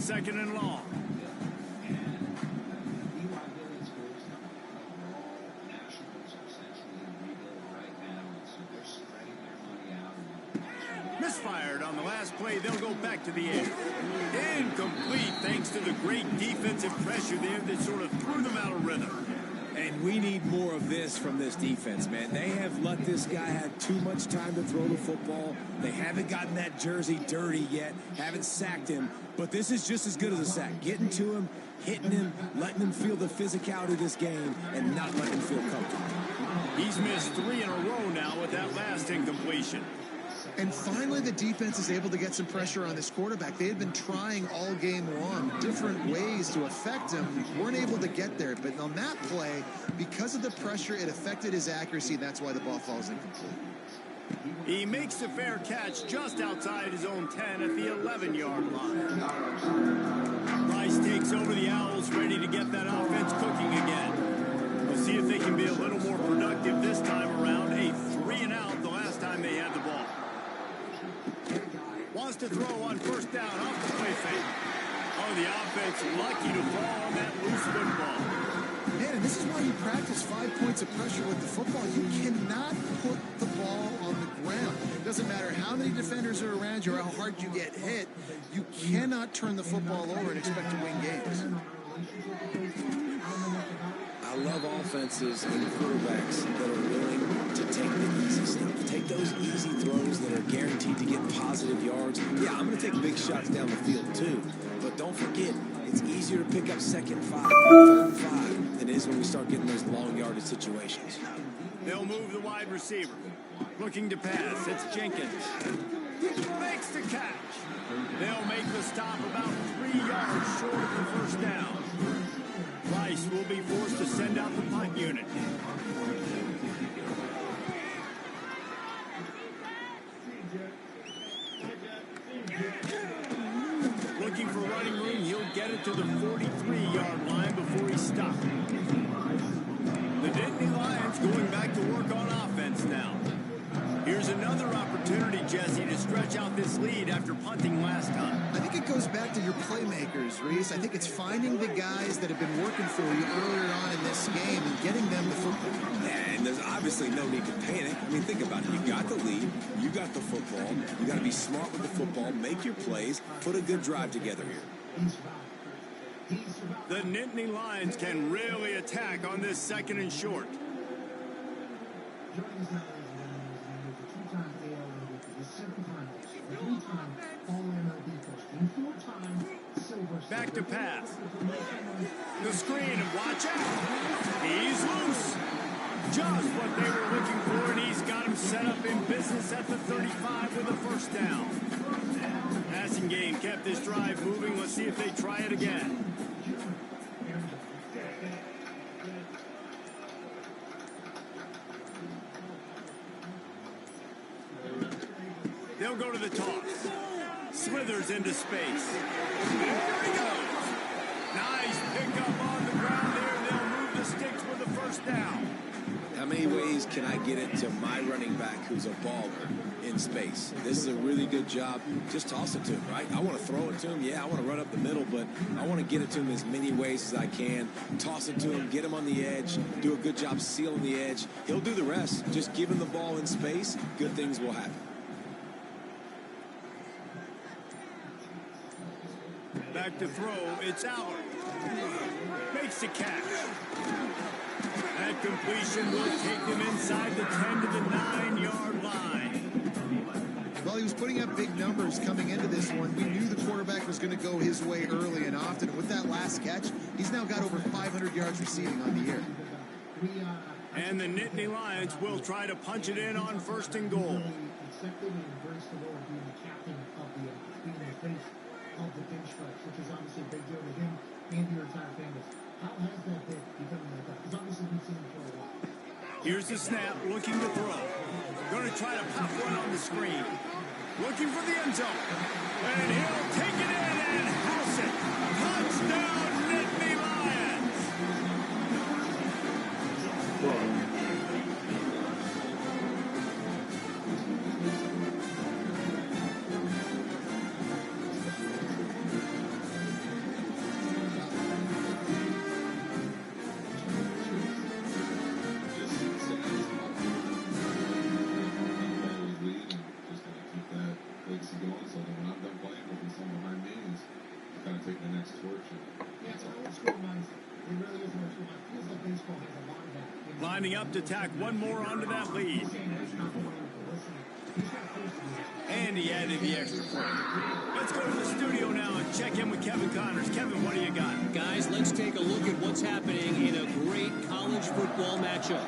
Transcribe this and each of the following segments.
second and long. Misfired on the last play. They'll go back to the air. Incomplete thanks to the great defensive pressure there that sort of threw them out of rhythm. And we need more of this from this defense, man. They have let this guy have too much time to throw the football. They haven't gotten that jersey dirty yet, haven't sacked him. But this is just as good as a sack. Getting to him, hitting him, letting him feel the physicality of this game, and not letting him feel comfortable. He's missed 3 in a row now with that last incompletion. And finally, the defense is able to get some pressure on this quarterback. They had been trying all game long different ways to affect him. Weren't able to get there. But on that play, because of the pressure, it affected his accuracy. And that's why the ball falls incomplete. He makes the fair catch just outside his own 10 at the 11-yard line. Rice takes over the Owls, ready to get that offense cooking again. We'll see if they can be a little more productive this time around. A 3-and-out the last time they had the ball. Wants to throw on first down off the play fake. Oh, the offense lucky to fall on that loose football. Man, and this is why you practice 5 points of pressure with the football. You cannot put the ball on the ground. It doesn't matter how many defenders are around you or how hard you get hit. You cannot turn the football over and expect to win games. I love offenses and quarterbacks that are willing to take the easy stuff. Take those easy throws that are guaranteed to get positive yards. Yeah, I'm going to take big shots down the field too. But don't forget, it's easier to pick up second 5, third and 5 than it is when we start getting those long yardage situations. They'll move the wide receiver. Looking to pass. It's Jenkins. Makes the catch. They'll make the stop about 3 yards short of the first down. Rice will be forced to send out the punt unit. Looking for running room, he'll get it to the 43-yard line before he's stopped. The Nittany Lions going back to work on offense now. Here's another opportunity, Jesse, to stretch out this lead after punting last time. I think it goes back to your playmakers, Reese. I think it's finding the guys that have been working for you earlier on in this game and getting them the football. And there's obviously no need to panic. I mean, think about it. You got the lead. You got the football. You got to be smart with the football. Make your plays. Put a good drive together here. The Nittany Lions can really attack on this second and short. Back to pass. The screen, and watch out. He's loose. Just what they were looking for, and he's got him set up in business at the 35 with a first down. Passing game kept this drive moving. Let's see if they try it again. They'll go to the toss. Slithers into space. There he goes. Nice pickup on the ground there. They'll move the sticks with the first down. How many ways can I get it to my running back who's a baller in space? This is a really good job. Just toss it to him, right? I want to throw it to him. Yeah, I want to run up the middle, but I want to get it to him as many ways as I can. Toss it to him, get him on the edge, do a good job sealing the edge. He'll do the rest. Just give him the ball in space. Good things will happen. Back to throw, it's Allard. Makes the catch. That completion will take them inside the 10 to the 9-yard line. Well, he was putting up big numbers coming into this one. We knew the quarterback was going to go his way early and often. With that last catch, he's now got over 500 yards receiving on the year. And the Nittany Lions will try to punch it in on first and goal. Of the pinch strikes, which is obviously a big deal to him and your entire fan base. How has that been becoming like that? Because obviously we've seen him for a while. Here's the snap, looking to throw. Going to try to pop one on the screen. Looking for the end zone. And he'll take it in and house it. Touchdown, Nittany Lions. Lining up to tack one more onto that lead. And he added the extra point. Let's go to the studio now and check in with Kevin Connors. Kevin, what do you got? Guys, let's take a look at what's happening in a great college football matchup.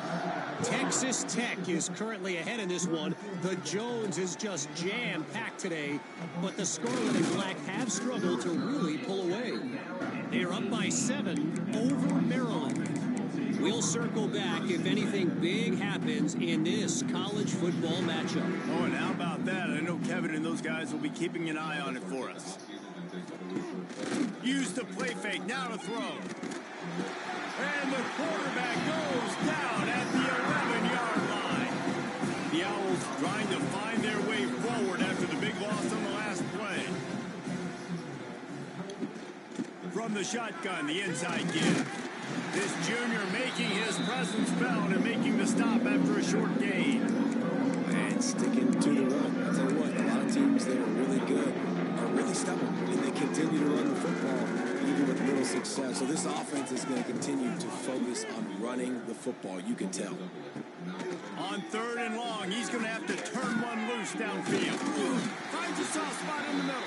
Texas Tech is currently ahead in this one. The Jones is just jam-packed today, but the Scarlet and Black have struggled to really pull away. They are up by 7 over Maryland. We'll circle back if anything big happens in this college football matchup. Oh, and how about that? I know Kevin and those guys will be keeping an eye on it for us. Use the play fake, now to throw. And the quarterback goes down at the 11-yard line. The Owls trying to find their way forward after the big loss on the last play. From the shotgun, the inside give. This junior making his presence felt and making the stop after a short gain. And sticking to the run. I'll tell you what, a lot of teams that are really good are really stubborn, and they continue to run the football even with little success. So this offense is going to continue to focus on running the football. You can tell. On 3rd and long, he's going to have to turn one loose downfield. Finds a soft spot in the middle.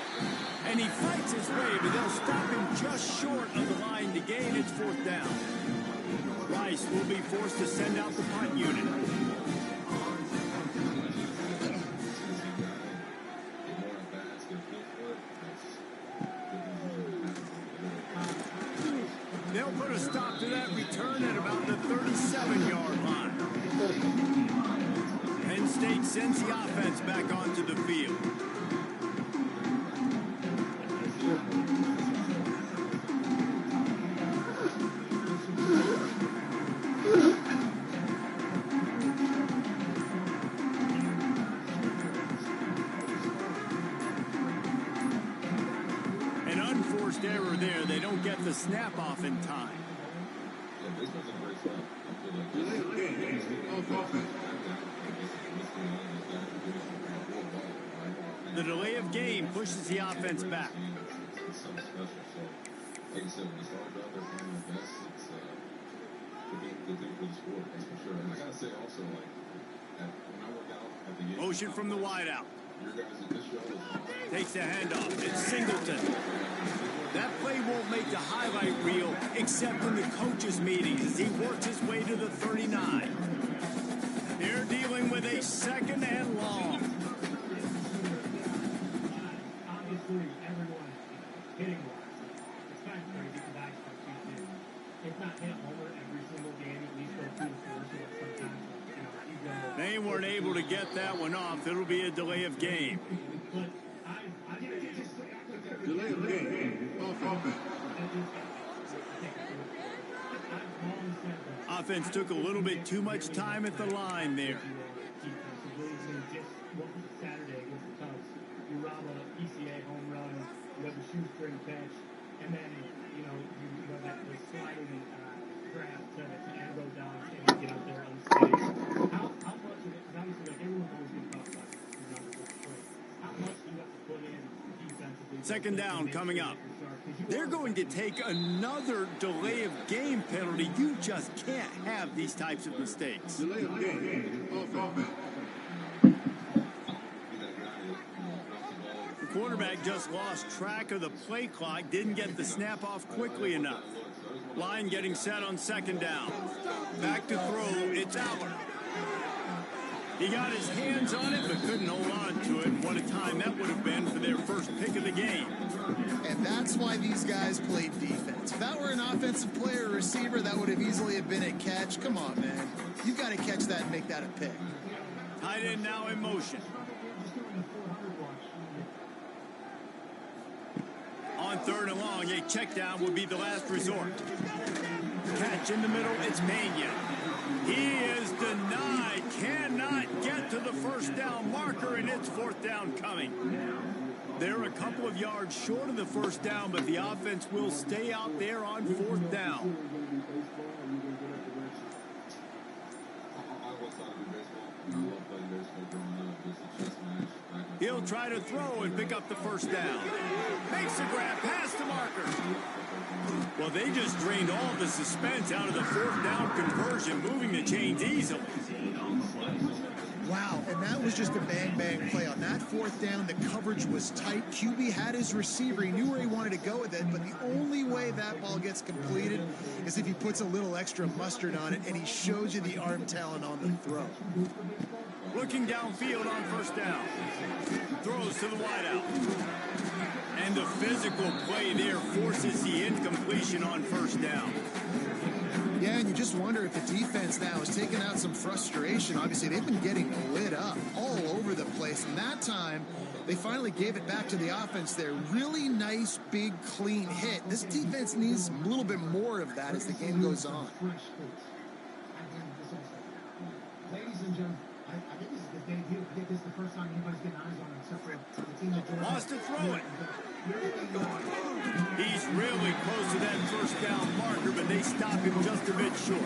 And he fights his way, but they'll stop him just short of the line to gain its 4th down. Rice will be forced to send out the punt unit. They'll put a stop to that return at about the 37-yard line. Penn State sends the offense back onto the field. An unforced error there. They don't get the snap off in time. The delay of game pushes the offense back. Motion from the wideout. Takes the handoff. It's Singleton. That play won't make the highlight reel except in the coaches' meetings as he works his way to the 39. They're dealing with a 2nd and long. Obviously, everyone is hitting one. It's kind of crazy because I expect you to, if not hit homer every single game, at least go 2 to 4. So sometimes, you go. They weren't able to get that one off. It'll be a delay of game. But delay of game. Offense took a little bit too much time at the line there. Saturday against the Cubs, you rob a PCA home run, you have a shoestring catch, and then you know that the sliding grab to end go down and get out there unscathed. How much of it? Because obviously, like everyone's always going to talk about the numbers of the play. How much do you have to put in defensively? 2nd down coming up. They're going to take another delay of game penalty. You just can't have these types of mistakes. Delay of game. The quarterback just lost track of the play clock, didn't get the snap off quickly enough. Line getting set on 2nd down. Back to throw, it's Aller. He got his hands on it, but couldn't hold on to it. What a time that would have been for their first pick of the game. And that's why these guys played defense. If that were an offensive player or receiver, that would have easily have been a catch. Come on, man. You've got to catch that and make that a pick. Tight end now in motion. On 3rd and long, a check down would be the last resort. Catch in the middle, it's Mania. He is denied, cannot get to the 1st down marker, and it's 4th down coming. They're a couple of yards short of the 1st down, but the offense will stay out there on 4th down. He'll try to throw and pick up the 1st down. Makes the grab past the marker. Well, they just drained all the suspense out of the fourth down conversion, moving the chains easily. Wow, and that was just a bang-bang play. On that fourth down, the coverage was tight. QB had his receiver. He knew where he wanted to go with it, but the only way that ball gets completed is if he puts a little extra mustard on it, and he shows you the arm talent on the throw. Looking downfield on first down. Throws to the wideout. And the physical play there forces the incompletion on first down. Yeah, and you just wonder if the defense now is taking out some frustration. Obviously, they've been getting lit up all over the place. And that time, they finally gave it back to the offense there. Really nice, big, clean hit. This defense needs a little bit more of that as the game goes on. Ladies and gentlemen, I think this is the debut. I think this is the first time anybody's getting eyes on him except for the team that Lost to throw it. He's really close to that first down marker, but they stop him just a bit short.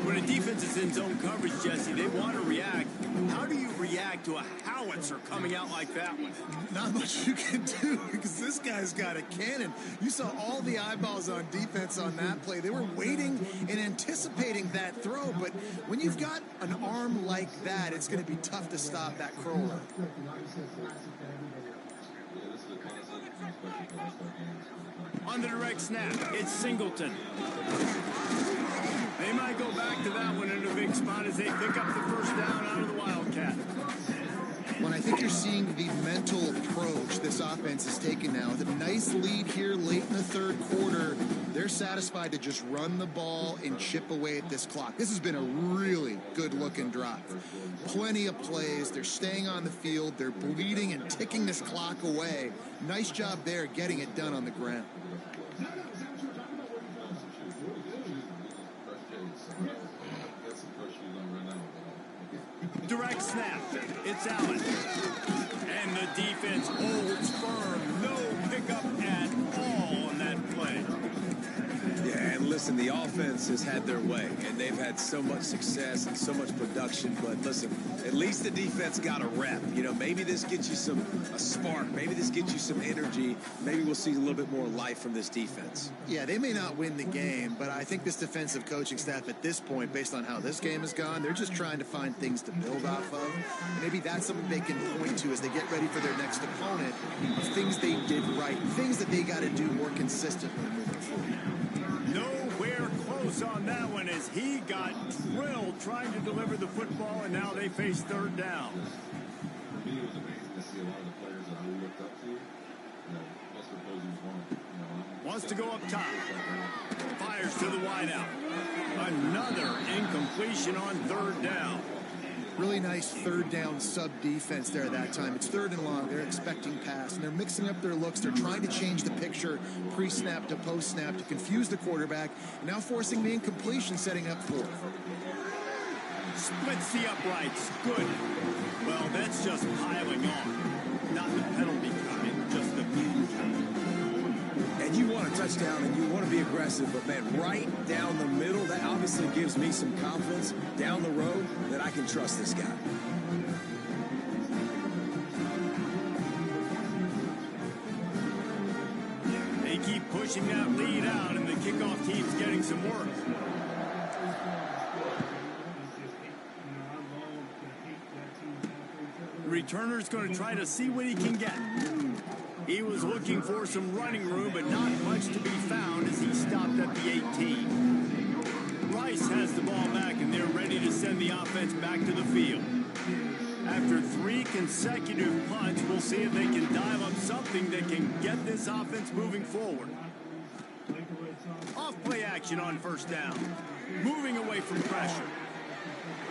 When a defense is in zone coverage, Jesse, they want to react. How do you react to a howitzer coming out like that one? Not much you can do because this guy's got a cannon. You saw all the eyeballs on defense on that play. They were waiting and anticipating that throw, but when you've got an arm like that, it's going to be tough to stop that curl run. On the direct snap, it's Singleton. They might go back to that one in a big spot as they pick up the first down out of the Wildcat. When I think you're seeing the mental approach this offense is taking now, with a nice lead here late in the third quarter, they're satisfied to just run the ball and chip away at this clock. This has been a really good-looking drive. Plenty of plays. They're staying on the field. They're bleeding and ticking this clock away. Nice job there getting it done on the ground. Direct snap. It's Allen. And the defense holds firm. No pickup at all on that play. Yeah, and listen, the offense has had their way, and they've had so much success and so much production. But listen, at least the defense got a rep. You know, maybe this gets you a spark. Maybe this gets you some energy. Maybe we'll see a little bit more life from this defense. Yeah, they may not win the game, but I think this defensive coaching staff at this point, based on how this game has gone, they're just trying to find things to build off of. Maybe that's something they can point to as they get ready for their next opponent, of things they did right, things that they got to do more consistently moving forward. Nowhere close on that one as he got drilled trying to deliver the football, and now they face third down. For me, it was amazing to see a lot of the players that I really looked up to. You know, most of those who Wants to go up top. Fires to the wideout. Another incompletion on third down. Really nice third down sub-defense there at that time. It's third and long. They're expecting pass, and they're mixing up their looks. They're trying to change the picture pre-snap to post-snap to confuse the quarterback, and now forcing the incompletion, setting up fourth. Splits the uprights. Good. Well, that's just piling on. Not the penalty kind, just the beating kind. And you want a touchdown and you want to be aggressive, but man, right down the middle, that obviously gives me some confidence down the road that I can trust this guy. They keep pushing that lead out, and the kickoff team's getting some work. The returner's going to try to see what he can get. He was looking for some running room, but not much to be found as he stopped at the 18. Rice has the ball back, and they're ready to send the offense back to the field. After 3 consecutive punts, we'll see if they can dial up something that can get this offense moving forward. Off play action on first down. Moving away from pressure.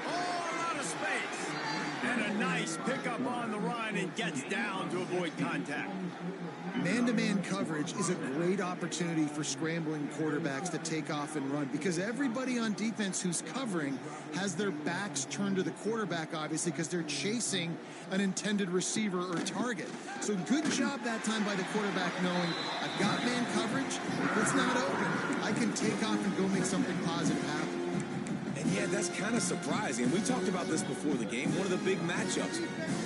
All out of space. And a nice pickup on the run and gets down to avoid contact. Man-to-man coverage is a great opportunity for scrambling quarterbacks to take off and run because everybody on defense who's covering has their backs turned to the quarterback, obviously, because they're chasing an intended receiver or target. So good job that time by the quarterback knowing I've got man coverage. If it's not open, I can take off and go make something positive happen. And yeah, that's kind of surprising. We talked about this before the game. One of the big matchups.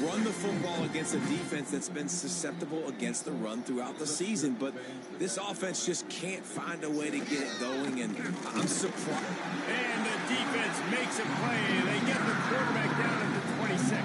Run the football against a defense that's been susceptible against the run throughout the season. But this offense just can't find a way to get it going, and I'm surprised. And the defense makes a play, and they get the quarterback down at the 26.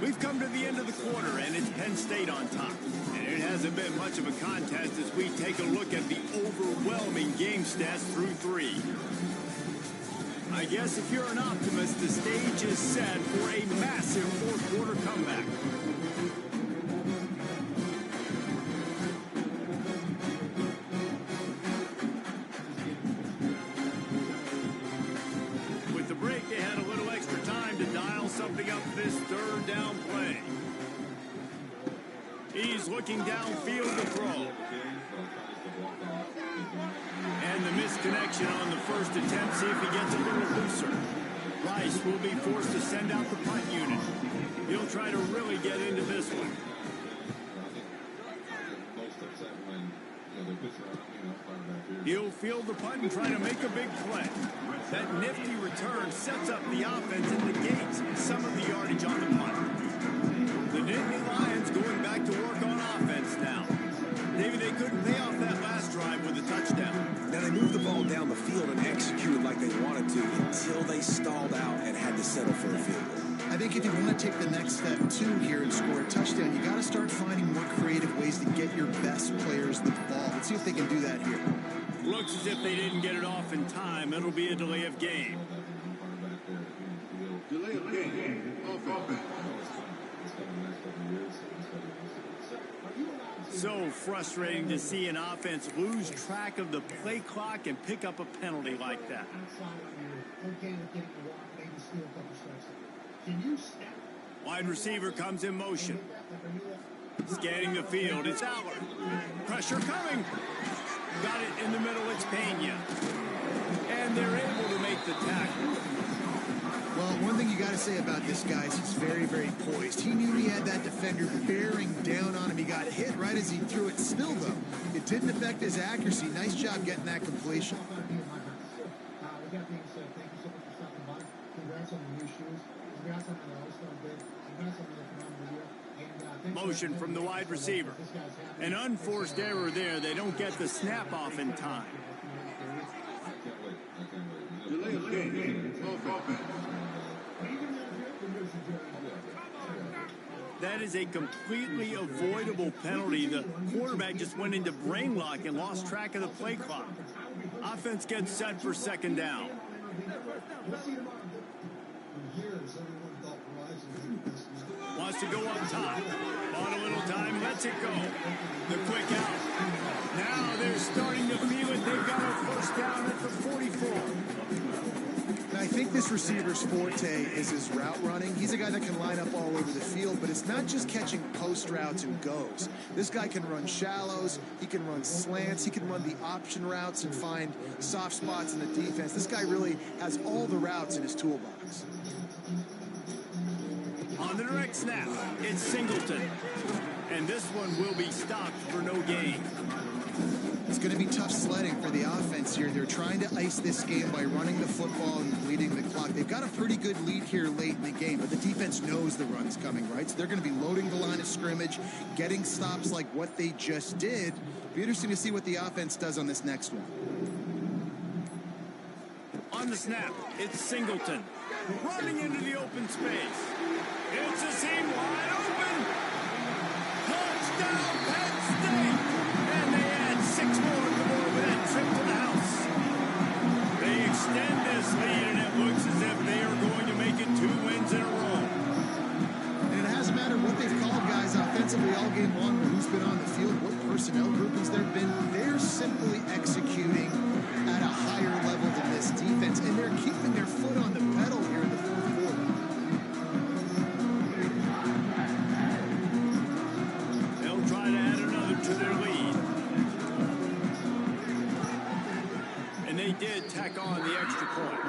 We've come to the end of the quarter, and it's Penn State on top. And it hasn't been much of a contest as we take a look at the overwhelming game stats through 3. I guess if you're an optimist, the stage is set for a massive fourth-quarter comeback. With the break, they had a little extra time to dial something up this third down play. He's looking downfield to throw. And the misconnection on the first attempt. See if he gets a little looser. Rice will be forced to send out the punt unit. He'll try to really get into this one. He'll field the punt and try to make a big play. That nifty return sets up the offense and negates some of the yardage on the punt. The Nittany Lions going back to work on offense now. David, they couldn't pay off that last drive with a touchdown. Now they moved the ball down the field and executed like they wanted to until they stalled out and had to settle for a field goal. I think if you want to take the next step too here and score a touchdown, you got to start finding more creative ways to get your best players the ball. Let's see if they can do that here. Looks as if they didn't get it off in time. It'll be a delay of game. Delay of game. Offense. So frustrating to see an offense lose track of the play clock and pick up a penalty like that. Wide receiver comes in motion. Scanning the field, it's Aller. Pressure coming. Got it in the middle, it's Pena. And they're able to make the tackle. Well, one thing you got to say about this guy is he's very, very poised. He knew he had that defender bearing down on him. He got hit right as he threw it. Still, though, it didn't affect his accuracy. Nice job getting that completion. With that being said, thank you so much for stopping by. Congrats on the new shoes. Congrats on the All-Star bid. Congrats on the phenomenal year. Motion from the wide receiver. An unforced error there. They don't get the snap off in time. Delay of game. Offense. That is a completely avoidable penalty. The quarterback just went into brain lock and lost track of the play clock. Offense gets set for second down. Wants to go up top. On a little time, lets it go. The quick out. Now they're starting to feel it. They've got a first down at the 44. And I think this receiver's forte is his route running. He's a guy that can line up all over the field, but it's not just catching post routes and goes. This guy can run shallows, he can run slants, he can run the option routes and find soft spots in the defense. This guy really has all the routes in his toolbox. On the direct snap, it's Singleton. And this one will be stopped for no gain. It's going to be tough sledding for the offense here. They're trying to ice this game by running the football and bleeding the clock. They've got a pretty good lead here late in the game, but the defense knows the run's coming, right? So they're going to be loading the line of scrimmage, getting stops like what they just did. Be interesting to see what the offense does on this next one. On the snap, it's Singleton. Running into the open space. It's a seam wide open. Touchdown, Penn State. And they add 6 more to go over that trip to the house. They extend this lead, and it looks as if they are going to make it 2 wins in a row. And it hasn't mattered what they've called guys offensively all game long, or who's been on the field, what personnel groupings there have been. They're simply executing at a higher level than this defense, and they're keeping their foot on the pedal here in the fourth quarter. did tack on the extra point.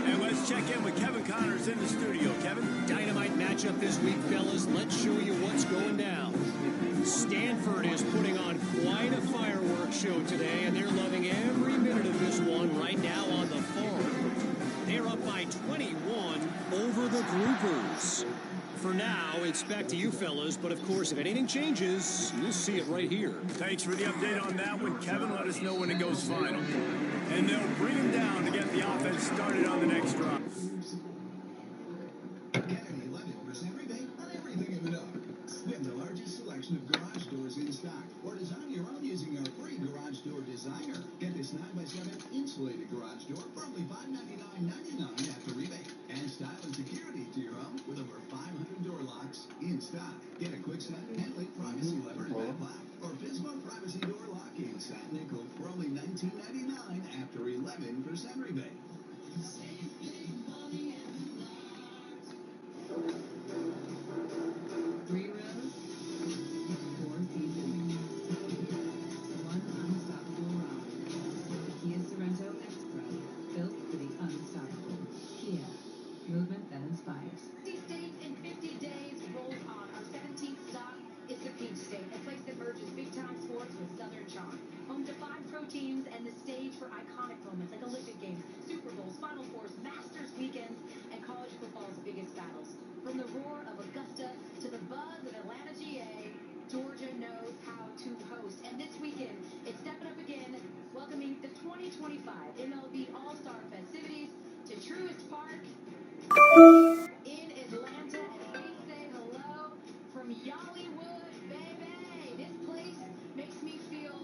And let's check in with Kevin Connors in the studio. Kevin? Dynamite matchup this week, fellas. Let's show you what's going down. Stanford is putting on quite a fireworks show today, and they're loving every minute of this one right now on the farm. They're up by 21 over the Groupers. For now, it's back to you fellas, but of course, if anything changes, you'll see it right here. Thanks for the update on that one, Kevin. Let us know when it goes final. And they'll bring him down to get the offense started on the next drive. Get an 11% rebate on everything in the dark. We have the largest selection of garage doors in stock. Or design your own using our free garage door designer. Get this 9x7 insulated garage door for only $599.99 after rebate. And style and security to your home with over 500 door locks in stock. Get a quick set Henley privacy lever matte lock or Pismo privacy door lock in satin nickel for only $19.99 after 11% rebate. Three rows, 4 seasons, one unstoppable ride. The Kia Sorento X-Pro, built for the unstoppable. Kia, movement that inspires. 50 states in 50 days rolls on. Our 17th stop is the Peach State, a place that merges big-time sports with Southern charm. Home to 5 pro teams and the stage for iconic moments like Olympic Games, Super Bowls, Final Fours, Masters weekends, and college football's biggest battles. From the roar of Augusta to the buzz of Atlanta, GA, Georgia knows how to host. And this weekend, it's stepping up again, welcoming the 2025 MLB All-Star festivities to Truist Park in Atlanta. And we say hello from Yollywood, baby. This place makes me feel,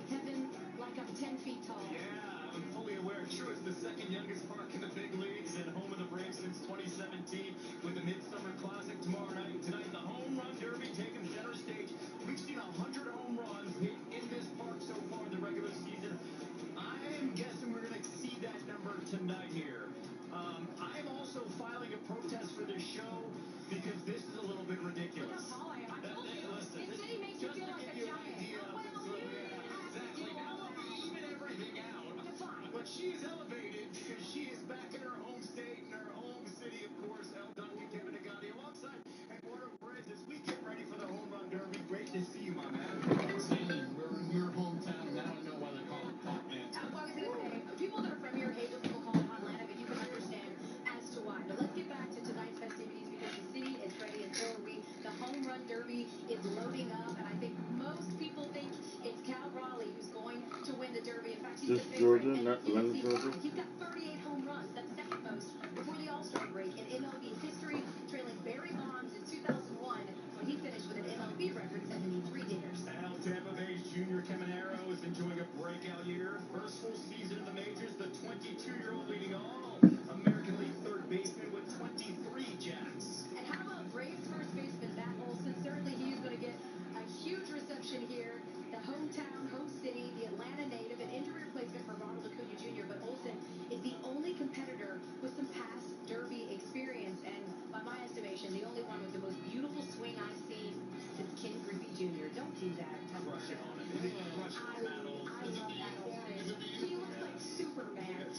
Kevin, like I'm 10 feet tall. Yeah, I'm fully aware. Truist, the second youngest park in the big leagues and home of the Braves since 2017 with the Midsummer Classic tomorrow night. Tonight, the Home Run Derby taking center stage. We've seen 100 home runs hit in this park so far in the regular season. I am guessing we're going to exceed that number tonight here. I'm also filing a protest for this show because this is a little bit ridiculous. Look how tall I am. I told you. This city makes you feel like a giant. Exactly. Now let me even everything out. But she's elevated because she is back in her home state and her home city, of course. El Duncan, Kevin Nagati alongside Eduardo Perez as we get ready for the Home Run Derby. Great to see you, my man. Same. We're in your hometown. Now I know why they call it Pop Man. I was going to say, people that are from here hate when people call it Atlanta, but you can understand as to why. But let's get back to tonight's festivities because the city is ready and so are we. The Home Run Derby is loading up, and I think most people think it's Cal Raleigh who's going to win the Derby. In fact, he's the favorite. Georgia, not Atlanta, Georgia. He's got 38 home runs. That's second most before the All-Star break in MLB history, trailing Barry Bonds in 2001 when he finished with an MLB record 73 dingers. Al Tampa Bay's Junior Caminero is enjoying a breakout year. First full season in the majors, the 22-year-old leading all American League third baseman with 23 jacks. And how about Braves first baseman Matt Olson? Certainly he is going to get a huge reception here. The hometown, home city, the Atlanta native, an injury replacement for Ronald Acuna Jr., but Olson is the only competitor with some past Derby experience, and by my estimation, the only one with the most beautiful swing I've seen since Ken Griffey Jr. Don't do that. Crush it on him. Crush it on Matt Olson. I love Matt Olson. He looks like Superman.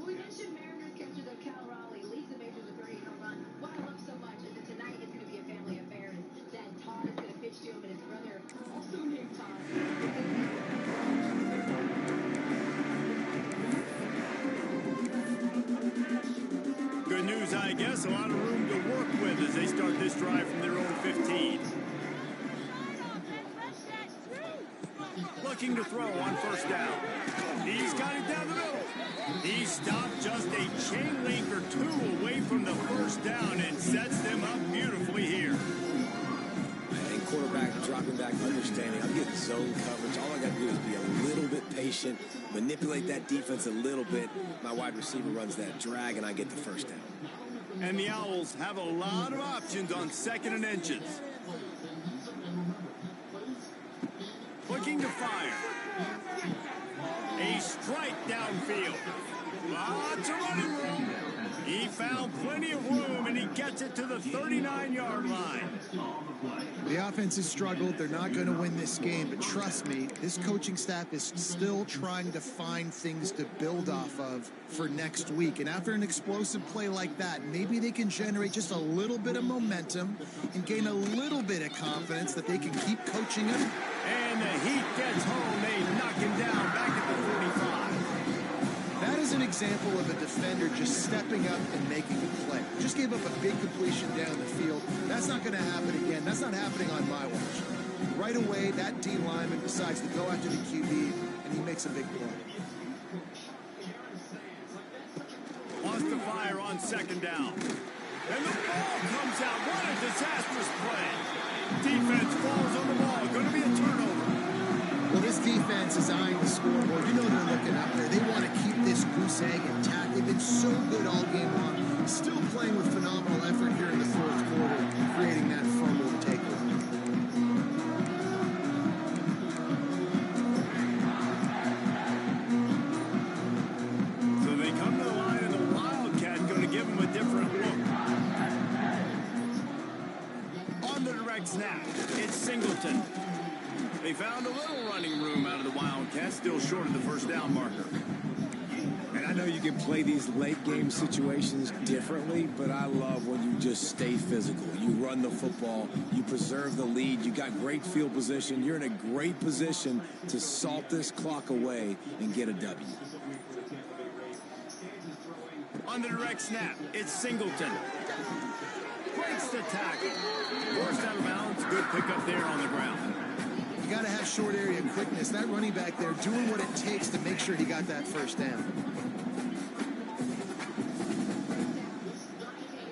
We mentioned Mariners catcher though Cal Raleigh leads the majors with 38 home runs. What I love so much is that tonight is going to be a family affair. And Dad Todd is going to pitch to him, and his brother, also named Todd. Good news, I guess. A lot of room to work with as they start this drive from their own 15. Looking to throw on first down. He's got it down the middle. He stopped just a chain link or two away from the first down and sets them up beautifully here. And quarterback dropping back, understanding. I'm getting zone coverage. All I got to do is be a little bit patient, manipulate that defense a little bit. My wide receiver runs that drag, and I get the first down. And the Owls have a lot of options on 2nd and inches. Looking to fire. A strike downfield. Lots of running room. He found plenty of room, and he gets it to the 39-yard line. The offense has struggled. They're not going to win this game, but trust me, this coaching staff is still trying to find things to build off of for next week. And after an explosive play like that, maybe they can generate just a little bit of momentum and gain a little bit of confidence that they can keep coaching him. And the Heat gets home. They knock him down back at the 45. That is an example of a defender just stepping up and making a play. Just gave up a big completion down the field. That's not going to happen again. That's not happening on my watch. Right away, that D lineman decides to go after the QB, and he makes a big play. Wants to fire on second down. And the ball comes out. What a disastrous play. Defense falls on the ball. Going to be a turnover. Well, this defense is eyeing the scoreboard. You know they're looking up there. They want to keep this goose egg intact. They've been so good all game long. Still playing with phenomenal effort here in the fourth quarter, creating that fumble to take over. So they come to the line, and the Wildcat going to give them a different look. On the direct snap, it's Singleton. They found a little running room out of the Wildcats, still short of the first down marker. And I know you can play these late game situations differently, but I love when you just stay physical. You run the football, you preserve the lead, you got great field position, you're in a great position to salt this clock away and get a W. On the direct snap, it's Singleton. Breaks the tackle. Forced out of bounds, good pickup there on the ground. You got to have short area quickness. That running back there doing what it takes to make sure he got that first down.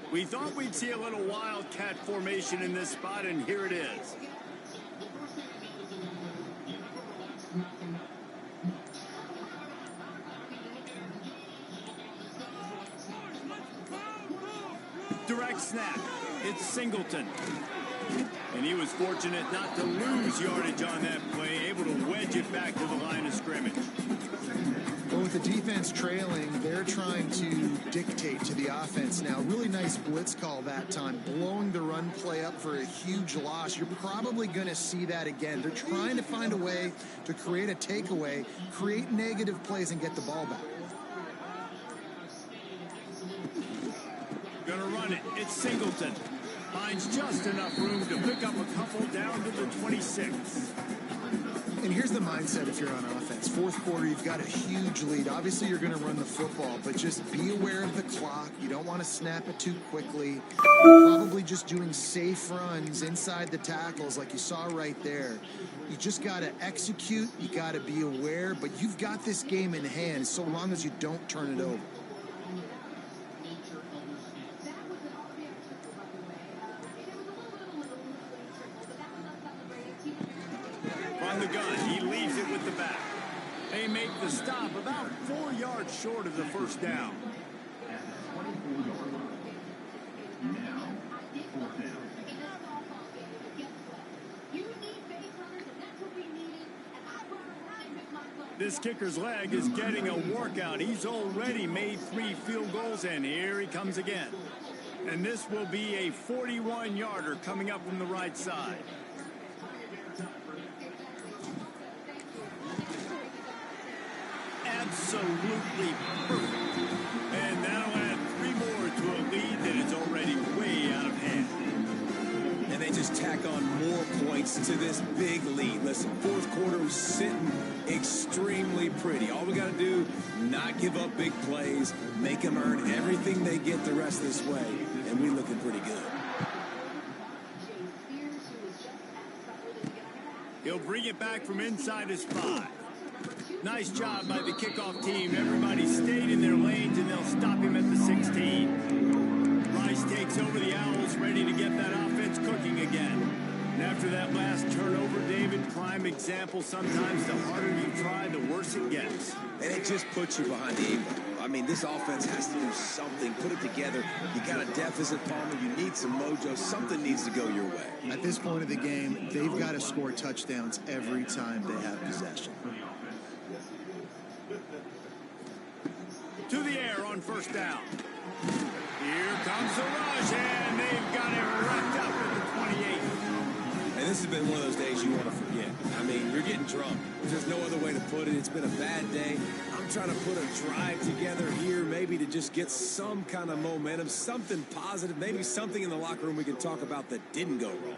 We thought we'd see a little Wildcat formation in this spot, and here it is. Direct snap. It's Singleton. And he was fortunate not to lose yardage on that play, able to wedge it back to the line of scrimmage. Well, with the defense trailing, they're trying to dictate to the offense now. Really nice blitz call that time, blowing the run play up for a huge loss. You're probably going to see that again. They're trying to find a way to create a takeaway, create negative plays, and get the ball back. Gonna run it. It's Singleton. Finds just enough room to pick up a couple down to the 26. And here's the mindset if you're on offense. Fourth quarter, you've got a huge lead. Obviously, you're going to run the football, but just be aware of the clock. You don't want to snap it too quickly. You're probably just doing safe runs inside the tackles like you saw right there. You just got to execute. You got to be aware, but you've got this game in hand so long as you don't turn it over. On the gun, he leaves it with the back. They make the stop about 4 yards short of the first down. This kicker's leg is getting a workout. He's already made 3 field goals, and here he comes again. And this will be a 41-yarder coming up from the right side. Absolutely perfect. And that'll add 3 more to a lead that is already way out of hand. And they just tack on more points to this big lead. Listen, fourth quarter was sitting extremely pretty. All we got to do, not give up big plays, make them earn everything they get the rest this way, and we're looking pretty good. He'll bring it back from inside his 5. Nice job by the kickoff team. Everybody stayed in their lanes, and they'll stop him at the 16. Rice takes over the Owls, ready to get that offense cooking again. And after that last turnover, David, prime example, sometimes the harder you try, the worse it gets. And it just puts you behind the 8 ball. I mean, this offense has to do something, put it together. You got a deficit, Palmer. You need some mojo. Something needs to go your way. At this point of the game, they've got to score touchdowns every time they have possession. To the air on first down. Here comes the rush, and they've got it wrapped up at the 28. And this has been one of those days you want to forget. I mean, you're getting drunk. There's no other way to put it. It's been a bad day. I'm trying to put a drive together here, maybe to just get some kind of momentum, something positive, maybe something in the locker room we can talk about that didn't go wrong.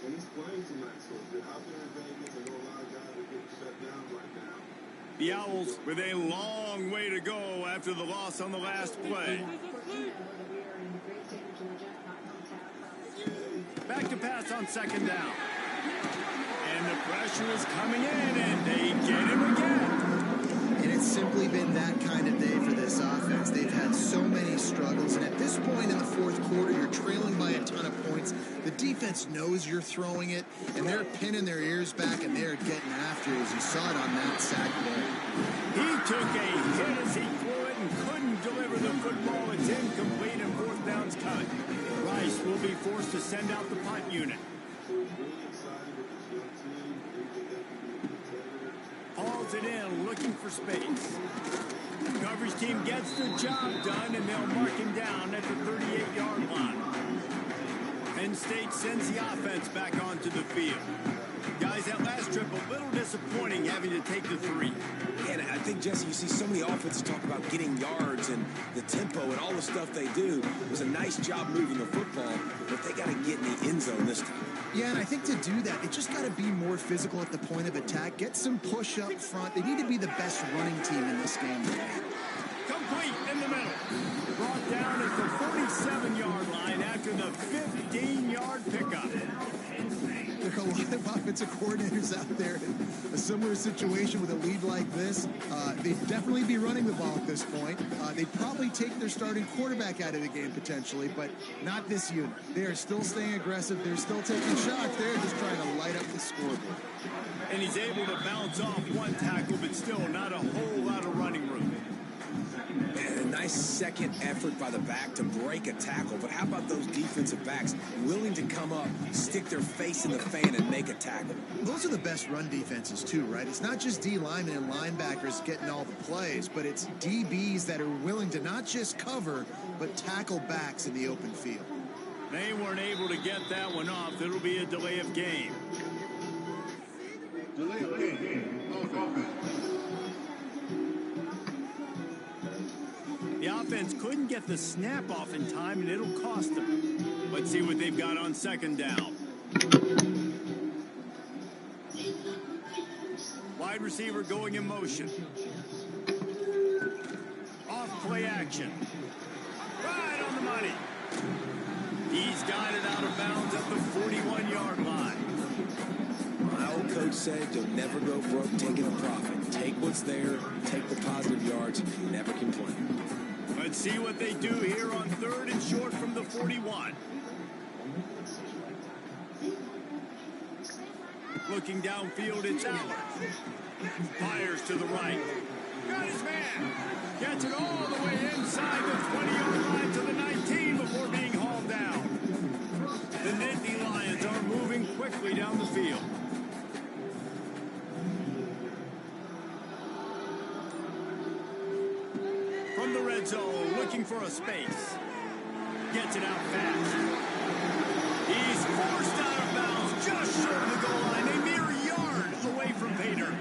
And he's playing tonight, so if you're out there in Vegas, I know a lot of guys are getting shut down right now. The Owls with a long way to go after the loss on the last play. Back to pass on second down. And the pressure is coming in, and they get him again. And it's simply been that kind of day for this offense. They've had so many struggles, and at this point in the fourth quarter, you're trailing by a ton of points. The defense knows you're throwing it, and they're pinning their ears back, and they're getting after it, as you saw it on that sack play. He took a hit as he threw it and couldn't deliver the football. It's incomplete, and fourth down's cut. Rice will be forced to send out the punt unit. Hauls it in, looking for space. Coverage team gets the job done, and they'll mark him down at the 38-yard line. Penn State sends the offense back onto the field. Guys, that last trip, a little disappointing having to take the 3. And I think, Jesse, you see so many offenses talk about getting yards and the tempo and all the stuff they do. It was a nice job moving the football, but they got to get in the end zone this time. Yeah, and I think to do that, it just got to be more physical at the point of attack. Get some push up front. They need to be the best running team in this game. Complete in the middle. Brought down at the 47-yard line after the 15-yard pickup. There are a lot of offensive coordinators out there in a similar situation with a lead like this. They'd definitely be running the ball at this point. They'd probably take their starting quarterback out of the game potentially, but not this unit. They are still staying aggressive. They're still taking shots. They're just trying to light up the scoreboard. And he's able to bounce off one tackle, but still not a whole lot of running room. And a nice second effort by the back to break a tackle. But how about those defensive backs willing to come up, stick their face in the fan, and make a tackle? Those are the best run defenses, too, right? It's not just D linemen and linebackers getting all the plays, but it's DBs that are willing to not just cover, but tackle backs in the open field. They weren't able to get that one off. It'll be a delay of game. Delay of game. Offense. The offense couldn't get the snap off in time, and it'll cost them. Let's see what they've got on second down. Wide receiver going in motion. Off play action. Right on the money. He's got it out of bounds at the 41-yard line. My old coach said you'll never go broke taking a profit. Take what's there, take the positive yards, never complain. Let's see what they do here on third and short from the 41. Looking downfield, it's Allen. Fires to the right. Got his man. Gets it all the way inside the 20-yard line to the 19 before being hauled down. The Nittany Lions are moving quickly down the field. From the red zone, looking for a space. Gets it out fast. He's forced out of bounds, just short of the goal line, a mere yard away from Pater.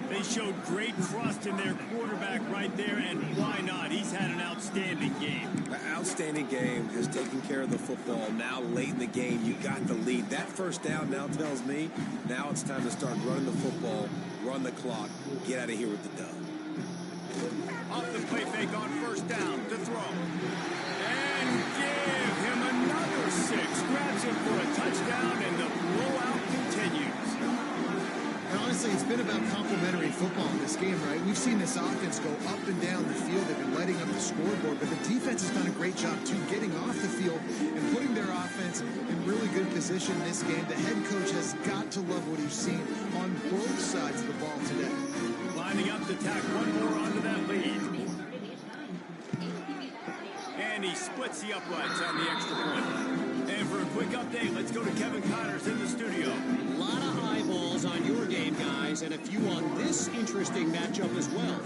They showed great trust in their quarterback right there, and why not? He's had an outstanding game. An outstanding game, has taken care of the football. Now late in the game, you got the lead. That first down now tells me now it's time to start running the football, run the clock, get out of here with the dub. Off the play fake on first down to throw. And give him another 6. Grabs him for a touchdown, and the blowout continues. And honestly, it's been about complementary football in this game, right? We've seen this offense go up and down the field. They've been lighting up the scoreboard, but the defense has done a great job, too, getting off the field and putting their offense in really good position in this game. The head coach has got to love what he's seen on both sides of the ball today. Lining up to tack one more onto that lead. And he splits the uprights on the extra point. And for a quick update, let's go to Kevin Connors in the studio. A lot of eyeballs on your game, guys, and a few with you on this interesting matchup as well.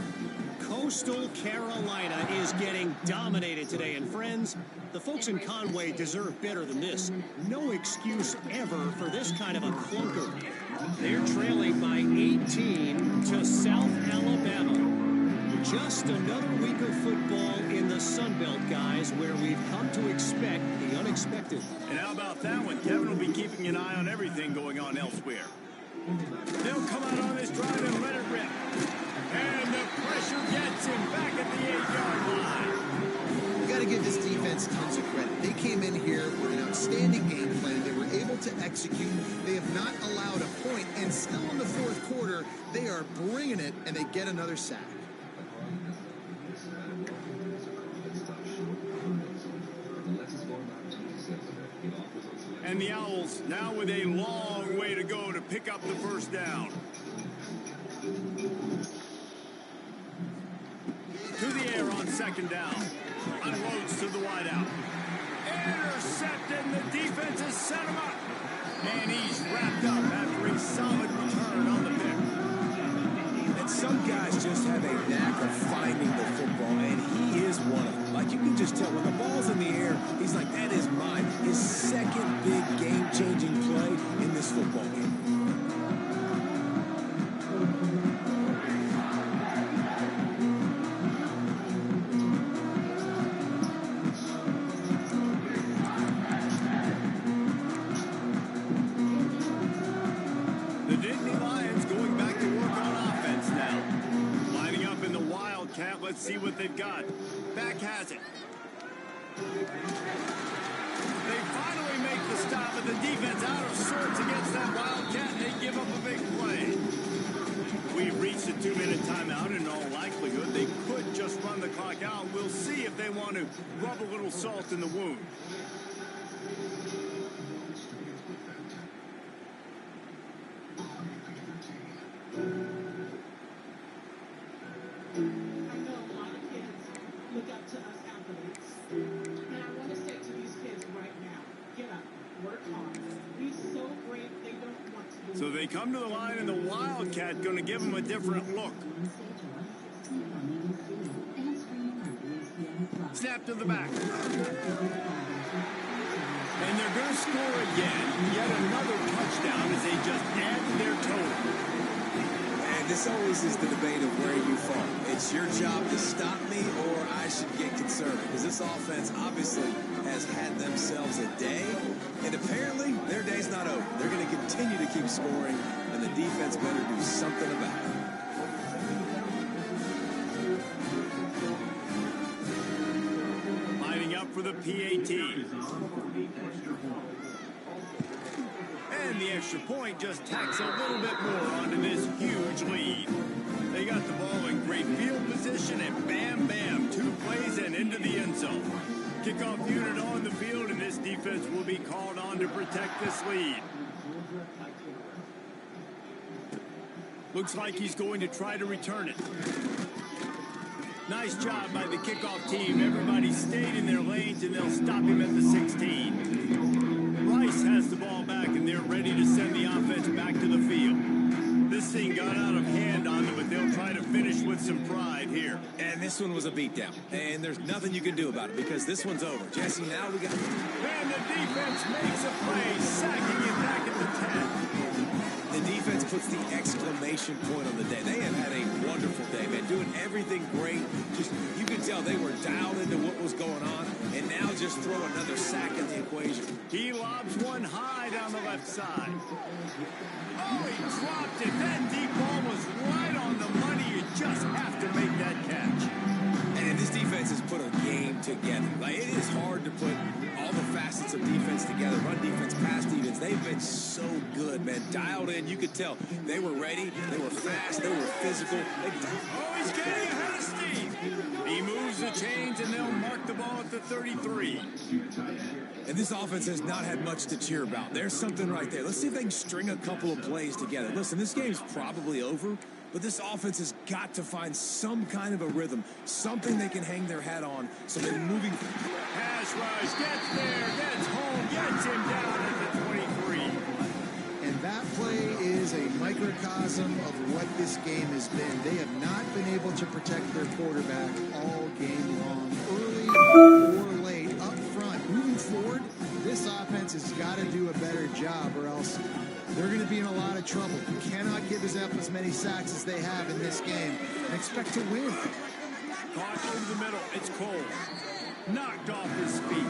Coastal Carolina is getting dominated today, and friends, the folks in Conway deserve better than this. No excuse ever for this kind of a clunker. They're trailing by 18 to South Alabama. Just another week of football in the Sun Belt, guys, where we've come to expect the unexpected. And how about that one? Kevin will be keeping an eye on everything going on elsewhere. They'll come out on this drive and let it rip. And the pressure gets him back at the 8-yard line. You got to give this defense tons of credit. They came in here with an outstanding game plan. They were able to execute. They have not allowed a point, and still in the fourth quarter, they are bringing it, and they get another sack. And the Owls now with a long way to go to pick up the first down. To the air on second down. Unloads to the wideout. Intercepted, and the defense has set him up. And he's wrapped up after a solid return on the pick. And some guys just have a knack of finding the football, and he is one of them. Like, you can just tell when the ball's in the air, he's like, that is mine. His second big game-changing play in this football game. Let's see what they've got. Back has it. They finally make the stop, but the defense out of sorts against that Wildcat, and they give up a big play. We've reached a 2-minute timeout. In all likelihood, they could just run the clock out. We'll see if they want to rub a little salt in the wound. So they come to the line, and the Wildcat going to give them a different look. Snap to the back. And they're going to score again. Yet another touchdown as they just add to their total. And this always is the debate of where you fall. It's your job to stop me, or I should get concerned. Because this offense obviously has had themselves a day. And apparently, their day's not over. They're going to continue to keep scoring, and the defense better do something about it. Lining up for the PAT. And the extra point just tacks a little bit more onto this huge lead. They got the ball in great field position, and bam, bam, 2 plays and into the end zone. Kickoff unit on the field, and this defense will be called on to protect this lead. Looks like he's going to try to return it. Nice job by the kickoff team. Everybody stayed in their lanes, and they'll stop him at the 16. Rice has the ball back, and they're ready to send the offense back to the field. This thing got out of hand on them, but they'll try to finish with some pride here. And this one was a beatdown, and there's nothing you can do about it because this one's over. Jesse, now we got... And the defense makes a play, sacking it back at the 10. The defense puts the exclamation point on the day. They have had a wonderful day, man, doing everything great. Just, you could tell they were dialed into what was going on, and now just throw another sack in the equation. He lobs one high down the left side. Oh, he dropped it. That deep ball was right on the money. You just have to make that catch. And this defense has put a game together. Like, it is hard to put all the facets of defense together. Run defense, pass defense. They've been so good, man. Dialed in. You could tell they were ready. They were fast. They were physical. Oh, he's getting ahead of Steve. He moves the chains, and they'll mark the ball at the 33. And this offense has not had much to cheer about. There's something right there. Let's see if they can string a couple of plays together. Listen, this game's probably over, but this offense has got to find some kind of a rhythm, something they can hang their hat on so they're moving. Pass rush, gets there, gets home, gets him down at the 23. And that play is a micro microcosm of what this game has been. They have not been able to protect their quarterback all game long, early or late, up front. Moving forward, this offense has got to do a better job, or else they're going to be in a lot of trouble. You cannot give us up as many sacks as they have in this game and expect to win. Caught over the middle. It's Cole. Knocked off his feet.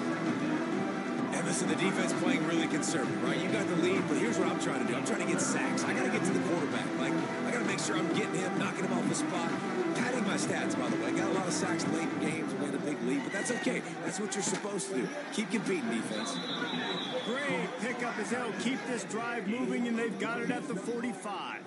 And listen, the defense playing really conservative, right? You got the lead, but here's what I'm trying to do. I'm trying to get sacks. I got to get to the quarterback. Like, I got to make sure I'm getting him, knocking him off the spot. Padding my stats, by the way. Got a lot of sacks late in games. We had a big lead, but that's okay. That's what you're supposed to do. Keep competing, defense. Great pickup as they'll keep this drive moving, and they've got it at the 45.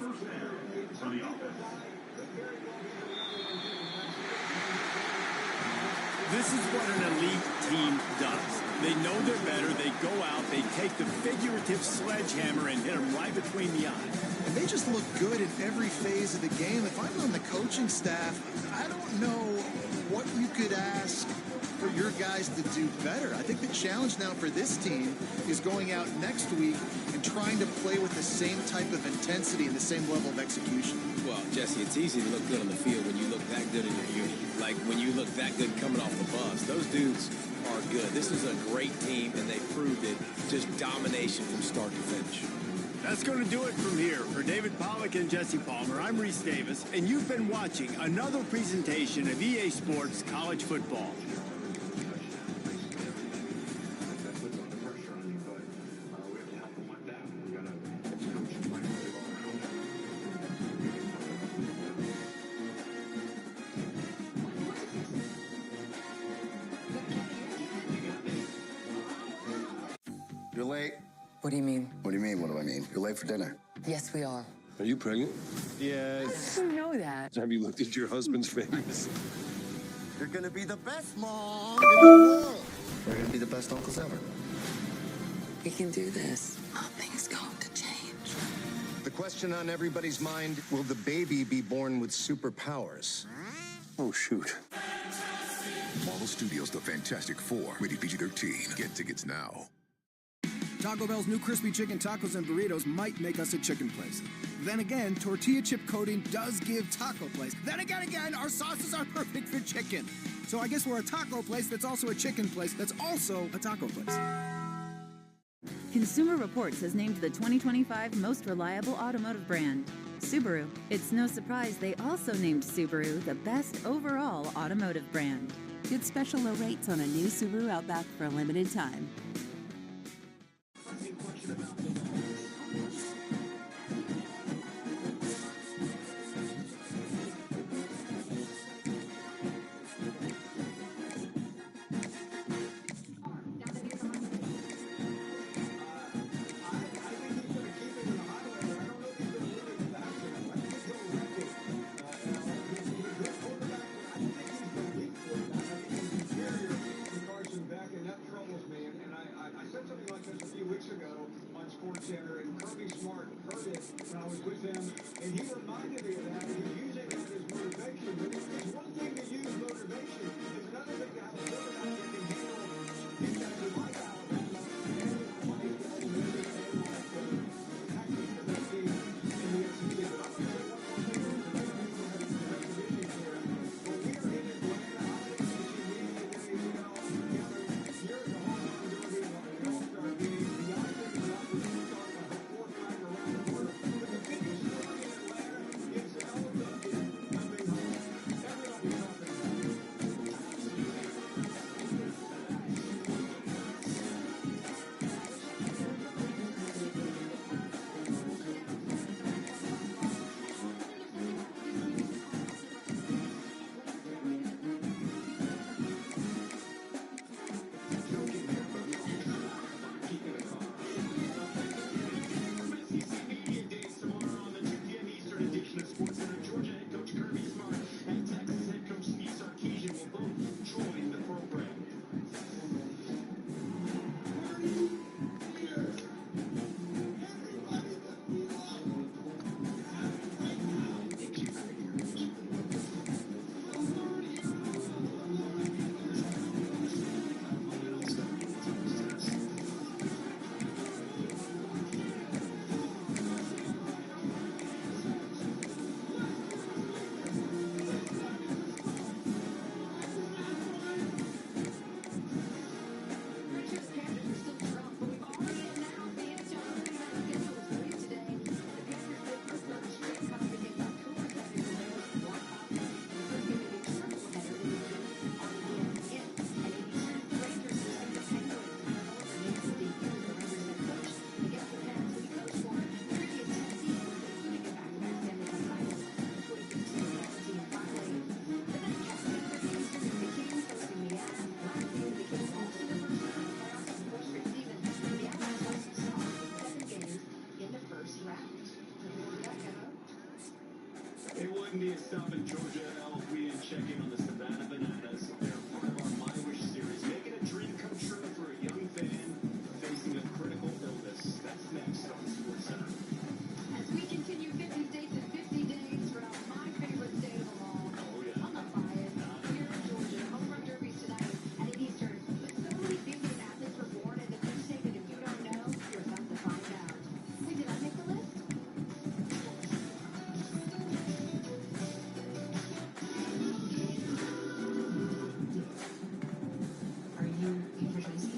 This is what an elite team does. They know they're better. They go out. They take the figurative sledgehammer and hit them right between the eyes. And they just look good in every phase of the game. If I'm on the coaching staff, I don't know what you could ask for your guys to do better. I think the challenge now for this team is going out next week and trying to play with the same type of intensity and the same level of execution. Well, Jesse, it's easy to look good on the field when you look that good in your unit. Like when you look that good coming off the bus. Those dudes are good. This is a great team, and they proved it. Just domination from start to finish. That's going to do it from here. For David Pollack and Jesse Palmer, I'm Reese Davis, and you've been watching another presentation of EA Sports College Football. You're late. What do you mean? What do you mean? What do I mean? You're late for dinner. Yes, we are. Are you pregnant? Yes. How do you know that? Have you looked at your husband's face? You're gonna be the best mom in the world. We're gonna be the best uncles ever. We can do this. Nothing's going to change. The question on everybody's mind, will the baby be born with superpowers? Oh, shoot. Marvel Studios' The Fantastic Four. Rated PG-13. Get tickets now. Taco Bell's new crispy chicken tacos and burritos might make us a chicken place. Then again, tortilla chip coating does give taco place. Then again, our sauces are perfect for chicken. So I guess we're a taco place that's also a chicken place that's also a taco place. Consumer Reports has named the 2025 most reliable automotive brand, Subaru. It's no surprise they also named Subaru the best overall automotive brand. Get special low rates on a new Subaru Outback for a limited time. WNBA stop in Georgia. We check in on the Savannah Bananas. They're part of our My Wish series, making a dream come true for a young fan facing a critical illness. That's next on SportsCenter. As we continue 50 states in 50 days from my favorite state of them all. Oh, yeah. I'm not biased. Here in Georgia, home run derbies tonight at 8 Eastern. But so many big-name athletes were born in the Peach State that if you don't know, you're about to find out. Wait, did I make the list? Are you Tracy?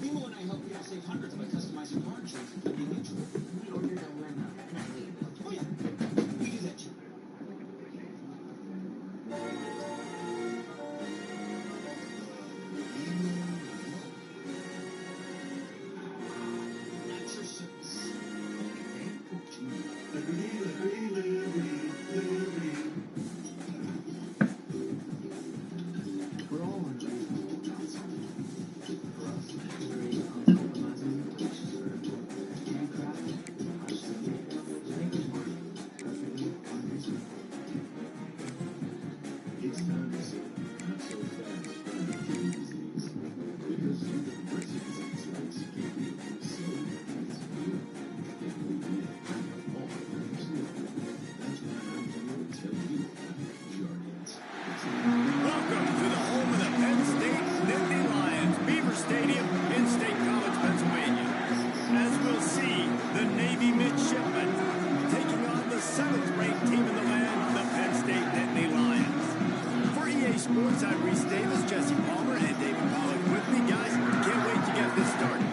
Mimo and I help people save hundreds by customizing car insurance and keeping neutral. We ordered a limo, not we. Oh yeah, we do that too. We're all on It's time to say, not so fast, disease. Because you the president's experts give you so it's good. If we win, all things good. That's why I'm here to tell you about Jardiance. Welcome to the home of the Penn State Nittany Lions, Beaver Stadium in State College, Pennsylvania. As we'll see, the Navy midshipmen taking on the 7th-ranked team in the land, the Penn State Nittany Lions. For EA Sports, I'm Reese Davis, Jesse Palmer, and David Pollock with me. Guys, can't wait to get this started.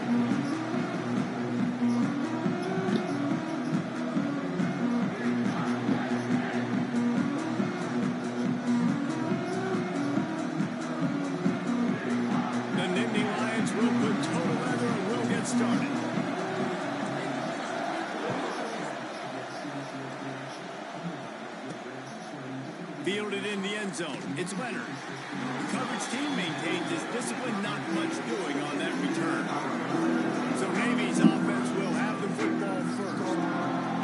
The Nittany Lions will put total leather and we'll get started. Fielded in the end zone, it's Leonard. The coverage team maintains his discipline, not much doing on that return. So Navy's offense will have the football first.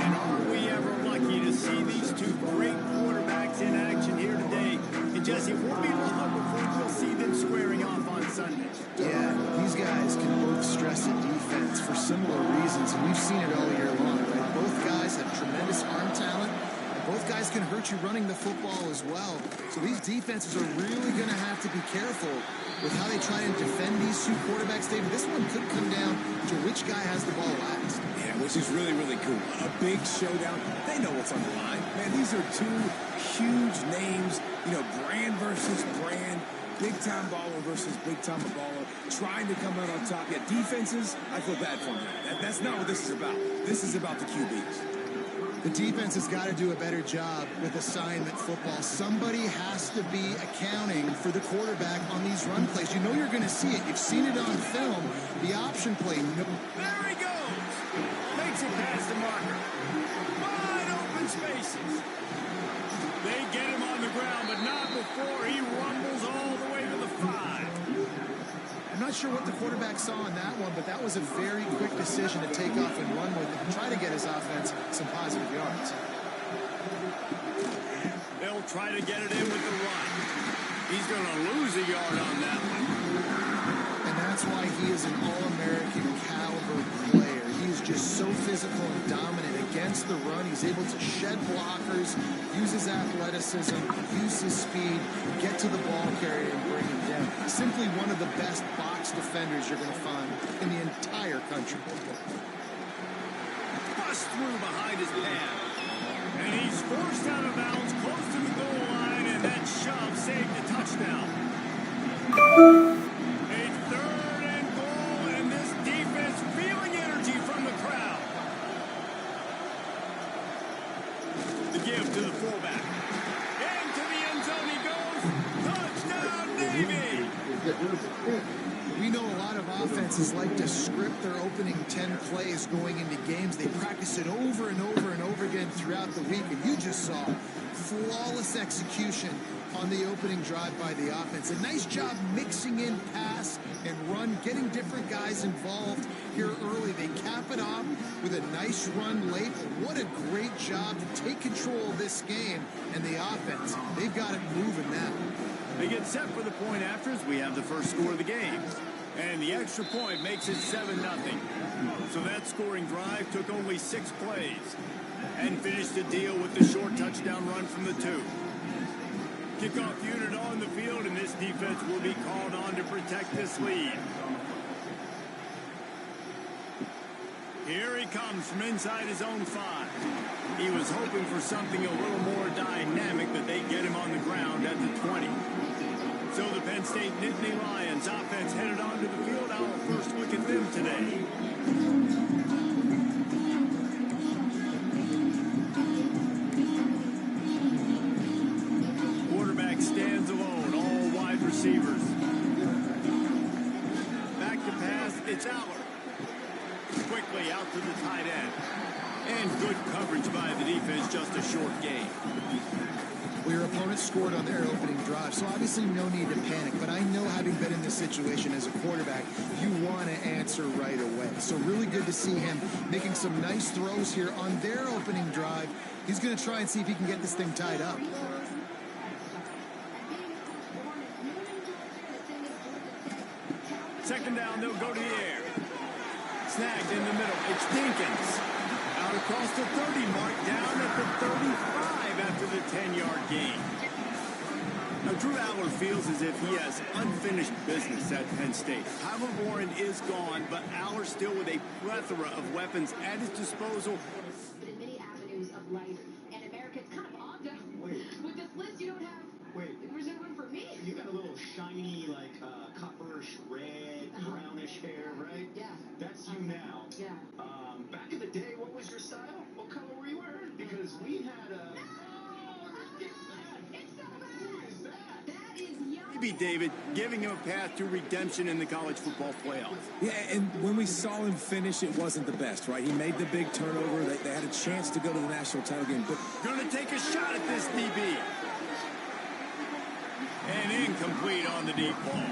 And are we ever lucky to see these two great quarterbacks in action here today? And Jesse, it won't be long before we'll see them squaring off on Sunday. Yeah, these guys can both stress a defense for similar reasons, and we've seen it all year long, right? Both guys have tremendous arm talent, and both guys can hurt you running the football as well. So these defenses are really going to have to be careful with how they try and defend these two quarterbacks, David. This one could come down to which guy has the ball last. Yeah, which is really, really cool. A big showdown. They know what's on the line. Man, these are two huge names, brand versus brand. Big-time baller versus big-time baller, trying to come out on top. Yeah, defenses, I feel bad for them. That's not what this is about. This is about the QBs. The defense has got to do a better job with assignment football. Somebody has to be accounting for the quarterback on these run plays. You know you're going to see it. You've seen it on film. The option play. There he goes. Makes it past the marker. Wide open spaces. They get him on the ground, but not before he rumbles all the way to the 5. I'm not sure what the quarterback saw in that one, but that was a very quick decision to take off and run with it and try to get his offense some positive yards. They'll try to get it in with the run. He's going to lose a yard on that one. And that's why he is an All-American caliber player. He is just so physical and dominant against the run. He's able to shed blockers, use his athleticism, use his speed, get to the ball carrier and bring him down. Simply one of the best box defenders you're going to find in the entire country. Bust through behind his pad. And he's forced out of bounds close to the goal line, and that shove saved a touchdown. A 3rd and goal, and this defense feeling energy from the crowd. The give to the fullback. Into the end zone he goes. Touchdown, Navy! We know a lot of offenses like to script their opening 10 plays going into games. They practice it over and over and over again throughout the week, and you just saw flawless execution on the opening drive by the offense. A nice job mixing in pass and run, getting different guys involved here early. They cap it off with a nice run late. What a great job to take control of this game. And the offense, they've got it moving now. They get set for the point afters. We have the first score of the game. And the extra point makes it 7-0. So that scoring drive took only 6 plays and finished the deal with the short touchdown run from the 2. Kickoff unit on the field, and this defense will be called on to protect this lead. Here he comes from inside his own 5. He was hoping for something a little more dynamic, but they get him on the ground at the 20. So the Penn State Nittany Lions offense headed onto the field. Our first look at them today. Quarterback stands alone, all wide receivers. Back to pass, it's Aller. Quickly out to the tight end. And good coverage by the defense, just a short gain. Well, your opponent scored on their opening drive, so obviously no need to panic. But I know, having been in this situation as a quarterback, you want to answer right away. So really good to see him making some nice throws here on their opening drive. He's going to try and see if he can get this thing tied up. Second down, they'll go to the air. Snagged in the middle. It's Dinkins. Out across the 30 mark, down at the 35 after the 10-yard gain. Now, Drew Aller feels as if he has unfinished business at Penn State. Tyler Warren is gone, but Aller still with a plethora of weapons at his disposal. In many avenues of life, and America, it's kind of odd to, with this list, you don't have, there's no room for me. You got a little shiny, like, copperish red, brownish hair, right? Yeah. That's you now. Yeah. Back in the day, what was your style? What color were you wearing? Because we had a... Maybe David giving him a path to redemption in the college football playoff. Yeah, and when we saw him finish, it wasn't the best, right? He made the big turnover. They had a chance to go to the national title game, but... Gonna take a shot at this DB. And incomplete on the deep ball.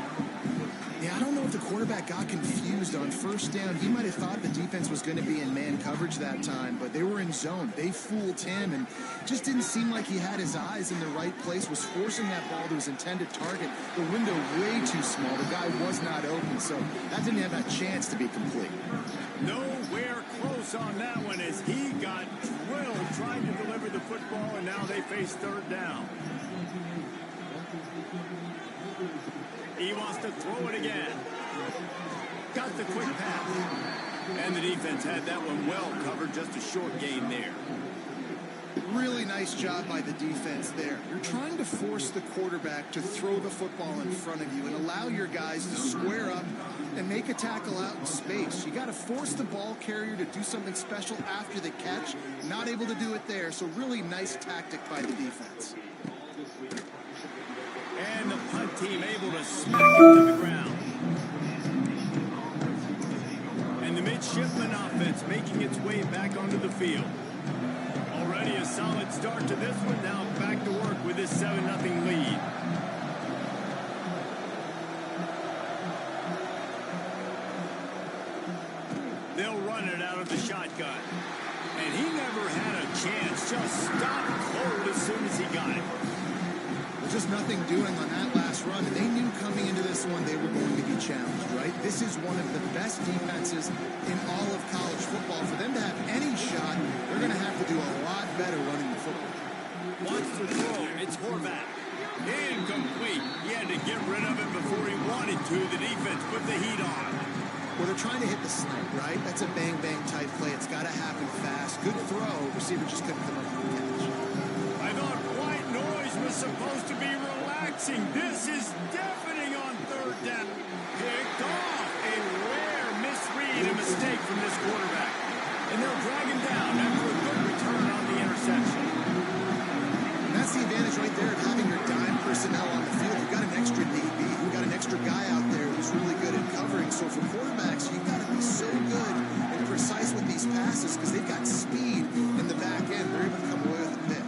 Yeah, I don't know if the quarterback got confused on first down. He might have thought the defense was going to be in man coverage that time, but they were in zone. They fooled him, and just didn't seem like he had his eyes in the right place, was forcing that ball to his intended target. The window way too small. The guy was not open, so that didn't have a chance to be complete. Nowhere close on that one as he got drilled trying to deliver the football, and now they face third down. He wants to throw it again. Got the quick pass. And the defense had that one well covered, just a short gain there. Really nice job by the defense there. You're trying to force the quarterback to throw the football in front of you and allow your guys to square up and make a tackle out in space. You got to force the ball carrier to do something special after the catch. Not able to do it there, so really nice tactic by the defense. And the punt team able to smack it to the ground. And the midshipman offense making its way back onto the field. Already a solid start to this one. Now back to work with this 7-0 lead. They'll run it out of the shotgun. And he never had a chance. Just stopped cold as soon as he got it. Just nothing doing on that last run, and they knew coming into this one they were going to be challenged, right? This is one of the best defenses in all of college football. For them to have any shot, they're going to have to do a lot better running the football. Wants to throw. It's Horvath. Incomplete. He had to get rid of it before he wanted to. The defense put the heat on. Well, they're trying to hit the slant, right? That's a bang-bang type play. It's got to happen fast. Good throw. Receiver just couldn't come up with the catch. I thought white noise was supposed to be relaxing. This is deafening on third down. Picked off. A rare misread, a mistake from this quarterback. And they'll drag him down after a good return on the interception. And that's the advantage right there of having your dime personnel on the field. You've got an extra DB. You've got an extra guy out there who's really good at covering. So for quarterbacks, you've got to be so good and precise with these passes because they've got speed in the back end. They're able to come away with a pick.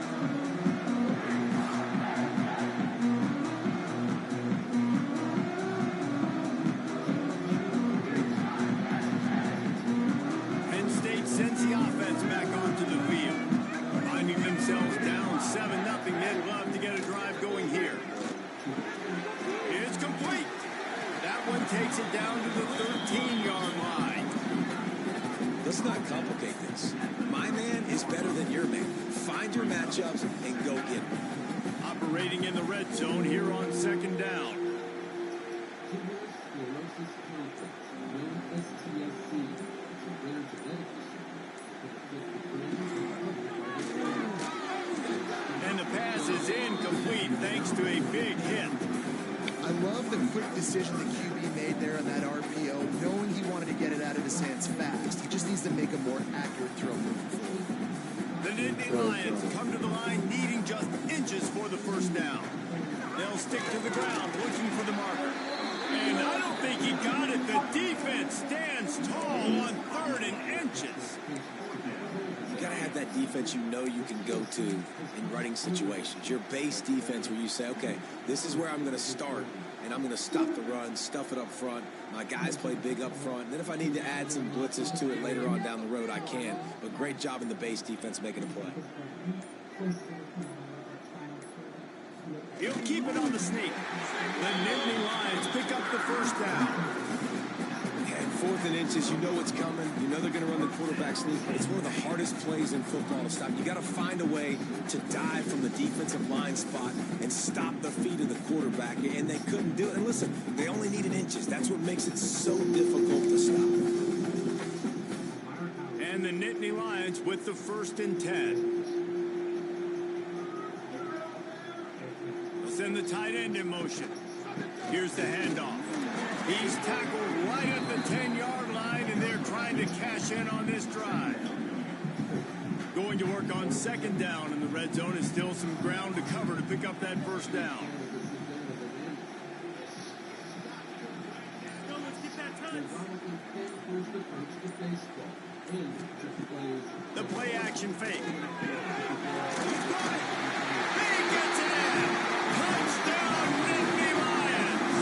this. My man is better than your man. Find your matchups and go get them. Operating in the red zone here on second down. And the pass is incomplete thanks to a big hit. I love the quick decision the QB made there on that RPO, knowing he wanted to get it out of his hands fast. He just needs to make a more accurate throw moving forward. The Nittany Lions come to the line needing just inches for the first down. They'll stick to the ground looking for the marker. And I don't think he got it. The defense stands tall on 3rd and inches. You got to have that defense you know you can go to in running situations. Your base defense where you say, okay, this is where I'm going to start, and I'm going to stop the run, stuff it up front. My guys play big up front. And then if I need to add some blitzes to it later on down the road, I can. But great job in the base defense making a play. He'll keep it on the sneak. The Nittany Lions pick up the first down. And 4th and inches, you know what's coming. You know they're going to run the quarterback sneak. It's one of the hardest plays in football to stop. You got to find a way to dive from the defensive line spot and stop the feet of the quarterback. And they couldn't do it. And listen, they only needed inches. That's what makes it so difficult to stop. And the Nittany Lions with the 1st and 10. Send the tight end in motion. Here's the handoff. He's tackled right at the 10-yard line, and they're trying to cash in on this drive. Going to work on 2nd down in the red zone is still some ground to cover to pick up that first down. The play action fake. He's got it. He gets it in. Touchdown, Nittany Lions.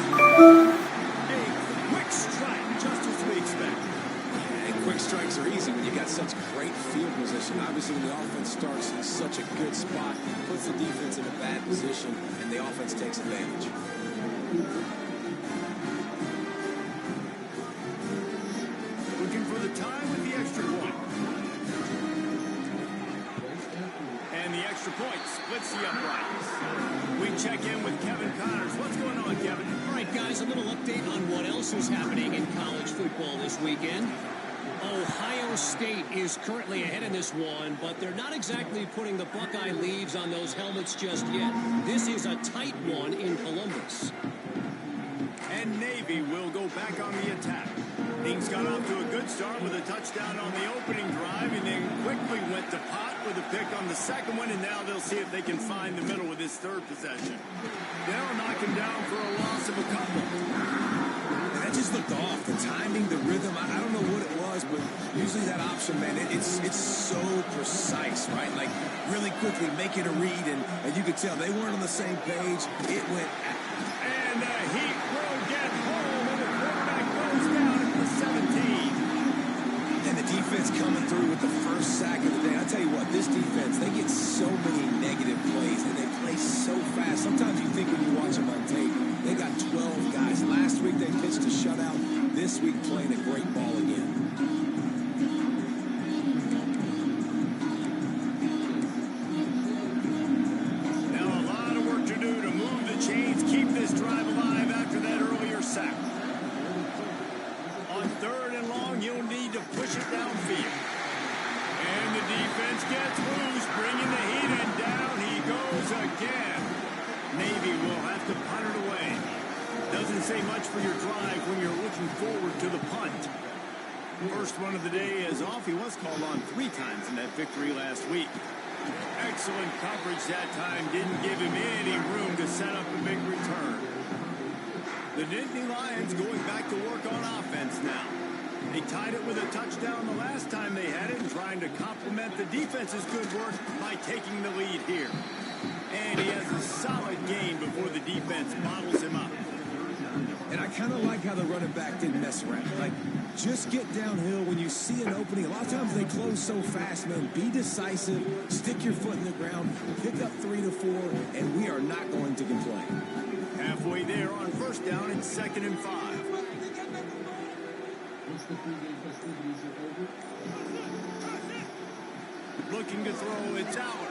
A quick strike, just as we expected. And quick strikes are easy when you got such great field position. Obviously, when the offense starts in such a good spot, puts the defense in a bad position, and the offense takes advantage. Looking for the tie with the extra point. And the extra point splits the uprights. We check in with Kevin Connors. What's going on, Kevin? All right, guys, a little update on what else is happening in college football this weekend. Ohio State is currently ahead in this one, but they're not exactly putting the Buckeye leaves on those helmets just yet. This is a tight one in Columbus. And Navy will go back on the attack. Things got off to a good start with a touchdown on the opening drive, and then quickly went to pot with a pick on the second one, and now they'll see if they can find the middle with this 3rd possession. They'll knock him down for a loss of a couple. And that just looked off. The timing, the rhythm, I don't know what it was, but usually that option, man, it's so precise, right? Like, really quickly making a read, and you could tell they weren't on the same page. It went and the Heat will get home, and the quarterback goes down at the 17. And the defense coming through with the first sack of the day. I tell you what, this defense, they get so many negative plays, and they play so fast. Sometimes you think when you watch them on tape, they got 12 guys. Last week they pitched a shutout. This week playing a great ball again. Now a lot of work to do to move the chains, keep this drive alive after that earlier sack. On 3rd and long, you'll need to push it downfield. And the defense gets loose, bringing the Heat, and down he goes again. Navy will have to punt it away. Doesn't say much for your drive when you're looking forward to the punt. First one of the day is off. He was called on 3 times in that victory last week. Excellent coverage that time. Didn't give him any room to set up a big return. The Nittany Lions going back to work on offense now. They tied it with a touchdown the last time they had it, and trying to complement the defense's good work by taking the lead here. And he has a solid game before the defense bottles him up. And I kind of like how the running back didn't mess around. Like, just get downhill when you see an opening. A lot of times they close so fast, man. Be decisive, stick your foot in the ground, pick up 3 to 4, and we are not going to complain. Halfway there on first down and 2nd and 5. Once the pregame festivities are over, looking to throw. It's out.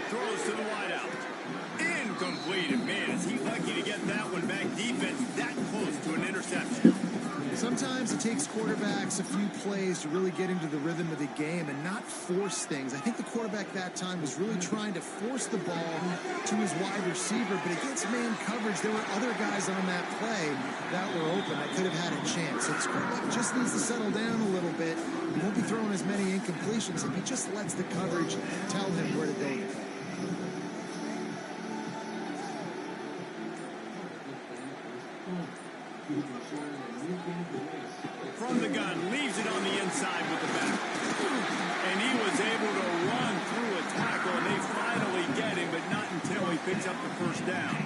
Throws to the wideout. Incomplete. And man, is he lucky to get that one back. Defense that close to an interception. Sometimes it takes quarterbacks a few plays to really get into the rhythm of the game and not force things. I think the quarterback that time was really trying to force the ball to his wide receiver, but against man coverage, there were other guys on that play that were open that could have had a chance. So this quarterback just needs to settle down a little bit. He won't be throwing as many incompletions if he just lets the coverage tell him where to go. From the gun, leaves it on the inside with the back. And he was able to run through a tackle, and they finally get him, but not until he picks up the first down.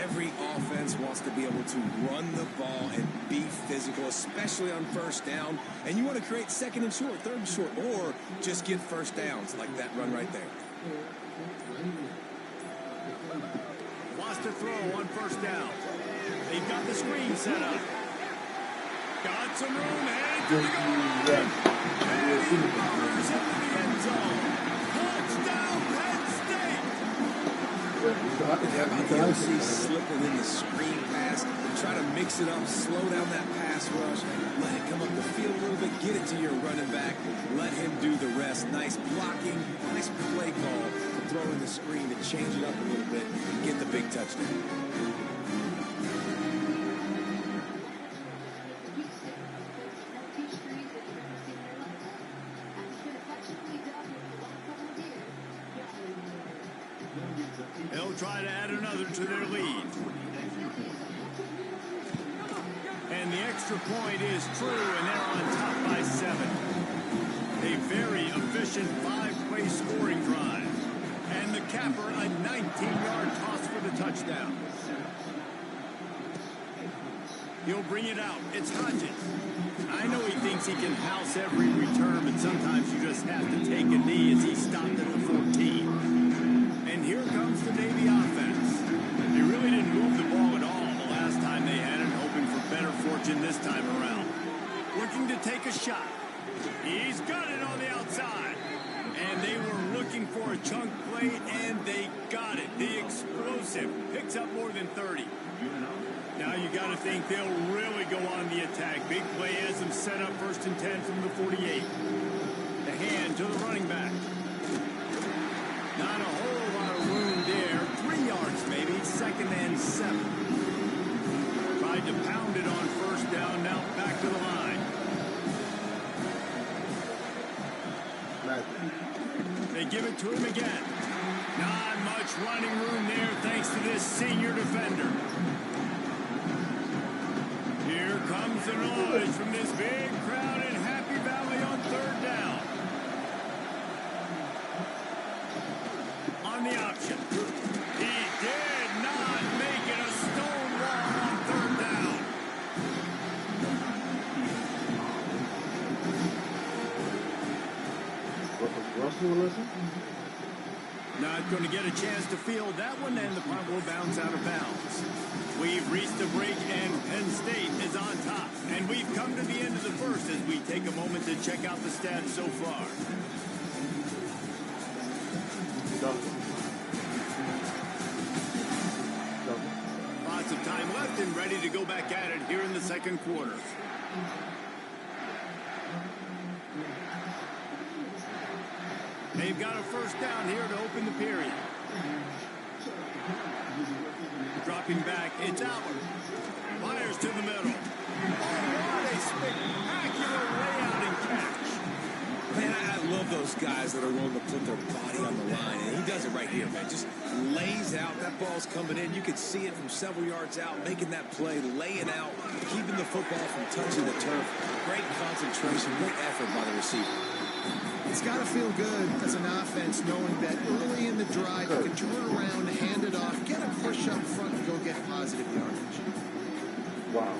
Every offense wants to be able to run the ball and be physical, especially on first down. And you want to create second and short, third and short, or just get first downs like that run right there. Lost a throw on first down. They've got the screen set up. Got some room, and to the goal line. And he powers into the end zone. Touchdown, Penn State. You'll see slipping in the screen pass. Try to mix it up, slow down that pass rush. Let it come up the field a little bit. Get it to your running back. Let him do the rest. Nice blocking, nice play call to throw in the screen to change it up a little bit and get the big touchdown. They'll try to add another to their lead. And the extra point is true, and they're on top by 7. A very efficient 5-play scoring drive. And the capper, a 19-yard toss for the touchdown. He'll bring it out. It's Hodges. I know he thinks he can house every return, but sometimes you just have to take a knee as he stopped at the 14. And here comes the Navy offense. They really didn't move the ball at all the last time they had it, hoping for better fortune this time around. Looking to take a shot. He's got it on the outside. And they were looking for a chunk play, and they got it. The explosive picks up more than 30. Now you got to think they'll really go on the attack. Big play has them set up 1st and 10 from the 48. The hand to the running back. Not a whole lot of room there. 3 yards maybe. 2nd and 7. Tried to pound it on first down. Now back to the line. They give it to him again. Not much running room there thanks to this senior defender. Here comes the noise from this big crowd in Happy Valley on 3rd down. On the option. He did not make it a stone wall on 3rd down. Not going to get a chance to field that one, and the punt will bounce out of bounds. We've reached a break, and Penn State is on top. And we've come to the end of the first as we take a moment to check out the stats so far. Lots of time left and ready to go back at it here in the 2nd quarter. They've got a first down here to open the period. Dropping back, it's Allen. Fires to the middle. Oh, what a spectacular layout and catch. Man, I love those guys that are willing to put their body on the line, and he does it right here, man. Just lays out. That ball's coming in. You can see it from several yards out, making that play, laying out, keeping the football from touching the turf. Great concentration, great effort by the receiver. It's got to feel good as an offense knowing that early in the drive you can turn around, hand it off, get a push up front, and go get positive yardage. Wow.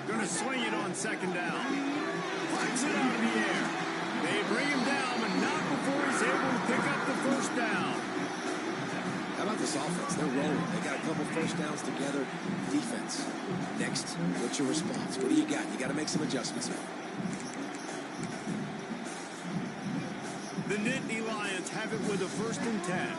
Going to swing it on 2nd down. Flies it out of the air. They bring him down, but not before he's able to pick up the first down. How about this offense? They're rolling. They got a couple first downs together. Defense. Next, what's your response? What do you got? You got to make some adjustments. The Nittany Lions have it with a 1st and 10.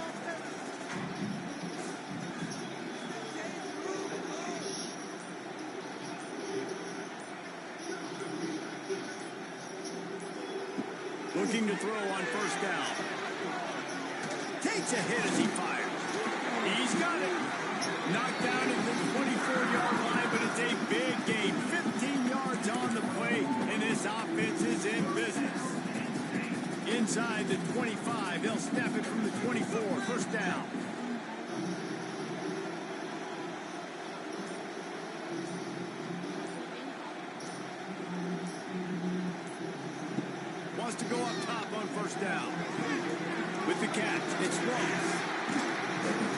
Looking to throw on 1st down. Takes a hit as he fires. He's got it. Knocked down at the 24-yard line, but it's a big gain. 15 yards on the play, and this offense is in business. Inside the 25, they'll snap it from the 24. 1st down. Wants to go up top on 1st down. With the catch, it's Ross.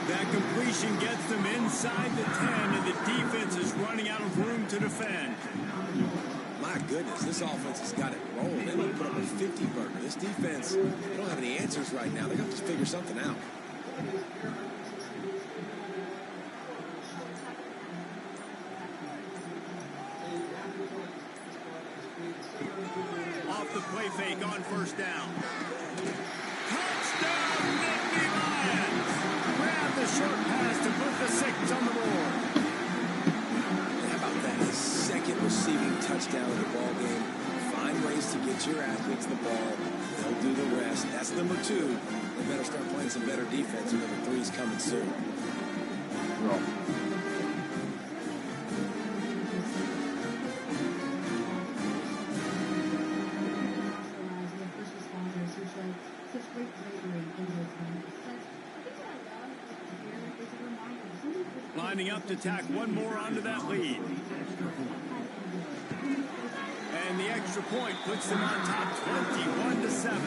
That completion gets them inside the 10, and the defense is running out of room to defend. My goodness, this offense has got it rolling. They don't put up a 50-burger. This defense, they don't have any answers right now. They're going to have to figure something out. Off the play fake on 1st down. Touchdown, Nittany Lions! Grab the short pass to put the 6 on the board. How about that? His 2nd receiving touchdown in the ball game. Find ways to get your athletes the ball. They'll do the rest. That's number 2. They better start playing some better defense. Number 3 is coming soon. Lining up to tack one more onto that lead. And the extra point puts them on top 21-7.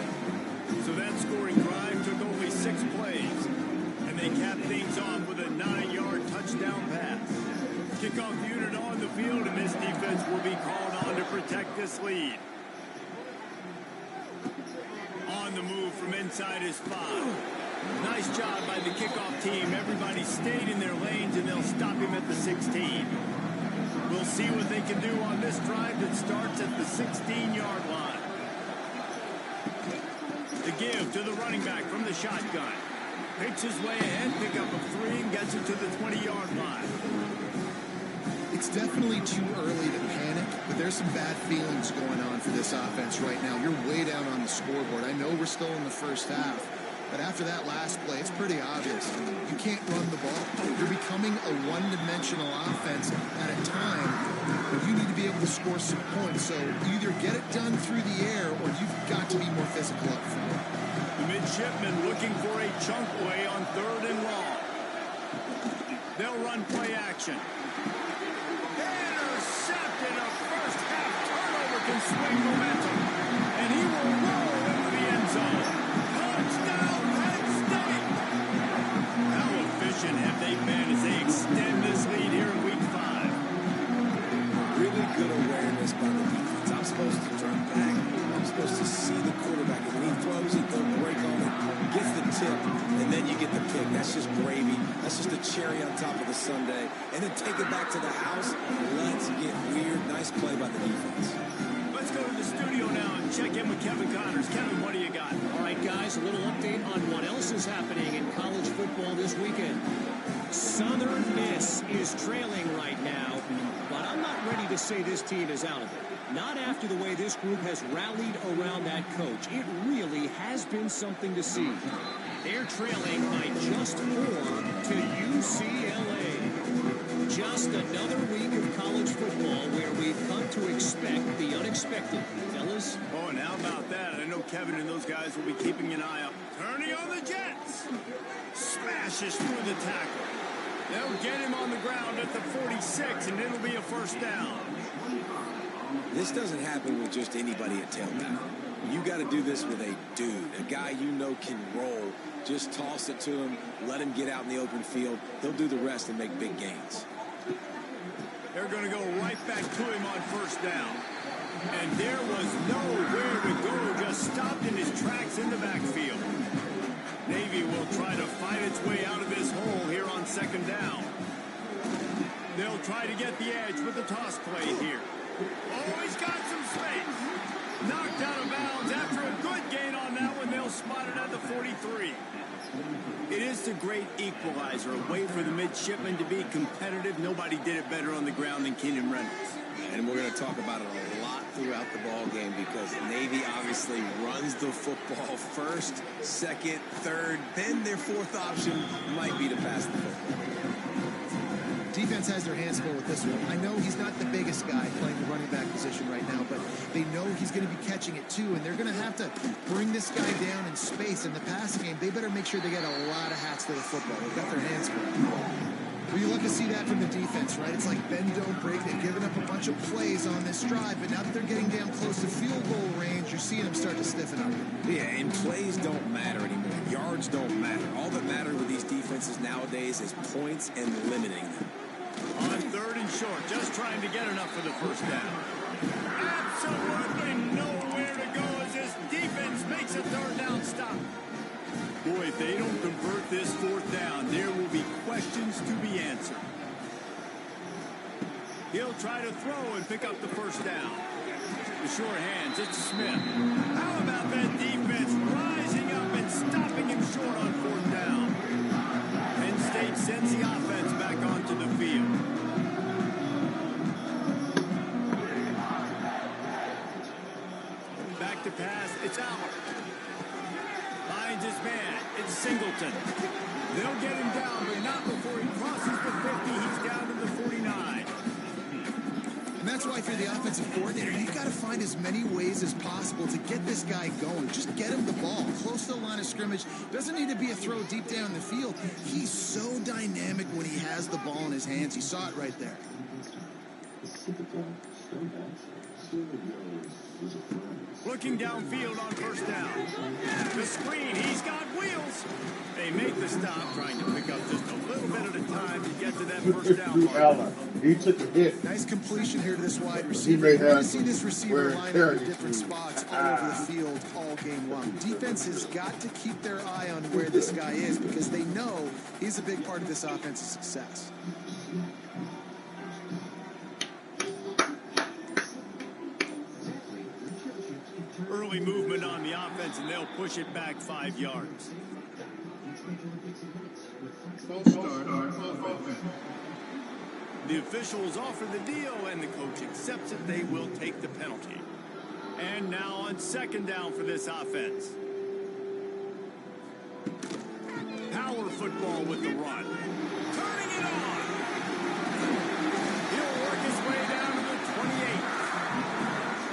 So that scoring drive took only 6 plays. And they capped things off with a 9-yard touchdown pass. Kickoff unit on the field, and this defense will be called on to protect this lead. On the move from inside his 5. Nice job by the kickoff team. Everybody stayed in their lanes, and they'll stop him at the 16. We'll see what they can do on this drive that starts at the 16-yard line. The give to the running back from the shotgun. Picks his way ahead, pick up a 3, and gets it to the 20-yard line. It's definitely too early to panic, but there's some bad feelings going on for this offense right now. You're way down on the scoreboard. I know we're still in the 1st half, but after that last play, it's pretty obvious. You can't run the ball. You're becoming a one-dimensional offense at a time where you need to be able to score some points. So either get it done through the air, or you've got to be more physical up front. The midshipmen looking for a chunk play on 3rd and long. They'll run play action. Intercepted. A 1st half turnover can swing momentum. And he will roll into the end zone. Touchdown, Penn State! How efficient have they been as they extend this lead here in Week 5? Really good awareness by the defense. I'm supposed to turn back. I'm supposed to see the quarterback. And when he throws it, they'll break on it, gets the tip, and then you get the pick. That's just gravy. That's just a cherry on top of the sundae. And then take it back to the house. Let's get weird. Nice play by the defense. Let's go to the studio now and check in with Kevin Connors. Kevin, what do you got? All right, guys, a little update on what else is happening in college football this weekend. Southern Miss is trailing right now, but I'm not ready to say this team is out of it. Not after the way this group has rallied around that coach. It really has been something to see. They're trailing by just 4 to UCLA. Just another week of college football where we've come to expect the unexpected. Fellas? Oh, and how about that? I know Kevin and those guys will be keeping an eye up. Turning on the Jets. Smashes through the tackle. They'll get him on the ground at the 46, and it'll be a 1st down. This doesn't happen with just anybody at tailback. You got to do this with a dude, a guy you know can roll. Just toss it to him, let him get out in the open field. He'll do the rest and make big gains. They're going to go right back to him on 1st down. And there was nowhere to go, just stopped in his tracks in the backfield. Navy will try to fight its way out of this hole here on 2nd down. They'll try to get the edge with the toss play here. Oh, he's got some space. Knocked out of bounds after a good gain on that one. They'll spot it at the 43. It is the great equalizer, a way for the midshipmen to be competitive. Nobody did it better on the ground than Keenan Reynolds. And we're going to talk about it a lot throughout the ball game because Navy obviously runs the football first, second, third, then their fourth option might be to pass the football. Defense has their hands full with this one. I know he's not the biggest guy playing the running back position right now, but they know he's going to be catching it too, and they're going to have to bring this guy down in space. In the passing game, they better make sure they get a lot of hats to the football. They've got their hands full. Well, you love to see that from the defense, right? It's like bend, don't break. They've given up a bunch of plays on this drive, but now that they're getting down close to field goal range, you're seeing them start to stiffen up. Yeah, and plays don't matter anymore. Yards don't matter. All that matters with these defenses nowadays is points and limiting them. On third and short, just trying to get enough for the first down. Absolutely nowhere to go as this defense makes a third down stop. Boy, if they don't convert this fourth down, there will be questions to be answered. He'll try to throw and pick up the first down. The short hands, it's Smith. How about that defense rising up and stopping him short on fourth down? Penn State sends the offense back onto the field. Back to pass, it's Howard. Finds his man, it's Singleton. They'll get him down, but not before he crosses the 50. He's down to the 49. And that's why if you're the offensive coordinator, you've got to find as many ways as possible to get this guy going. Just get him the ball close to the line of scrimmage. Doesn't need to be a throw deep down the field. He's so dynamic when he has the ball in his hands. You saw it right there. Looking downfield on first down. The screen, he's got wheels. They make the stop, trying to pick up just a little bit at a time to get to that first down mark. He took a hit. Nice completion here to this wide receiver. You're going to see this receiver line up in different spots all over the field all game long. Defense has got to keep their eye on where this guy is because they know he's a big part of this offense's success. Early movement on the offense, and they'll push it back 5 yards. The officials offer the deal, and the coach accepts it. They will take the penalty. And now on second down for this offense. Power football with the run. Turning it on. He'll work his way down to the 28.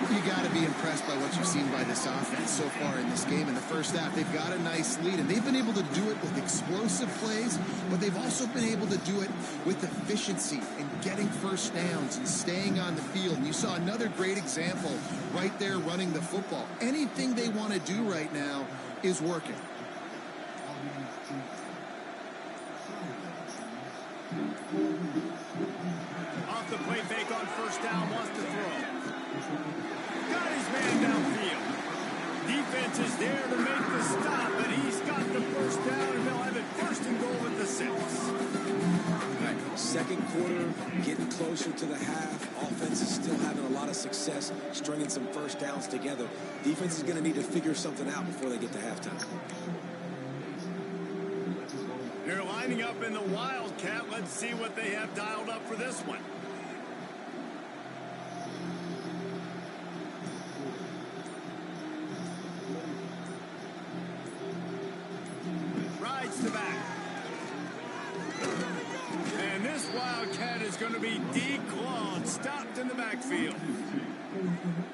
You got to be impressed by what you've seen by this offense so far in this game. In the first half, they've got a nice lead, and they've been able to do it with explosive plays, but they've also been able to do it with efficiency and getting first downs and staying on the field. And you saw another great example right there running the football. Anything they want to do right now is working. Off the play fake on first down, wants to throw. Got his man downfield. Defense is there to make the stop, and he's got the first down, and they'll have it first and goal at the 6. Right. Second quarter, getting closer to the half. Offense is still having a lot of success stringing some first downs together. Defense is going to need to figure something out before they get to halftime. They're lining up in the Wildcat. Let's see what they have dialed up for this one. Rides the back. And this Wildcat is going to be declawed, stopped in the backfield.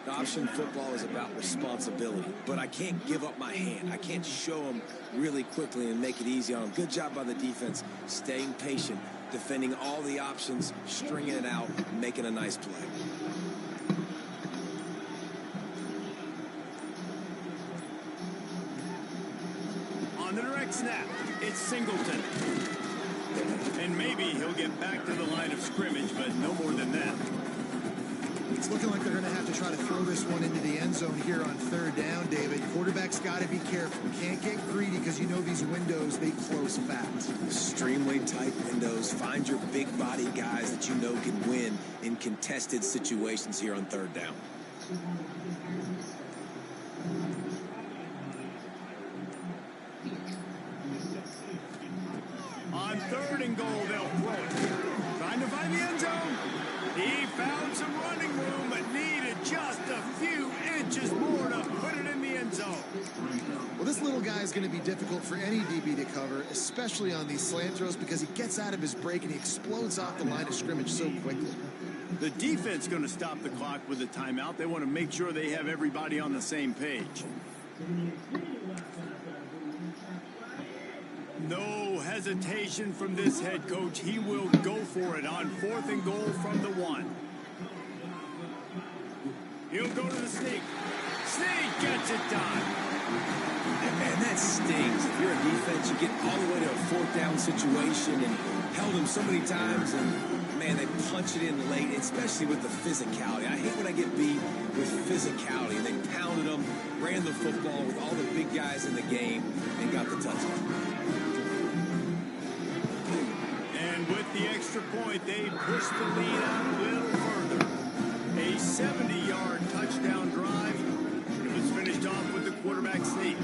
Option football is about responsibility, but I can't give up my hand. I can't show them really quickly and make it easy on them. Good job by the defense, staying patient, defending all the options, stringing it out, making a nice play. On the direct snap, it's Singleton. And maybe he'll get back to the line of scrimmage, but no more than that. It's looking like they're going to have to try to throw this one into the end zone here on third down, David. Quarterback's got to be careful. Can't get greedy because you know these windows, they close fast. Extremely tight windows. Find your big body guys that you know can win in contested situations here on third down. inches more to put it in the end zone. Well, this little guy is going to be difficult for any DB to cover, especially on these slant throws, because he gets out of his break and he explodes off the line of scrimmage so quickly. The defense going to stop the clock with a timeout. They want to make sure they have everybody on the same page. No hesitation from this head coach. He will go for it on 4th and goal from the 1. He'll go to the sneak. Sneak gets it done. And man, that stings. If you're a defense, you get all the way to a 4th down situation and held him so many times, and man, they punch it in late, especially with the physicality. I hate when I get beat with physicality. They pounded them, ran the football with all the big guys in the game, and got the touchdown. And with the extra point, they push the lead out a little further. A 70-yard touchdown drive. It was finished off with the quarterback sneak.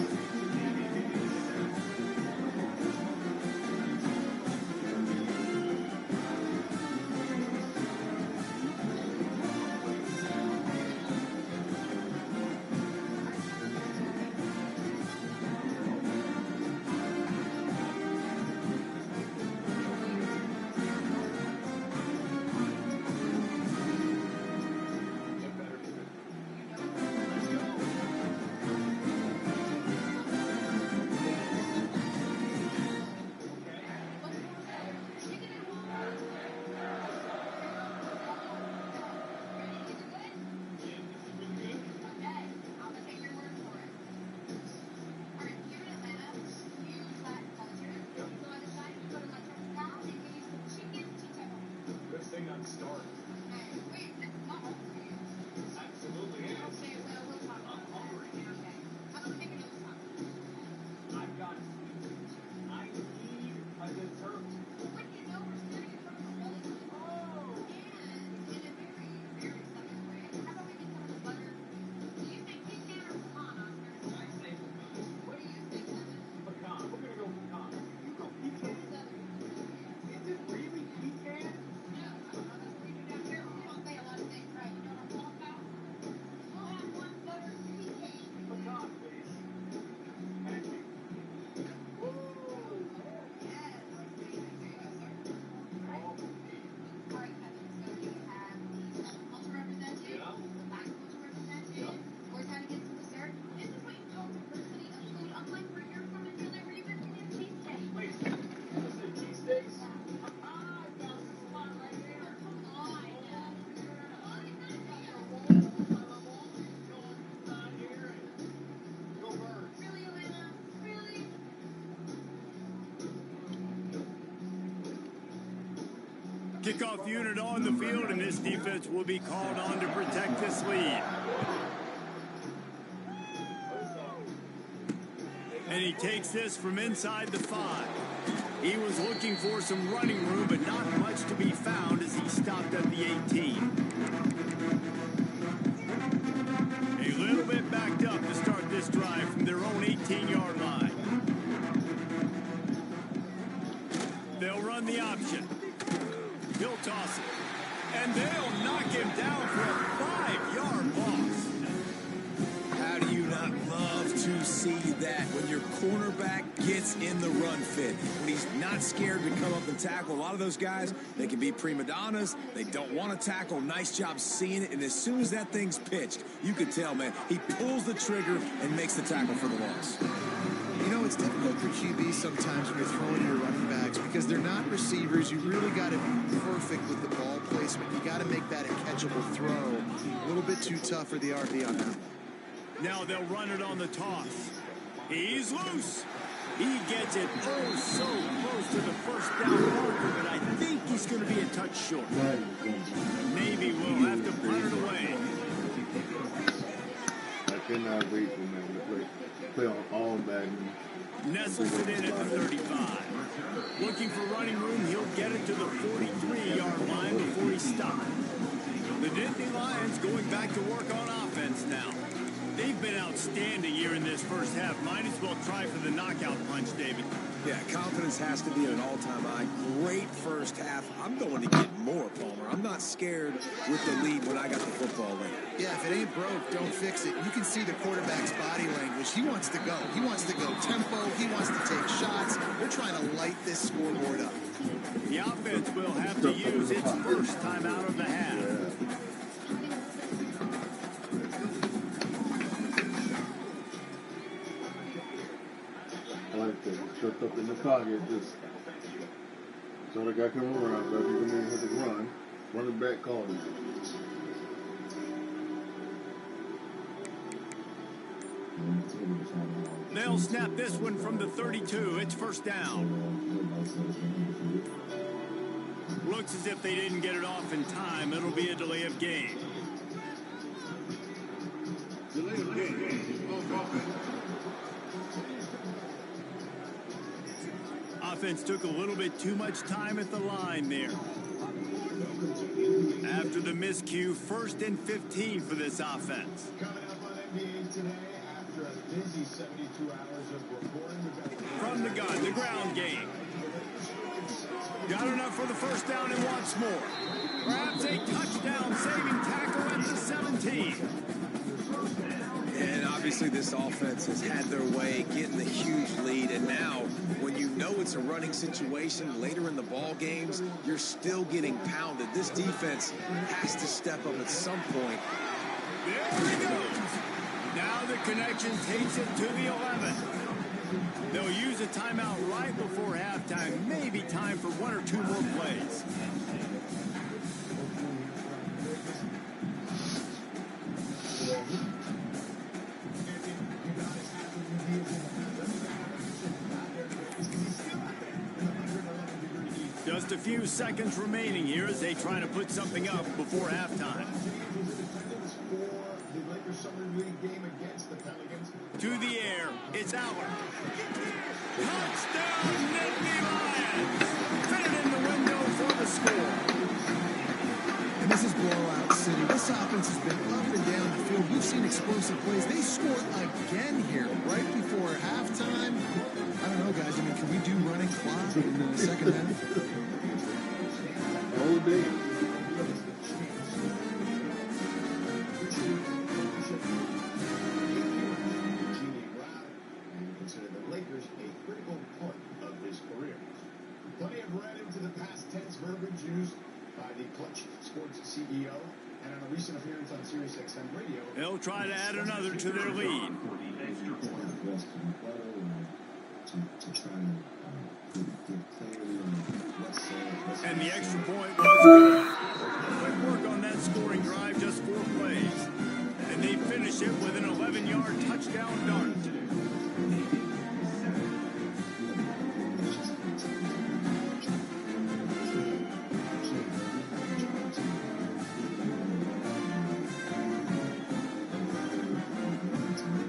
Kickoff unit on the field, and this defense will be called on to protect this lead. And he takes this from inside the 5. He was looking for some running room, but not much to be found as he stopped at the 18. A little bit backed up to start this drive from their own 18-yard line. They'll run the option. He'll toss it. And they'll knock him down for a 5-yard loss. How do you not love to see that when your cornerback gets in the run fit? When he's not scared to come up and tackle. A lot of those guys, they can be prima donnas. They don't want to tackle. Nice job seeing it. And as soon as that thing's pitched, you can tell, man, he pulls the trigger and makes the tackle for the loss. You know, it's difficult for QB sometimes when you're throwing your running backs because they're not receivers. You really got to be perfect with the ball placement. You got to make that a catchable throw. A little bit too tough for the RB on that. Now they'll run it on the toss. He's loose. He gets it oh so close to the first down marker, but I think he's going to be a touch short. Maybe we'll have to punt it away. I cannot wait for them to play on all back. Nestles it in at the 35. Looking for running room, he'll get it to the 43-yard line before he stops. The Nittany Lions going back to work on offense now. They've been outstanding outstanding here in this first half. Might as well try for the knockout punch, David. Yeah, confidence has to be at an all-time high. Great first half. I'm going to get more, Palmer. I'm not scared with the lead when I got the football late. Yeah, if it ain't broke, don't fix it. You can see the quarterback's body language. He wants to go. He wants to go tempo. He wants to take shots. They're trying to light this scoreboard up. The offense will have to use its first timeout of the half. I like that. Tripped up in the pocket, just saw the guy coming around, but he had to run. Running back called him. They'll snap this one from the 32. It's first down. Looks as if they didn't get it off in time. It'll be a delay of game. Delay of game. Offense took a little bit too much time at the line there. After the miscue, 1st and 15 for this offense. Coming up on NBA Today, after a busy 72 hours of reporting, from the gun, the ground game. Got enough for the first down and wants more. Grabs a touchdown saving tackle at the 17. And obviously this offense has had their way, getting the huge lead. And now, when you know it's a running situation later in the ball games, you're still getting pounded. This defense has to step up at some point. There he goes. Now the connection takes it to the 11. They'll use a timeout right before halftime. Maybe time for 1 or 2 more plays. Just a few seconds remaining here as they try to put something up before halftime. To the air, it's Aller. Touchdown, Nittany Lions! Fit it in the window for the score. And this is blowout city. This offense has been up and down the field. We've seen explosive plays. They scored again here right before halftime. I don't know, guys. I mean, can we do running clock in the second half? All day. Consider the Lakers a critical part of his career. Plenty of read into the past tense verbiage used by the Clutch Sports CEO, and on a recent appearance on Sirius XM Radio. They'll try to add another to their lead. And the extra point was good. Quick work on that scoring drive, just 4 plays. And they finish it with an 11-yard touchdown dart.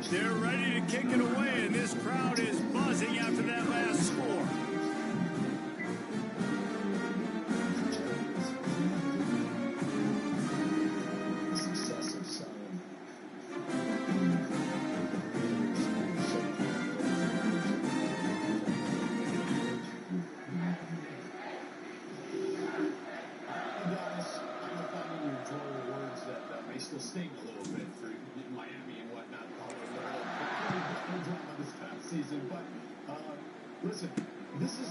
They're ready to kick it away, and this crowd is buzzing after that last score.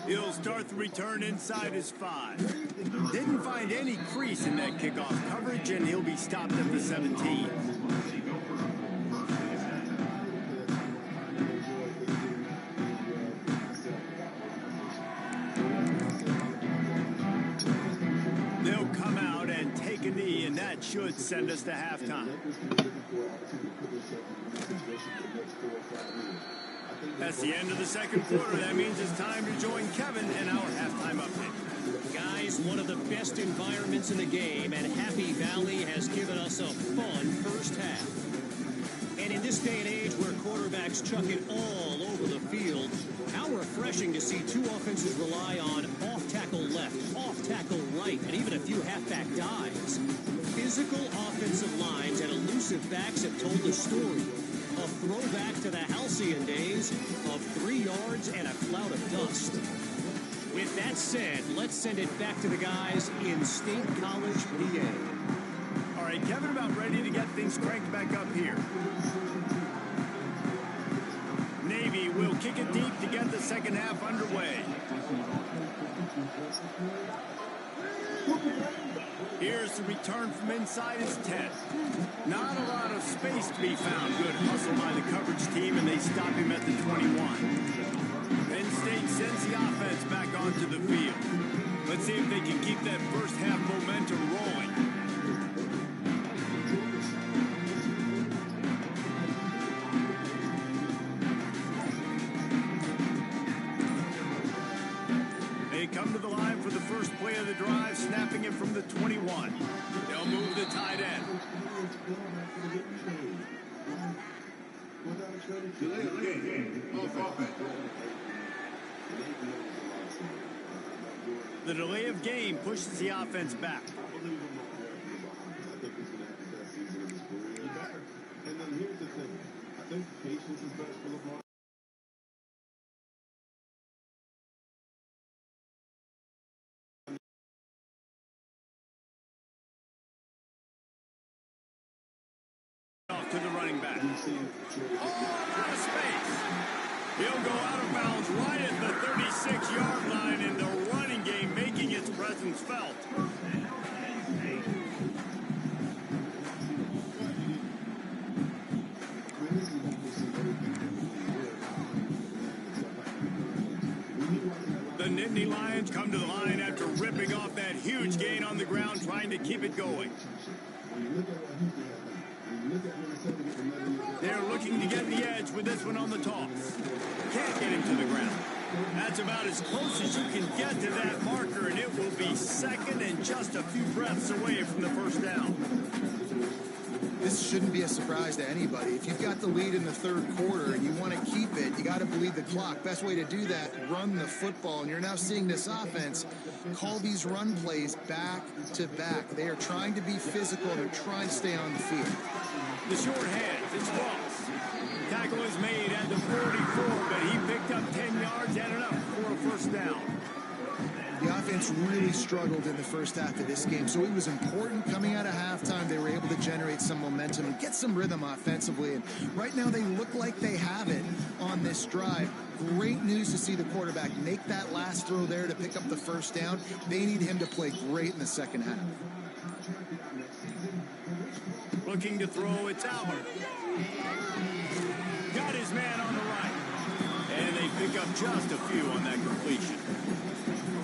He'll start the return inside his 5. Didn't find any crease in that kickoff coverage, and he'll be stopped at the 17. They'll come out and take a knee, and that should send us to halftime. That's the end of the second quarter. That means it's time to join Kevin in our halftime update. Guys, one of the best environments in the game, and Happy Valley has given us a fun first half. And in this day and age where quarterbacks chuck it all over the field, how refreshing to see 2 offenses rely on off-tackle left, off-tackle right, and even a few halfback dives. Physical offensive lines and elusive backs have told the story. A throwback to the halcyon days of 3 yards and a cloud of dust. With that said, let's send it back to the guys in State College, PA. All right, Kevin, about ready to get things cranked back up here. Navy will kick it deep to get the second half underway. Here's the return from inside his 10. Not a lot of space to be found. Good hustle by the coverage team, and they stop him at the 21. Penn State sends the offense back onto the field. Let's see if they can keep that first half momentum rolling. They come to the line for the first play of the drive, snapping it from the 21. They'll move the tight end. The delay of game pushes the offense back. And then here's the thing. I think patience is best for Lamar. Off to the running back. Oh, out of space. He'll go out of bounds right at the 36-yard line, and the running game making its presence felt. The Nittany Lions come to the line after ripping off that huge gain on the ground, trying to keep it going. They're looking to get the edge with this one on the toss. Can't get him to the ground. That's about as close as you can get to that marker, and it will be second and just a few breaths away from the first down. This shouldn't be a surprise to anybody. If you've got the lead in the third quarter and you want to keep it, you got to bleed the clock. Best way to do that, run the football. And you're now seeing this offense call these run plays back to back. They are trying to be physical, and they're trying to stay on the field. The short hand, it's Ross. Tackle is made at the 44, but he picked up 10 yards and enough for a first down. The offense really struggled in the first half of this game, so it was important coming out of halftime. They were able to generate some momentum and get some rhythm offensively, and right now they look like they have it on this drive. Great news to see the quarterback make that last throw there to pick up the first down. They need him to play great in the second half. Looking to throw, it's Allard. Got his man on the right. And they pick up just a few on that completion.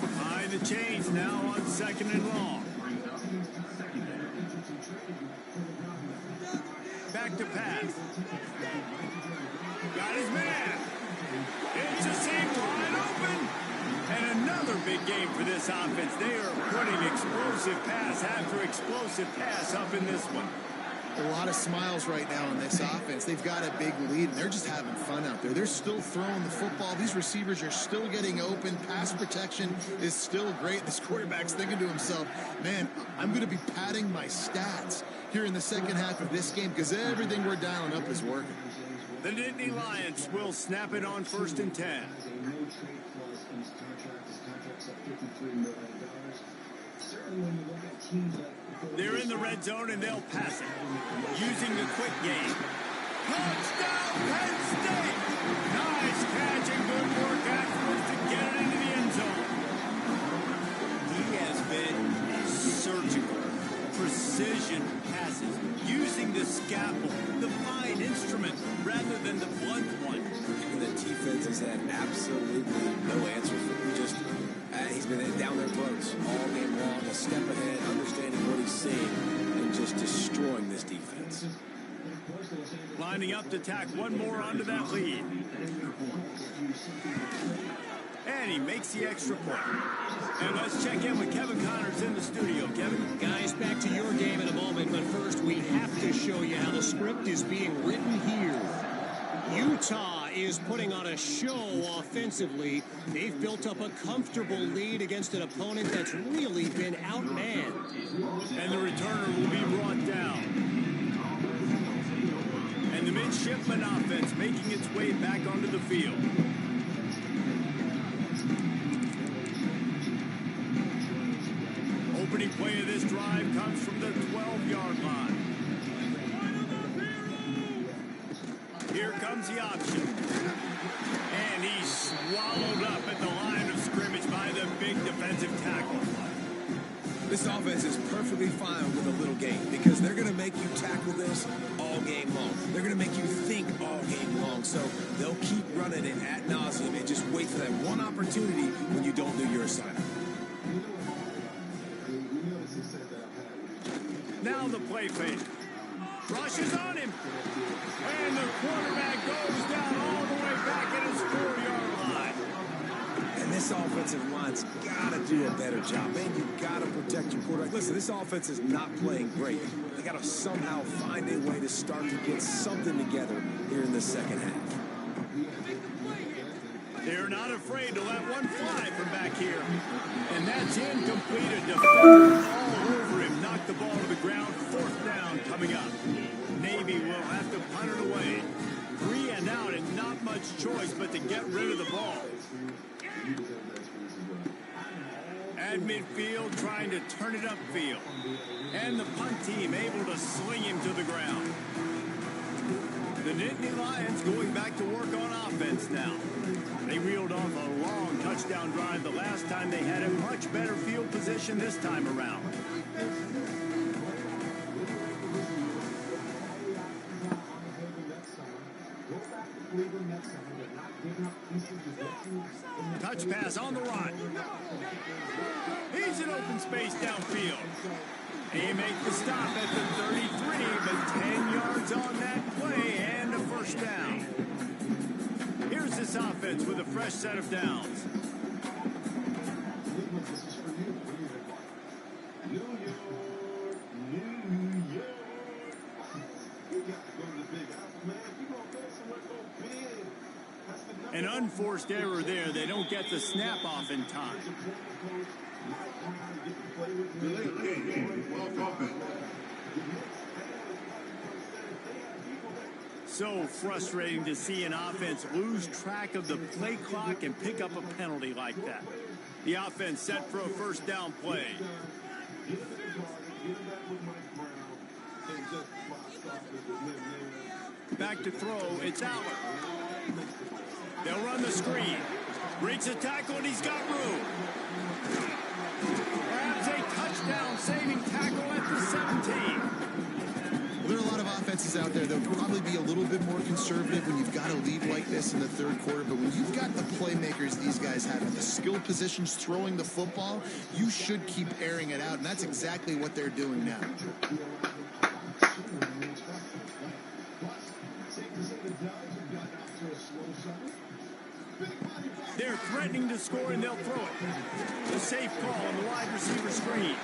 Behind the chains now on second and long. Back to pass. Got his man. It's a seam wide open. And another big game for this offense. They are putting explosive pass after explosive pass up in this one. A lot of smiles right now on this offense. They've got a big lead, and they're just having fun out there. They're still throwing the football. These receivers are still getting open. Pass protection is still great. This quarterback's thinking to himself, man, I'm going to be padding my stats here in the second half of this game because everything we're dialing up is working. The Nittany Lions will snap it on first and 10. They're in the red zone, and they'll pass it. Using the quick game. Touchdown, Penn State! Nice catch and good work afterwards to get it into the end zone. He has been surgical. Precision passes. Using the scalpel, the fine instrument, rather than the blunt one. And the defense has had absolutely no answer for him. He's been down their throats all game long, a step ahead, understanding what he's seeing, and just destroying this defense. Lining up to tack one more onto that lead. And he makes the extra point. And let's check in with Kevin Connors in the studio. Kevin? Guys, back to your game in a moment, but first we have to show you how the script is being written here. Utah is putting on a show offensively. They've built up a comfortable lead against an opponent that's really been outmanned. And the returner will be brought down. And the midshipman offense making its way back onto the field. Opening play of this drive comes from the 12-yard line. Here comes the option. And he's swallowed up at the line of scrimmage by the big defensive tackle. This offense is perfectly fine with a little game because they're going to make you tackle this all game long. They're going to make you think all game long. So they'll keep running it ad nauseum and just wait for that one opportunity when you don't do your assignment. Now the play fake. Rushes on him. And the quarterback goes down all the way back at his 4-yard line. And this offensive line's got to do a better job. Man, you've got to protect your quarterback. Listen, this offense is not playing great. They got to somehow find a way to start to get something together here in the second half. They're not afraid to let one fly from back here. And that's incomplete. A defender all over him. Knocked the ball to the ground. 4th down coming up. Navy will have to punt it away. 3 and out and not much choice but to get rid of the ball. At midfield, trying to turn it upfield. And the punt team able to sling him to the ground. The Nittany Lions going back to work on offense now. They reeled off a long touchdown drive the last time. They had a much better field position this time around. Touch pass on the run. He's in open space downfield. He makes the stop at the 33, but 10 yards on that play and a 1st down. Here's this offense with a fresh set of downs. An unforced error there. They don't get the snap off in time. So frustrating to see an offense lose track of the play clock and pick up a penalty like that. The offense set for a 1st down play. Back to throw. It's Aller. They'll run the screen. Breaks the tackle, and he's got room. Perhaps a touchdown-saving tackle at the 17. Well, there are a lot of offenses out there that will probably be a little bit more conservative when you've got a lead like this in the 3rd quarter. But when you've got the playmakers these guys have at the skill positions throwing the football, you should keep airing it out. And that's exactly what they're doing now. They're threatening to score, and they'll throw it. The safe call on the wide receiver screen.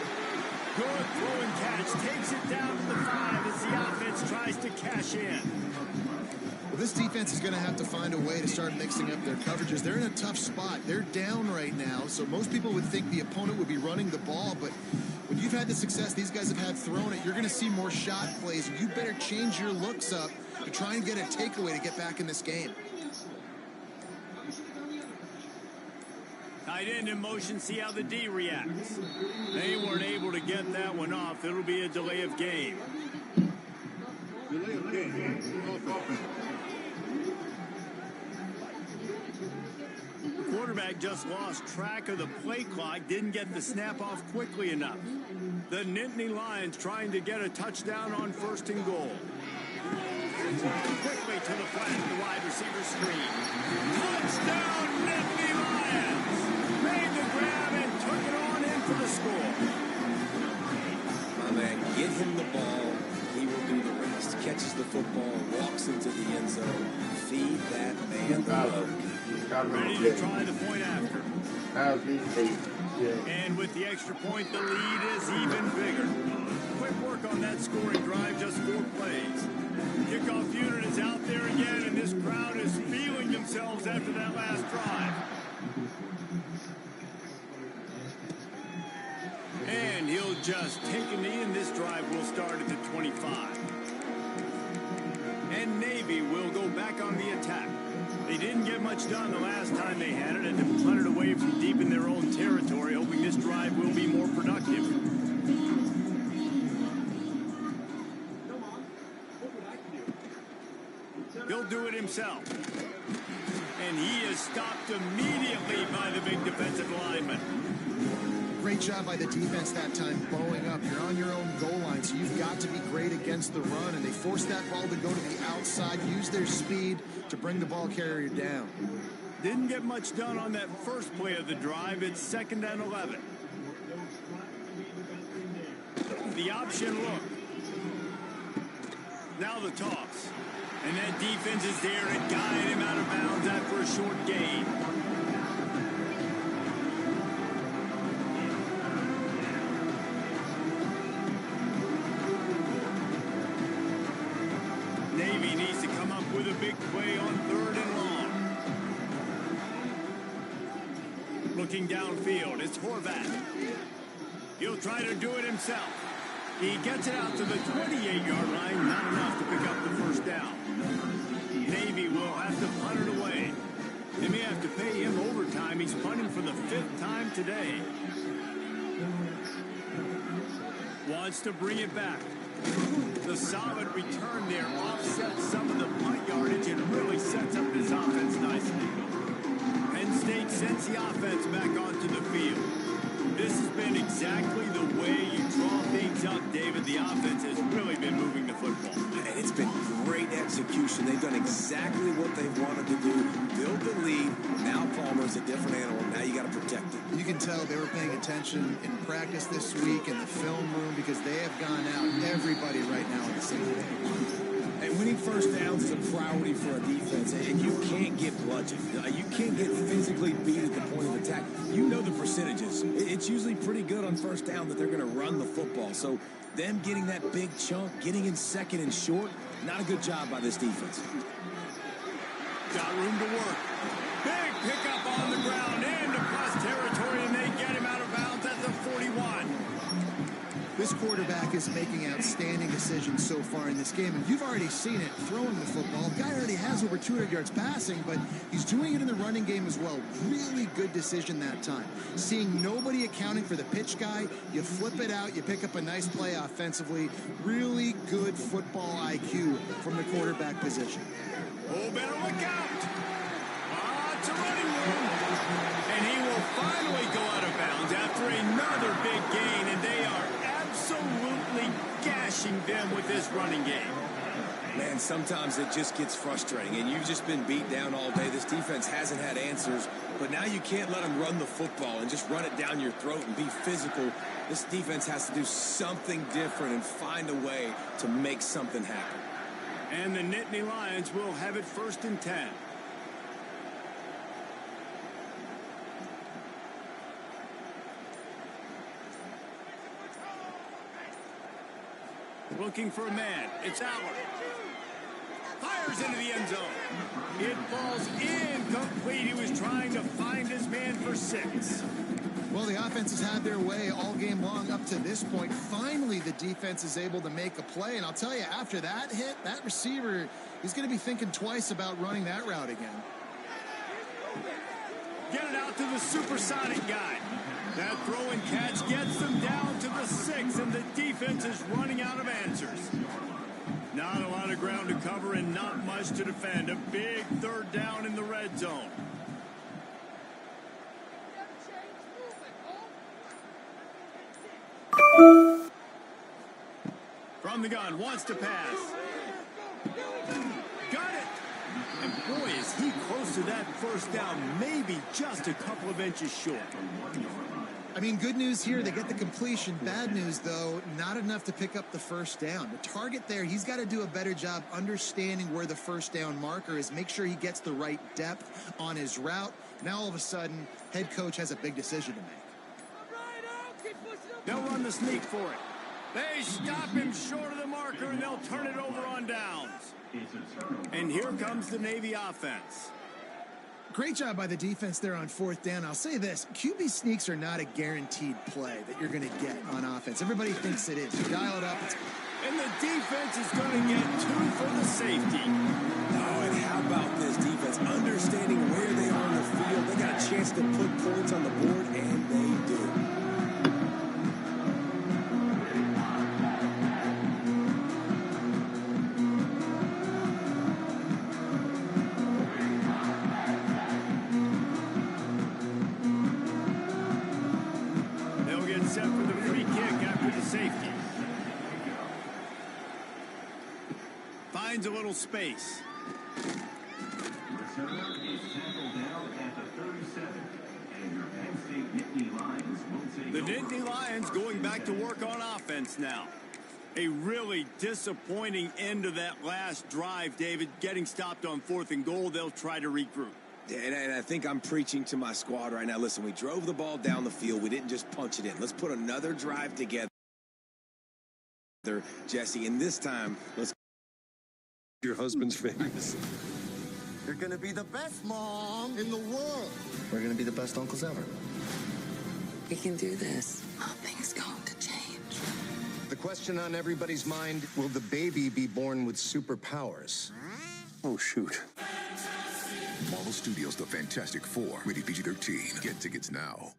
Good throw and catch. Takes it down to the 5 as the offense tries to cash in. Well, this defense is going to have to find a way to start mixing up their coverages. They're in a tough spot. They're down right now, so most people would think the opponent would be running the ball, but when you've had the success these guys have had throwing it, you're going to see more shot plays. You better change your looks up to try and get a takeaway to get back in this game. Tight end in motion, see how the D reacts. They weren't able to get that one off. It'll be a delay of game. The quarterback just lost track of the play clock, didn't get the snap off quickly enough. The Nittany Lions trying to get a touchdown on 1st and goal. Quickly to the flat, the wide receiver screen. Touchdown, Nittany Lions! Made the grab and took it on in for the score. My man, get him the ball. He will do the rest. Catches the football, walks into the end zone. Feed that man the love. Ready to try the point after. And with the extra point, the lead is even bigger. Quick work on that scoring drive, just 4 plays. Kickoff unit is out there again, and this crowd is feeling themselves after that last drive. And he'll just take a knee, and this drive will start at the 25. And Navy much done the last time they had it, and to punt it away from deep in their own territory, hoping this drive will be more productive. He'll do it himself. And he is stopped immediately by the big defensive lineman. Great job by the defense that time, bowing up. You're on your own goal line, so you've got to be great against the run, and they forced that ball to go to the outside, use their speed to bring the ball carrier down. Didn't get much done on that first play of the drive. It's 2nd and 11. The option look. Now the toss. And that defense is there to guide him out of bounds after a short gain. Navy needs to come up with a big play on 3rd and long. Looking downfield, it's Horvath. He'll try to do it himself. He gets it out to the 28-yard line, not enough to pick up the first down. Navy will have to punt it away. They may have to pay him overtime. He's punting for the 5th time today. Wants to bring it back. The solid return there offsets some of the punt yardage and really sets up his offense nicely. Penn State sends the offense back onto the field. This has been exactly the way you draw things up, David. The offense has really been moving the football. And it's been great execution. They've done exactly what they wanted to do. Build the lead. Now Palmer's a different animal. Now you got to protect it. You can tell they were paying attention in practice this week in the film room because they have gone out, everybody right now on the same page. And winning first downs is a priority for a defense, and you can't get bludgeoned. You can't get physically beat at the point of attack. You know the percentages. It's usually pretty good on first down that they're going to run the football. So them getting that big chunk, getting in 2nd and short, not a good job by this defense. Got room to work. Big pickup on the ground into plus territory, and they get him out of bounds at the 41. This quarterback is making outstanding decisions so far in this game, and you've already seen it throwing the football. The guy already has over 200 yards passing, but he's doing it in the running game as well. Really good decision that time. Seeing nobody accounting for the pitch guy, you flip it out, you pick up a nice play offensively. Really good football IQ from the quarterback position. Oh, better look out. It's a running room. And he will finally go out of bounds after another big gain, and they are absolutely gashing them with this running game. Man, sometimes it just gets frustrating, and you've just been beat down all day. This defense hasn't had answers, but now you can't let them run the football and just run it down your throat and be physical. This defense has to do something different and find a way to make something happen. And the Nittany Lions will have it 1st and 10. Looking for a man. It's Aller. Fires into the end zone. It falls incomplete. He was trying to find his man for 6. Well, the offense has had their way all game long up to this point. Finally, the defense is able to make a play. And I'll tell you, after that hit, that receiver, he's going to be thinking twice about running that route again. Get it out to the supersonic guy. That throw and catch gets them down to the 6, and the defense is running out of answers. Not a lot of ground to cover and not much to defend. A big 3rd down in the red zone. From the gun, wants to pass. Got it! And boy, is he close to that first down, maybe just a couple of inches short. I mean, good news here, they get the completion. Bad news, though, not enough to pick up the first down. The target there, he's got to do a better job understanding where the first down marker is, make sure he gets the right depth on his route. Now, all of a sudden, head coach has a big decision to make. They'll run the sneak for it. They stop him short of the marker, and they'll turn it over on downs. And here comes the Navy offense. Great job by the defense there on 4th down. I'll say this, QB sneaks are not a guaranteed play that you're going to get on offense. Everybody thinks it is. You dial it up. And the defense is going to get 2 for the safety. Oh, and how about this defense understanding where finds a little space. Returner is tackled down at the 37. And your Penn State Nittany Lions will take The Nittany Lions going back to work on offense now. A really disappointing end of that last drive, David. Getting stopped on 4th and goal, they'll try to regroup. Yeah, and I think I'm preaching to my squad right now. Listen, we drove the ball down the field. We didn't just punch it in. Let's put another drive together, Jesse. And this time, let's... Your husband's face. You're gonna be the best mom in the world. We're gonna be the best uncles ever. We can do this. Nothing's going to change. The question on everybody's mind, will the baby be born with superpowers? Oh, shoot. Marvel Studios' The Fantastic Four. Rated PG-13. Get tickets now.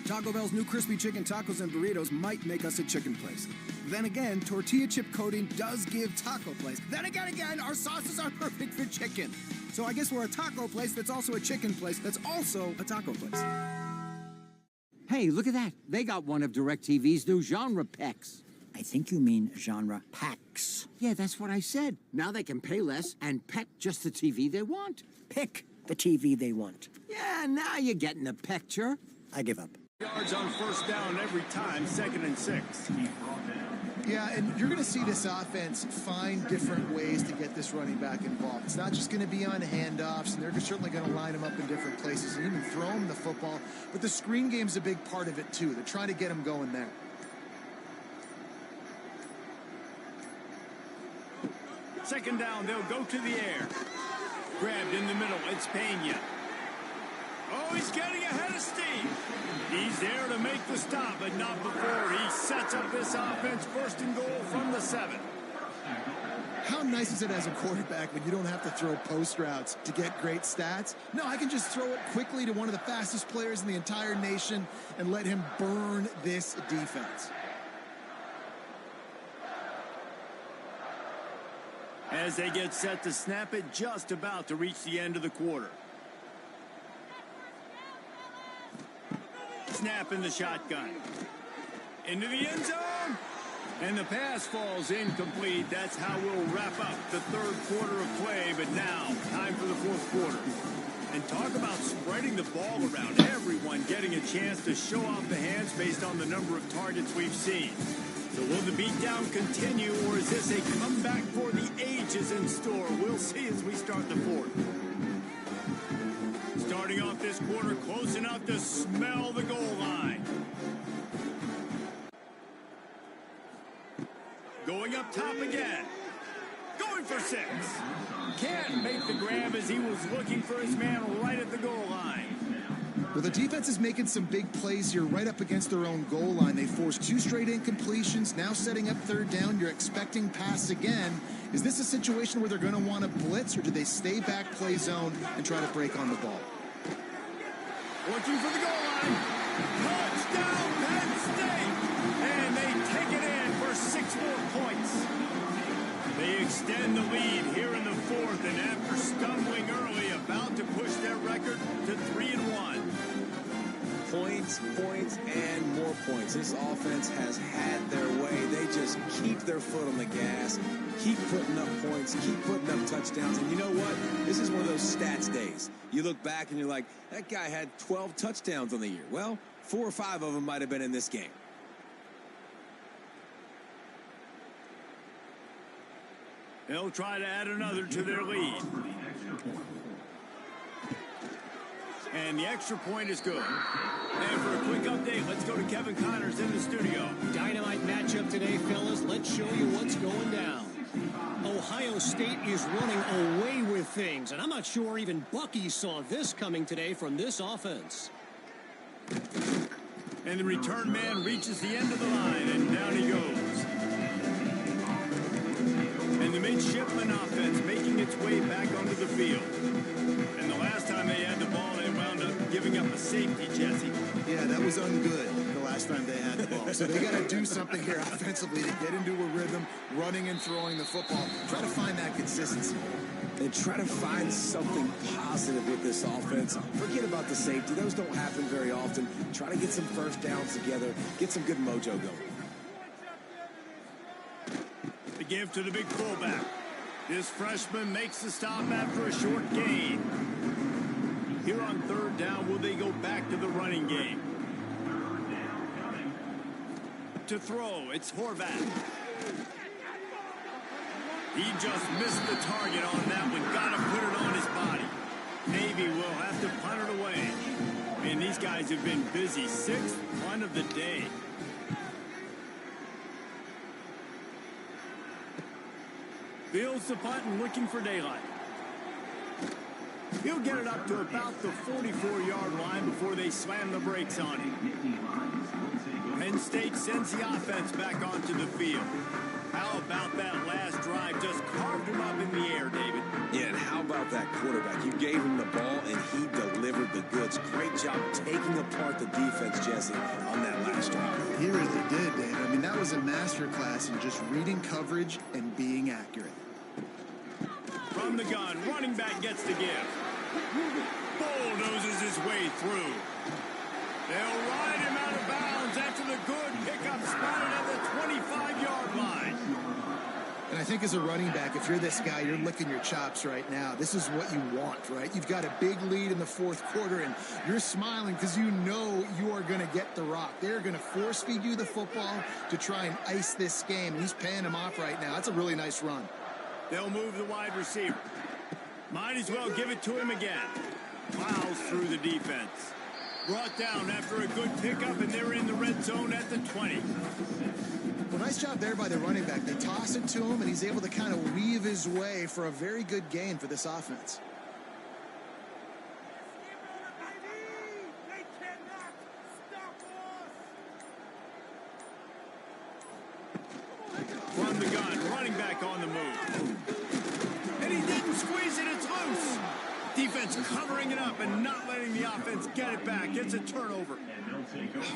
Taco Bell's new crispy chicken tacos and burritos might make us a chicken place. Then again, tortilla chip coating does give taco place. Then again, our sauces are perfect for chicken. So I guess we're a taco place that's also a chicken place that's also a taco place. Hey, look at that. They got one of DirecTV's new genre packs. I think you mean genre packs. Yeah, that's what I said. Now they can pay less and peck just the TV they want. Pick the TV they want. Yeah, now you're getting the picture. I give up. Yards on 1st down every time, 2nd and 6. Yeah, and you're going to see this offense find different ways to get this running back involved. It's not just going to be on handoffs, and they're certainly going to line him up in different places and even throw him the football. But the screen game's a big part of it, too. They're trying to get him going there. 2nd down, they'll go to the air. Grabbed in the middle, it's Pena. Oh, he's getting ahead of Steve. He's there to make the stop, but not before he sets up this offense 1st and goal from the 7. How nice is it as a quarterback when you don't have to throw post routes to get great stats? No, I can just throw it quickly to one of the fastest players in the entire nation and let him burn this defense. As they get set to snap it, just about to reach the end of the quarter. Snap in the shotgun. Into the end zone. And the pass falls incomplete. That's how we'll wrap up the 3rd quarter of play. But now, time for the 4th quarter. And talk about spreading the ball around. Everyone getting a chance to show off the hands based on the number of targets we've seen. So will the beatdown continue, or is this a comeback for the ages in store? We'll see as we start the 4th. Starting off this quarter close enough to smell the goal line. Going up top again. Going for 6. Can't make the grab as he was looking for his man right at the goal line. Well, the defense is making some big plays here right up against their own goal line. They forced 2 straight incompletions, now setting up 3rd down. You're expecting pass again. Is this a situation where they're going to want to blitz, or do they stay back, play zone, and try to break on the ball? Looking for the goal line. Touchdown, Penn State! And they take it in for 6 more points. They extend the lead here in the 4th, and after stumbling early, about to push their record to 3-1. Points, and more points. This offense has had their way. They just keep their foot on the gas, keep putting up points, keep putting up touchdowns. And you know what? This is one of those stats days. You look back and you're like, that guy had 12 touchdowns on the year. Well, 4 or 5 of them might have been in this game. They'll try to add another to their lead. And the extra point is good. And for a quick update, let's go to Kevin Connors in the studio. Dynamite matchup today, fellas. Let's show you what's going down. Ohio State is running away with things, and I'm not sure even Bucky saw this coming today from this offense. And the return man reaches the end of the line, and down he goes. And the midshipman offense making its way back onto the field. And the last time they had the ball, they wound up giving up a safety, Jesse. Yeah, that was ungood the last time they had the ball. So they got to do something here offensively to get into a rhythm, running and throwing the football. Try to find that consistency. and try to find something positive with this offense. Forget about the safety. Those don't happen very often. Try to get some first downs together, get some good mojo going. The give to the big fullback. This freshman makes the stop after a short gain. Here on third down, will they go back to the running game? To throw, it's Horvath. He just missed the target on that one. Got to put it on his body. Navy will have to punt it away. Man, these guys have been busy. Sixth punt of the day. Fields the punt and looking for daylight. He'll get it up to about the 44-yard line before they slam the brakes on him. Penn State sends the offense back onto the field. How about that last drive? Just carved him up in the air, David. Yeah, and how about that quarterback? You gave him the ball, and he delivered the goods. Great job taking apart the defense, Jesse, on that last drive. He really did, Dave. I mean, that was a masterclass in just reading coverage and being accurate. From the gun, running back gets the give. Bulldozes his way through. They'll ride him out of bounds after the good pickup spotted at the 25-yard line. And I think as a running back, if you're this guy, you're licking your chops right now. This is what you want, right? You've got a big lead in the fourth quarter, and you're smiling because you know you are going to get the rock. They're going to force feed you the football to try and ice this game. He's paying him off right now. That's a really nice run. They'll move the wide receiver. Might as well give it to him again. Plows through the defense. Brought down after a good pickup, and they're in the red zone at the 20. Well, nice job there by the running back. They toss it to him, and he's able to kind of weave his way for a very good gain for this offense. From the gun, running back on the move. And he didn't squeeze it, it's loose. Defense covering it up and not letting the offense get it back. It's a turnover.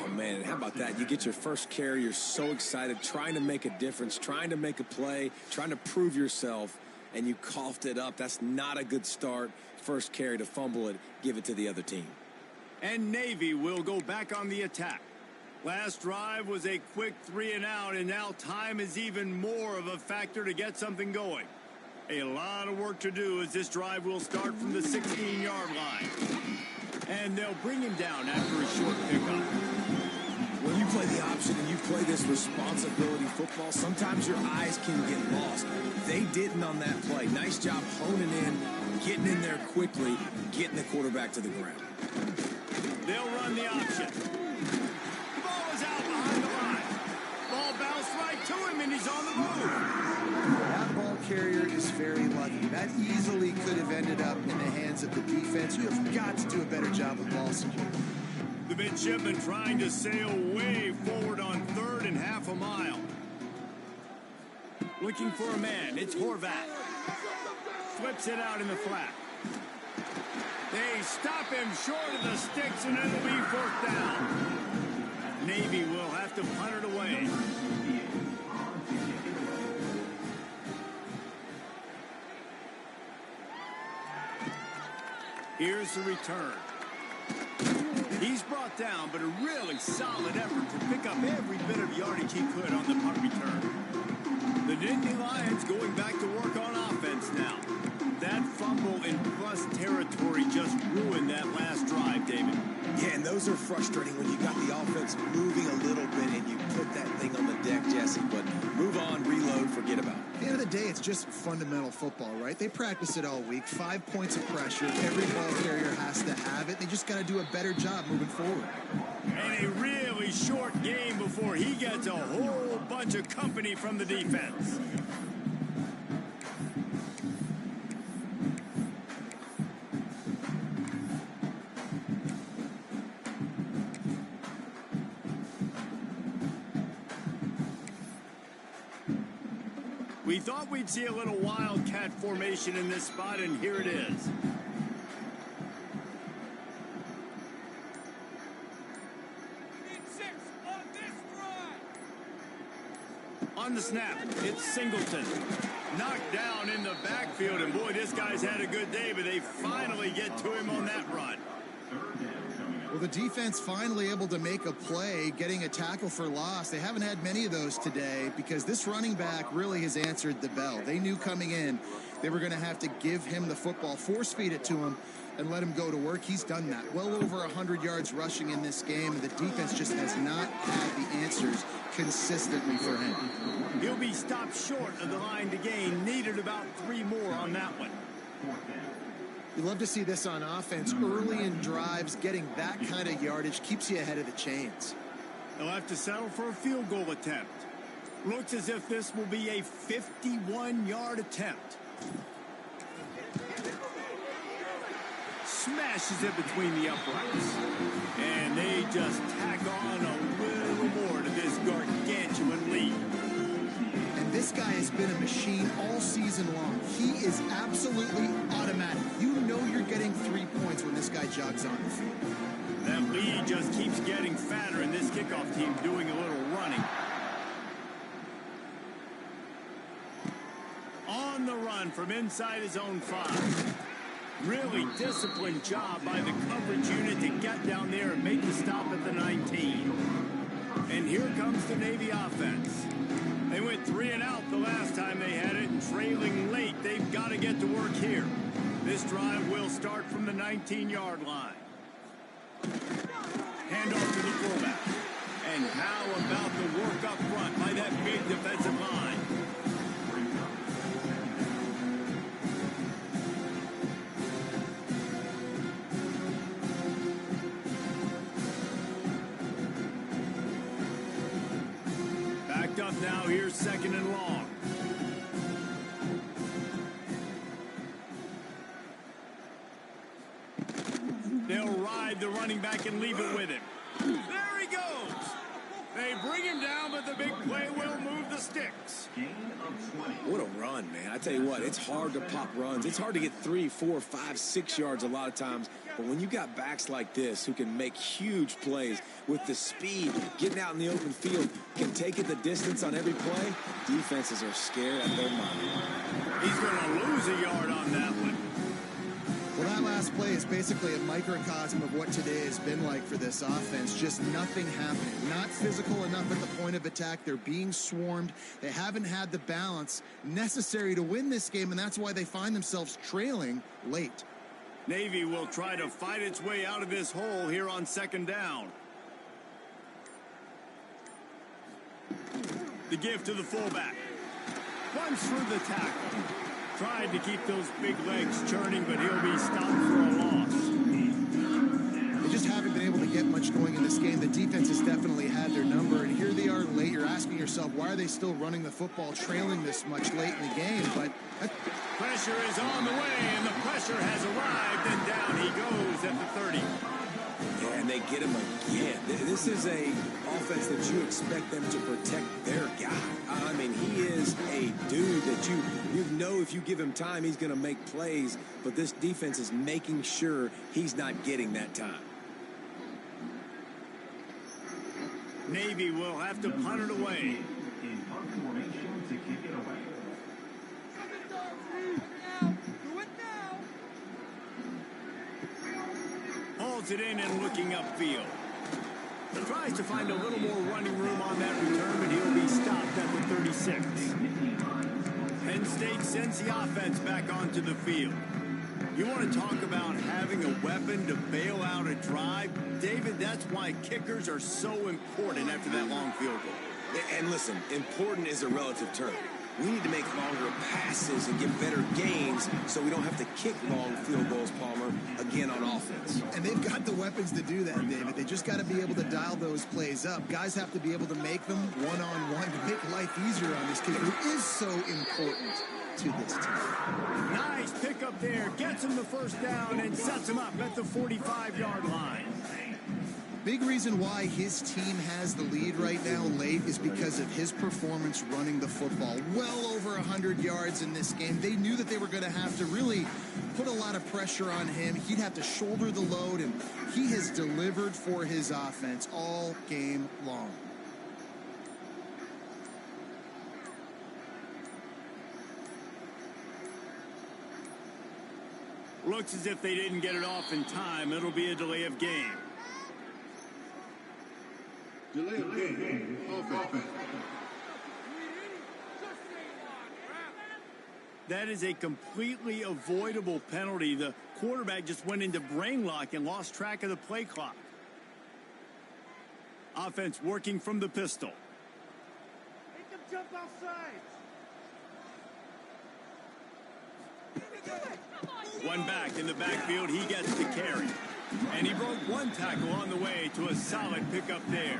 Oh, man, how about that? You get your first carry, you're so excited, trying to make a difference, trying to make a play, trying to prove yourself, and you coughed it up. That's not a good start. First carry to fumble it, give it to the other team. And Navy will go back on the attack. Last drive was a quick 3-and-out, and now time is even more of a factor to get something going. A lot of work to do as this drive will start from the 16-yard line. And they'll bring him down after a short pickup. When you play the option and you play this responsibility football, sometimes your eyes can get lost. They didn't on that play. Nice job honing in, getting in there quickly, getting the quarterback to the ground. They'll run the option. The ball is out behind the line. Ball bounced right to him, and he's on the move. That ball carrier is very lucky. That easily could have ended up in the hands of the defense. You have got to do a better job with ball security. The midshipman trying to sail way forward on third and half a mile. Looking for a man. It's Horvath. Flips it out in the flat. They stop him short of the sticks, and it'll be fourth down. Navy will have to punt it away. Here's the return. He's brought down, but a really solid effort to pick up every bit of yardage he could on the punt return. The Nittany Lions going back to work on offense now. That fumble in plus territory just ruined that last drive, David. Yeah, and those are frustrating when you got the offense moving a little bit and you put that thing on the deck, Jesse. But move on, reload, forget about it. At the end of the day, it's just fundamental football, right? They practice it all week. 5 points of pressure. Every ball carrier has to have it. They just got to do a better job moving forward. And a really short game before he gets a whole bunch of company from the defense. We thought we'd see a little wildcat formation in this spot, and here it is. On the snap, it's Singleton. Knocked down in the backfield, and boy, this guy's had a good day, but they finally get to him on that run. Well, the defense finally able to make a play, getting a tackle for loss. They haven't had many of those today because this running back really has answered the bell. They knew coming in they were going to have to give him the football, force feed it to him, and let him go to work. He's done that. Well over 100 yards rushing in this game, and the defense just has not had the answers consistently for him. He'll be stopped short of the line to gain. Needed about 3 more on that one. You love to see this on offense. Early in drives, getting that kind of yardage keeps you ahead of the chains. They'll have to settle for a field goal attempt. Looks as if this will be a 51-yard attempt. Smashes it between the uprights. And they just tack on a little more to this gargantuan lead. And this guy has been a machine all season long. He is absolutely automatic. You know you're getting 3 points when this guy jogs on the field. That lead just keeps getting fatter, and this kickoff team doing a little running. On the run from inside his own 5. Really disciplined job by the coverage unit to get down there and make the stop at the 19. And here comes the Navy offense. They went 3 and out the last time they had it, and trailing late, they've got to get to work here. This drive will start from the 19-yard line. Handoff to the fullback. And how about the work up front by that big defensive line? Up now, here's 2nd and long. They'll ride the running back and leave it with him. There he goes. They bring him down, but the big play will move the sticks. What a run, man. I tell you what, it's hard to pop runs. It's hard to get 3, 4, 5, 6 yards a lot of times. But when you got backs like this who can make huge plays with the speed, getting out in the open field, can take it the distance on every play, defenses are scared at their mind. He's going to lose a yard on that one. Well, that last play is basically a microcosm of what today has been like for this offense. Just nothing happening. Not physical enough at the point of attack. They're being swarmed. They haven't had the balance necessary to win this game, and that's why they find themselves trailing late. Navy will try to fight its way out of this hole here on 2nd down. The give to the fullback. Runs through the tackle. Tried to keep those big legs churning, but he'll be stopped for a loss. They just haven't been able to get much going in this game. The defense has definitely had their number, and here they are late. You're asking yourself, why are they still running the football, trailing this much late in the game? But pressure is on the way, and the pressure has arrived, and down he goes at the 30. Yeah, and they get him again. This is a offense that you expect them to protect their guy. I mean, he is a dude that you know if you give him time, he's going to make plays, but this defense is making sure he's not getting that time. Navy will have to punt it away. In punt formation to kick it away. Hauls it in and looking upfield. Tries to find a little more running room on that return, but he'll be stopped at the 36. Penn State sends the offense back onto the field. You want to talk about having a weapon to bail out a drive? David, that's why kickers are so important after that long field goal. And listen, important is a relative term. We need to make longer passes and get better gains so we don't have to kick long field goals, Palmer, again on offense. And they've got the weapons to do that, David. They just got to be able to dial those plays up. Guys have to be able to make them one-on-one to make life easier on this kicker, who is so important to this team. Nice pickup there. Gets him the 1st down and sets him up at the 45-yard line. Big reason why his team has the lead right now late is because of his performance running the football. Well over 100 yards in this game. They knew that they were going to have to really put a lot of pressure on him. He'd have to shoulder the load, and he has delivered for his offense all game long. Looks as if they didn't get it off in time. It'll be a delay of game. Delay of game. Offense. That is a completely avoidable penalty. The quarterback just went into brain lock and lost track of the play clock. Offense working from the pistol. Make them jump outside. One back in the backfield. He gets the carry. And he broke one tackle on the way to a solid pickup there.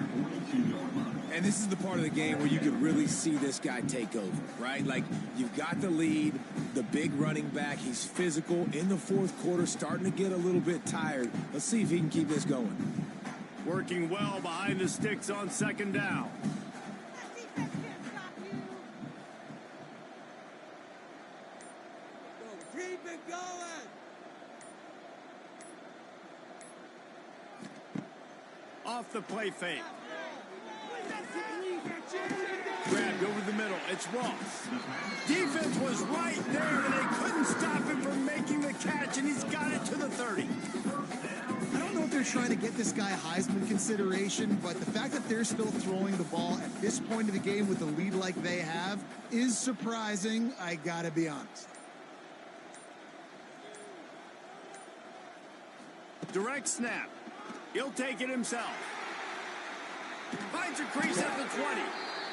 And this is the part of the game where you could really see this guy take over, right? Like, you've got the lead, the big running back. He's physical in the fourth quarter, starting to get a little bit tired. Let's see if he can keep this going. Working well behind the sticks on second down. Keep it going. Off the play fake. Grabbed over the middle. It's Ross. Defense was right there, and they couldn't stop him from making the catch, and he's got it to the 30. I don't know if they're trying to get this guy Heisman consideration, but the fact that they're still throwing the ball at this point of the game with a lead like they have is surprising, I gotta be honest. Direct snap. He'll take it himself. Finds a crease at the 20.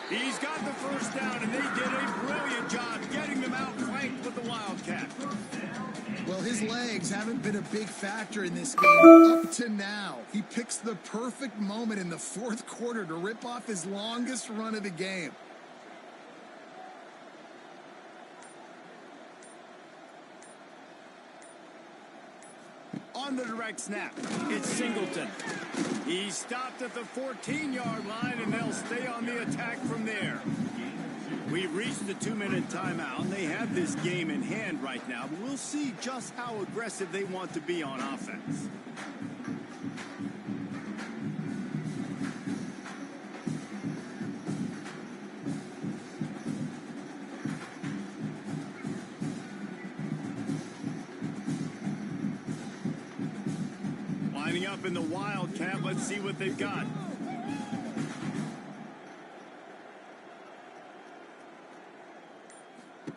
He's got the first down, and they did a brilliant job getting them outflanked with the Wildcat. Well, his legs haven't been a big factor in this game up to now. He picks the perfect moment in the fourth quarter to rip off his longest run of the game. On the direct snap, it's Singleton. He stopped at the 14-yard line, and they'll stay on the attack from there. We've reached the 2-minute timeout, and they have this game in hand right now, but we'll see just how aggressive they want to be on offense. Lining up in the Wildcat, let's see what they've got.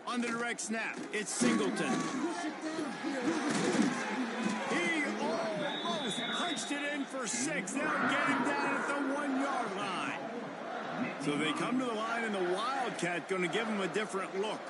On the direct snap, it's Singleton. He almost punched it in for 6. They'll get him down at the 1-yard line. So they come to the line, and the Wildcat going to give him a different look.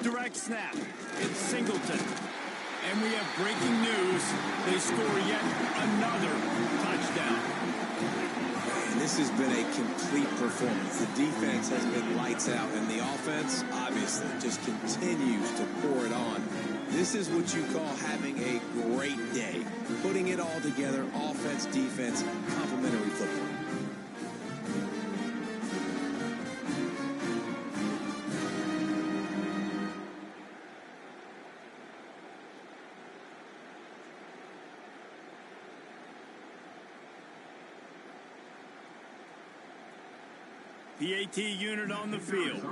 Direct snap. It's Singleton. And we have breaking news. They score yet another touchdown. And this has been a complete performance. The defense has been lights out, and the offense, obviously, just continues to pour it on. This is what you call having a great day. Putting it all together, offense, defense, complementary football. PAT unit on the field.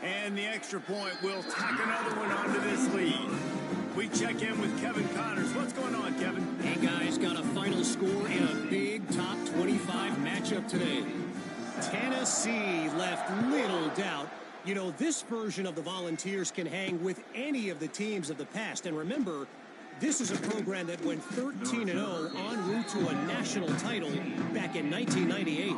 And the extra point will tack another one onto this lead. We check in with Kevin Connors. What's going on, Kevin? Hey, guys, got a final score in a big top 25 matchup today. Tennessee left little doubt. You know, this version of the Volunteers can hang with any of the teams of the past. And remember, this is a program that went 13-0 en route to a national title back in 1998.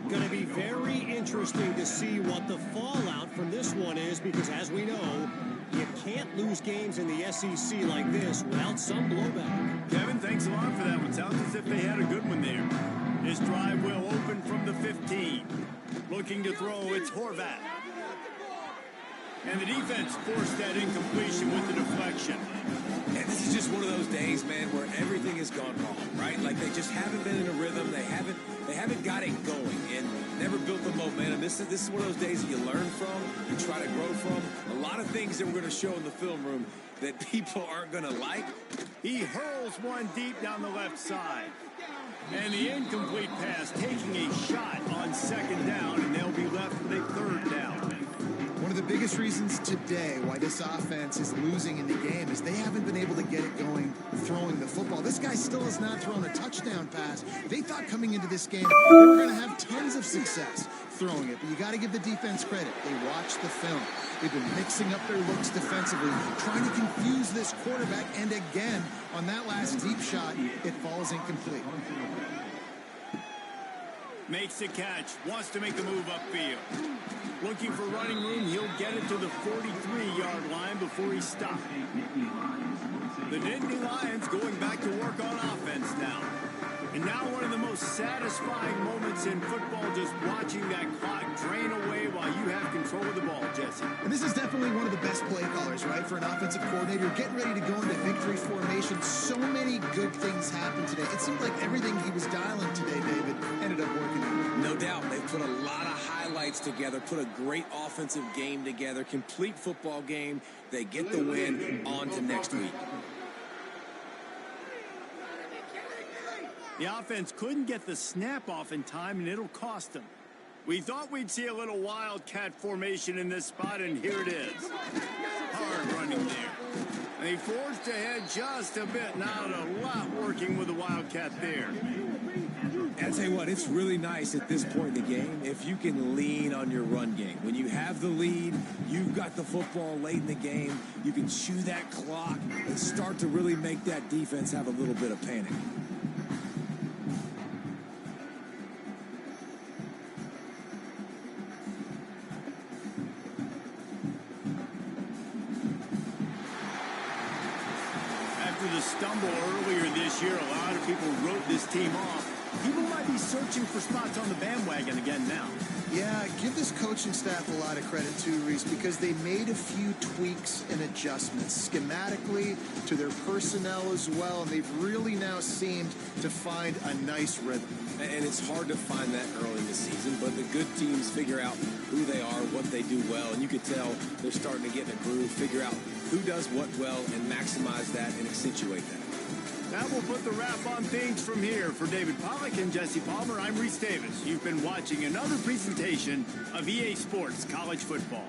Going to be very interesting to see what the fallout from this one is, because as we know, you can't lose games in the SEC like this without some blowback. Kevin, thanks a lot for that one. Sounds as if they had a good one there. This drive will open from the 15. Looking to throw, it's Horvat. And the defense forced that incompletion with the deflection. And this is just one of those days, man, where everything has gone wrong, right? Like they just haven't been in a rhythm. They haven't got it going and never built the momentum. This is one of those days that you learn from, you try to grow from. A lot of things that we're going to show in the film room that people aren't going to like. He hurls one deep down the left side. And the incomplete pass taking a shot on second down, and they'll be left with a third down. One of the biggest reasons today why this offense is losing in the game is they haven't been able to get it going throwing the football. This guy still has not thrown a touchdown pass. They thought coming into this game they were going to have tons of success throwing it, but you got to give the defense credit. They watched the film. They've been mixing up their looks defensively, trying to confuse this quarterback, and again, on that last deep shot, it falls incomplete. Makes the catch, wants to make the move upfield. Looking for running room, he'll get it to the 43-yard line before he's stopped. The Nittany Lions going back to work on offense now. And now one of the most satisfying moments in football, just watching that clock drain away while you have control of the ball, Jesse. And this is definitely one of the best play callers, right, for an offensive coordinator. Getting ready to go into victory formation. So many good things happened today. It seemed like everything he was dialing today, David, ended up working out. No doubt. They put a lot of highlights together, put a great offensive game together, complete football game. They get the win. On to next week. The offense couldn't get the snap off in time, and it'll cost them. We thought we'd see a little wildcat formation in this spot, and here it is. Hard running there. They forced ahead just a bit. Not a lot working with the wildcat there. And I'll tell you what, it's really nice at this point in the game if you can lean on your run game. When you have the lead, you've got the football late in the game, you can chew that clock and start to really make that defense have a little bit of panic. The stumble earlier this year, a lot of people wrote this team off. People might be searching for spots on the bandwagon again now. Yeah, give this coaching staff a lot of credit too, Reese, because they made a few tweaks and adjustments schematically to their personnel as well, and they've really now seemed to find a nice rhythm. And it's hard to find that early in the season, but the good teams figure out who they are, what they do well, and you could tell they're starting to get in a groove, figure out who does what well, and maximize that and accentuate that. That will put the wrap on things from here. For David Pollack and Jesse Palmer, I'm Reese Davis. You've been watching another presentation of EA Sports College Football.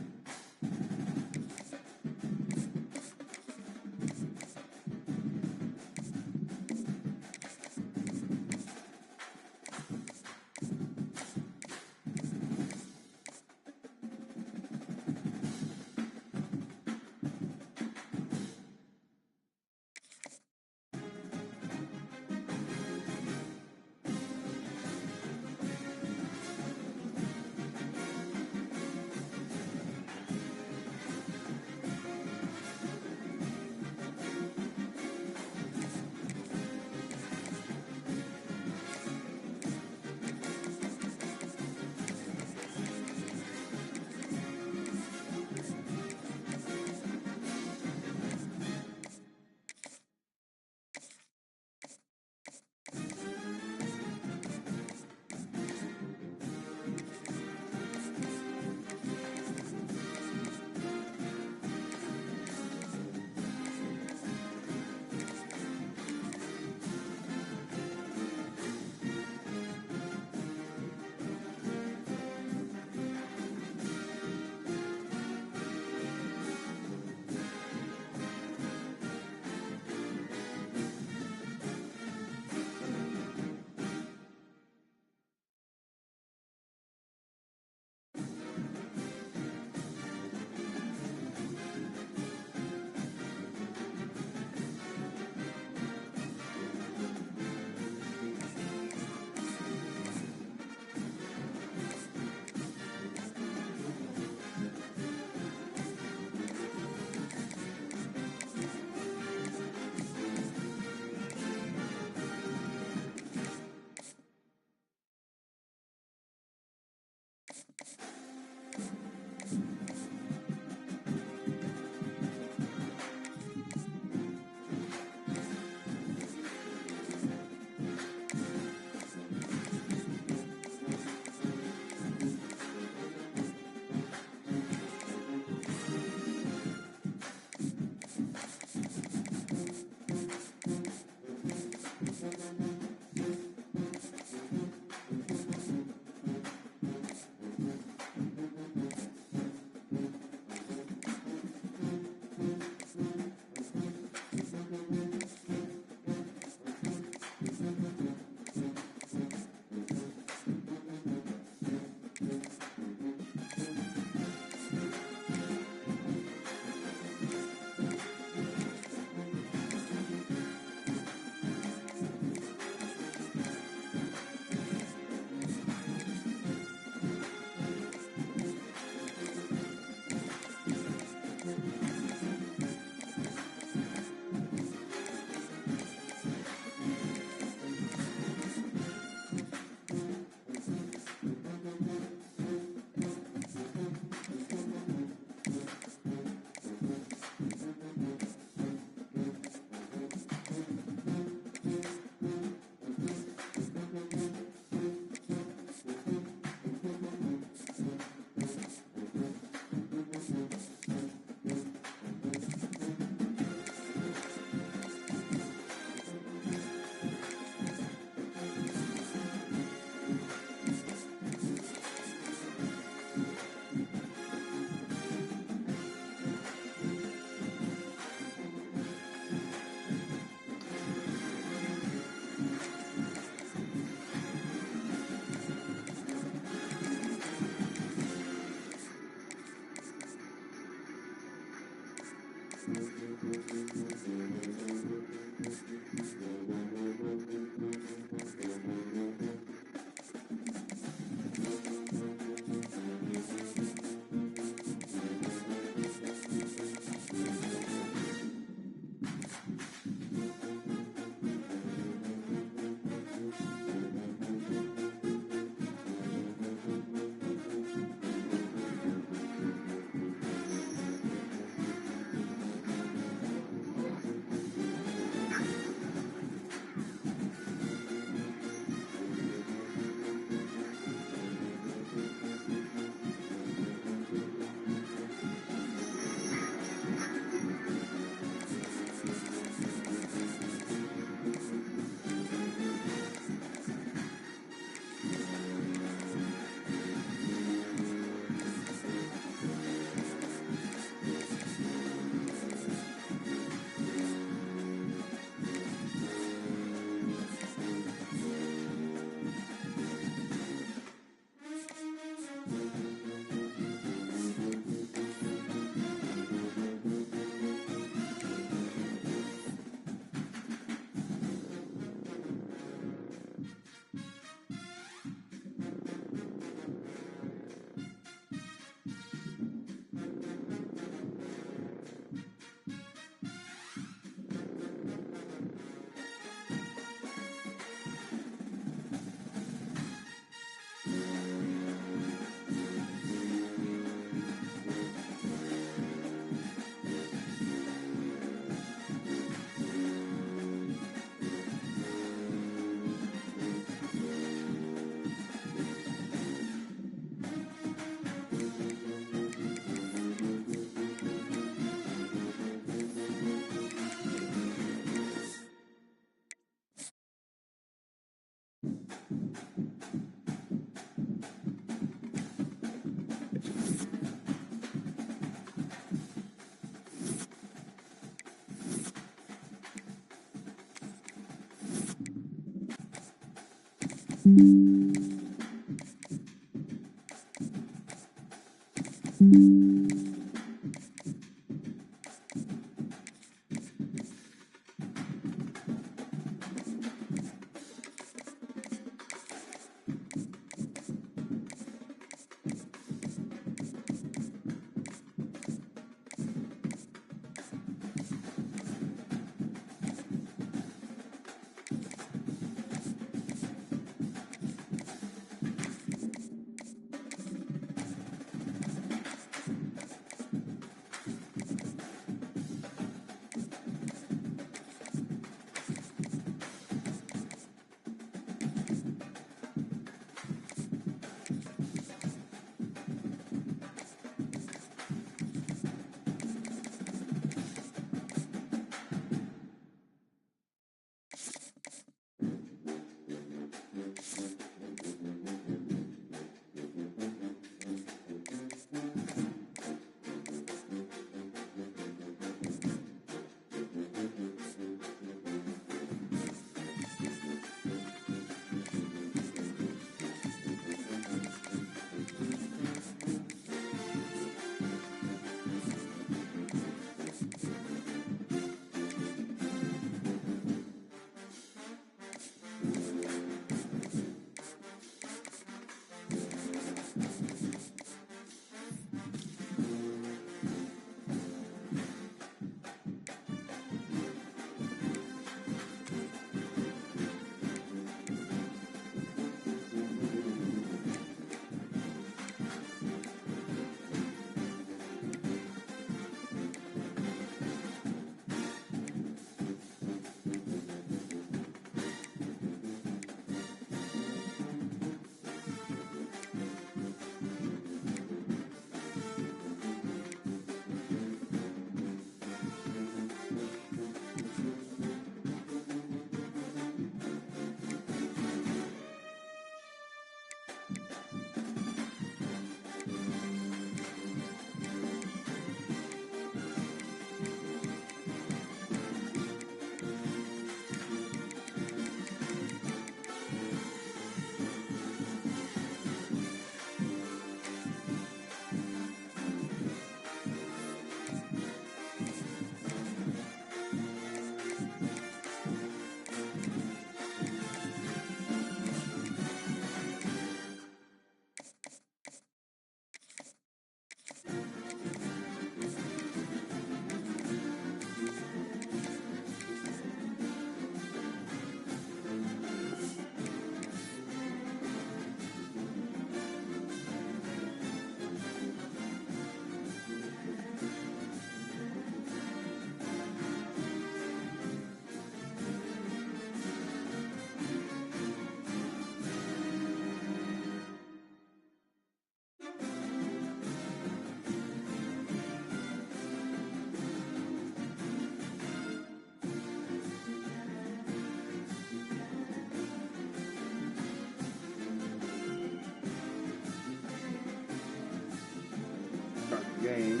game.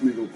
Middle.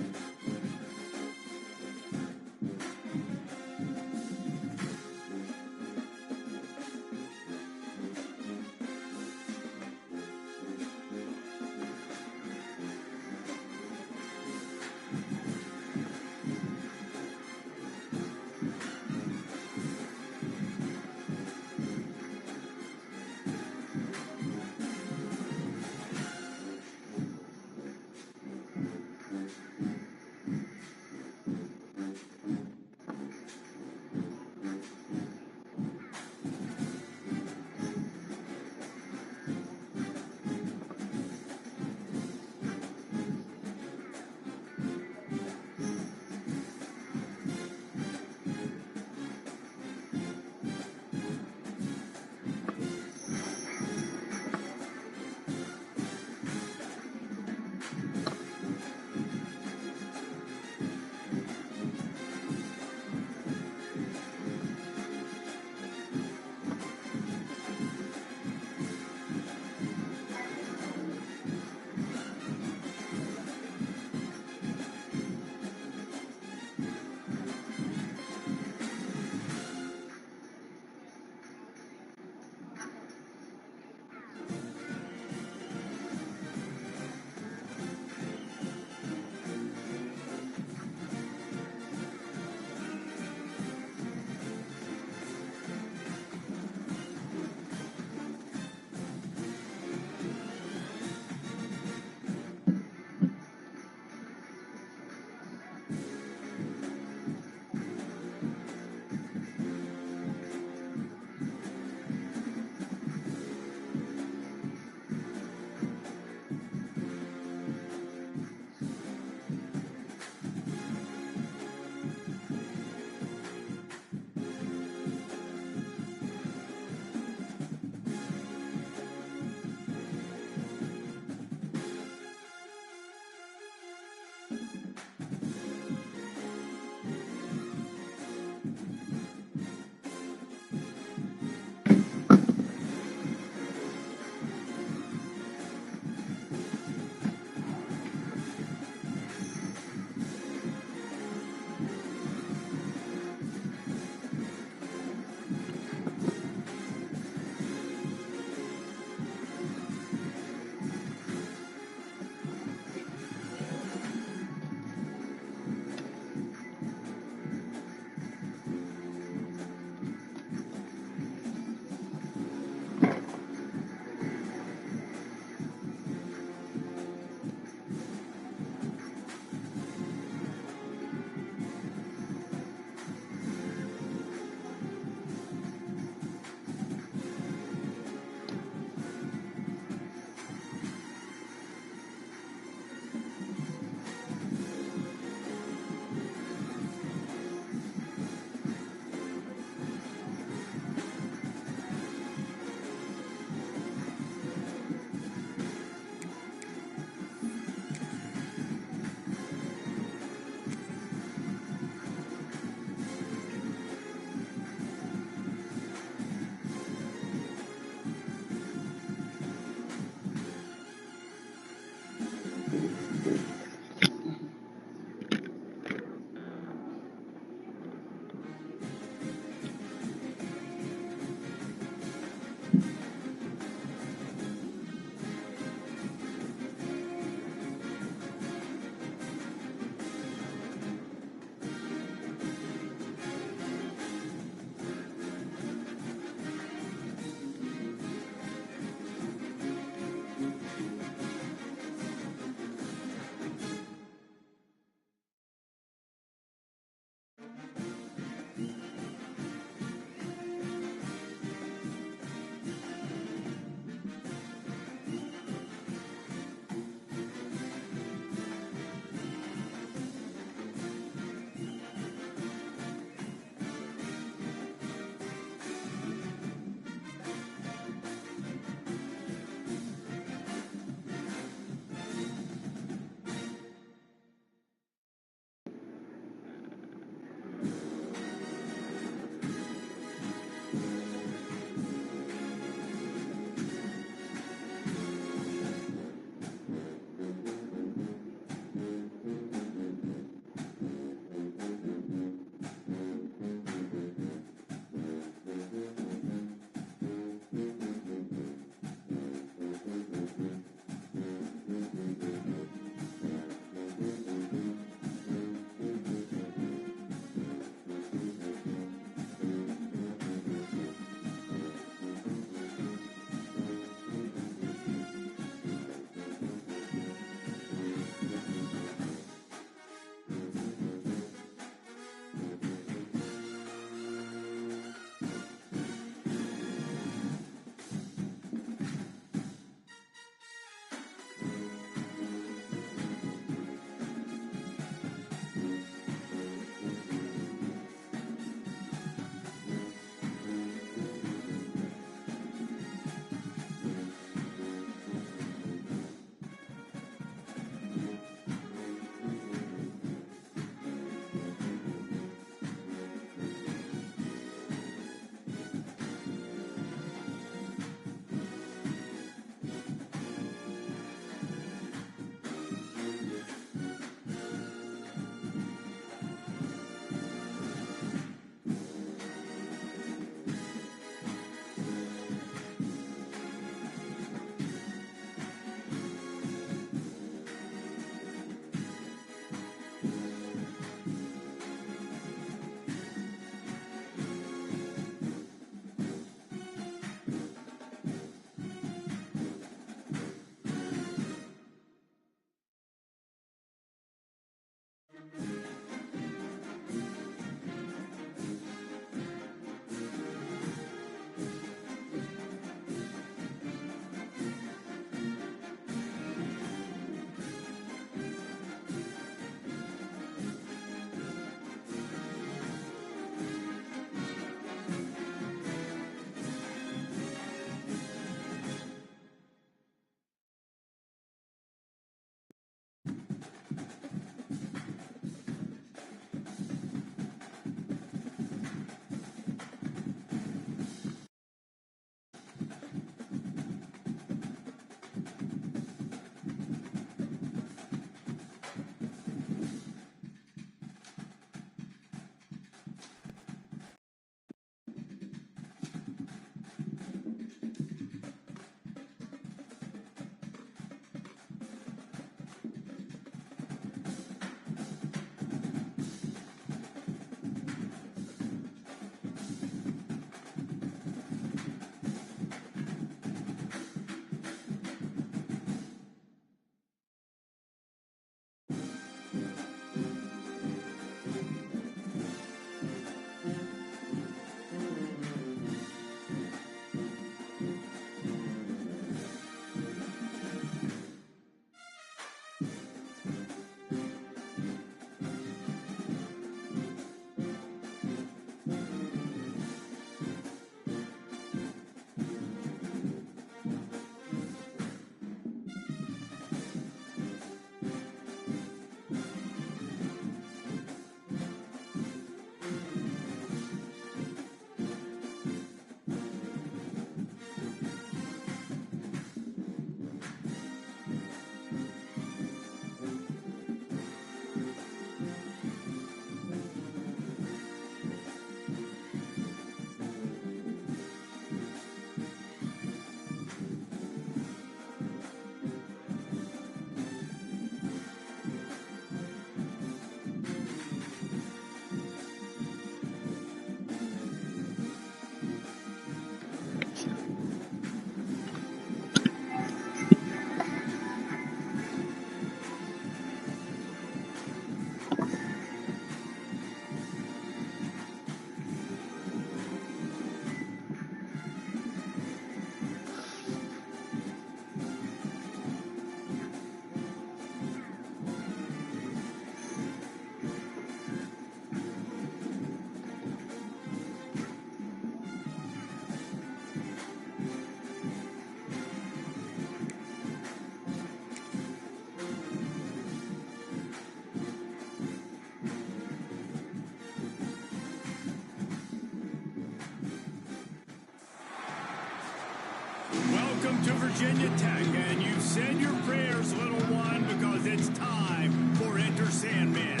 Welcome to Virginia Tech, and you've said your prayers, little one, because it's time for Enter Sandman.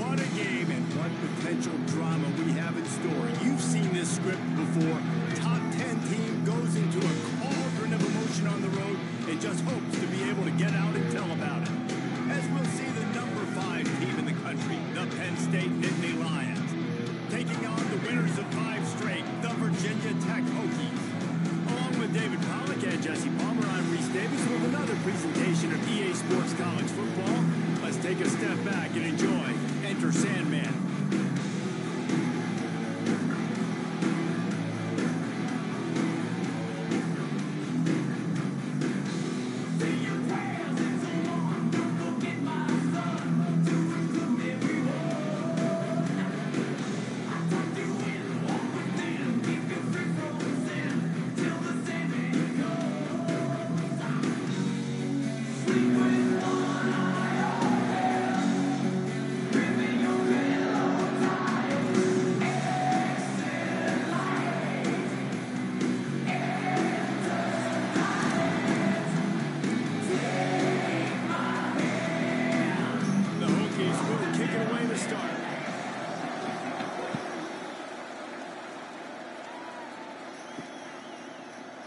What a game and what potential drama we have in store. You've seen this script before. Top 10 team goes into a cauldron of emotion on the road and just hopes to be able to get out and tell about it. As we'll see the number 5 team in the country, the Penn State Nittany Lions, taking on the winners of 5 straight, the Virginia Tech Hokies. Along with David Pollack and Jesse Palmer, I'm Reese Davis with another presentation of EA Sports College Football. Let's take a step back and enjoy Enter Sandman.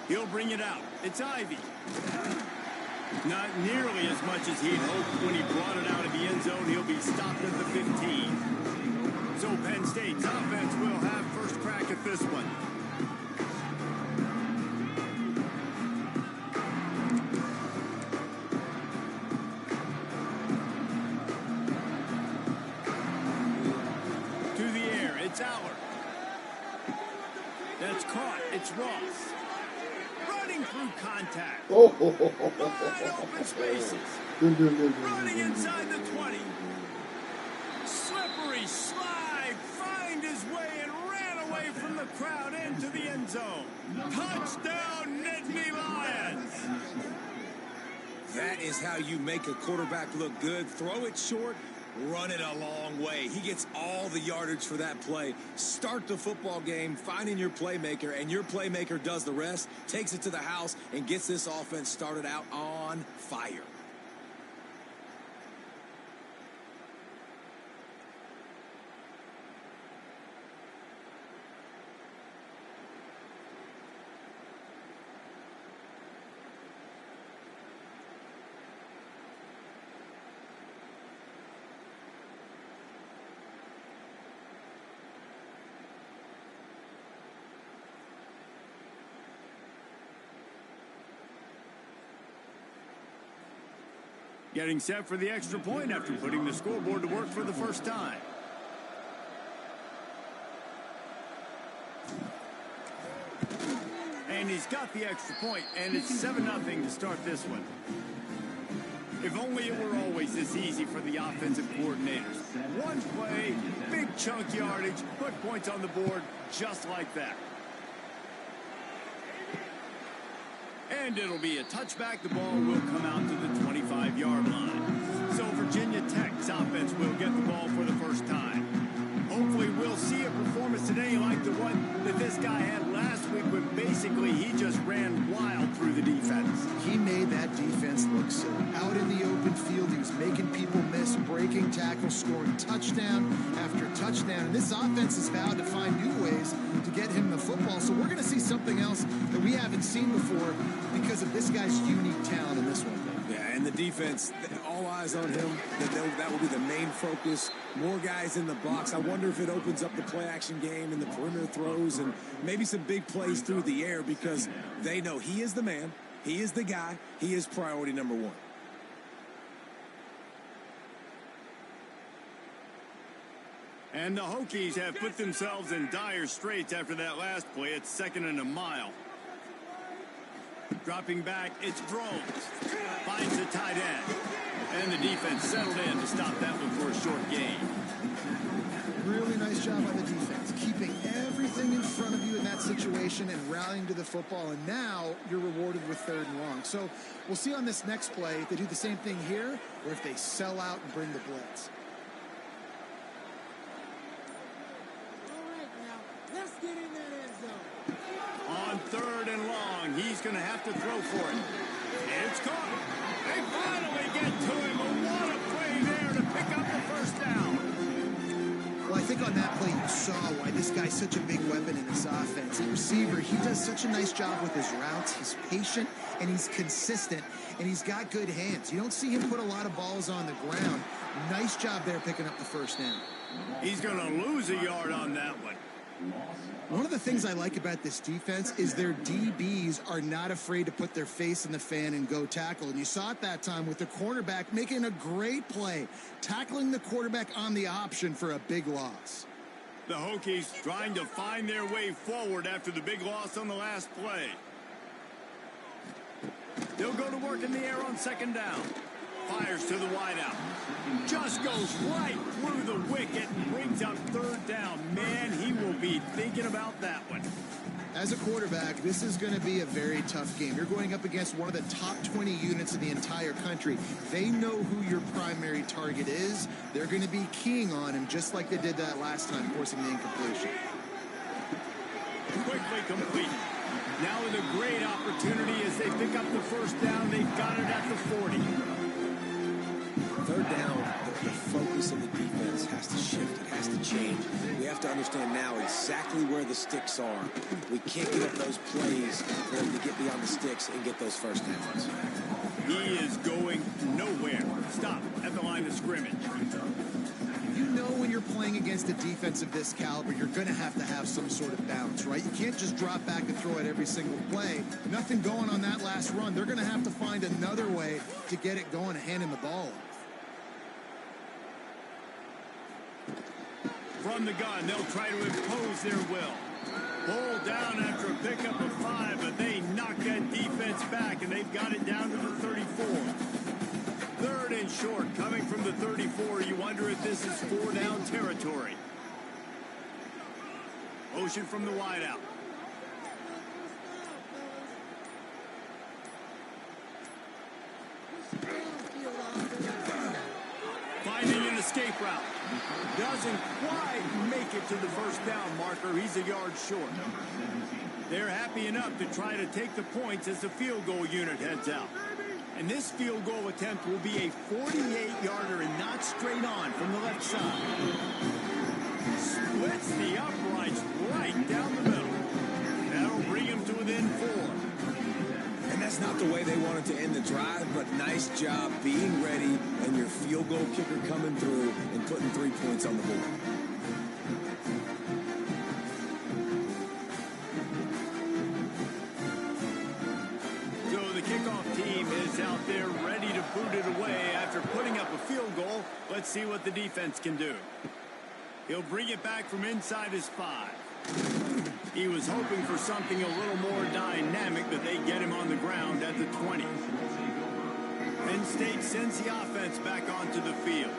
He'll bring it out. It's Ivy. Not nearly as much as he'd hoped when he brought it out of the end zone. He'll be stopped at the 15. So Penn State's offense will have first crack at this one. To the air. It's Aller. That's caught. It's Ross. Running through contact. Wide open spaces. Running inside the 20. Slippery slide. Find his way and ran away from the crowd into the end zone. Touchdown, Nittany Lions. That is how you make a quarterback look good. Throw it short. Run it a long way. He gets all the yardage for that play. Start the football game, finding your playmaker, and your playmaker does the rest, takes it to the house, and gets this offense started out on fire. Getting set for the extra point after putting the scoreboard to work for the first time. And he's got the extra point, and it's 7-0 to start this one. If only it were always this easy for the offensive coordinators. One play, big chunk yardage, put points on the board just like that. And it'll be a touchback. The ball will come out to the 25-yard line. So Virginia Tech's offense will get the ball for the first time. Hopefully we'll see a performance today like the one that this guy had last week when basically he just ran wild through the defense. He made that defense look silly. Out in the open field, he was making people miss, breaking tackles, scoring touchdown after touchdown. And this offense has vowed to find new ways to get him the football. So we're going to see something else that we haven't seen before because of this guy's unique talent in this one. Yeah, and the defense, all eyes on him. That will be the main focus. More guys in the box. I wonder if it opens up the play-action game and the perimeter throws and maybe some big plays through the air because they know he is the man, he is the guy, he is priority number 1. And the Hokies have put themselves in dire straits after that last play. It's 2nd and a mile. Dropping back, it's Drones. Finds the tight end. And the defense settled in to stop that one for a short gain. Really nice job by the defense, keeping everything in front of you in that situation and rallying to the football. And now you're rewarded with 3rd and long. So we'll see on this next play if they do the same thing here or if they sell out and bring the blitz. All right, now, let's get in that end zone. On 3rd and long, and he's going to have to throw for it. It's caught. They finally get to him. What a play there to pick up the first down. Well, I think on that play you saw why this guy's such a big weapon in this offense. The receiver, he does such a nice job with his routes. He's patient, and he's consistent, and he's got good hands. You don't see him put a lot of balls on the ground. Nice job there picking up the first down. He's going to lose a yard on that one. One of the things I like about this defense is their DBs are not afraid to put their face in the fan and go tackle. And you saw it that time with the cornerback making a great play, tackling the quarterback on the option for a big loss. The Hokies trying to find their way forward after the big loss on the last play. They'll go to work in the air on second down. Fires to the wideout. Just goes right through the wicket and brings up third down. Man, he will be thinking about that one. As a quarterback, this is going to be a very tough game. You're going up against one of the top 20 units in the entire country. They know who your primary target is. They're going to be keying on him just like they did that last time, forcing the incompletion. Quickly complete. Now with a great opportunity as they pick up the first down. They've got it at the 40. Third down, the focus of the defense has to shift. It has to change. We have to understand now exactly where the sticks are. We can't give up those plays for them to get beyond the sticks and get those first downs. He is going nowhere. Stop at the line of scrimmage. You know when you're playing against a defense of this caliber, you're going to have some sort of balance, right? You can't just drop back and throw it every single play. Nothing going on that last run. They're going to have to find another way to get it going and hand him the ball. From the gun, they'll try to impose their will. Pull down after a pickup of 5, but they knock that defense back, and they've got it down to the 34. Third and short, coming from the 34. You wonder if this is 4-down territory. Motion from the wideout. Finding an escape route. Doesn't quite make it to the first down marker. He's a yard short. They're happy enough to try to take the points as the field goal unit heads out. And this field goal attempt will be a 48-yarder and not straight on from the left side. Splits the uprights right down the middle. That'll bring him to within 4. And that's not the way they wanted to end the drive, but nice job being ready and your field goal kicker coming through and putting 3 points on the board. So the kickoff team is out there ready to boot it away after putting up a field goal. Let's see what the defense can do. He'll bring it back from inside his 5. He was hoping for something a little more dynamic, but they get him on the ground at the 20. Penn State sends the offense back onto the field.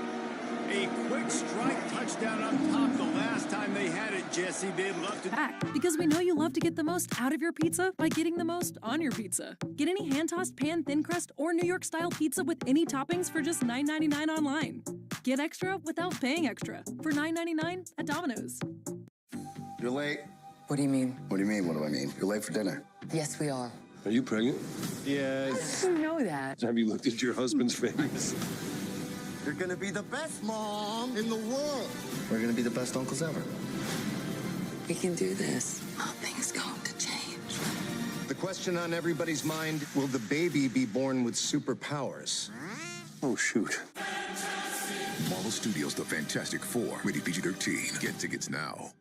A quick strike touchdown up top the last time they had it, Jesse. They'd love to... Back, because we know you love to get the most out of your pizza by getting the most on your pizza. Get any hand-tossed pan, thin crust, or New York-style pizza with any toppings for just $9.99 online. Get extra without paying extra for $9.99 at Domino's. You're late. What do you mean? What do you mean, what do I mean? You're late for dinner. Yes, we are. Are you pregnant? Yes. I didn't know that. Have you looked at your husband's face? You're gonna be the best mom in the world. We're gonna be the best uncles ever. We can do this. Nothing's going to change. The question on everybody's mind, will the baby be born with superpowers? Oh, shoot. Marvel Studios' The Fantastic Four. Rated PG-13. Get tickets now.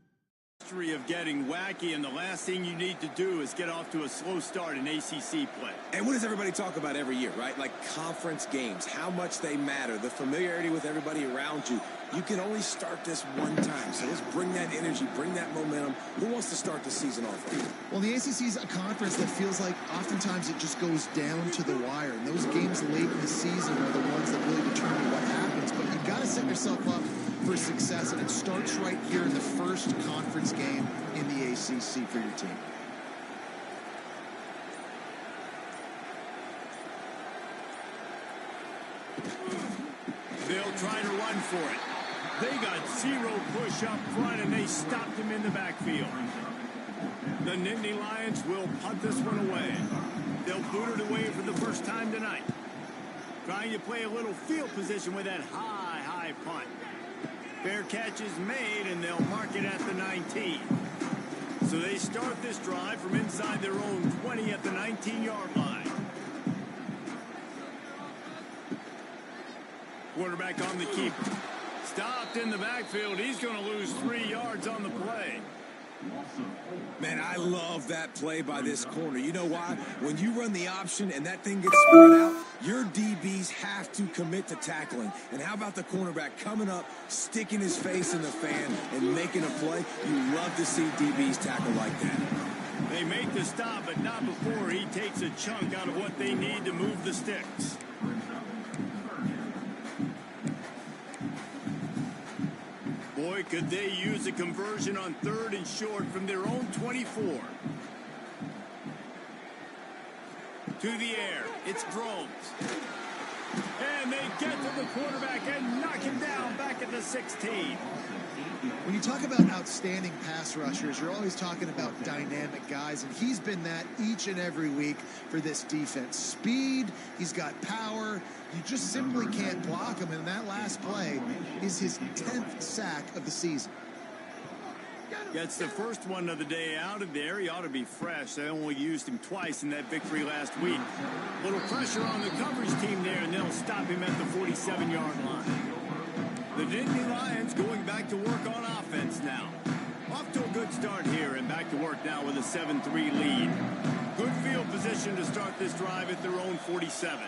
Of getting wacky, and the last thing you need to do is get off to a slow start in ACC play. And what does everybody talk about every year, right? Like conference games, how much they matter, the familiarity with everybody around you. You can only start this one time, so let's bring that energy, bring that momentum. Who wants to start the season off right? Well, the ACC is a conference that feels like oftentimes it just goes down to the wire, and those games late in the season are the ones that really determine what happens, but you've got to set yourself up for success, and it starts right here in the first conference game in the ACC for your team. They'll try to run for it. They got 0 push up front, and they stopped him in the backfield. The Nittany Lions will punt this one away. They'll boot it away for the first time tonight. Trying to play a little field position with that high punt. Fair catch is made, and they'll mark it at the 19. So they start this drive from inside their own 20 at the 19-yard line. Quarterback on the keeper. Stopped in the backfield. He's going to lose 3 yards on the play. Man, I love that play by this corner. You know why? When you run the option and that thing gets spread out, your DBs have to commit to tackling. And how about the cornerback coming up, sticking his face in the fan, and making a play? You love to see DBs tackle like that. They make the stop, but not before he takes a chunk out of what they need to move the sticks. Boy, could they use a conversion on 3rd and short from their own 24. To the air, it's Drones. And they get to the quarterback and knock him down back at the 16. When you talk about outstanding pass rushers, you're always talking about dynamic guys, and he's been that each and every week for this defense. Speed, he's got power. You just simply can't block him, and that last play is his 10th sack of the season. Gets the first one of the day out of there. He ought to be fresh. They only used him twice in that victory last week. Little pressure on the coverage team there, and they'll stop him at the 47-yard line. The Nittany Lions going back to work on offense now. Off to a good start here and back to work now with a 7-3 lead. Good field position to start this drive at their own 47.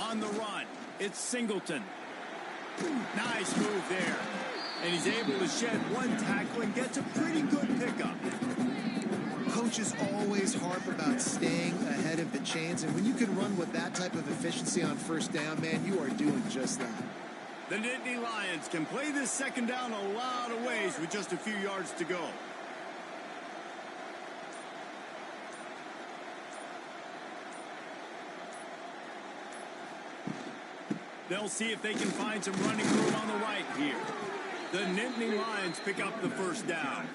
On the run, it's Singleton. Nice move there. And he's able to shed one tackle and gets a pretty good pickup. Coaches always harp about staying ahead of the chains, and when you can run with that type of efficiency on first down, man, you are doing just that. The Nittany Lions can play this second down a lot of ways with just a few yards to go. They'll see if they can find some running room on the right here. The Nittany Lions pick up the first down.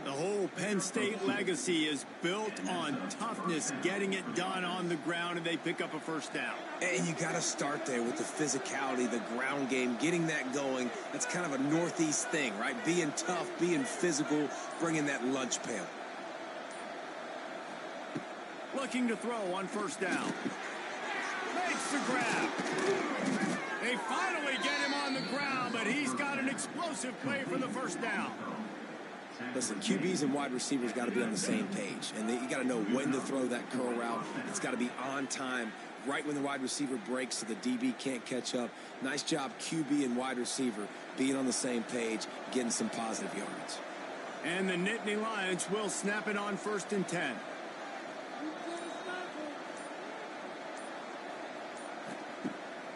The whole Penn State legacy is built on toughness, getting it done on the ground, and they pick up a first down. And you got to start there with the physicality, the ground game, getting that going. That's kind of a Northeast thing, right? Being tough, being physical, bringing that lunch pail. Looking to throw on first down. Makes the grab. They finally get him on the ground, but he's got an explosive play for the first down. Listen, QBs and wide receivers got to be on the same page, and you got to know when to throw that curl route. It's got to be on time, right when the wide receiver breaks so the DB can't catch up. Nice job, QB and wide receiver, being on the same page, getting some positive yards. And the Nittany Lions will snap it on 1st and 10.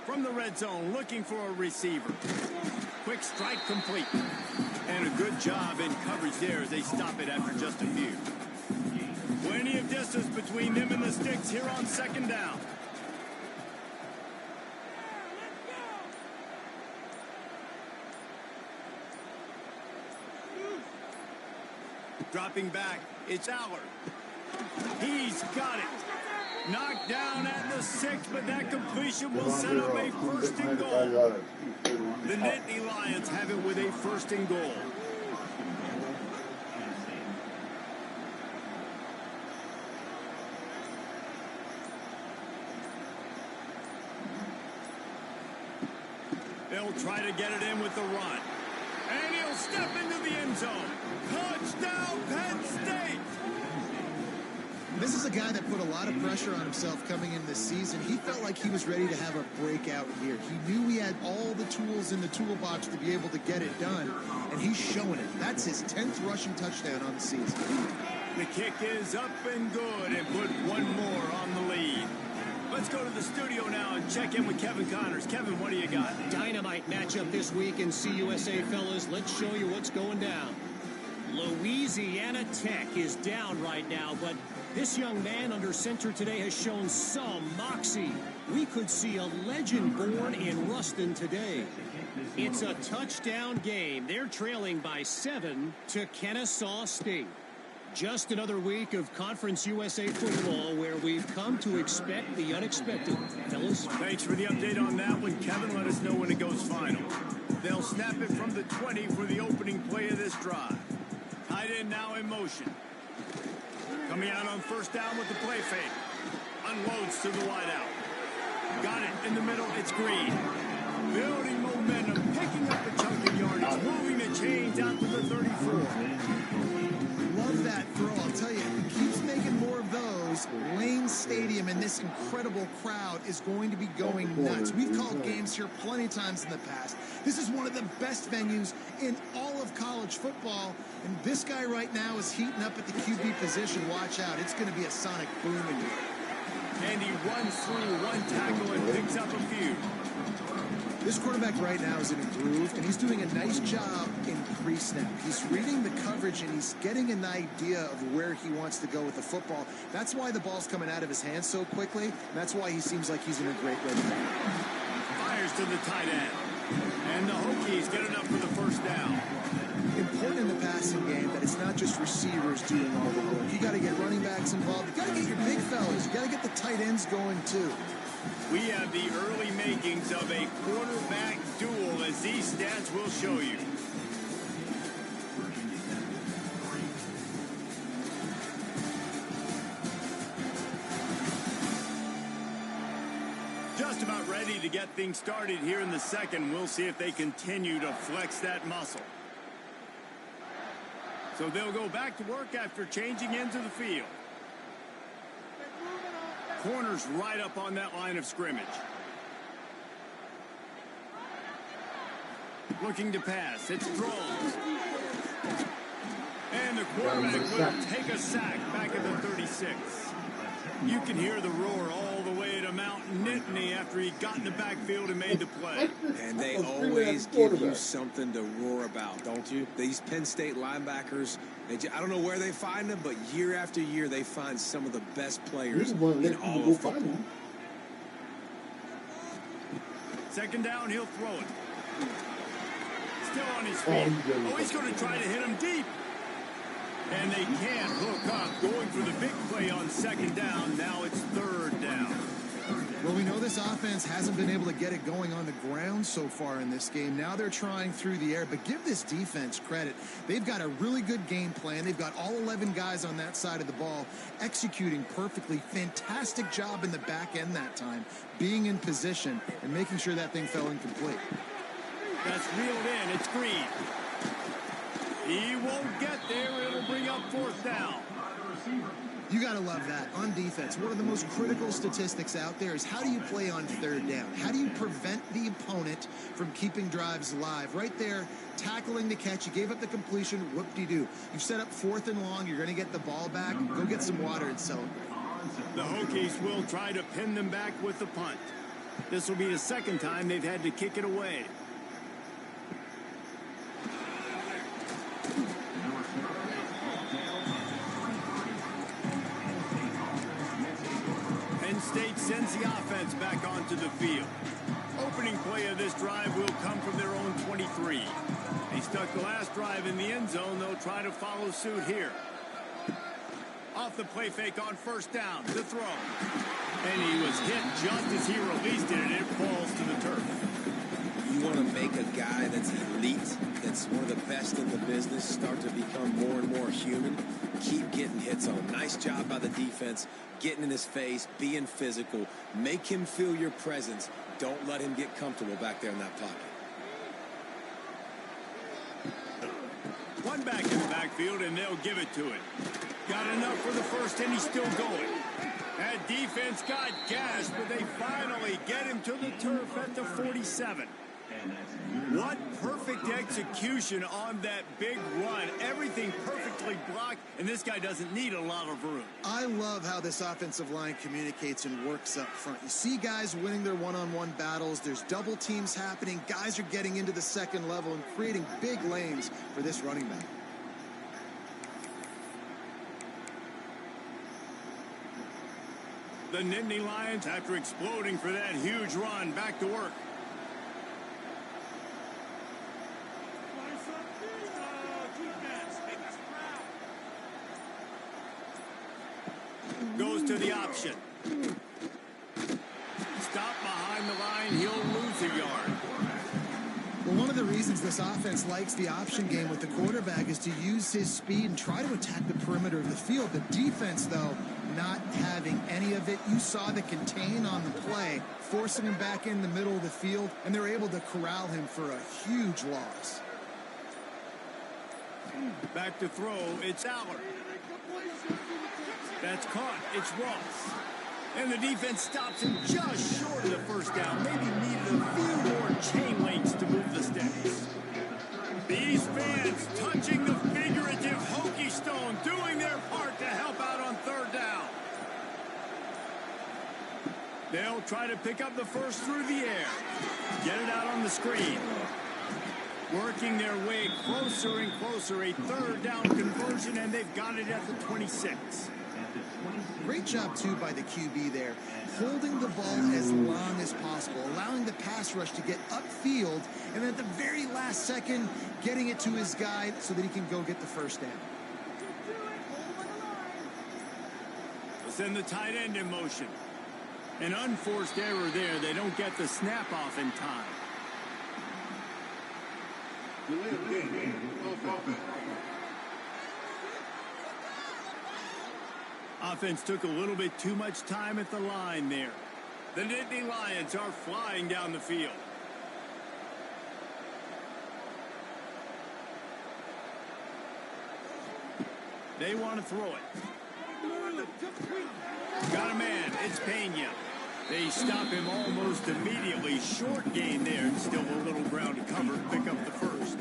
From the red zone, looking for a receiver. Quick strike complete. And a good job in coverage there as they stop it after just a few. Plenty of distance between them and the sticks here on second down. Dropping back, it's Allard. He's got it. Knocked down at the 6, but that completion will set up a 1st and goal. The Nittany Lions have it with a 1st and goal. They'll try to get it in with the run. And he'll step into the end zone. Touchdown, Penn State! This is a guy that put a lot of pressure on himself coming in this season. He felt like he was ready to have a breakout year. He knew he had all the tools in the toolbox to be able to get it done, and he's showing it. That's his 10th rushing touchdown on the season. The kick is up and good, and put one more on the lead. Let's go to the studio now and check in with Kevin Connors. Kevin, what do you got? Dynamite matchup this week in CUSA, fellas. Let's show you what's going down. Louisiana Tech is down right now, but This young man under center today has shown some moxie. We could see a legend born in Ruston today. It's a touchdown game. They're trailing by 7 to Kennesaw State. Just another week of Conference USA football where we've come to expect the unexpected. Fellas? Thanks for the update on that one, Kevin. Let us know when it goes final. They'll snap it from the 20 for the opening play of this drive. Tight end now in motion. Coming out on first down with the play fake. Unloads to the wideout. Got it in the middle. It's Green. Building momentum, picking up a chunk of yardage, moving the chains out to the 34. Love that throw. I'll tell you, if he keeps making more of those, Lane Stadium and this incredible crowd is going to be going nuts. We've called games here plenty of times in the past. This is one of the best venues in all of college football, and this guy right now is heating up at the QB position. Watch out. It's going to be a sonic boom in here. And he runs through one tackle and picks up a few. This quarterback right now is in a groove, and he's doing a nice job in pre-snap. He's reading the coverage, and he's getting an idea of where he wants to go with the football. That's why the ball's coming out of his hands so quickly, and that's why he seems like he's in a great rhythm. Fires to the tight end. And the Hokies get it up for the first down. Important in the passing game that it's not just receivers doing all the work. You got to get running backs involved. You got to get your big fellas. You got to get the tight ends going, too. We have the early makings of a quarterback duel, as these stats will show you. Just about ready to get things started here in the second. We'll see if they continue to flex that muscle. So they'll go back to work after changing into the field. Corners right up on that line of scrimmage. Looking to pass. It's Strong. And the quarterback will take a sack back at the 36. You can hear the roar all the way to Mount Nittany after he got in the backfield and made the play. And they always give you something to roar about, don't you? These Penn State linebackers, I don't know where they find them, but year after year they find some of the best players in all of football. Second down, he'll throw it. Still on his feet. Oh, he's going to try to hit him deep. And they can't hook up. Going for the big play on second down. Now it's third down. Well, we know this offense hasn't been able to get it going on the ground so far in this game. Now they're trying through the air, but give this defense credit. They've got a really good game plan. They've got all 11 guys on that side of the ball executing perfectly. Fantastic job in the back end that time, being in position and making sure that thing fell incomplete. That's reeled in. It's Green. He won't get there. It'll bring up fourth down. You got to love that. On defense, one of the most critical statistics out there is how do you play on third down? How do you prevent the opponent from keeping drives alive? Right there, tackling the catch. You gave up the completion. Whoop-de-doo. You've set up fourth and long. You're going to get the ball back. Go get some water and celebrate. The Hokies will try to pin them back with the punt. This will be the second time they've had to kick it away. Penn State sends the offense back onto the field. Opening play of this drive will come from their own 23. They stuck the last drive in the end zone. They'll try to follow suit here. Off the play fake on first down. The throw. And he was hit just as he released it, and it falls to the turf. You want to make a guy that's elite, that's one of the best in the business, start to become more and more human. Keep getting hits on. Nice job by the defense, getting in his face, being physical. Make him feel your presence. Don't let him get comfortable back there in that pocket. One back in the backfield, and they'll give it to it. Got enough for the first, and he's still going. That defense got gas, but they finally get him to the turf at the 47. What perfect execution on that big run. Everything perfectly blocked, and this guy doesn't need a lot of room. I love how this offensive line communicates and works up front. You see guys winning their one-on-one battles. There's double teams happening. Guys are getting into the second level and creating big lanes for this running back. The Nittany Lions, after exploding for that huge run, back to work. Goes to the option. Stop behind the line. He'll lose a yard. Well, one of the reasons this offense likes the option game with the quarterback is to use his speed and try to attack the perimeter of the field. The defense, though, not having any of it. You saw the contain on the play, forcing him back in the middle of the field, and they're able to corral him for a huge loss. Back to throw. It's Aller. That's caught. It's Ross. And the defense stops him just short of the first down. Maybe needed a few more chain links to move the sticks. These fans touching the figurative hokey stone, doing their part to help out on third down. They'll try to pick up the first through the air. Get it out on the screen. Working their way closer and closer. A third down conversion, and they've got it at the 26. Great job, too, by the QB there, holding the ball as long as possible, allowing the pass rush to get upfield, and then at the very last second, getting it to his guy so that he can go get the first down. They'll send the tight end in motion. An unforced error there. They don't get the snap off in time. Offense took a little bit too much time at the line there. The Nittany Lions are flying down the field. They want to throw it. Got a man. It's Pena. They stop him almost immediately. Short gain there, and still a little ground to cover to pick up the first.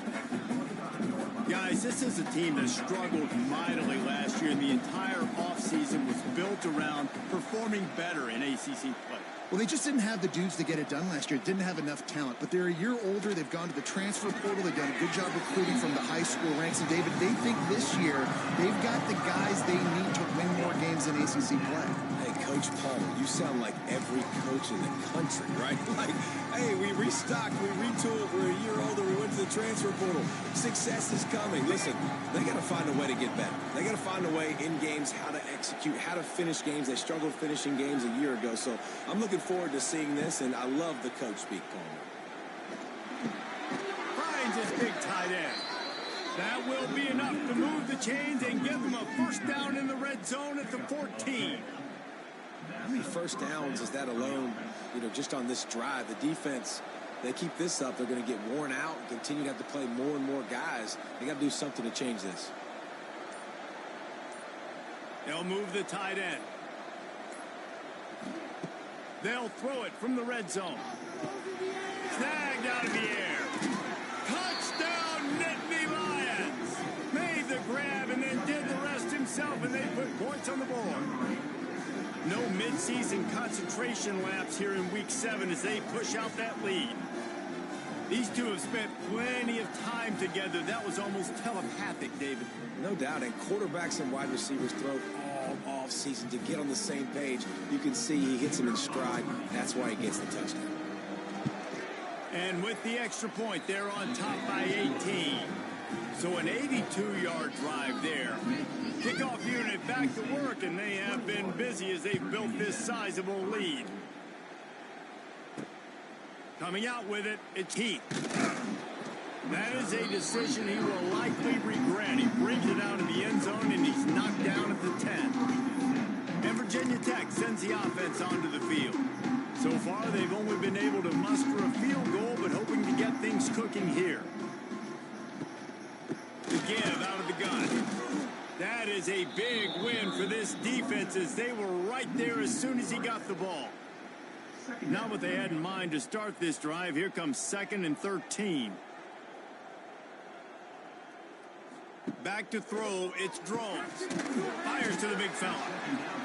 Guys, this is a team that struggled mightily last year, and the entire offseason was built around performing better in ACC play. Well, they just didn't have the dudes to get it done last year. Didn't have enough talent. But they're a year older. They've gone to the transfer portal. They've done a good job recruiting from the high school ranks. And, David, they think this year they've got the guys they need to win more games in ACC play. Hey, Coach Palmer, you sound like every coach in the country, right? Like, hey, we restocked, we retooled, we're a year older, we went to the transfer portal. Success is coming. Listen, they got to find a way to get better. They got to find a way in games how to execute, how to finish games. They struggled finishing games a year ago. So I'm looking forward to seeing this, and I love the coach speak, Palmer. Finds his big tight end. That will be enough to move the chains and give them a first down in the red zone at the 14. How many first downs is that alone, just on this drive? The defense, they keep this up, they're going to get worn out and continue to have to play more and more guys. They got to do something to change this. They'll move the tight end. They'll throw it from the red zone. Snagged out of the air. Touchdown, Nittany Lions. Made the grab and then did the rest himself, and they put points on the board. No midseason concentration laps here in Week 7 as they push out that lead. These two have spent plenty of time together. That was almost telepathic, David. No doubt, and quarterbacks and wide receivers throw all off season to get on the same page. You can see he hits them in stride. That's why he gets the touchdown. And with the extra point, they're on top by 18. So an 82-yard drive there. Kickoff unit back to work, and they have been busy as they've built this sizable lead. Coming out with it, it's Heath. That is a decision he will likely regret. He brings it out of the end zone, and he's knocked down at the 10. And Virginia Tech sends the offense onto the field. So far, they've only been able to muster a field goal, but hoping to get things cooking here. The give out of the gun. That is a big win for this defense as they were right there as soon as he got the ball. Not what they had in mind to start this drive. Here comes 2nd and 13. Back to throw. It's Drones. Fires to the big fella.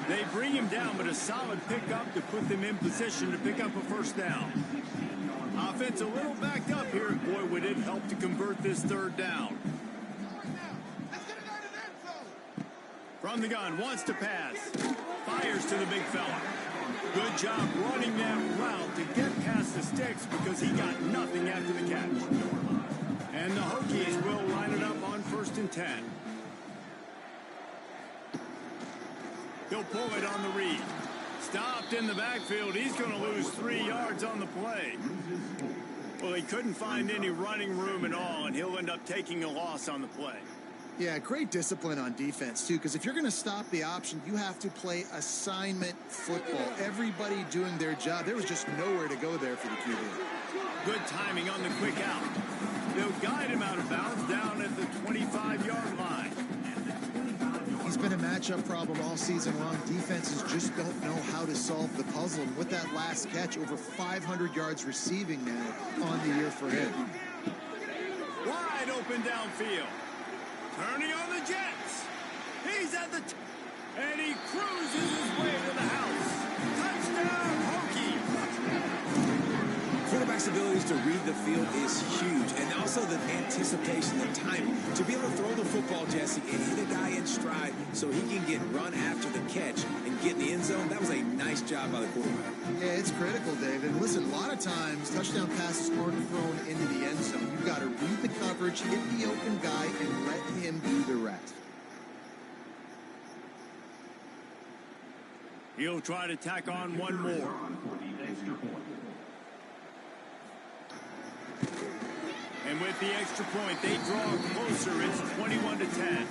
They bring him down, but a solid pickup to put them in position to pick up a first down. Offense a little backed up here, and boy, would it help to convert this third down. From the gun, wants to pass. Fires to the big fella. Good job running that route to get past the sticks because he got nothing after the catch. And the Hokies will line it up on 1st and 10. He'll pull it on the read. Stopped in the backfield. He's going to lose 3 yards on the play. Well, he couldn't find any running room at all, and he'll end up taking a loss on the play. Yeah, great discipline on defense, too, because if you're going to stop the option, you have to play assignment football. Everybody doing their job. There was just nowhere to go there for the QB. Good timing on the quick out. They'll guide him out of bounds down at the 25-yard line. He's been a matchup problem all season long. Defenses just don't know how to solve the puzzle. And with that last catch, over 500 yards receiving now on the year for him. Wide open downfield. Turning on the Jets. He's at the and he cruises his way to the house. Touchdown, Hokies. Quarterback's abilities to read the field is huge, and also the anticipation, the timing. To be able to throw the football, Jesse, and hit a guy in stride so he can get run after the catch and get in the end zone, that was a nice job by the quarterback. Yeah, it's critical, David. And listen, a lot of times, touchdown passes aren't thrown into the end zone. You've got to read the coverage, hit the open guy, and let him do the rest. He'll try to tack on one more. And with the extra point, they draw closer. It's 21-10.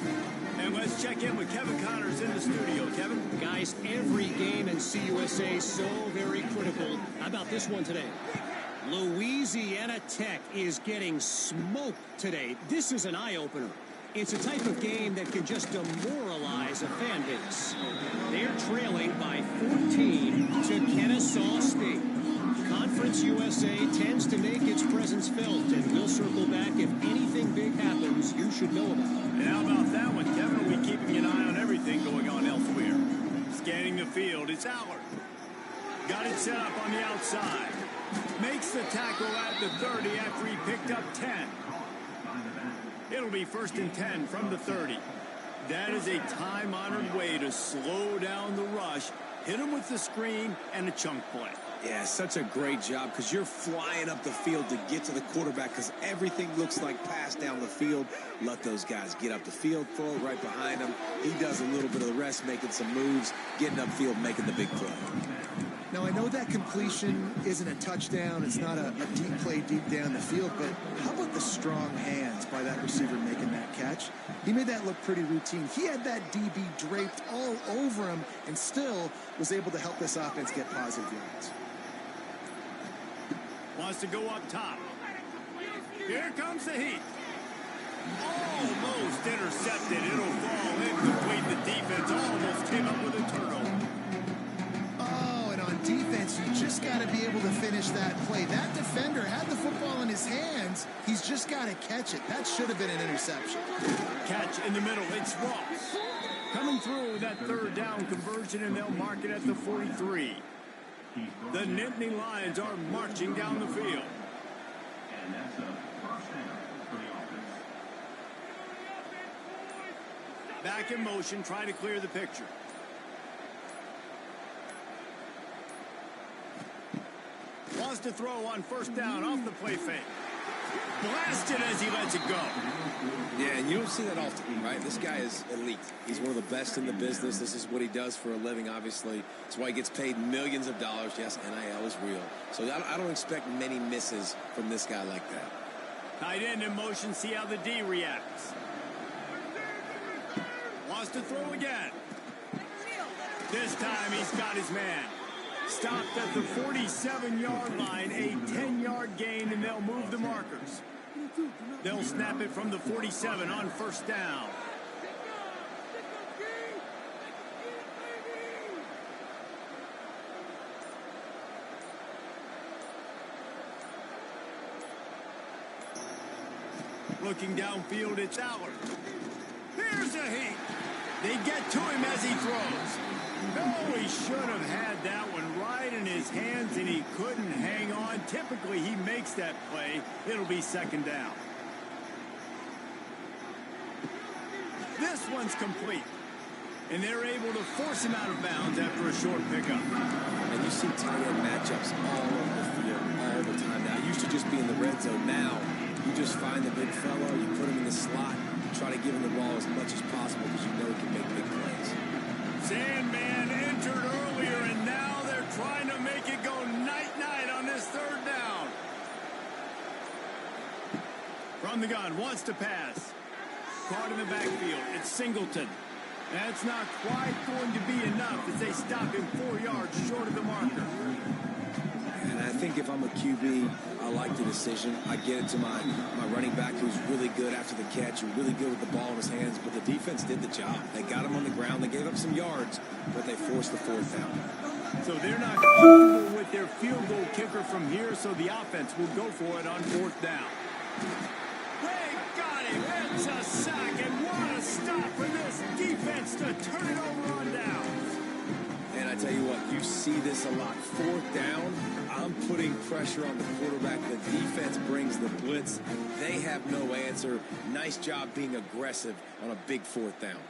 And let's check in with Kevin Connors in the studio. Kevin? Guys, every game in CUSA so very critical. How about this one today? Louisiana Tech is getting smoked today. This is an eye-opener. It's a type of game that can just demoralize a fan base. They're trailing by 14 to Kennesaw State. Conference USA tends to make its presence felt, and we'll circle back if anything big happens you should know about. And how about that one, Kevin? Are we keeping an eye on everything going on elsewhere? Scanning the field, it's Allard. Got it set up on the outside. Makes the tackle at the 30 after he picked up 10. It'll be 1st and 10 from the 30. That is a time-honored way to slow down the rush, hit him with the screen, and a chunk play. Yeah, such a great job because you're flying up the field to get to the quarterback because everything looks like pass down the field. Let those guys get up the field, throw it right behind him. He does a little bit of the rest, making some moves, getting upfield, making the big play. Now, I know that completion isn't a touchdown. It's not a deep play deep down the field, but how about the strong hands by that receiver making that catch? He made that look pretty routine. He had that DB draped all over him and still was able to help this offense get positive yards. Wants to go up top. Here comes the heat. Almost intercepted. It'll fall incomplete. The defense almost came up with a turnover. Oh, and on defense, you just got to be able to finish that play. That defender had the football in his hands. He's just got to catch it. That should have been an interception. Catch in the middle. It's Ross. Coming through that 3rd down conversion, and they'll mark it at the 43. The Nittany Lions are marching down the field. And that's a first down for the offense. Back in motion, try to clear the picture. Wants to throw on 1st down off the play fake. Blasted as he lets it go. Yeah, and you don't see that often, right? This guy is elite. He's one of the best in the business. This is what he does for a living, obviously. That's why he gets paid millions of dollars. Yes, NIL is real. So I don't expect many misses from this guy like that. Tight end in motion, see how the D reacts. Wants to throw again. This time he's got his man. Stopped at the 47-yard line, a 10-yard gain, and they'll move the markers. They'll snap it from the 47 on 1st down. Looking downfield, it's Allard. Here's a heat. They get to him as he throws. No, he should have had that one right in his hands, and he couldn't hang on. Typically, he makes that play. It'll be 2nd down. This one's complete. And they're able to force him out of bounds after a short pickup. And you see tight end matchups all over the field all the time now. It used to just be in the red zone. Now you just find the big fellow, you put him in the slot, try to give him the ball as much as possible because you know he can make big plays. Sandman entered earlier, and now they're trying to make it go night-night on this third down. From the gun, wants to pass. Caught in the backfield. It's Singleton. That's not quite going to be enough as they stop him 4 yards short of the marker. And I think if I'm a QB, I like the decision. I get it to my running back who's really good after the catch, who's really good with the ball in his hands, but the defense did the job. They got him on the ground. They gave up some yards, but they forced the fourth down. So they're not comfortable with their field goal kicker from here, so the offense will go for it on fourth down. They got him. It's a sack, and what a stop for this defense to turn it over on downs. And I tell you what, you see this a lot. Fourth down, I'm putting pressure on the quarterback. The defense brings the blitz. They have no answer. Nice job being aggressive on a big fourth down.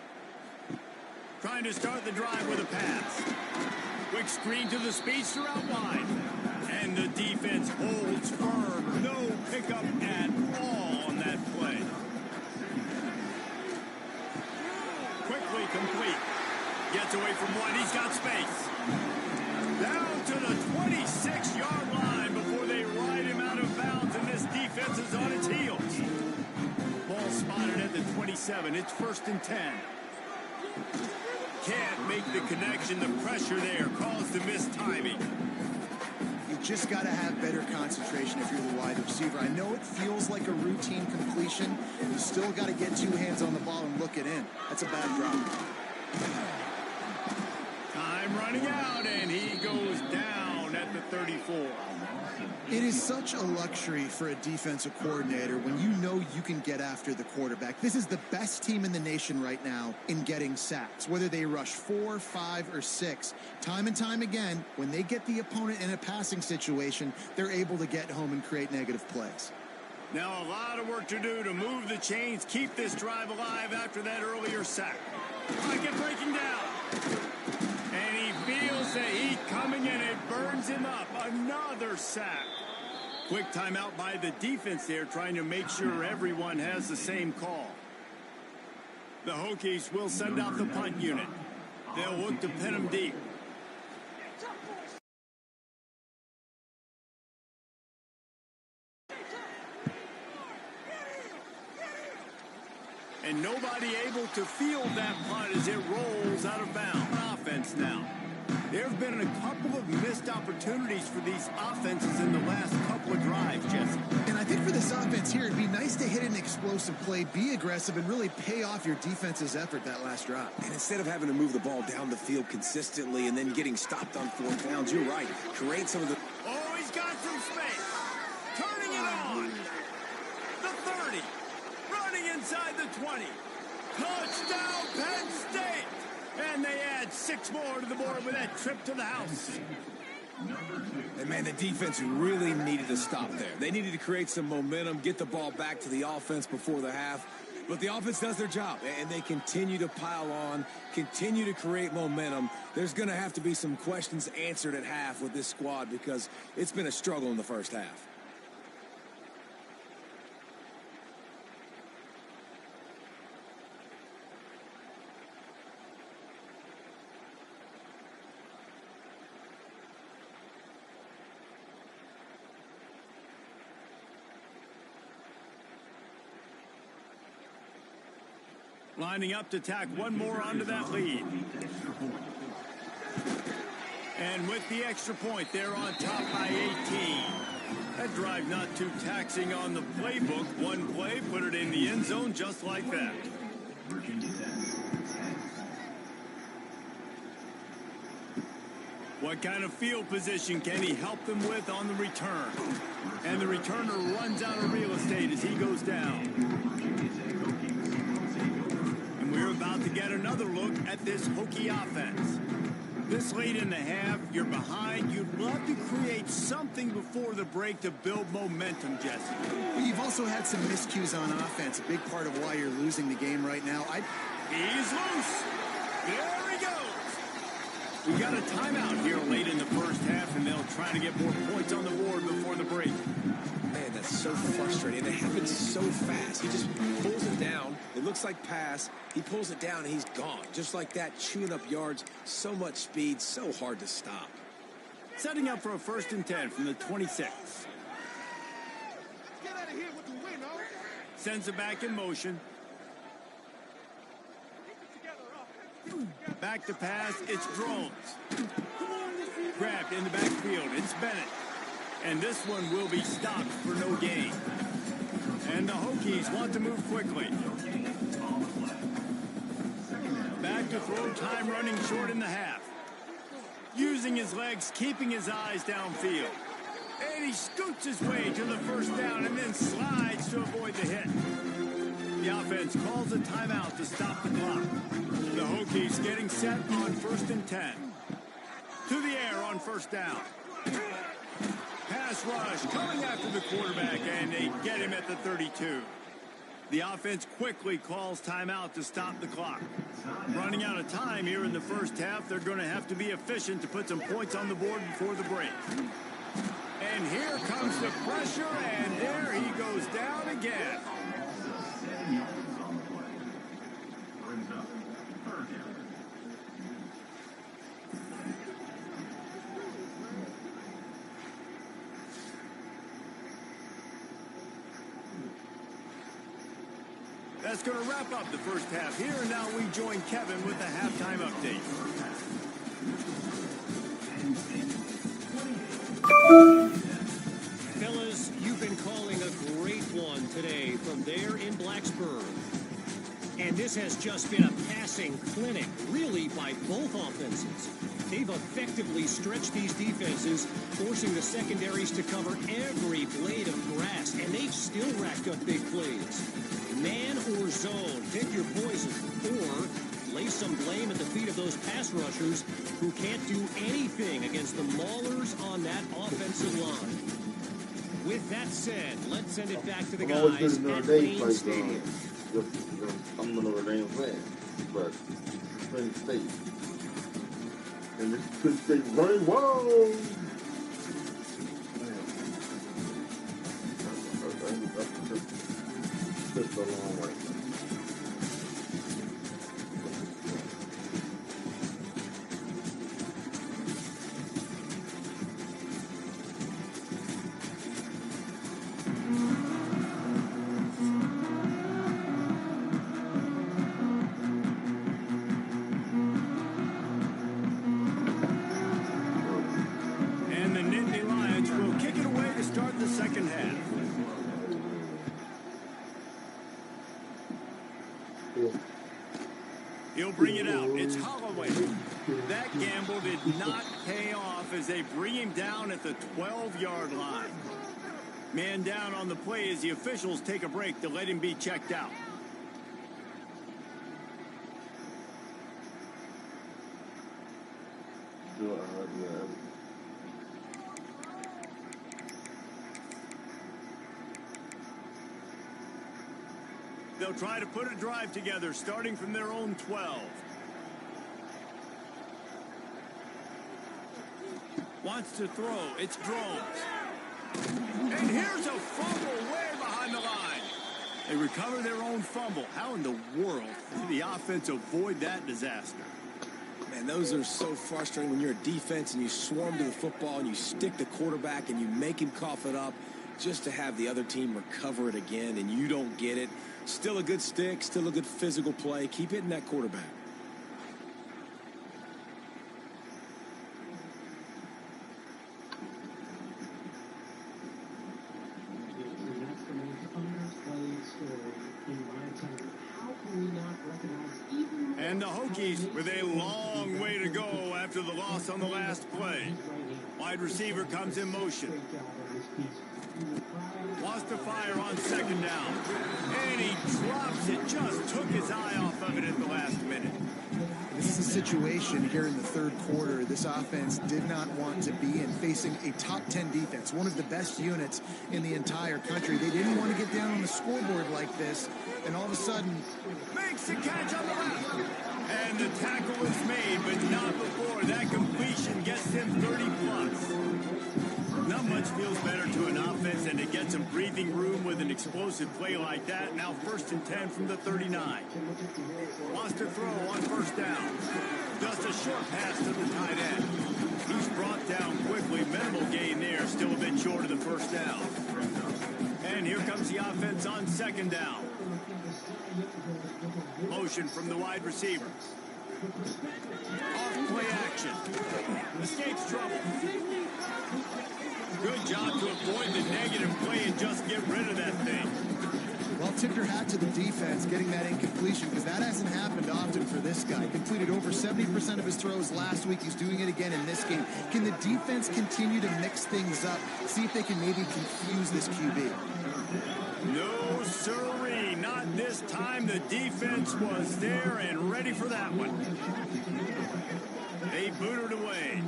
Trying to start the drive with a pass. Quick screen to the speedster out wide. And the defense holds firm. No pickup at all on that play. Quickly complete. Gets away from one. He's got space. Down to the 26-yard line before they ride him out of bounds, and this defense is on its heels. Ball spotted at the 27. It's 1st and 10. Can't make the connection. The pressure there caused the missed timing. You just got to have better concentration if you're the wide receiver. I know it feels like a routine completion. You still got to get 2 hands on the ball and look it in. That's a bad drop. Time running out, and he goes down at the 34. It is such a luxury for a defensive coordinator when you know you can get after the quarterback. This is the best team in the nation right now in getting sacks. Whether they rush 4, 5, or 6, time and time again, when they get the opponent in a passing situation, they're able to get home and create negative plays. Now a lot of work to do to move the chains, keep this drive alive after that earlier sack. Pocket breaking down. And he feels the heat coming, and it burns him up. Another sack. Quick timeout by the defense there, trying to make sure everyone has the same call. The Hokies will send out the punt unit. They'll look to pin him deep. And nobody able to field that punt as it rolls out of bounds. Offense now. There have been a couple of missed opportunities for these offenses in the last couple of drives, Jesse. And I think for this offense here, it'd be nice to hit an explosive play, be aggressive, and really pay off your defense's effort that last drive. And instead of having to move the ball down the field consistently and then getting stopped on 4th downs, you're right. Create some of the... Oh, he's got some space. Turning it on. The 30. Running inside the 20. Touchdown, Penn State. And they add 6 more to the board with that trip to the house. And, man, the defense really needed to stop there. They needed to create some momentum, get the ball back to the offense before the half. But the offense does their job, and they continue to pile on, continue to create momentum. There's going to have to be some questions answered at half with this squad because it's been a struggle in the first half. Lining up to tack one more onto that lead. And with the extra point, they're on top by 18. That drive not too taxing on the playbook. One play, put it in the end zone just like that. What kind of field position can he help them with on the return? And the returner runs out of real estate as he goes down. We're about to get another look at this Hokie offense. This late in the half, you're behind. You'd love to create something before the break to build momentum, Jesse. But you've also had some miscues on offense. A big part of why you're losing the game right now. He's loose. There he goes. We got a timeout here late in the first half, and they'll try to get more points on the board before the break. Man, that's so frustrating. It happens so fast. He just pulls it down. It looks like pass. He pulls it down, and he's gone. Just like that, chewing up yards. So much speed, so hard to stop. Setting up for a 1st and 10 from the 26. Get out of here with the win, oh. Sends it back in motion. Back to pass, it's Drones. Grabbed in the backfield, it's Bennett. And this one will be stopped for no gain. And the Hokies want to move quickly. Back to throw, time running short in the half. Using his legs, keeping his eyes downfield. And he scoots his way to the 1st down and then slides to avoid the hit. The offense calls a timeout to stop the clock. The Hokies getting set on 1st and 10. To the air on 1st down. Pass rush coming after the quarterback, and they get him at the 32. The offense quickly calls timeout to stop the clock. Running out of time here in the first half, they're going to have to be efficient to put some points on the board before the break. And here comes the pressure, and there he goes down again. That's going to wrap up the first half here, and now we join Kevin with the halftime update. Fellas, you've been calling a great one today from there in Blacksburg. And this has just been a passing clinic, really, by both offenses. They've effectively stretched these defenses, forcing the secondaries to cover every blade of grass, and they've still racked up big plays. Man or zone, pick your poison, or lay some blame at the feet of those pass rushers who can't do anything against the maulers on that offensive line. With that said, let's send it back to the guys at Wayne Stadium. I'm a Notre Dame fan, but Penn State. And this Penn State running, whoa! That's a long way. And the Nittany Lions will kick it away to start the second half. He'll bring it out. It's Holloway. That gamble did not pay off as they bring him down at the 12-yard line. Man down on the play as the officials take a break to let him be checked out. They'll try to put a drive together, starting from their own 12. Wants to throw. It's Drones. And here's a fumble way behind the line. They recover their own fumble. How in the world did the offense avoid that disaster? Man, those are so frustrating when you're a defense and you swarm to the football and you stick the quarterback and you make him cough it up just to have the other team recover it again and you don't get it. Still a good stick, still a good physical play. Keep hitting that quarterback. And the Hokies with a long way to go after the loss on the last play. Wide receiver comes in motion. Wants to fire on second down. And he drops it. Just took his eye off of it at the last minute. This is a situation here in the third quarter this offense did not want to be in, facing a top 10 defense, one of the best units in the entire country. They didn't want to get down on the scoreboard like this, and all of a sudden makes the catch on the left. And the tackle is made, but not before that completion gets him 30-plus. Not much feels better to an offense than to get some breathing room with an explosive play like that. Now 1st and 10 from the 39. Lost a throw on 1st down. Just a short pass to the tight end. He's brought down quickly. Minimal gain there. Still a bit short of the 1st down. And here comes the offense on 2nd down. Motion from the wide receiver. Off play action. Escapes trouble. Good job to avoid the negative play and just get rid of that thing. Well, tip your hat to the defense getting that incompletion, because that hasn't happened often for this guy. Completed over 70% of his throws last week. He's doing it again in this game. Can the defense continue to mix things up? See if they can maybe confuse this QB. No, sirree. Not this time. The defense was there and ready for that one. They booted away.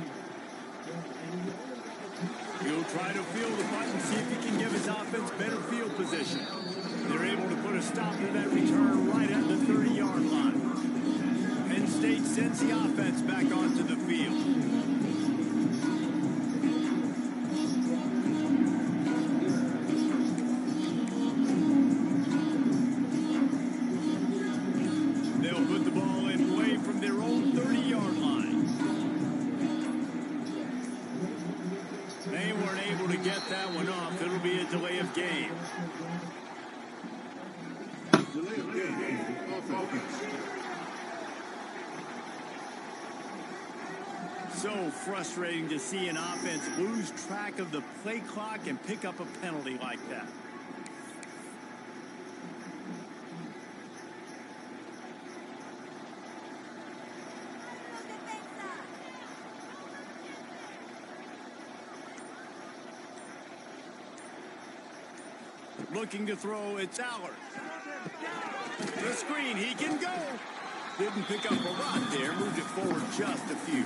He'll try to field the punt and see if he can give his offense better field position. They're able to put a stop to that return right at the 30-yard line. Penn State sends the offense back onto the field. They'll put the ball in play from their own 30-yard line. They weren't able to get that one off. It'll be a delay of game. So frustrating to see an offense lose track of the play clock and pick up a penalty like that. Looking to throw, it's Allard. The screen, he can go. Didn't pick up a lot there, moved it forward just a few.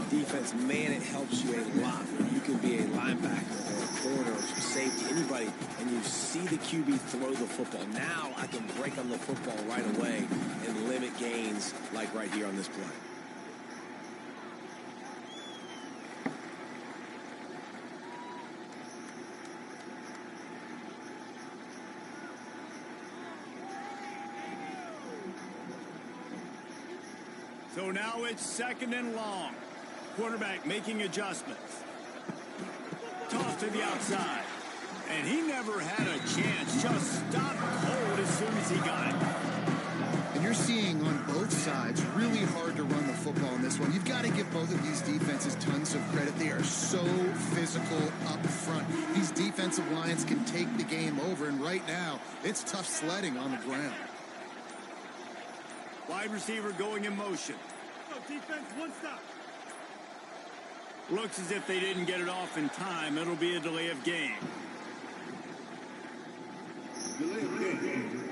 Defense, man, it helps you a lot when you can be a linebacker or a corner or safety, anybody, and you see the QB throw the football. Now I can break on the football right away and limit gains like right here on this play. So now it's 2nd and long. Quarterback making adjustments. Toss to the outside. And he never had a chance. Just stopped cold as soon as he got it. And you're seeing on both sides, really hard to run the football in this one. You've got to give both of these defenses tons of credit. They are so physical up front. These defensive lines can take the game over. And right now, it's tough sledding on the ground. Wide receiver going in motion. Defense, one stop. Looks as if they didn't get it off in time. It'll be a delay of game. Delay of game.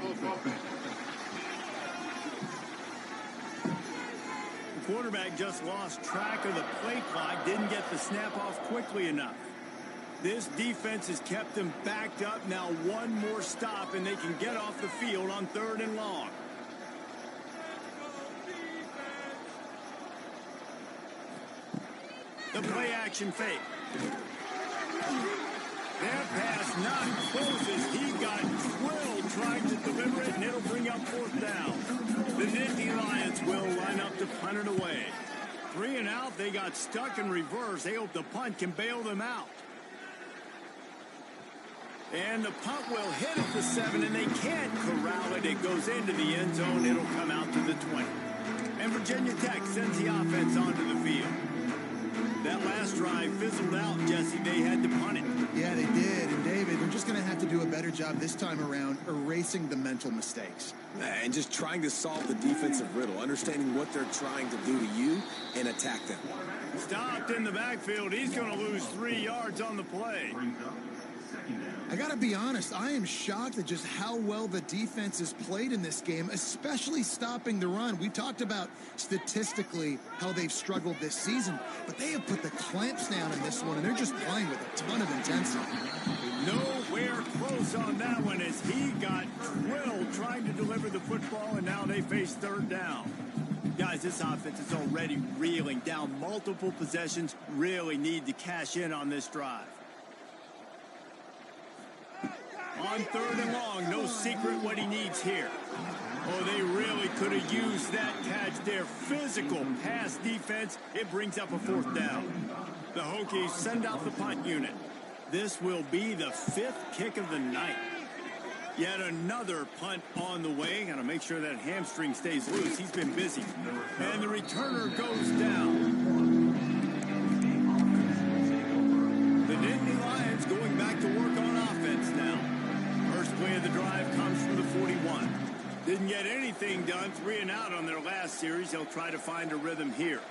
The quarterback just lost track of the play clock. Didn't get the snap off quickly enough. This defense has kept them backed up. Now one more stop and they can get off the field on 3rd and long. The play action fake. That pass not close as he got drilled trying to deliver it, and it'll bring up 4th down. The Nittany Lions will line up to punt it away. 3 and out, they got stuck in reverse. They hope the punt can bail them out. And the punt will hit at the 7, and they can't corral it. It goes into the end zone. It'll come out to the 20. And Virginia Tech sends the offense onto the field. That last drive fizzled out, Jesse. They had to punt it. Yeah, they did. And, David, they're just going to have to do a better job this time around erasing the mental mistakes. And just trying to solve the defensive riddle, understanding what they're trying to do to you and attack them. Stopped in the backfield. He's going to lose 3 yards on the play. I got to be honest, I am shocked at just how well the defense has played in this game, especially stopping the run. We talked about statistically how they've struggled this season, but they have put the clamps down in this one, and they're just playing with a ton of intensity. Nowhere close on that one as he got drilled trying to deliver the football, and now they face third down. Guys, this offense is already reeling, down multiple possessions, really need to cash in on this drive. On third and long, no secret what he needs here. Oh, they really could have used that catch there. Physical pass defense, it brings up a fourth down. The Hokies send out the punt unit. This will be the 5th kick of the night. Yet another punt on the way. Got to make sure that hamstring stays loose. He's been busy. And the returner goes down. The Nittany Lions going back to work on offense now. First play of the drive comes from the 41. Didn't get anything done. 3 and out on their last series. They'll try to find a rhythm here.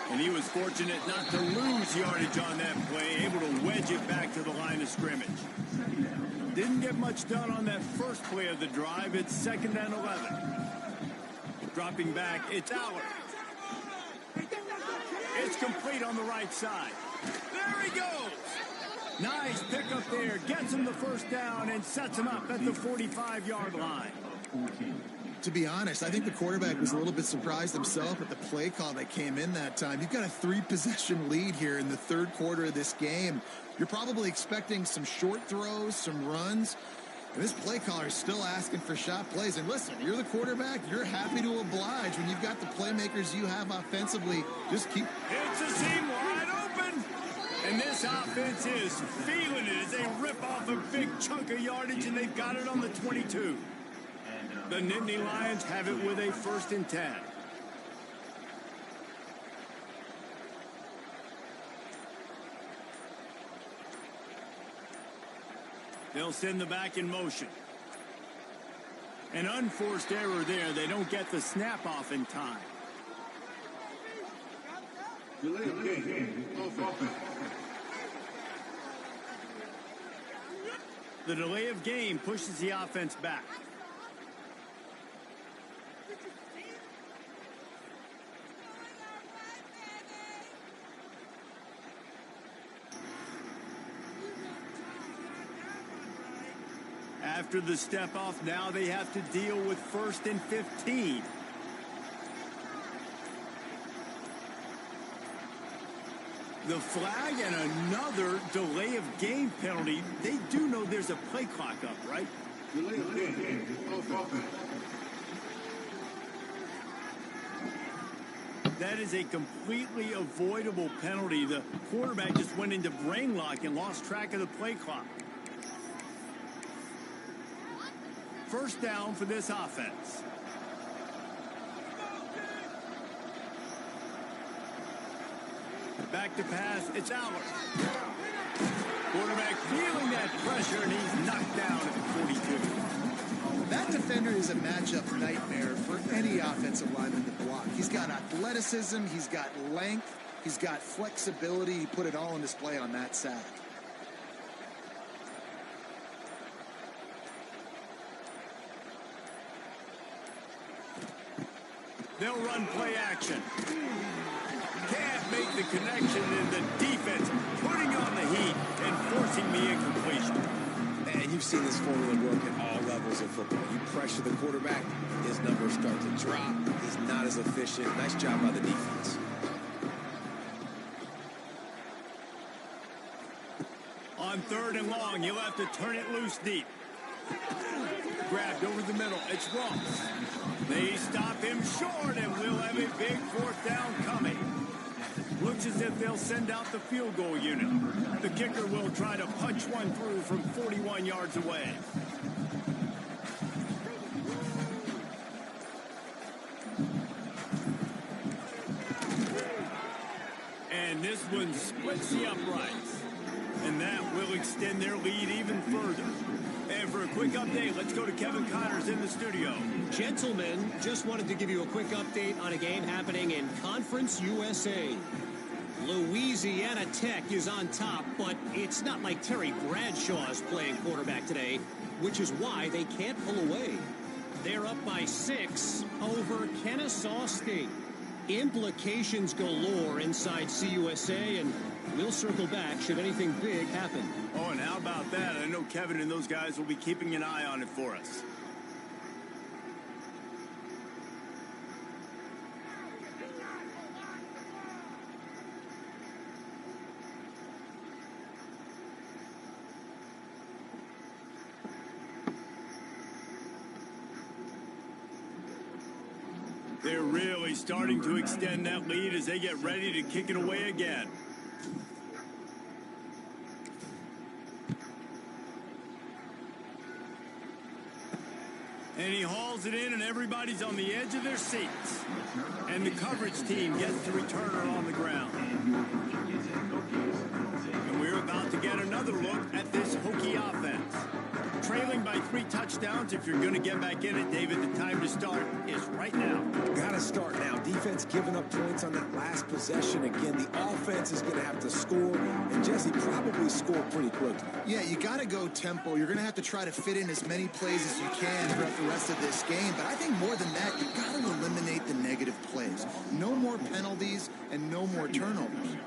And he was fortunate not to lose yardage on that play, able to wedge it back to the line of scrimmage. Didn't get much done on that first play of the drive. It's 2nd and 11. Dropping back, it's Aller. It's complete on the right side. There he goes. Nice pickup there. Gets him the first down and sets him up at the 45-yard line. To be honest, I think the quarterback was a little bit surprised himself at the play call that came in that time. You've got a 3-possession lead here in the third quarter of this game. You're probably expecting some short throws, some runs. And this play caller is still asking for shot plays. And listen, you're the quarterback. You're happy to oblige when you've got the playmakers you have offensively. Just keep... It's a seam wide open. And this offense is feeling it as they rip off a big chunk of yardage, and they've got it on the 22. The Nittany Lions have it with a 1st and 10. They'll send the back in motion. An unforced error there. They don't get the snap off in time. Delay of game. Offense. The delay of game pushes the offense back. After the step off, now they have to deal with 1st and 15. The flag and another delay of game penalty. They do know there's a play clock up, right? Delay of game. Offense. That is a completely avoidable penalty. The quarterback just went into brain lock and lost track of the play clock. First down for this offense. Back to pass, it's Aller. Quarterback feeling that pressure, and he's knocked down at the 42. That defender is a matchup nightmare for any offensive lineman to block. He's got athleticism, he's got length, he's got flexibility. He put it all on display on that sack. They'll run play action. Can't make the connection, and the defense putting on the heat and forcing the incompletion. And you've seen this formula work at all levels of football. You pressure the quarterback, his numbers start to drop. He's not as efficient. Nice job by the defense. On 3rd and long, you'll have to turn it loose deep. Grabbed over the middle. It's Ross. They stop him short, and we'll have a big 4th down coming. Looks as if they'll send out the field goal unit. The kicker will try to punch one through from 41 yards away. And this one splits the uprights. And that will extend their lead even further. And for a quick update, let's go to Kevin Connors in the studio. Gentlemen, just wanted to give you a quick update on a game happening in Conference USA. Louisiana Tech is on top, but it's not like Terry Bradshaw is playing quarterback today, which is why they can't pull away. They're up by 6 over Kennesaw State. Implications galore inside CUSA, and we'll circle back should anything big happen. Oh, and how about that? I know Kevin and those guys will be keeping an eye on it for us. They're really starting to extend that lead as they get ready to kick it away again. And he hauls it in, and everybody's on the edge of their seats. And the coverage team gets the returner on the ground. And we're about to get another look at this Hokie offense. Trailing by 3 touchdowns, if you're going to get back in it, David, the time to start is right now. Got to start now. Defense giving up points on that last possession. Again, the offense is going to have to score, and Jesse probably score pretty quickly. Yeah, you got to go tempo. You're going to have to try to fit in as many plays as you can throughout the rest of this game. But I think more than that, you got to eliminate the negative plays. No more penalties and no more turnovers.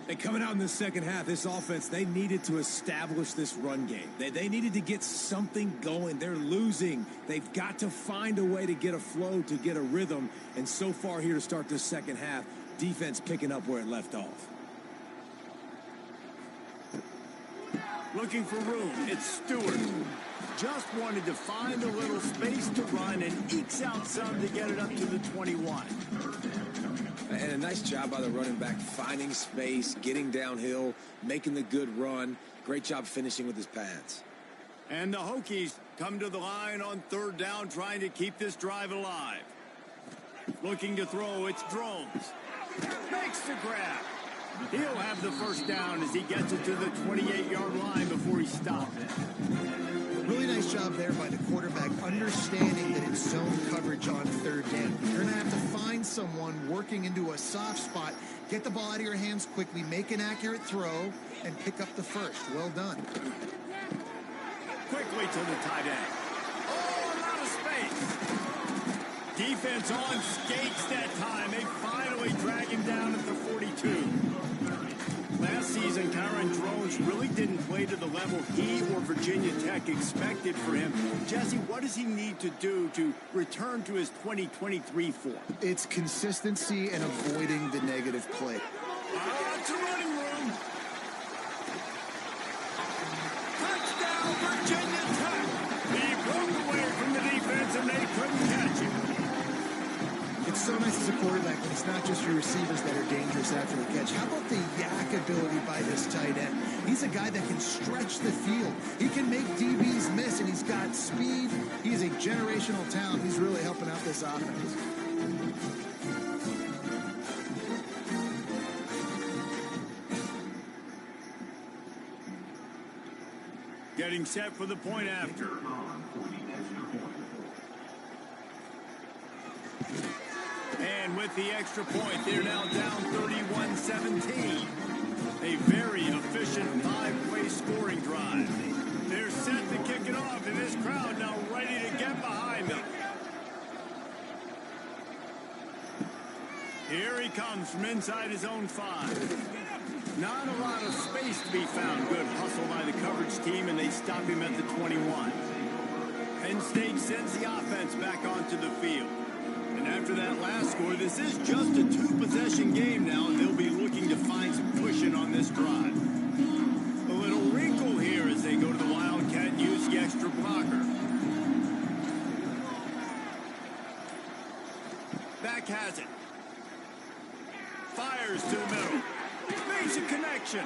And coming out in the second half, this offense, they needed to establish this run game. They needed to get something going. They're losing. They've got to find a way to get a flow, to get a rhythm. And so far here to start this second half, defense picking up where it left off. Looking for room. It's Stewart. Just wanted to find a little space to run and ekes out some to get it up to the 21. And a nice job by the running back, finding space, getting downhill, making the good run. Great job finishing with his pads. And the Hokies come to the line on 3rd down, trying to keep this drive alive. Looking to throw, it's Drones. Makes the grab. He'll have the first down as he gets it to the 28-yard line before he stops. Really nice job there by the quarterback, understanding that it's zone coverage on 3rd down. You're going to have to find someone working into a soft spot, get the ball out of your hands quickly, make an accurate throw, and pick up the first. Well done. Quickly to the tight end. Oh, a lot of space. Defense on skates that time. They finally drag him down at the 42. Last season, Kyron Drones really didn't play to the level he or Virginia Tech expected for him. Jesse, what does he need to do to return to his 2023 form? It's consistency and avoiding the negative play. It's a running room. Touchdown, Virginia Tech. He broke away from the defense, and they couldn't catch him. It's so nice as a quarterback when it's not just your receivers that are dangerous after the catch. How about the yak ability by this tight end? He's a guy that can stretch the field. He can make DBs miss, and he's got speed. He is a generational talent. He's really helping out this offense. Getting set for the point after. And with the extra point, they're now down 31-17. A very efficient 5-play scoring drive. They're set to kick it off, and this crowd now ready to get behind them. Here he comes from inside his own 5. Not a lot of space to be found. Good hustle by the coverage team, and they stop him at the 21. Penn State sends the offense back onto the field. And after that last score, this is just a 2-possession game now, and they'll be looking to find some cushion on this drive. A little wrinkle here as they go to the Wildcat and use the extra blocker. Back has it. Fires to the middle. Makes a connection.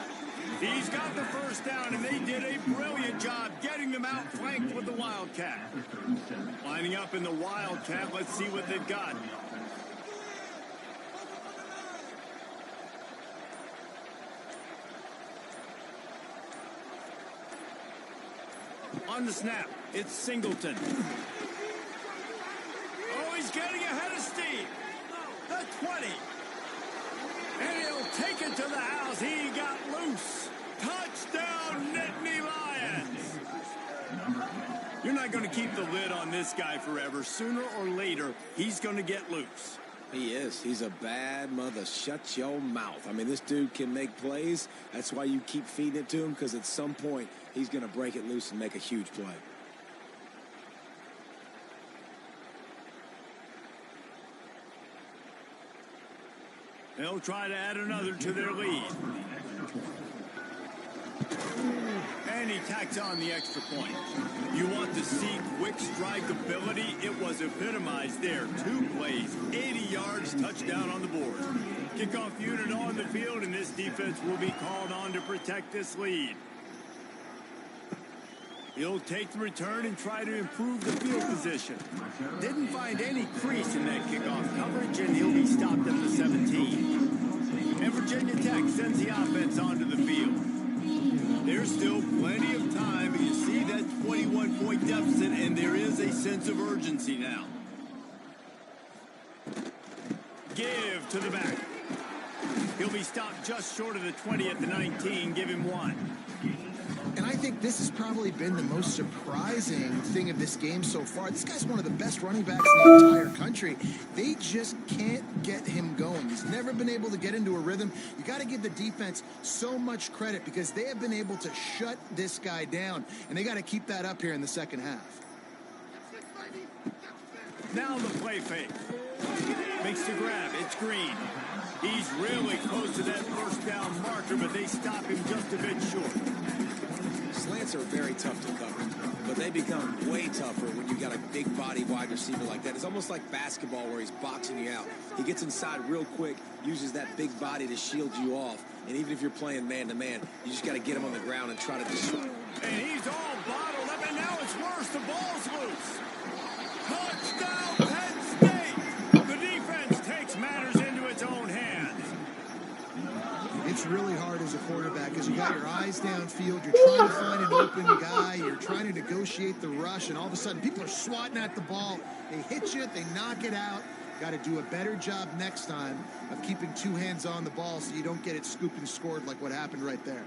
He's got the first down, and they did a brilliant job getting them outflanked with the Wildcat. Lining up in the Wildcat, let's see what they've got. On the snap, it's Singleton. Oh, he's getting ahead of steam. The 20. And he'll take it to the house. He got loose. Touchdown, Nittany Lions. You're not going to keep the lid on this guy forever. Sooner or later, he's going to get loose. He is. He's a bad mother. Shut your mouth. I mean, this dude can make plays. That's why you keep feeding it to him, because at some point, he's going to break it loose and make a huge play. They'll try to add another to their lead. And he tacks on the extra point. You want to see quick strike ability? It was epitomized there. 2 plays, 80 yards, touchdown on the board. Kickoff unit on the field, and this defense will be called on to protect this lead. He'll take the return and try to improve the field position. Didn't find any crease in that kickoff coverage, and he'll be stopped at the 17. And Virginia Tech sends the offense onto the field. There's still plenty of time, but you see that 21-point deficit, and there is a sense of urgency now. Give to the back. He'll be stopped just short of the 20 at the 19. Give him 1. And I think this has probably been the most surprising thing of this game so far. This guy's one of the best running backs in the entire country. They just can't get him going. He's never been able to get into a rhythm. You got to give the defense so much credit because they have been able to shut this guy down, and they got to keep that up here in the second half. Now the play fake. Makes the grab. It's Green. He's really close to that first down marker, but they stop him just a bit short. Slants are very tough to cover, but they become way tougher when you got a big body wide receiver like that. It's almost like basketball where he's boxing you out. He gets inside real quick, uses that big body to shield you off, and even if you're playing man-to-man, you just got to get him on the ground and try to destroy him. And he's all bottled up, and now it's worse. The ball's loose. Touchdown, Penn State! The defense takes matters into its own hands. It's really hard as a quarterback because you got your eyes downfield, you're trying to find an open guy, you're trying to negotiate the rush, and all of a sudden people are swatting at the ball. They hit you, they knock it out. Got to do a better job next time of keeping 2 hands on the ball so you don't get it scooped and scored like what happened right there.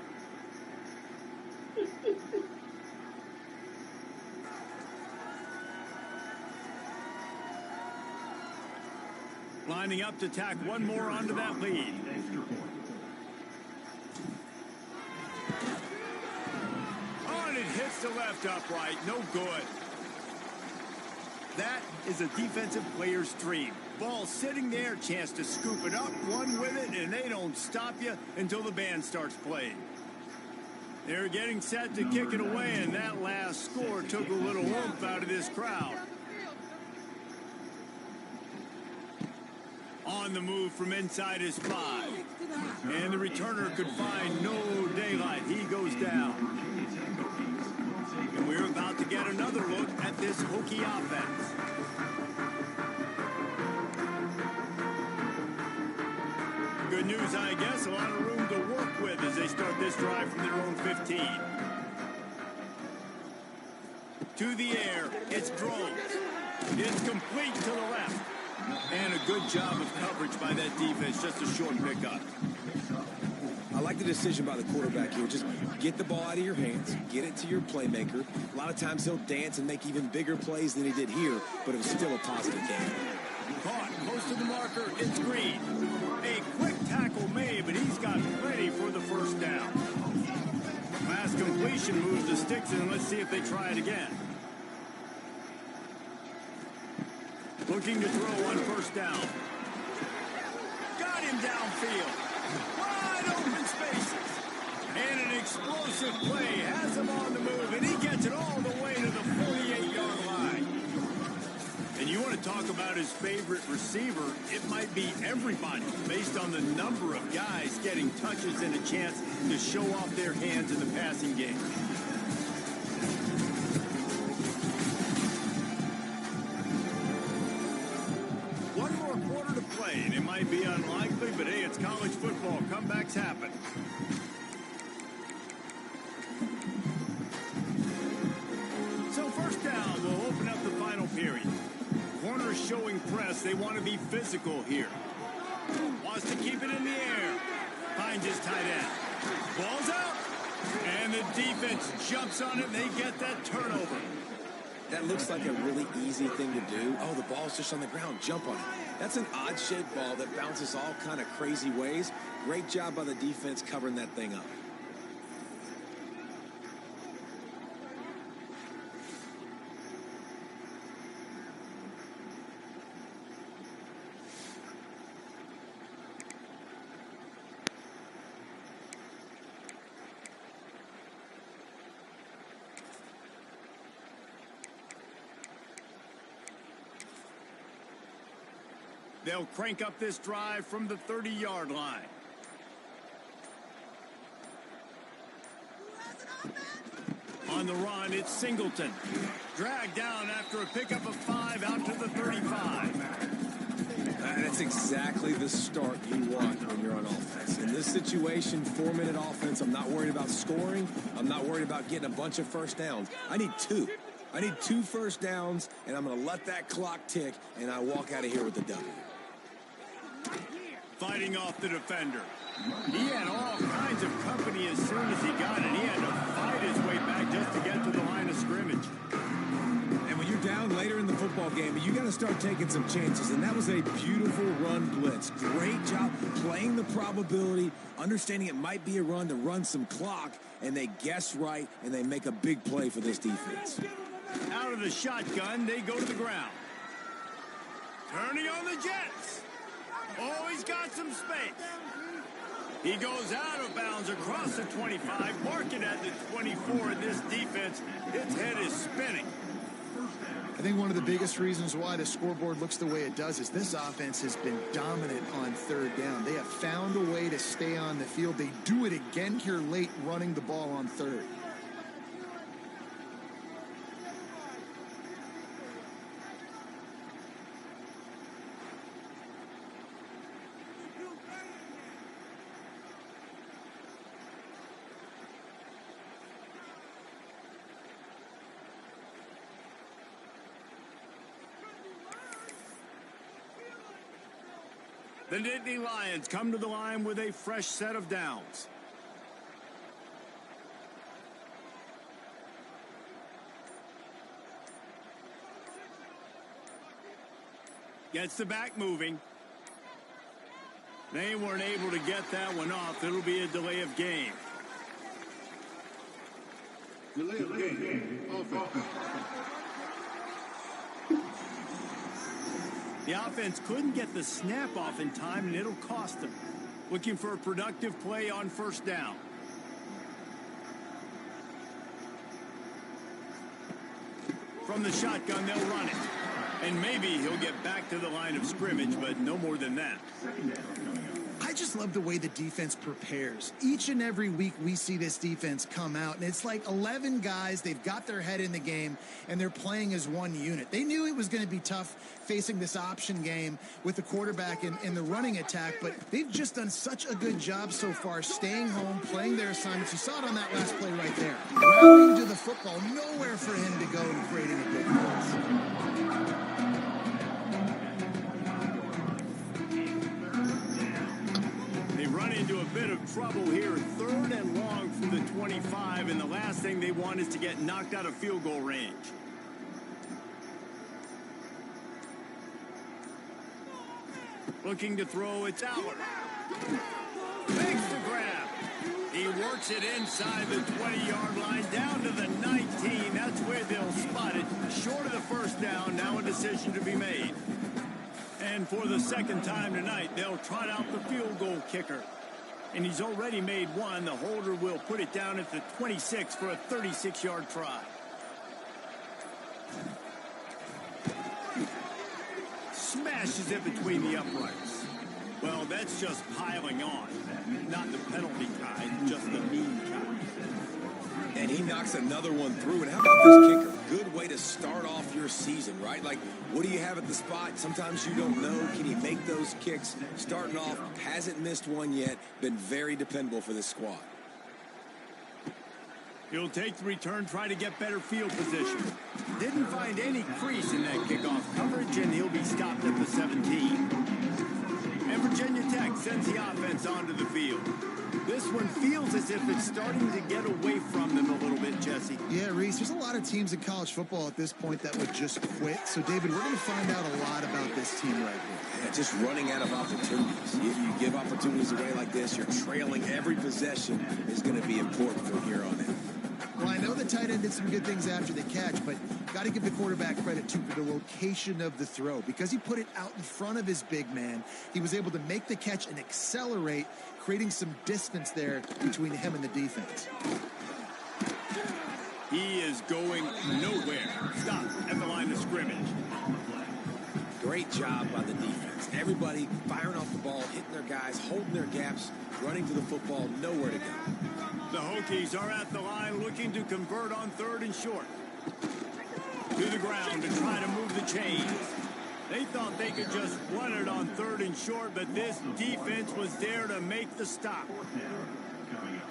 Lining up to tack one more onto that lead. On it hits the left upright. No good. That is a defensive player's dream. Ball sitting there, chance to scoop it up, run with it, and they don't stop you until the band starts playing. They're getting set to kick it away, and that last score took a little oomph out of this crowd. On the move from inside his 5. And the returner could find no daylight. He goes down. And we're about to get another look at this Hokie offense. Good news, I guess. A lot of room to work with as they start this drive from their own 15. To the air. It's Drones. It's complete to the left. And a good job of coverage by that defense. Just a short pickup. I like the decision by the quarterback here. Just get the ball out of your hands, get it to your playmaker. A lot of times he'll dance and make even bigger plays than he did here, but it was still a positive game. Caught close to the marker. It's Green. A quick tackle made, but he's got plenty for the first down. Pass completion moves the sticks in. Let's see if they try it again. Looking to throw on first down. Got him downfield. Wide open spaces. And an explosive play has him on the move, and he gets it all the way to the 48-yard line. And you want to talk about his favorite receiver, it might be everybody based on the number of guys getting touches and a chance to show off their hands in the passing game. One more quarter to play, and it might be unlikely, but hey, it's college football. Comebacks happen. So first down, we'll open up the final period. Corners showing press. They want to be physical here. Wants to keep it in the air. Finds his tight end. Ball's out. And the defense jumps on it, and they get that turnover. That looks like a really easy thing to do. Oh, the ball's just on the ground. Jump on it. That's an odd-shaped ball that bounces all kind of crazy ways. Great job by the defense covering that thing up. They'll crank up this drive from the 30-yard line. On the run, it's Singleton. Dragged down after a pickup of 5 out to the 35. That's exactly the start you want when you're on offense. In this situation, 4-minute offense, I'm not worried about scoring. I'm not worried about getting a bunch of first downs. I need 2. I need 2 first downs, and I'm going to let that clock tick, and I walk out of here with the W. Fighting off the defender. He had all kinds of company as soon as he got it. He had to fight his way back just to get to the line of scrimmage. And when you're down later in the football game, you got to start taking some chances, and that was a beautiful run blitz. Great job playing the probability, understanding it might be a run to run some clock, and they guess right, and they make a big play for this defense. Out of the shotgun, they go to the ground. Turning on the Jets. Oh, he's got some space. He goes out of bounds across the 25, marking at the 24, and this defense, its head is spinning. I think one of the biggest reasons why the scoreboard looks the way it does is this offense has been dominant on 3rd down. They have found a way to stay on the field. They do it again here late, running the ball on 3rd. The Nittany Lions come to the line with a fresh set of downs. Gets the back moving. They weren't able to get that one off. It'll be a delay of game. Delay of game. Offense. The offense couldn't get the snap off in time, and it'll cost them. Looking for a productive play on 1st down. From the shotgun, they'll run it. And maybe he'll get back to the line of scrimmage, but no more than that. I just love the way the defense prepares. Each and every week we see this defense come out, and it's like 11 guys. They've got their head in the game, and they're playing as one unit. They knew it was going to be tough facing this option game with the quarterback in the running attack, but they've just done such a good job so far staying home, playing their assignments. You saw it on that last play right there. Rallying to the football, nowhere for him to go and creating a big difference. Into a bit of trouble here. 3rd and long from the 25, and the last thing they want is to get knocked out of field goal range. Looking to throw, it's Aller. Makes the grab. He works it inside the 20-yard line down to the 19. That's where they'll spot it. Short of the 1st down, now a decision to be made. And for the 2nd time tonight, they'll trot out the field goal kicker. And he's already made one. The holder will put it down at the 26 for a 36-yard try. Smashes it between the uprights. Well, that's just piling on. Not the penalty kind, just the mean kind. And he knocks another one through. And how about this kicker? Good way to start off your season, right? Like, what do you have at the spot? Sometimes you don't know. Can he make those kicks? Starting off, hasn't missed one yet. Been very dependable for this squad. He'll take the return, try to get better field position. Didn't find any crease in that kickoff coverage, and he'll be stopped at the 17. And Virginia Tech sends the offense onto the field. This one feels as if it's starting to get away from them a little bit, Jesse. Yeah, Reese, there's a lot of teams in college football at this point that would just quit. So, David, we're going to find out a lot about this team right here. Yeah, just running out of opportunities. If you give opportunities away like this, you're trailing. Every possession is going to be important from here on in. Well, I know the tight end did some good things after the catch, but got to give the quarterback credit, too, for the location of the throw. Because he put it out in front of his big man, he was able to make the catch and accelerate, creating some distance there between him and the defense. He is going nowhere. Stop at the line of scrimmage. Great job by the defense. Everybody firing off the ball, hitting their guys, holding their gaps, running to the football, nowhere to go. The Hokies are at the line looking to convert on 3rd and short. To the ground to try to move the chains. They thought they could just run it on 3rd and short, but this defense was there to make the stop.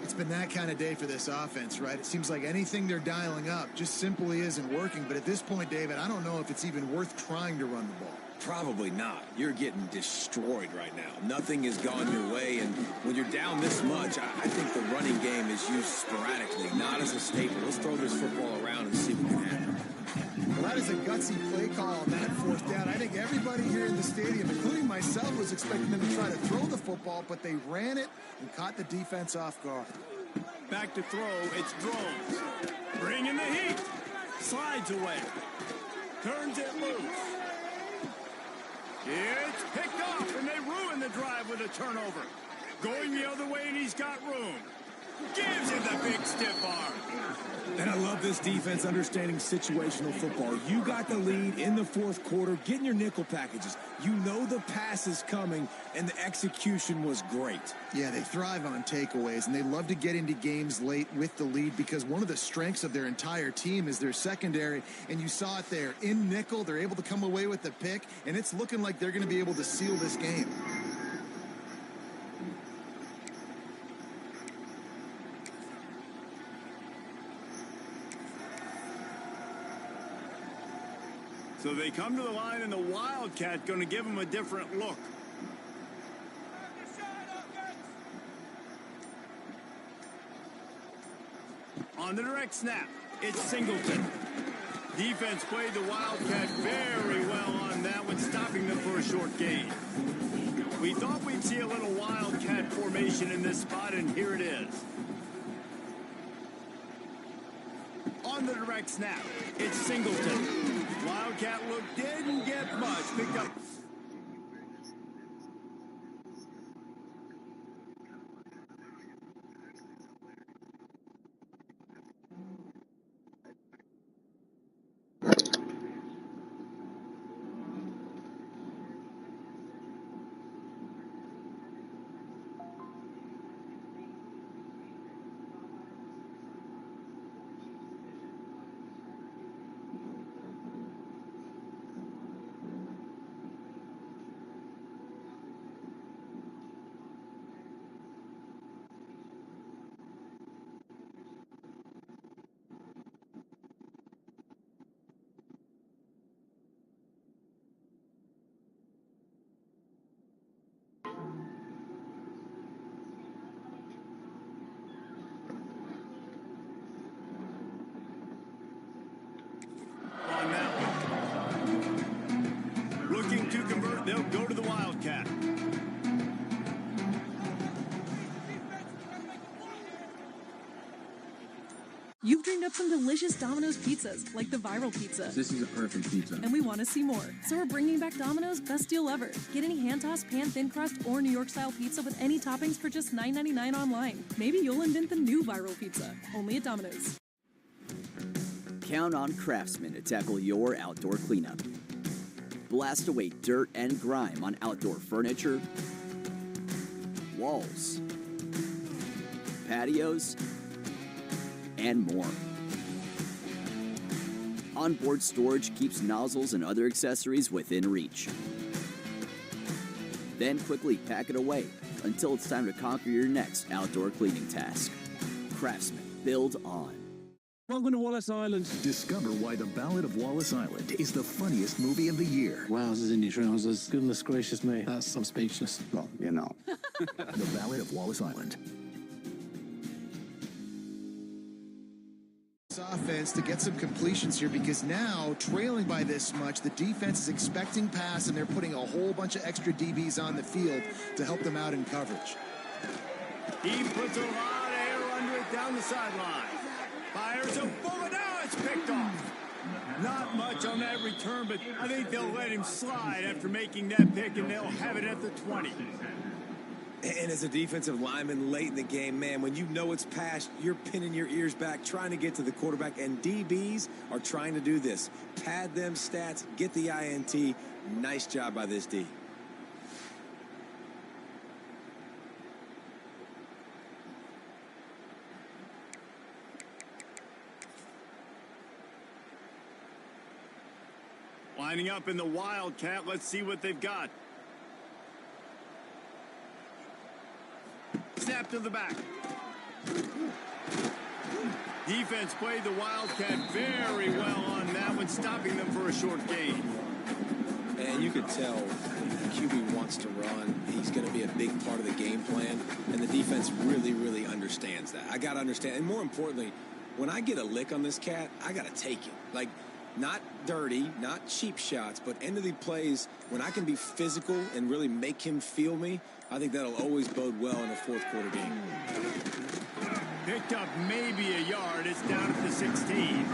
It's been that kind of day for this offense, right? It seems like anything they're dialing up just simply isn't working. But at this point, David, I don't know if it's even worth trying to run the ball. Probably not. You're getting destroyed right now. Nothing has gone your way, and when you're down this much, I think the running game is used sporadically, not as a staple. Let's throw this football around and see what can happen. Well, that is a gutsy play call on that 4th down. I think everybody here in the stadium, including myself, was expecting them to try to throw the football, but they ran it and caught the defense off guard. Back to throw, it's Drones. Bringing the heat. Slides away. Turns it loose. It's picked off, and they ruin the drive with a turnover. Going the other way, and he's got room. Gives him the big stiff arm. And I love this defense understanding situational football. You got the lead in the 4th quarter, getting your nickel packages. You know the pass is coming, and the execution was great. Yeah, they thrive on takeaways, and they love to get into games late with the lead because one of the strengths of their entire team is their secondary, and you saw it there. In nickel, they're able to come away with the pick, and it's looking like they're going to be able to seal this game. So they come to the line, and the Wildcat going to give them a different look. On the direct snap, it's Singleton. Defense played the Wildcat very well on that one, stopping them for a short gain. We thought we'd see a little Wildcat formation in this spot, and here it is. On the direct snap, it's Singleton. Wildcat look didn't get much. Picked up. Looking to convert, they'll go to the Wildcat. You've dreamed up some delicious Domino's pizzas, like the Viral Pizza. This is a perfect pizza. And we want to see more. So we're bringing back Domino's Best Deal Ever. Get any hand-tossed, pan-thin crust, or New York-style pizza with any toppings for just $9.99 online. Maybe you'll invent the new Viral Pizza, only at Domino's. Count on Craftsman to tackle your outdoor cleanup. Blast away dirt and grime on outdoor furniture, walls, patios, and more. Onboard storage keeps nozzles and other accessories within reach. Then quickly pack it away until it's time to conquer your next outdoor cleaning task. Craftsman, build on. Welcome to Wallace Island. Discover why The Ballad of Wallace Island is the funniest movie of the year. Wowzers in your trousers. Goodness gracious me. I'm speechless. Well, you know. The Ballad of Wallace Island. offense to get some completions here, because now, trailing by this much, the defense is expecting pass, and they're putting a whole bunch of extra DBs on the field to help them out in coverage. He puts a lot of air under it down the sideline. Fires a bullet. Now it's picked off. Not much on that return, but I think they'll let him slide after making that pick, and they'll have it at the 20. And as a defensive lineman late in the game, man, when you know it's past, you're pinning your ears back, trying to get to the quarterback, and DBs are trying to do this. Pad them stats, get the INT. Nice job by this D. Lining up in the Wildcat. Let's see what they've got. Snap to the back. Defense played the Wildcat very well on that one, stopping them for a short gain. And you could tell QB wants to run. He's going to be a big part of the game plan, and the defense really, really understands that. I got to understand, and more importantly, when I get a lick on this cat, I got to take it. Like, not dirty, not cheap shots, but end of the plays, when I can be physical and really make him feel me, I think that'll always bode well in a fourth quarter game. Picked up maybe a yard. It's down at the 16.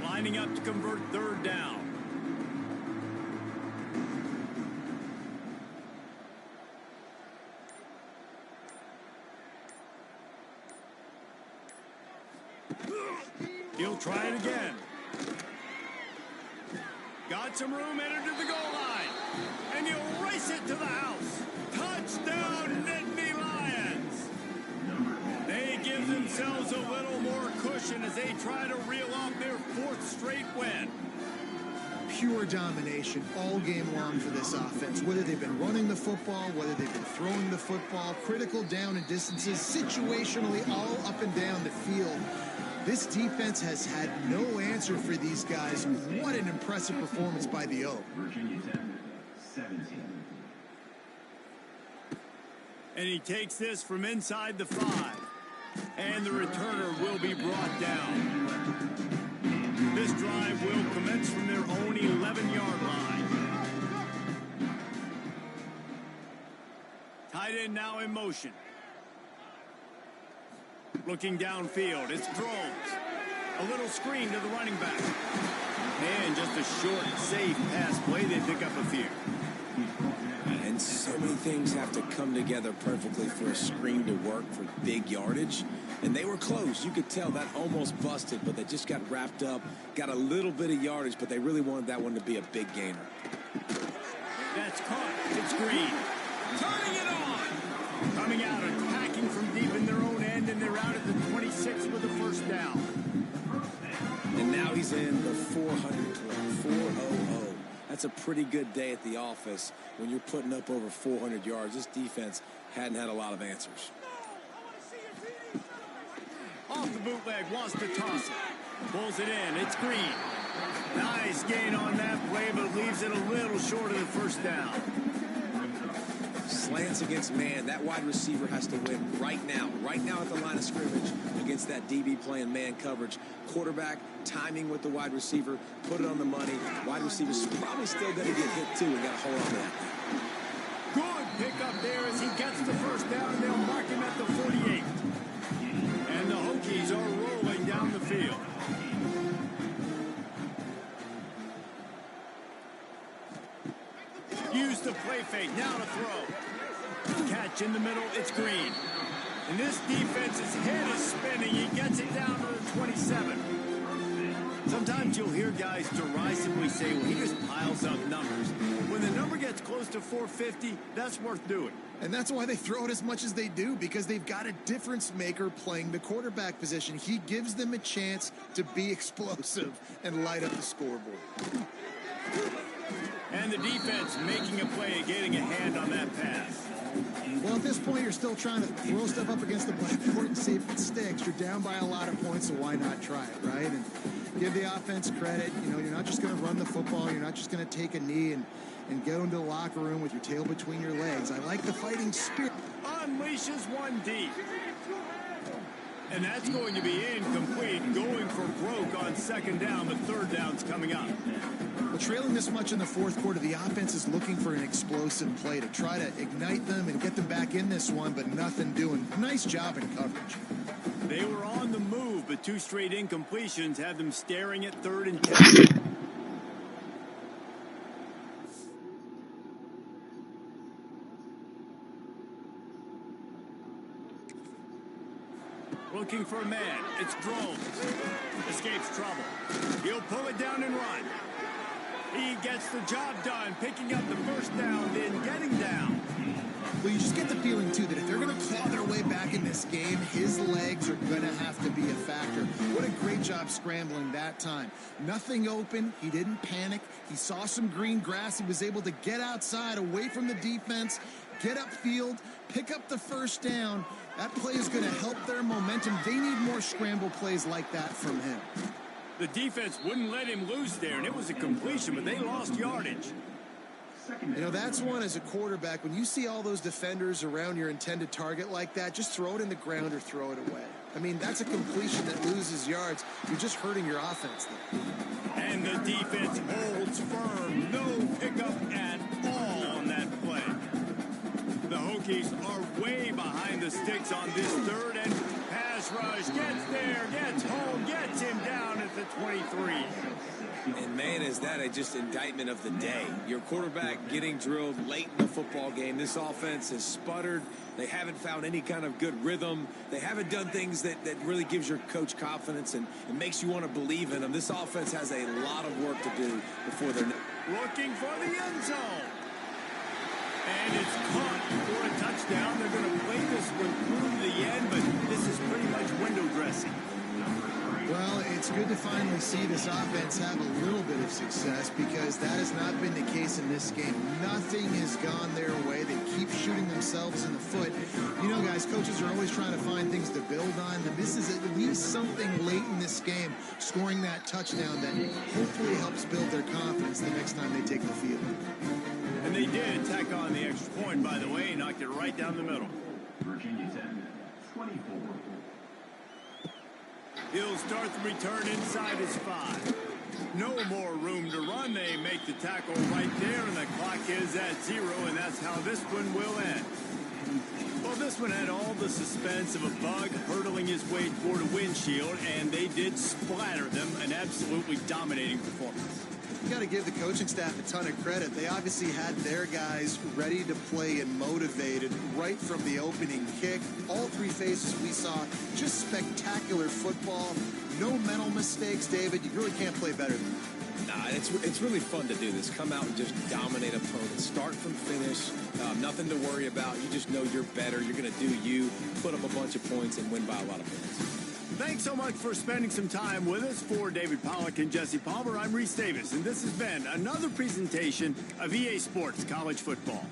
Lining up to convert third down. He'll try it again. Got some room, entered to the goal line. And he'll race it to the house. Touchdown, Nittany Lions. They give themselves a little more cushion as they try to reel off their fourth straight win. Pure domination all game long for this offense. Whether they've been running the football, whether they've been throwing the football, critical down and distances, situationally all up and down the field. This defense has had no answer for these guys. What an impressive performance by the O. Virginia Tech, 17. And he takes this from inside the 5. And the returner will be brought down. This drive will commence from their own 11-yard line. Tight end now in motion. Looking downfield, it's throws. A little screen to the running back. And just a short, safe pass play. They pick up a few. And so many things have to come together perfectly for a screen to work for big yardage. And they were close. You could tell that almost busted, but they just got wrapped up, got a little bit of yardage, but they really wanted that one to be a big gainer. That's caught. It's Green. Turning it on. Coming out, attacking from deep in their own end, and they're out at the 26 with the first down. And now he's in the 400 club, 400. That's a pretty good day at the office when you're putting up over 400 yards. This defense hadn't had a lot of answers. Off the bootleg, wants to toss it. Pulls it in. It's Green. Nice gain on that play, but leaves it a little short of the first down. Slants against man. That wide receiver has to win right now at the line of scrimmage against that DB playing man coverage. Quarterback timing with the wide receiver, put it on the money. Wide receiver's probably still going to get hit too and got to hold on to that. Good pickup there as he gets the first down, and they'll mark him at the 48. And the Hokies are rolling down the field. Use the play fake, now to throw. Catch in the middle, it's Green. And this defense's head is spinning. He gets it down to the 27. Sometimes you'll hear hear guys derisively say, well, he just piles up numbers. When the number gets close to 450, that's worth doing. And that's why they throw it as much as they do, because they've got a difference maker playing the quarterback position. He gives them a chance to be explosive and light up the scoreboard. And the defense making a play, getting a hand on that pass. Well, at this point, you're still trying to throw stuff up against the blackboard and see if it sticks. You're down by a lot of points, so why not try it, right? And give the offense credit. You know, you're not just going to run the football. You're not just going to take a knee and go into the locker room with your tail between your legs. I like the fighting spirit. Unleashes one deep. And that's going to be incomplete, going for broke on second down. The third down's coming up. Well, trailing this much in the fourth quarter, the offense is looking for an explosive play to try to ignite them and get them back in this one, but nothing doing. Nice job in coverage. They were on the move, but two straight incompletions had them staring at 3rd and 10. Looking for a man. It's Drones. Escapes trouble. He'll pull it down and run. He gets the job done, picking up the first down, then getting down. Well, you just get the feeling, too, that if they're going to claw their way back in this game, his legs are going to have to be a factor. What a great job scrambling that time. Nothing open. He didn't panic. He saw some green grass. He was able to get outside, away from the defense, get upfield, pick up the first down. That play is going to help their momentum. They need more scramble plays like that from him. The defense wouldn't let him lose there, and it was a completion, but they lost yardage. You know, that's one as a quarterback. When you see all those defenders around your intended target like that, just throw it in the ground or throw it away. I mean, that's a completion that loses yards. You're just hurting your offense there. And the defense holds firm. No pickup at all on that play. The Hokies are way behind the sticks on this third, and pass rush gets there, gets home, gets him down at the 23. And man, is that just indictment of the day. Your quarterback getting drilled late in the football game. This offense has sputtered. They haven't found any kind of good rhythm. They haven't done things that really gives your coach confidence and it makes you want to believe in them. This offense has a lot of work to do before they're looking for the end zone. And it's caught for a touchdown. They're going to play this one through to the end, but this is pretty much window dressing. Well, it's good to finally see this offense have a little bit of success because that has not been the case in this game. Nothing has gone their way. They keep shooting themselves in the foot. You know, guys, coaches are always trying to find things to build on, and this is at least something late in this game, scoring that touchdown that hopefully helps build their confidence the next time they take the field. And they did tack on the extra point, by the way, knocked it right down the middle. Virginia 10, 24. He'll start the return inside his 5. No more room to run. They make the tackle right there, and the clock is at 0, and that's how this one will end. Well, this one had all the suspense of a bug hurtling his way toward a windshield, and they did splatter them. An absolutely dominating performance. You got to give the coaching staff a ton of credit. They obviously had their guys ready to play and motivated right from the opening kick. All 3 phases we saw, just spectacular football. No mental mistakes, David. You really can't play better than that. Nah, it's really fun to do this. Come out and just dominate opponents. Start from finish. Nothing to worry about. You just know you're better. You're going to do you, put up a bunch of points, and win by a lot of points. Thanks so much for spending some time with us. For David Pollack and Jesse Palmer, I'm Reese Davis, and this has been another presentation of EA Sports College Football.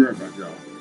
right back, y'all.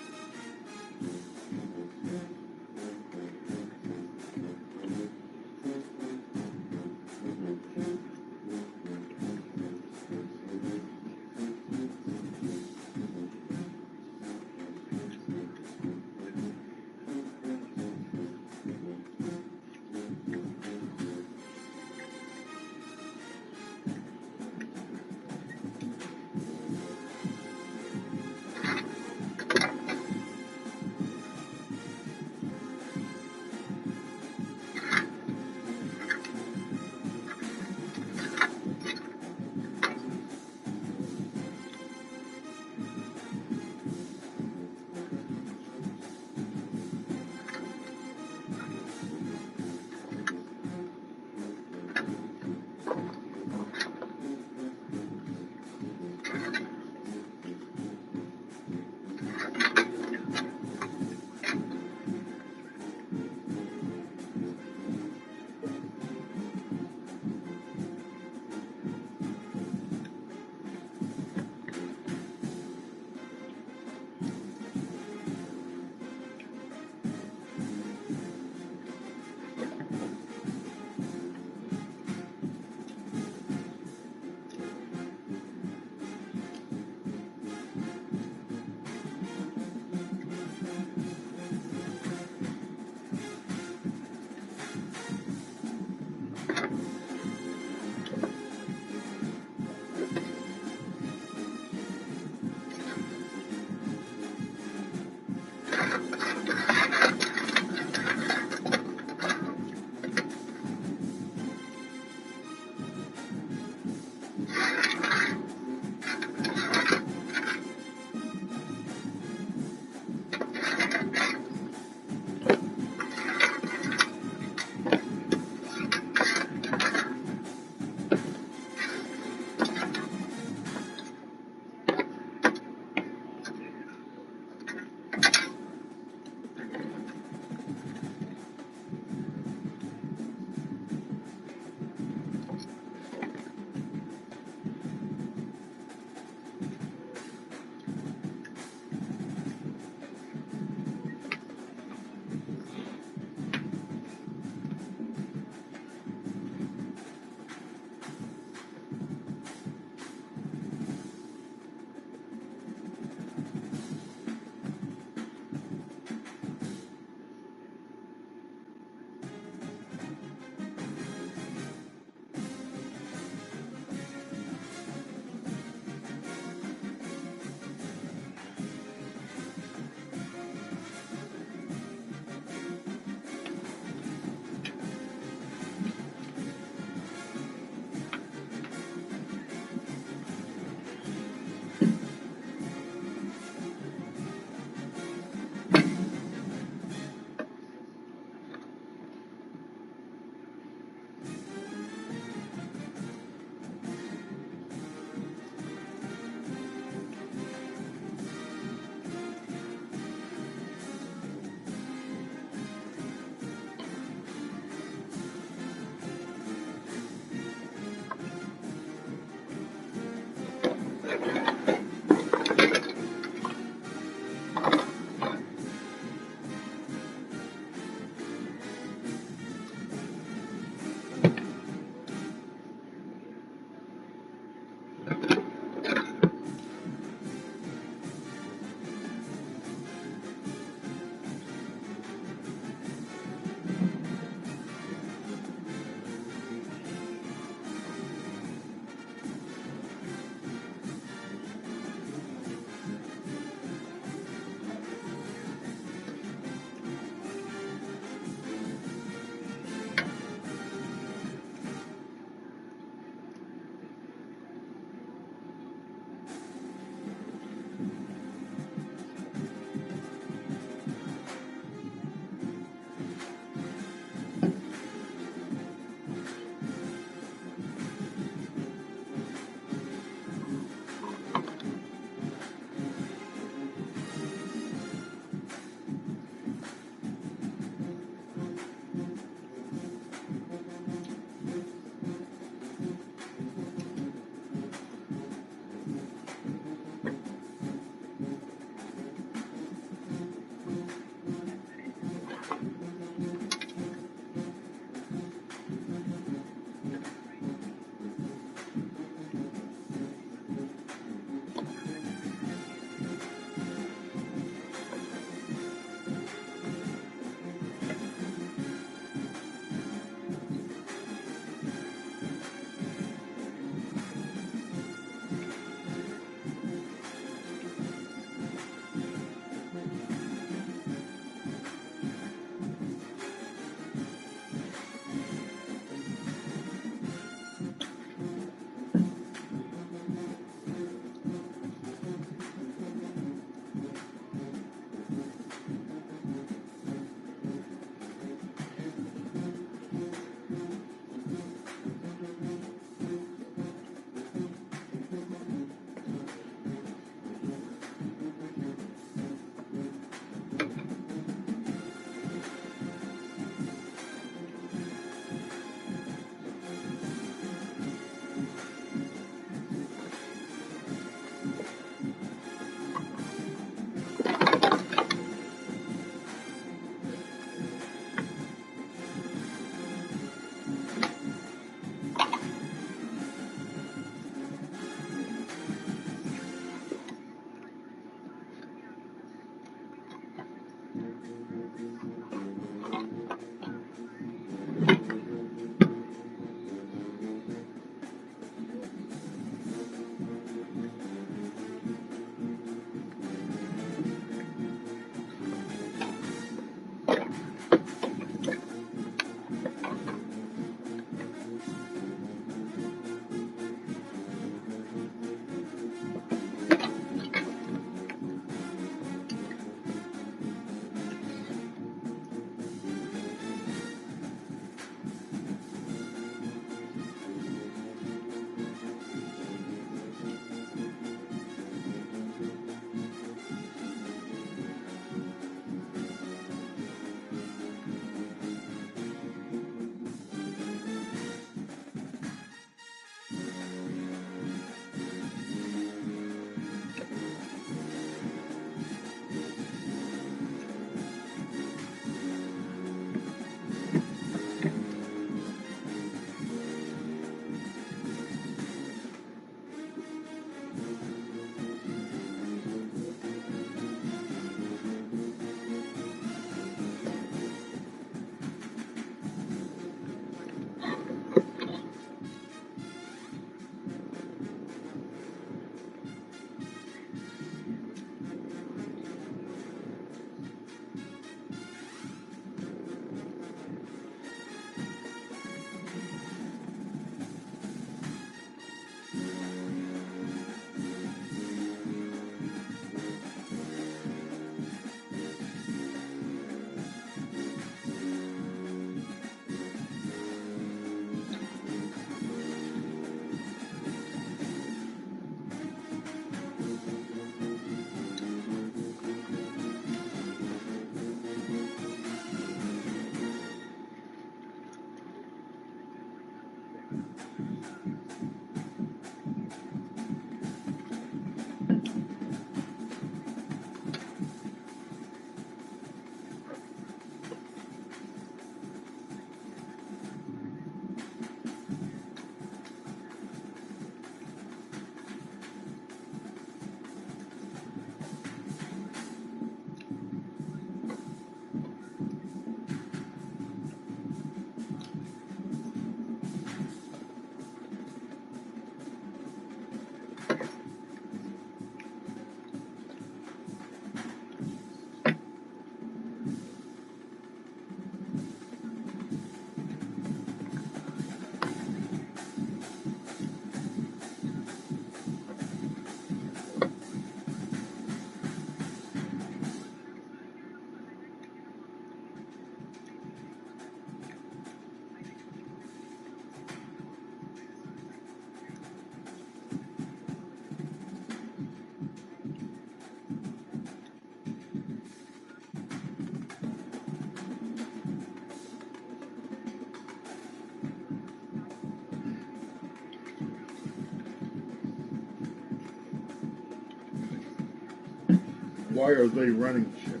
why are they running shit?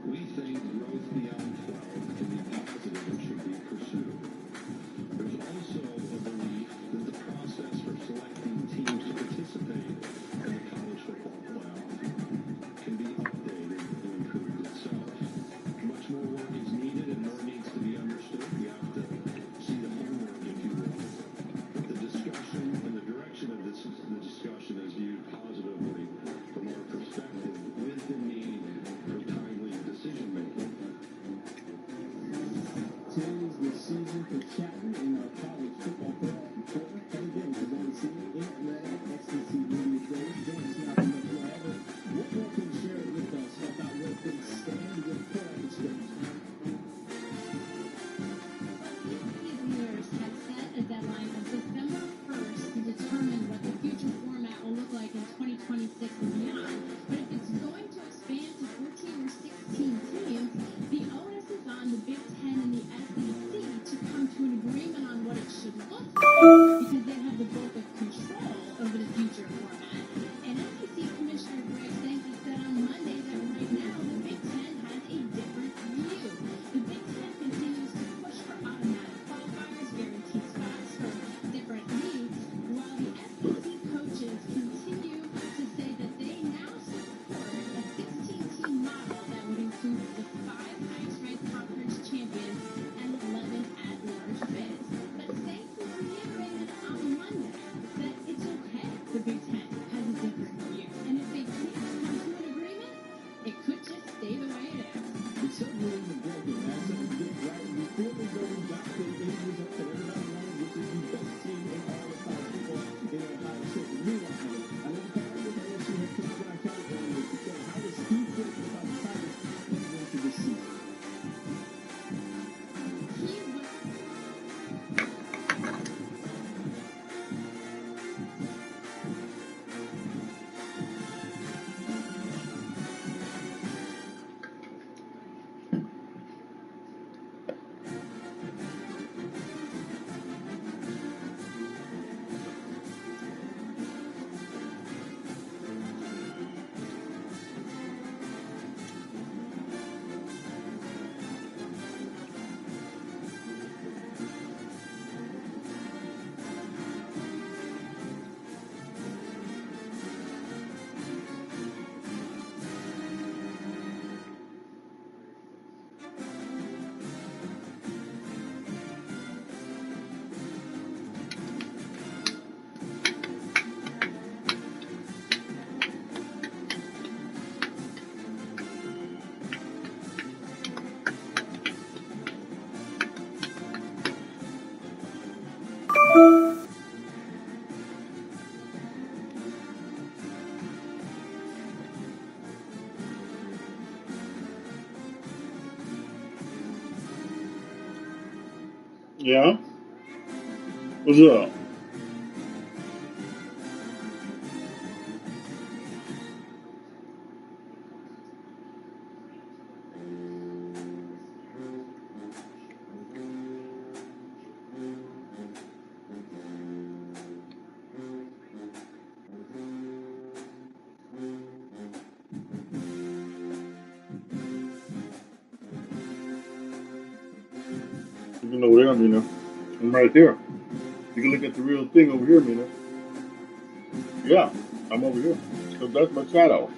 We think growth beyond 12 can be positive and should be pursued. There's also a belief that the process for selecting teams to participate in the college football playoff can be updated and improved itself. Much more work is needed and more needs to be understood. We have to see the homework, if you will. But the discussion and the direction of the discussion is viewed positively from our perspective with the need for timely decision making. Today is the season for chatting in our college football playoff reporter. Kevin James is on the scene in Atlanta, SEC Media Day. Joins now from the forever. What more can you share with us about where things stand with playoff experience? Viewers have set a deadline of December 1st to determine what the future format will look like in 2026 and beyond. But if it's going to expand to 14 or 16 teams, the onus is on the Big Ten and the SEC to come to an agreement on what it should look like, because they have the bulk of control over the future format. And SEC Commissioner Greg Sankey said on Monday that right now the Big Ten has a different view. The Big Ten continues to push for automatic qualifiers, guaranteed spots for different leagues, while the SEC coaches continue to say that they now support a 16-team model that would include the 5 highest-ranked conference champions and 11 at-large bids. But Sankey reiterated on Monday that it's okay the Big Ten has a different view, and if they can't come to an agreement, it could just stay the way it is. It's certainly in the broken. As I did right, we feel as though we got the end result that everybody wanted, which is the best team in all of college football in Ohio State. Meanwhile, I know the part of ASU head coach Brian Kelly earlier to say, how does he feel about the Tigers heading into this season? Yeah? What's up? You can know where I am, Mina. I'm right there. You can look at the real thing over here, Mina. Yeah, I'm over here. So that's my shadow.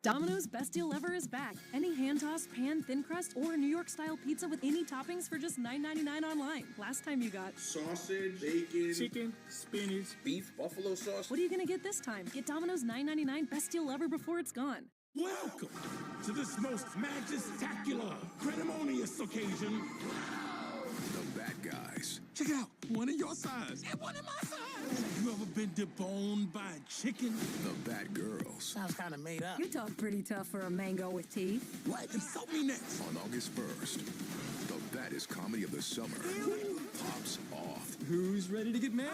Domino's Best Deal Ever is back. Any hand-tossed, pan, thin crust, or New York-style pizza with any toppings for just $9.99 online. Last time you got sausage, bacon, chicken, spinach, beef, buffalo sauce. What are you gonna get this time? Get Domino's $9.99 Best Deal Ever before it's gone. Welcome to this most majestacular, ceremonious occasion. The bad guys. Check it out, one of your size and one of my size. You ever been deboned by a chicken? The bad girls. Sounds kind of made up. You talk pretty tough for a mango with teeth. What? Insult me next. On August 1st, the baddest comedy of the summer pops off. Who's ready to get married?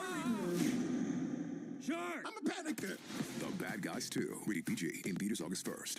Sure. I'm a panicker. The Bad Guys 2, rated PG, in theaters August 1st.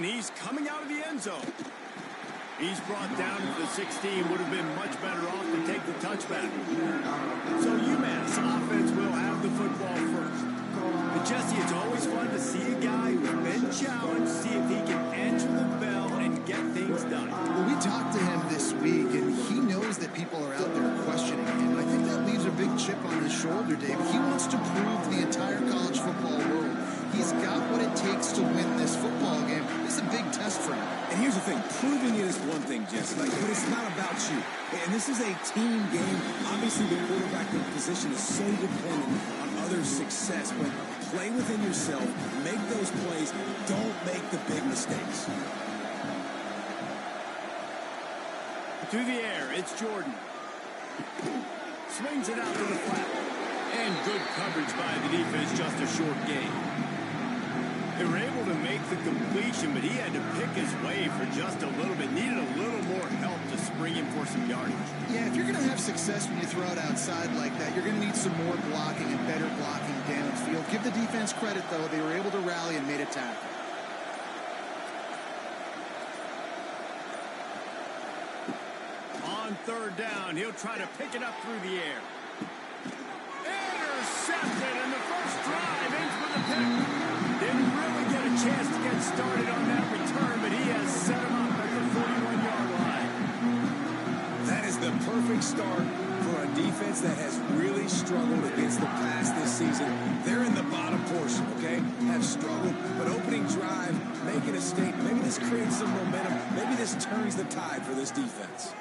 and he's coming out of the end zone. He's brought down to the 16. Would have been much better off to take the touchback. So UMass offense will have the football first. But Jesse, it's always fun to see a guy who's been challenged, see if he can answer the bell and get things done. Well, we talked to him this week, and he knows that people are out there questioning him. I think that leaves a big chip on his shoulder, David. He wants to prove to the entire college football world he's got what it takes to win this football game. This is a big test for him. And here's the thing, proving it is one thing, Jesse, but it's not about you. And this is a team game. Obviously, the quarterback position is so dependent on others' success, but play within yourself, make those plays, don't make the big mistakes. To the air, it's Jordan. Swings it out to the flat. And good coverage by the defense, just a short gain. They were able to make the completion, but he had to pick his way for just a little bit. Needed a little more help to spring him for some yardage. Yeah, if you're going to have success when you throw it outside like that, you're going to need some more blocking and better blocking downfield. Give the defense credit, though. They were able to rally and made a tackle. On third down, he'll try to pick it up through the air. Intercepted, and the first drive ends with a pick. Didn't really get a chance to get started on that return, but he has set him up at the 41-yard line. That is the perfect start for a defense that has really struggled against the pass this season. They're in the bottom portion, okay? Have struggled, but opening drive, making a statement. Maybe this creates some momentum. Maybe this turns the tide for this defense.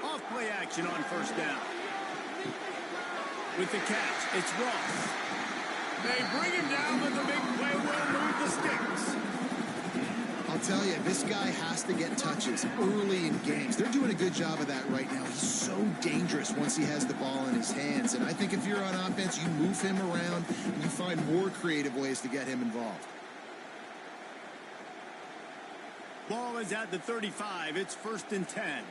Off play action on first down. With the catch, it's Ross. They bring him down, but the big play will move the sticks. I'll tell you, this guy has to get touches early in games. They're doing a good job of that right now. He's so dangerous once he has the ball in his hands. And I think if you're on offense, you move him around and you find more creative ways to get him involved. Ball is at the 35. It's 1st and 10.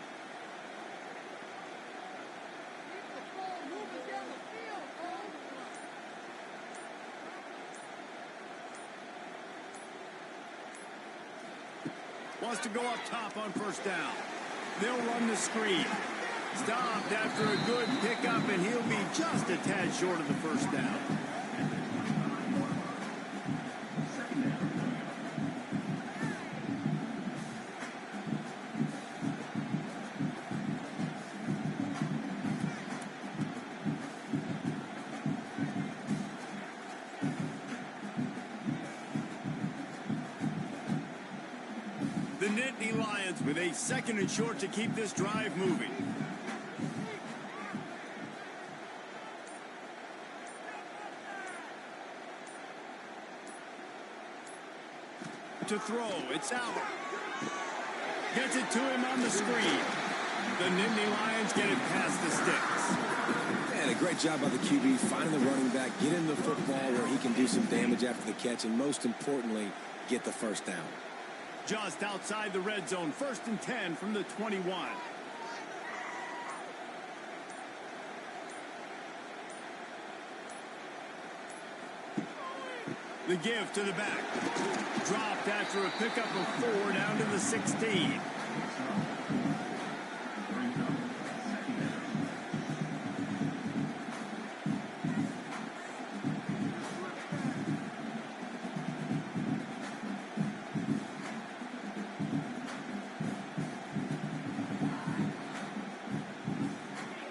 Wants to go up top on first down. They'll run the screen. Stopped after a good pickup, and he'll be just a tad short of the first down. The Nittany Lions with a 2nd and short to keep this drive moving. To throw, it's out. Gets it to him on the screen. The Nittany Lions get it past the sticks. And a great job by the QB, finding the running back, get him the football where he can do some damage after the catch, and most importantly, get the first down. Just outside the red zone, 1st and 10 from the 21. The give to the back. Dropped after a pickup of 4 down to the 16.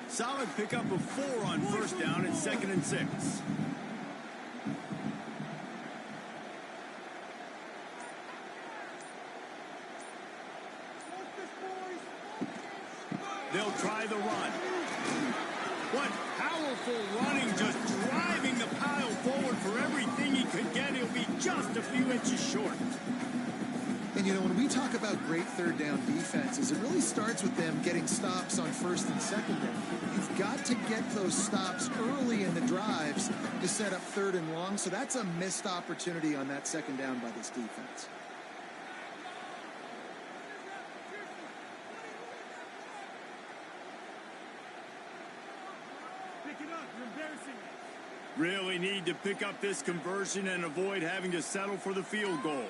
Solid pickup of 4 on first down and 2nd and 6. They'll try the run. What powerful running, just driving the pile forward for everything he could get. He'll be just a few inches short. And, you know, when we talk about great third down defenses, it really starts with them getting stops on 1st and 2nd down. You've got to get those stops early in the drives to set up 3rd and long, so that's a missed opportunity on that 2nd down by this defense. Pick it up, you're embarrassing me. Really need to pick up this conversion and avoid having to settle for the field goal.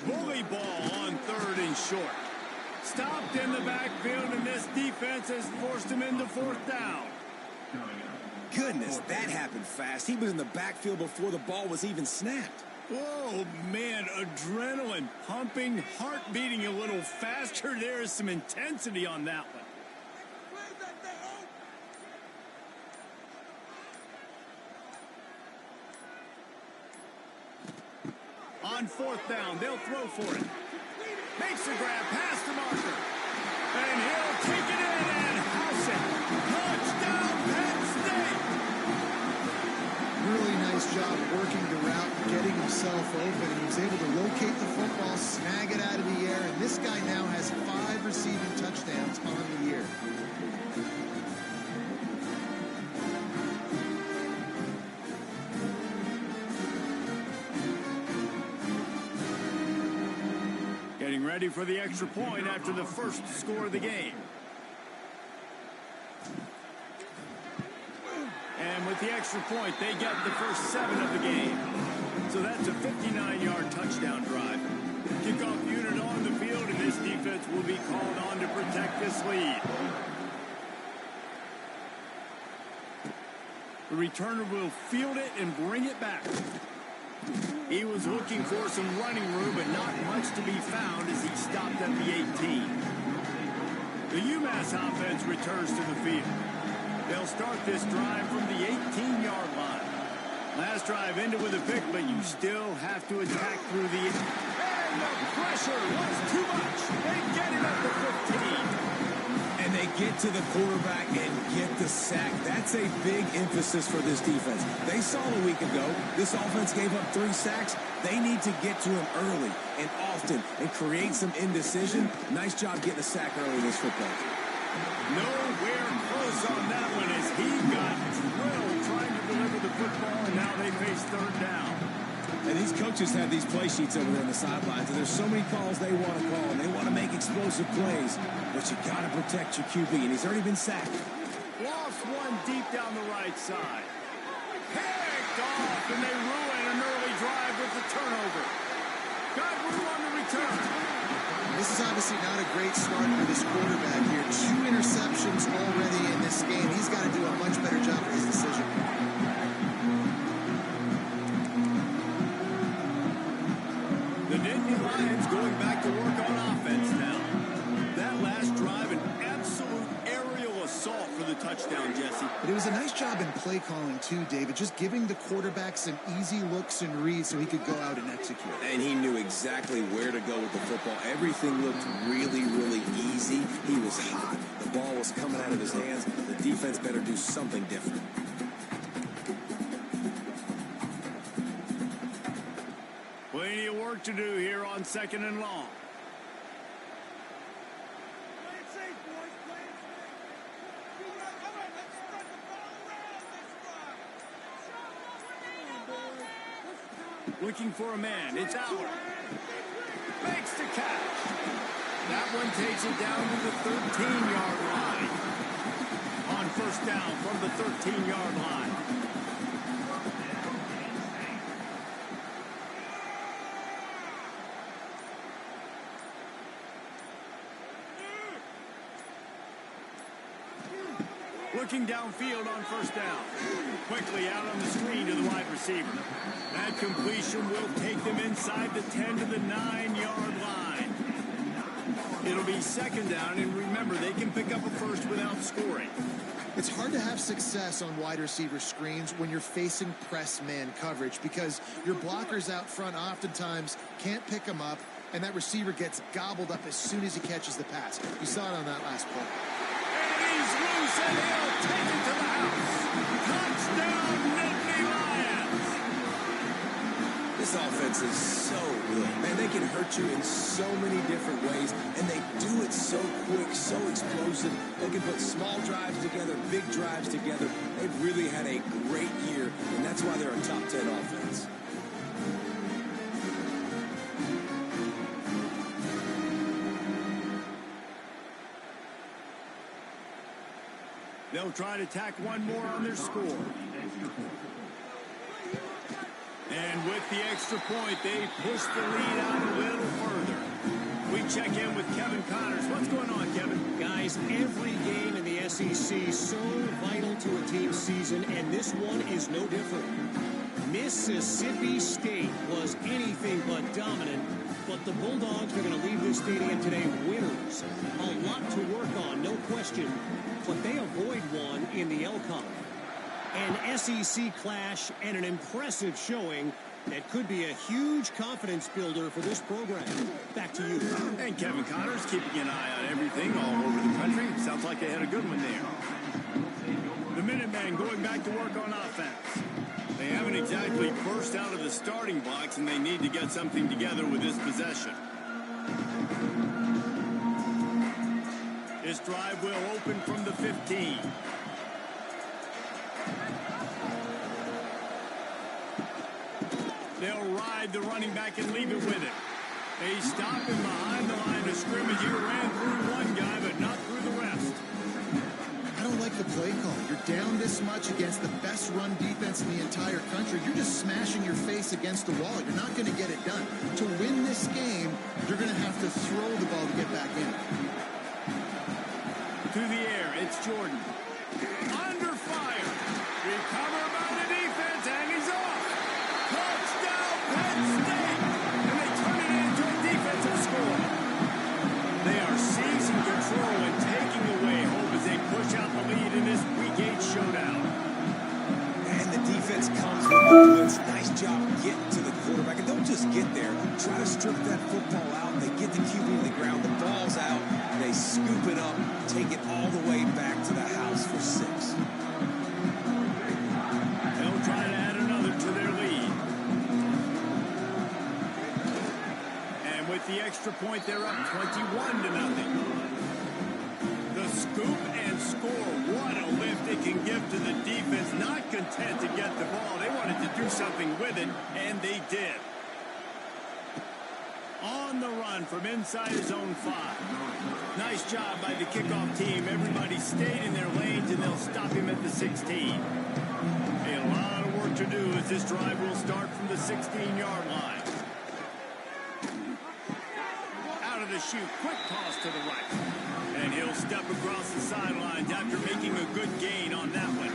Bully ball on 3rd and short. Stopped in the backfield, and this defense has forced him into 4th down. Goodness, that happened fast. He was in the backfield before the ball was even snapped. Oh, man, adrenaline pumping, heart beating a little faster. There is some intensity on that one. On 4th down, they'll throw for it. Makes the grab past the marker. And he'll take it in and house it. Touchdown, Penn State! Really nice job working the route, getting himself open, and he was able to locate the football, snag it out of the air, and this guy now has 5 receiving touchdowns on the year. Getting ready for the extra point after the first score of the game. And with the extra point, they get the first 7 of the game. So that's a 59-yard touchdown drive. Kickoff unit on the field, and this defense will be called on to protect this lead. The returner will field it and bring it back. He was looking for some running room, but not much to be found as he stopped at the 18. The UMass offense returns to the field. They'll start this drive from the 18-yard line. Last drive ended with a pick, but you still have to attack through the... And the pressure was too much. They get it at the 15. And they get to the quarterback and get the sack. That's a big emphasis for this defense. They saw a week ago, this offense gave up 3 sacks. They need to get to him early and often and create some indecision. Nice job getting a sack early in this football game. Nowhere close on that one as he got drilled trying to deliver the football, and now they face 3rd down. And these coaches have these play sheets over there on the sidelines, and there's so many calls they want to call, and they want to make explosive plays, but you got to protect your QB, and he's already been sacked. Lost one deep down the right side. Picked off, and they ruin an early drive with the turnover. Got room on the return. This is obviously not a great start for this quarterback here. 2 interceptions already in this game. He's got to do a much better job with his decision. The Nittany Lions going back to work on offense now. That last drive, an absolute aerial assault for the touchdown, Jesse. But it was a nice job in play calling too, David, just giving the quarterback some easy looks and reads so he could go out and execute. And he knew exactly where to go with the football. Everything looked really, really easy. He was hot. The ball was coming out of his hands. The defense better do something different. Plenty of work to do here on 2nd and long. Looking for a man. It's Aller. Makes the catch. That one takes it down to the 13-yard line. On 1st down from the 13-yard line. Looking downfield on 1st down. Quickly out on the screen to the wide receiver. That completion will take them inside the 10 to the 9-yard line. It'll be 2nd down, and remember, they can pick up a first without scoring. It's hard to have success on wide receiver screens when you're facing press man coverage because your blockers out front oftentimes can't pick them up, and that receiver gets gobbled up as soon as he catches the pass. You saw it on that last play. He's loose, and he'll take it to the house. Touchdown, Nittany Lions. This offense is so good. Man, they can hurt you in so many different ways, and they do it so quick, so explosive. They can put small drives together, big drives together. They've really had a great year, and that's why they're a top 10 offense. They'll try to tack one more on their score. And with the extra point, they push the lead out a little further. We check in with Kevin Connors. What's going on, Kevin? Guys, every game in the SEC so vital to a team's season, and this one is no different. Mississippi State was anything but dominant, but the Bulldogs are going to leave this stadium today winners. A lot to work on, no question, but they avoid one in the L column. An SEC clash and an impressive showing that could be a huge confidence builder for this program. Back to you. And Kevin Connors keeping an eye on everything all over the country. Sounds like they had a good one there. The Minutemen going back to work on offense. They haven't exactly burst out of the starting blocks, and they need to get something together with this possession. This drive will open from the 15. They'll ride the running back and leave it with it. They stop him behind the line of scrimmage. He ran through one guy, but not through the rest. I don't like the play call. You're down this much against the best run defense in the entire country. You're just smashing your face against the wall. You're not going to get it done. To win this game, you're going to have to throw the ball to get back in. To the air, it's Jordan. Under fire. Recover by the defense, and he's off. Touchdown, Penn State. And they turn it into a defensive score. They are seizing control and taking away hope as they push out the lead in this Week 8 showdown. And the defense comes with the blitz. Nice job getting to the quarterback. And don't just get there. Try to strip that football out. They get the QB to the ground. The ball's out. They scoop it up, take it all the way back to the house for 6. They'll try to add another to their lead. And with the extra point, they're up 21-0. The scoop and score. What a lift it can give to the defense. Not content to get the ball. They wanted to do something with it, and they did. On the run from inside his own 5. Nice job by the kickoff team. Everybody stayed in their lanes, and they'll stop him at the 16. A lot of work to do as this drive will start from the 16-yard line. Out of the chute, quick toss to the right. And he'll step across the sidelines after making a good gain on that one.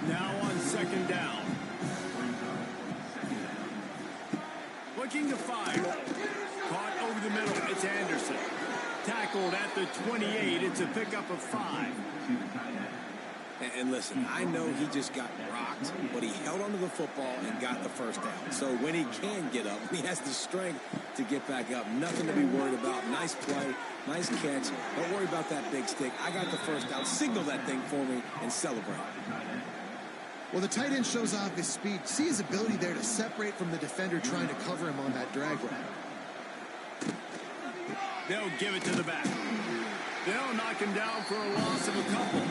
Now on second down. Looking to fire. Caught over the middle. It's Anderson. Tackled at the 28. It's a pickup of 5. And listen, I know he just got rocked, but he held onto the football and got the first down. So when he can get up, he has the strength to get back up. Nothing to be worried about. Nice play, nice catch. Don't worry about that big stick. I got the first down. Signal that thing for me and celebrate. Well, the tight end shows off his speed. See his ability there to separate from the defender trying to cover him on that drag route. They'll give it to the back. They'll knock him down for a loss of a couple.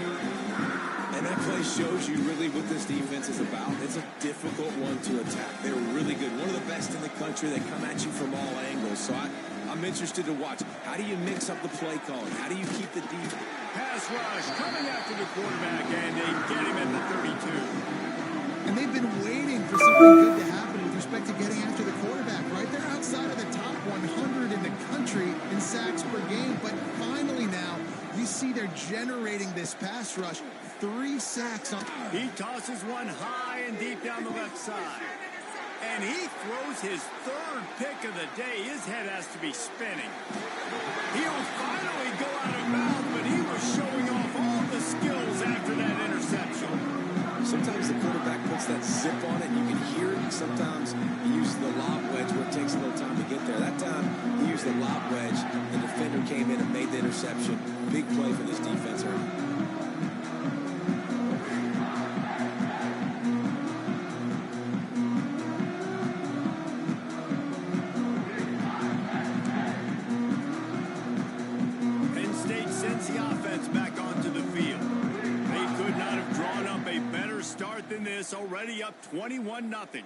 And that play shows you really what this defense is about. It's a difficult one to attack. They're really good. One of the best in the country. They come at you from all angles. So I'm interested to watch. How do you mix up the play calling? How do you keep the defense? Pass rush coming after the quarterback, and they get him at the 32. And they've been waiting for something good to happen with respect to getting after the quarterback, right? They're outside of the top 100 in the country in sacks per game. But finally now, you see they're generating this pass rush. 3 sacks on. He tosses one high and deep down the left side. And he throws his 3rd pick of the day. His head has to be spinning. He'll finally go out of bounds, but he was showing off all the skills after that interception. Sometimes the quarterback puts that zip on it, and you can hear it. Sometimes he uses the lob wedge where it takes a little time to get there. That time, he used the lob wedge. The defender came in and made the interception. Big play for this defense early. Already up 21-0.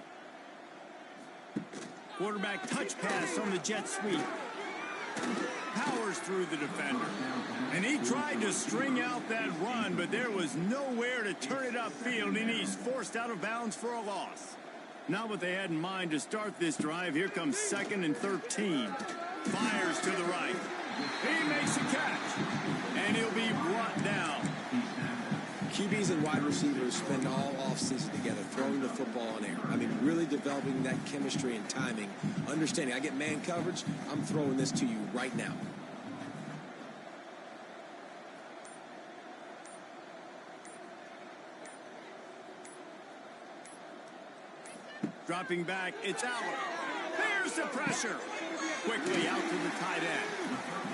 Quarterback touch pass on the jet sweep. Powers through the defender. And he tried to string out that run, but there was nowhere to turn it upfield, and he's forced out of bounds for a loss. Not what they had in mind to start this drive. Here comes 2nd and 13. Fires to the right. He makes a catch, and he'll be brought down. QBs and wide receivers spend all offseason together throwing the football in air. I mean, really developing that chemistry and timing. Understanding, I get man coverage, I'm throwing this to you right now. Dropping back, it's Allen. There's the pressure. Quickly out to the tight end.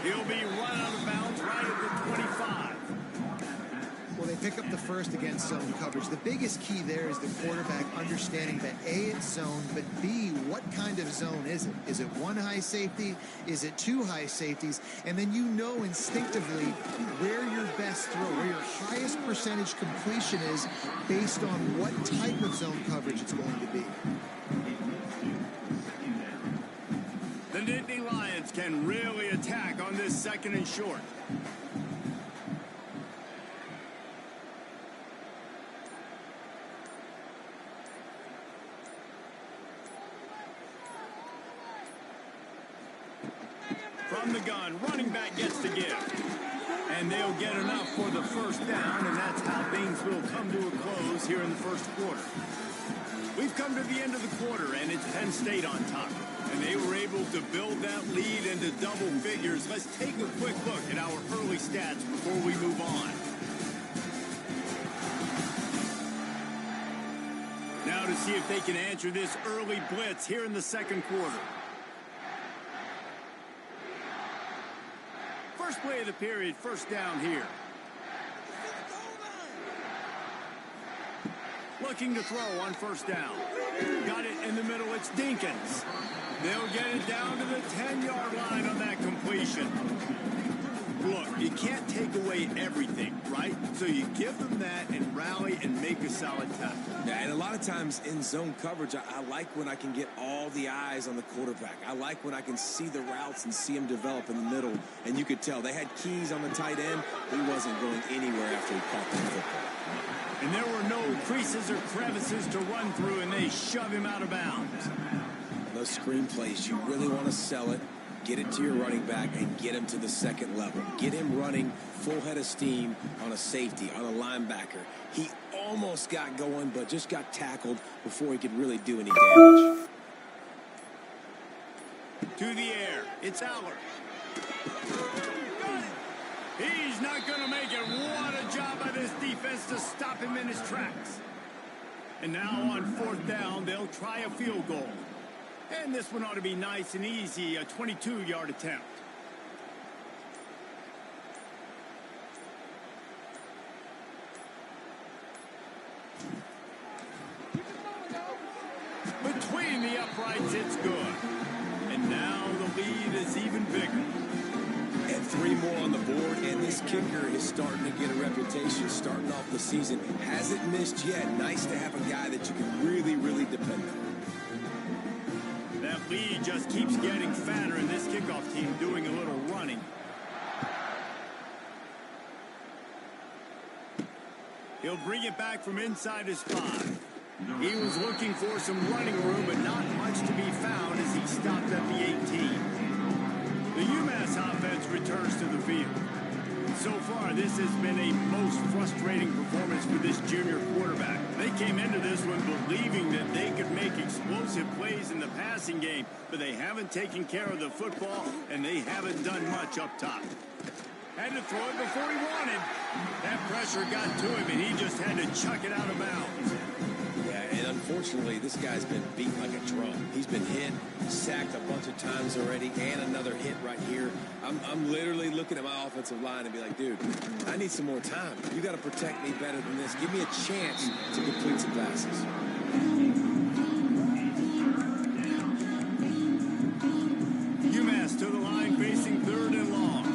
He'll be run out of bounds right at the 25. Well, they pick up the first against zone coverage. The biggest key there is the quarterback understanding that A, it's zone, but B, what kind of zone is it? Is it one high safety? Is it two high safeties? And then you know instinctively where your best throw, where your highest percentage completion is based on what type of zone coverage it's going to be. The Nittany Lions can really attack on this 2nd and short. From the gun, running back gets to give. And they'll get enough for the first down, and that's how things will come to a close here in the first quarter. We've come to the end of the quarter, and it's Penn State on top. And they were able to build that lead into double figures. Let's take a quick look at our early stats before we move on. Now to see if they can answer this early blitz here in the 2nd quarter. First play of the period, first down here. Looking to throw on first down. Got it in the middle, it's Dinkins. They'll get it down to the 10-yard line on that completion. Look, you can't take away everything, right? So you give them that and rally and make a solid tackle. Yeah, and a lot of times in zone coverage, I like when I can get all the eyes on the quarterback. I like when I can see the routes and see them develop in the middle. And you could tell they had keys on the tight end. He wasn't going anywhere after he caught that football. And there were no creases or crevices to run through, and they shove him out of bounds. Those screen plays, you really want to sell it. Get it to your running back and get him to the 2nd level. Get him running full head of steam on a safety, on a linebacker. He almost got going, but just got tackled before he could really do any damage. To the air, it's Aller. He's not going to make it. What a job by this defense to stop him in his tracks. And now on 4th down, they'll try a field goal. And this one ought to be nice and easy, a 22-yard attempt. Between the uprights, it's good. And now the lead is even bigger. And 3 more on the board, and this kicker is starting to get a reputation starting off the season. Hasn't missed yet. Nice to have a guy that you can really, really depend on. That lead just keeps getting fatter, and this kickoff team doing a little running. He'll bring it back from inside his 5. He was looking for some running room, but not much to be found as he stopped at the 18. The UMass offense returns to the field. So far, this has been a most frustrating performance for this junior quarterback. They came into this one believing that they could make explosive plays in the passing game, but they haven't taken care of the football, and they haven't done much up top. Had to throw it before he wanted. That pressure got to him, and he just had to chuck it out of bounds. Yeah, and unfortunately, this guy's been beat like a drum. He's been hit, sacked a bunch of times already, and another hit right here. I'm literally looking at my offensive line and be like, dude, I need some more time. You got to protect me better than this. Give me a chance to complete some passes. UMass to the line, facing 3rd and long.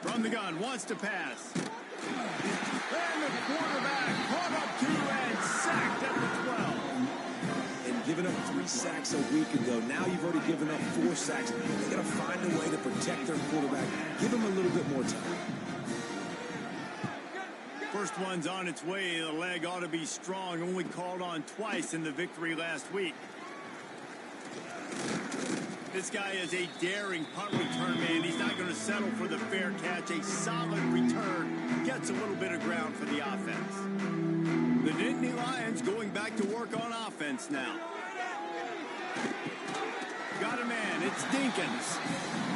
From the gun, wants to pass. And the quarterback caught up to and sacked at the 12. giving up 3 sacks a week ago. Now you've already given up 4 sacks. They got to find a way to protect their quarterback. Give him a little bit more time. First one's on its way. The leg ought to be strong. Only called on twice in the victory last week. This guy is a daring punt return man. He's not going to settle for the fair catch. A solid return gets a little bit of ground for the offense. The Nittany Lions going back to work on offense now. Got a man. It's Dinkins.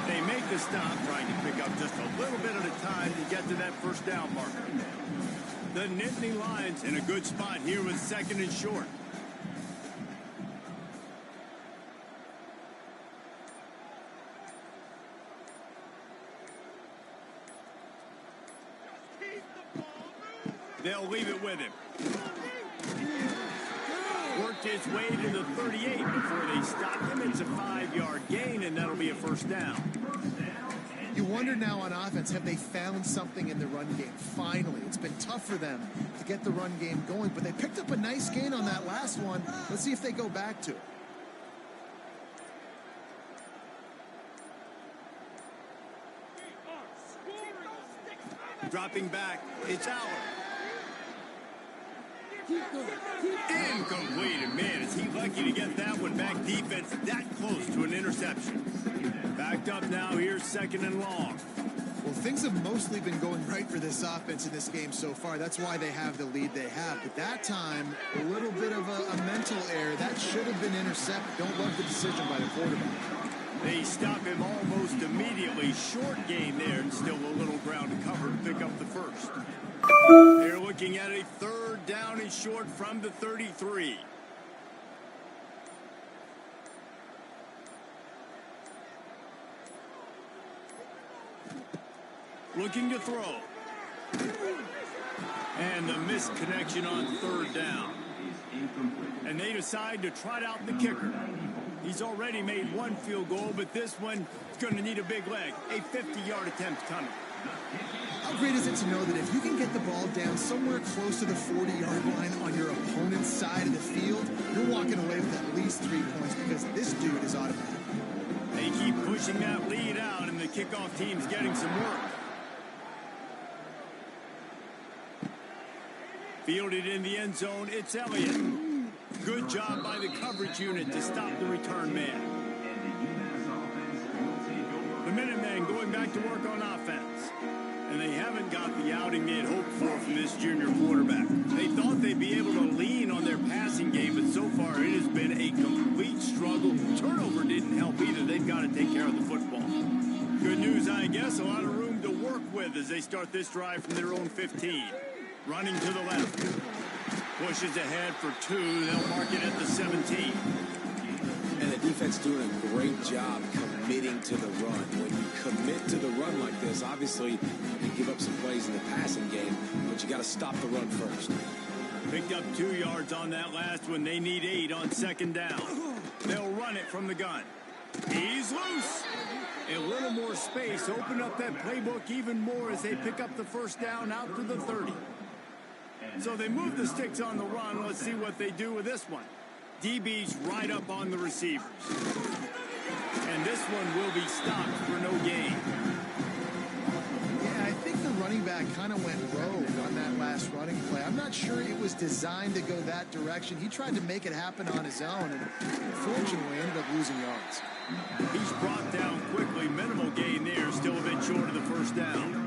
They make the stop, trying to pick up just a little bit at a time to get to that first down marker. The Nittany Lions in a good spot here with 2nd and short. They'll leave it with him. Worked his way to the 38 before they stopped him. It's a 5-yard gain, and that'll be a first down. You wonder now on offense, have they found something in the run game? Finally, it's been tough for them to get the run game going, but they picked up a nice gain on that last one. Let's see if they go back to it. Dropping back, it's Aller. Incomplete. Man, is he lucky to get that one back. Defense that close to an interception. Backed up now. Here's 2nd and long. Well, things have mostly been going right for this offense in this game so far. That's why they have the lead they have. But that time, a little bit of a mental error. That should have been intercepted. Don't love the decision by the quarterback. They stop him almost immediately. Short gain there, and still a little ground to cover to pick up the first. They're looking at a 3rd down and short from the 33. Looking to throw. And the missed connection on 3rd down. And they decide to trot out the kicker. He's already made 1 field goal, but this one is going to need a big leg. A 50-yard attempt coming. How great is it to know that if you can get the ball down somewhere close to the 40-yard line on your opponent's side of the field, you're walking away with at least 3 points because this dude is automatic. They keep pushing that lead out, and the kickoff team's getting some work. Fielded in the end zone, it's Elliott. Good job by the coverage unit to stop the return man. The Minutemen going back to work on offense. And they haven't got the outing they had hoped for from this junior quarterback. They thought they'd be able to lean on their passing game, but so far it has been a complete struggle. Turnover didn't help either. They've got to take care of the football. Good news, I guess. A lot of room to work with as they start this drive from their own 15. Running to the left. Pushes ahead for 2. They'll mark it at the 17. And the defense doing a great job committing to the run. When you commit to the run like this, obviously you give up some plays in the passing game, but you got to stop the run first. Picked up 2 yards on that last one. They need 8 on 2nd down. They'll run it from the gun. He's loose. A little more space. Open up that playbook even more as they pick up the first down out to the 30. So they move the sticks on the run. Let's see what they do with this one. DB's right up on the receivers. And this one will be stopped for no gain. Yeah, I think the running back kind of went rogue on that last running play. I'm not sure it was designed to go that direction. He tried to make it happen on his own, and unfortunately ended up losing yards. He's brought down quickly. Minimal gain there. Still a bit short of the first down.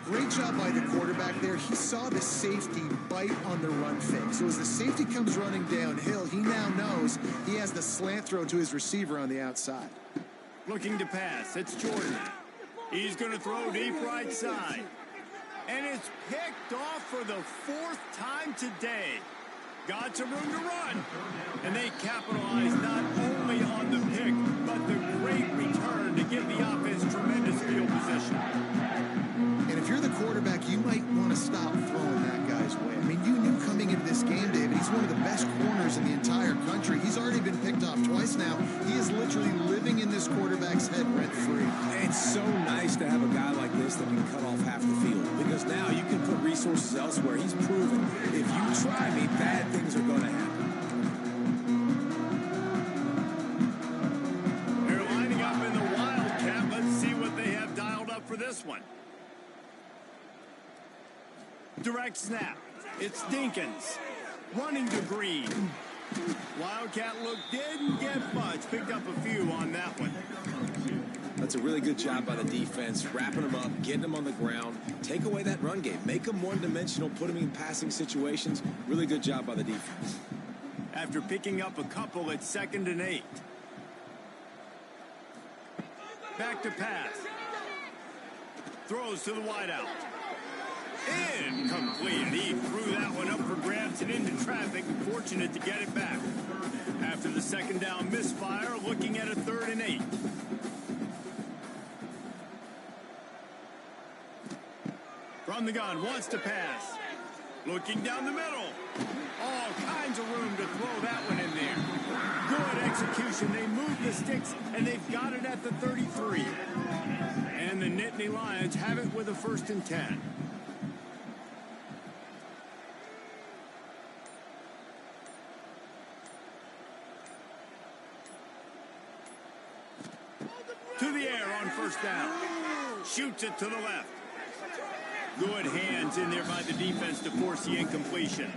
Great job by the quarterback there. He saw the safety bite on the run fake. So as the safety comes running downhill, he now knows he has the slant throw to his receiver on the outside. Looking to pass. It's Jordan. He's going to throw deep right side. And it's picked off for the 4th time today. Got some room to run. And they capitalize not only on the pick, but the great return to give the offense tremendous field position. And if you're the quarterback, you might want to stop throwing that guy's way. I mean, you knew coming into this game, David, he's one of the best corners in the entire country. He's already been picked off twice now. He is literally living in this quarterback's head rent-free. It's so nice to have a guy like this that can cut off half the field, because now you can put resources elsewhere. He's proven if you try me, bad things are going to happen. one. Direct snap. It's Dinkins. Running to Green. Wildcat look didn't get much. Picked up a few on that one. That's a really good job by the defense, wrapping them up, getting them on the ground. Take away that run game. Make them one-dimensional, put them in passing situations. Really good job by the defense. After picking up a couple at 2nd and 8. Back to pass. Throws to the wideout. Incomplete. He threw that one up for grabs and into traffic. Fortunate to get it back. After the 2nd down misfire, looking at a 3rd and 8. From the gun, wants to pass. Looking down the middle. All kinds of room to throw that one in there. Good execution. They move the sticks, and they've got it at the 33. And the Nittany Lions have it with a 1st and 10. To the air on 1st down. Shoots it to the left. Good hands in there by the defense to force the incompletion.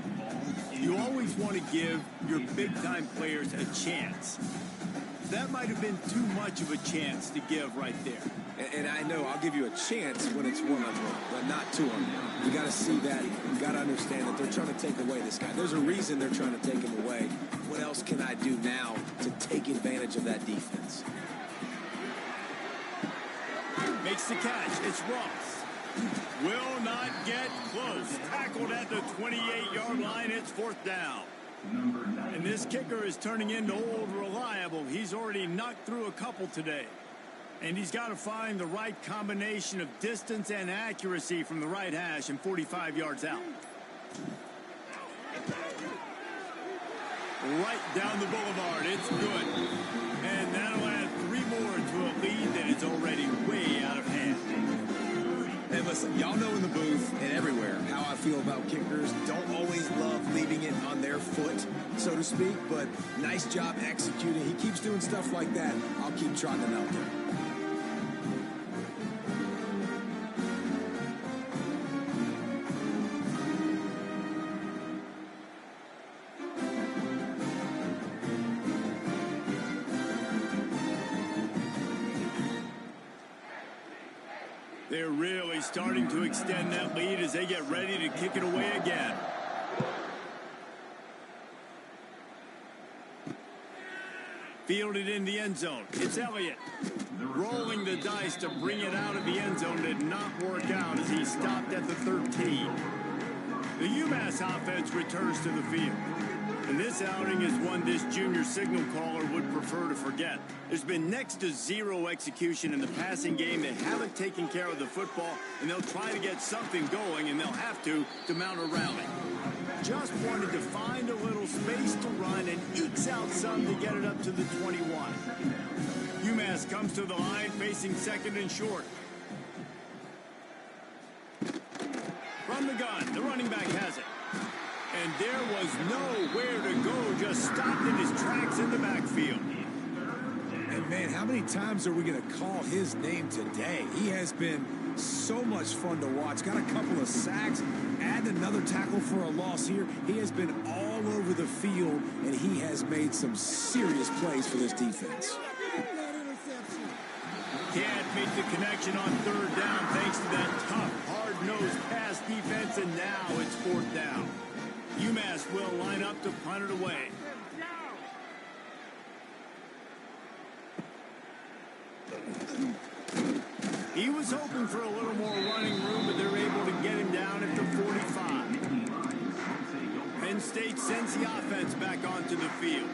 You always want to give your big-time players a chance. That might have been too much of a chance to give right there. And I know I'll give you a chance when it's 1-on-1, but not 2-on-1. You got to see that. You got to understand that they're trying to take away this guy. There's a reason they're trying to take him away. What else can I do now to take advantage of that defense? Makes the catch. It's Ross. Will not get close. Tackled at the 28-yard line. It's 4th down. And this kicker is turning into old reliable. He's already knocked through a couple today. And he's got to find the right combination of distance and accuracy from the right hash and 45 yards out. Right down the boulevard. It's good. And that'll add 3 more to a lead that is already way out of hand. Hey, listen, y'all know in the booth and everywhere how I feel about kickers. Don't always love leaving it on their foot, so to speak, but nice job executing. He keeps doing stuff like that. I'll keep trotting him out there. They're really starting to extend that lead as they get ready to kick it away again. Fielded in the end zone. It's Elliott. Rolling the dice to bring it out of the end zone did not work out as he stopped at the 13. The UMass offense returns to the field. And this outing is one this junior signal caller would prefer to forget. There's been next to zero execution in the passing game. They haven't taken care of the football, and they'll try to get something going, and they'll have to mount a rally. Just wanted to find a little space to run and ekes out some to get it up to the 21. UMass comes to the line facing 2nd and short. From the gun, the running back has it. And there was nowhere to go, just stopped in his tracks in the backfield. And man, how many times are we going to call his name today? He has been so much fun to watch. Got a couple of sacks, add another tackle for a loss here. He has been all over the field, and he has made some serious plays for this defense. Can't make the connection on 3rd down thanks to that tough, hard-nosed pass defense, and now it's 4th down. UMass will line up to punt it away. He was hoping for a little more running room, but they're able to get him down at the 45. Penn State sends the offense back onto the field.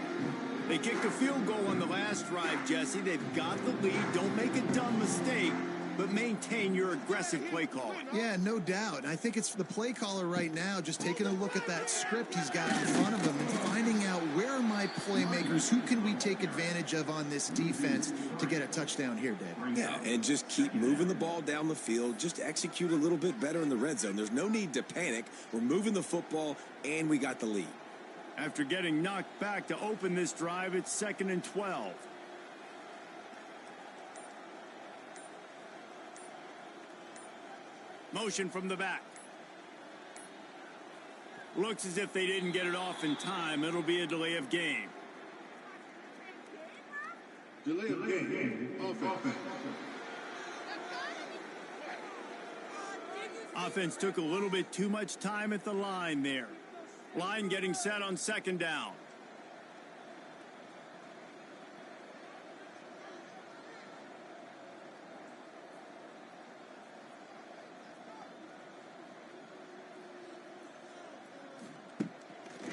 They kicked a field goal on the last drive, Jesse. They've got the lead. Don't make a dumb mistake, but maintain your aggressive play calling. Yeah, no doubt. I think it's the play caller right now just taking a look at that script he's got in front of him and finding out where are my playmakers, who can we take advantage of on this defense to get a touchdown here, Dave. Yeah, and just keep moving the ball down the field. Just execute a little bit better in the red zone. There's no need to panic. We're moving the football, and we got the lead. After getting knocked back to open this drive, it's 2nd and 12. Motion from the back. Looks as if they didn't get it off in time. It'll be a delay of game. Delay of game. Offense. Offense took a little bit too much time at the line there. Line getting set on second down.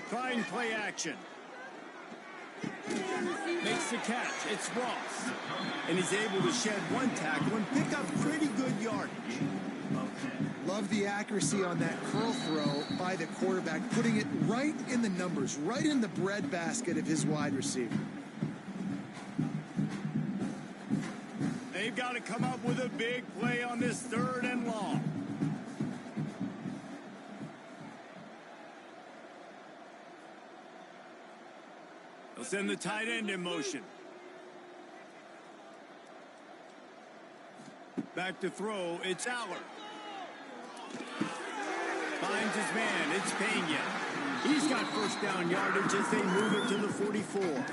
Trying play action. Makes the catch. It's Ross. And he's able to shed one tackle and pick up pretty good yardage. Love the accuracy on that curl throw by the quarterback, putting it right in the numbers, right in the breadbasket of his wide receiver. They've got to come up with a big play on this 3rd and long. They'll send the tight end in motion. Back to throw, it's Aller. Finds his man, it's Pena. He's got first down yardage as they move it to the 44.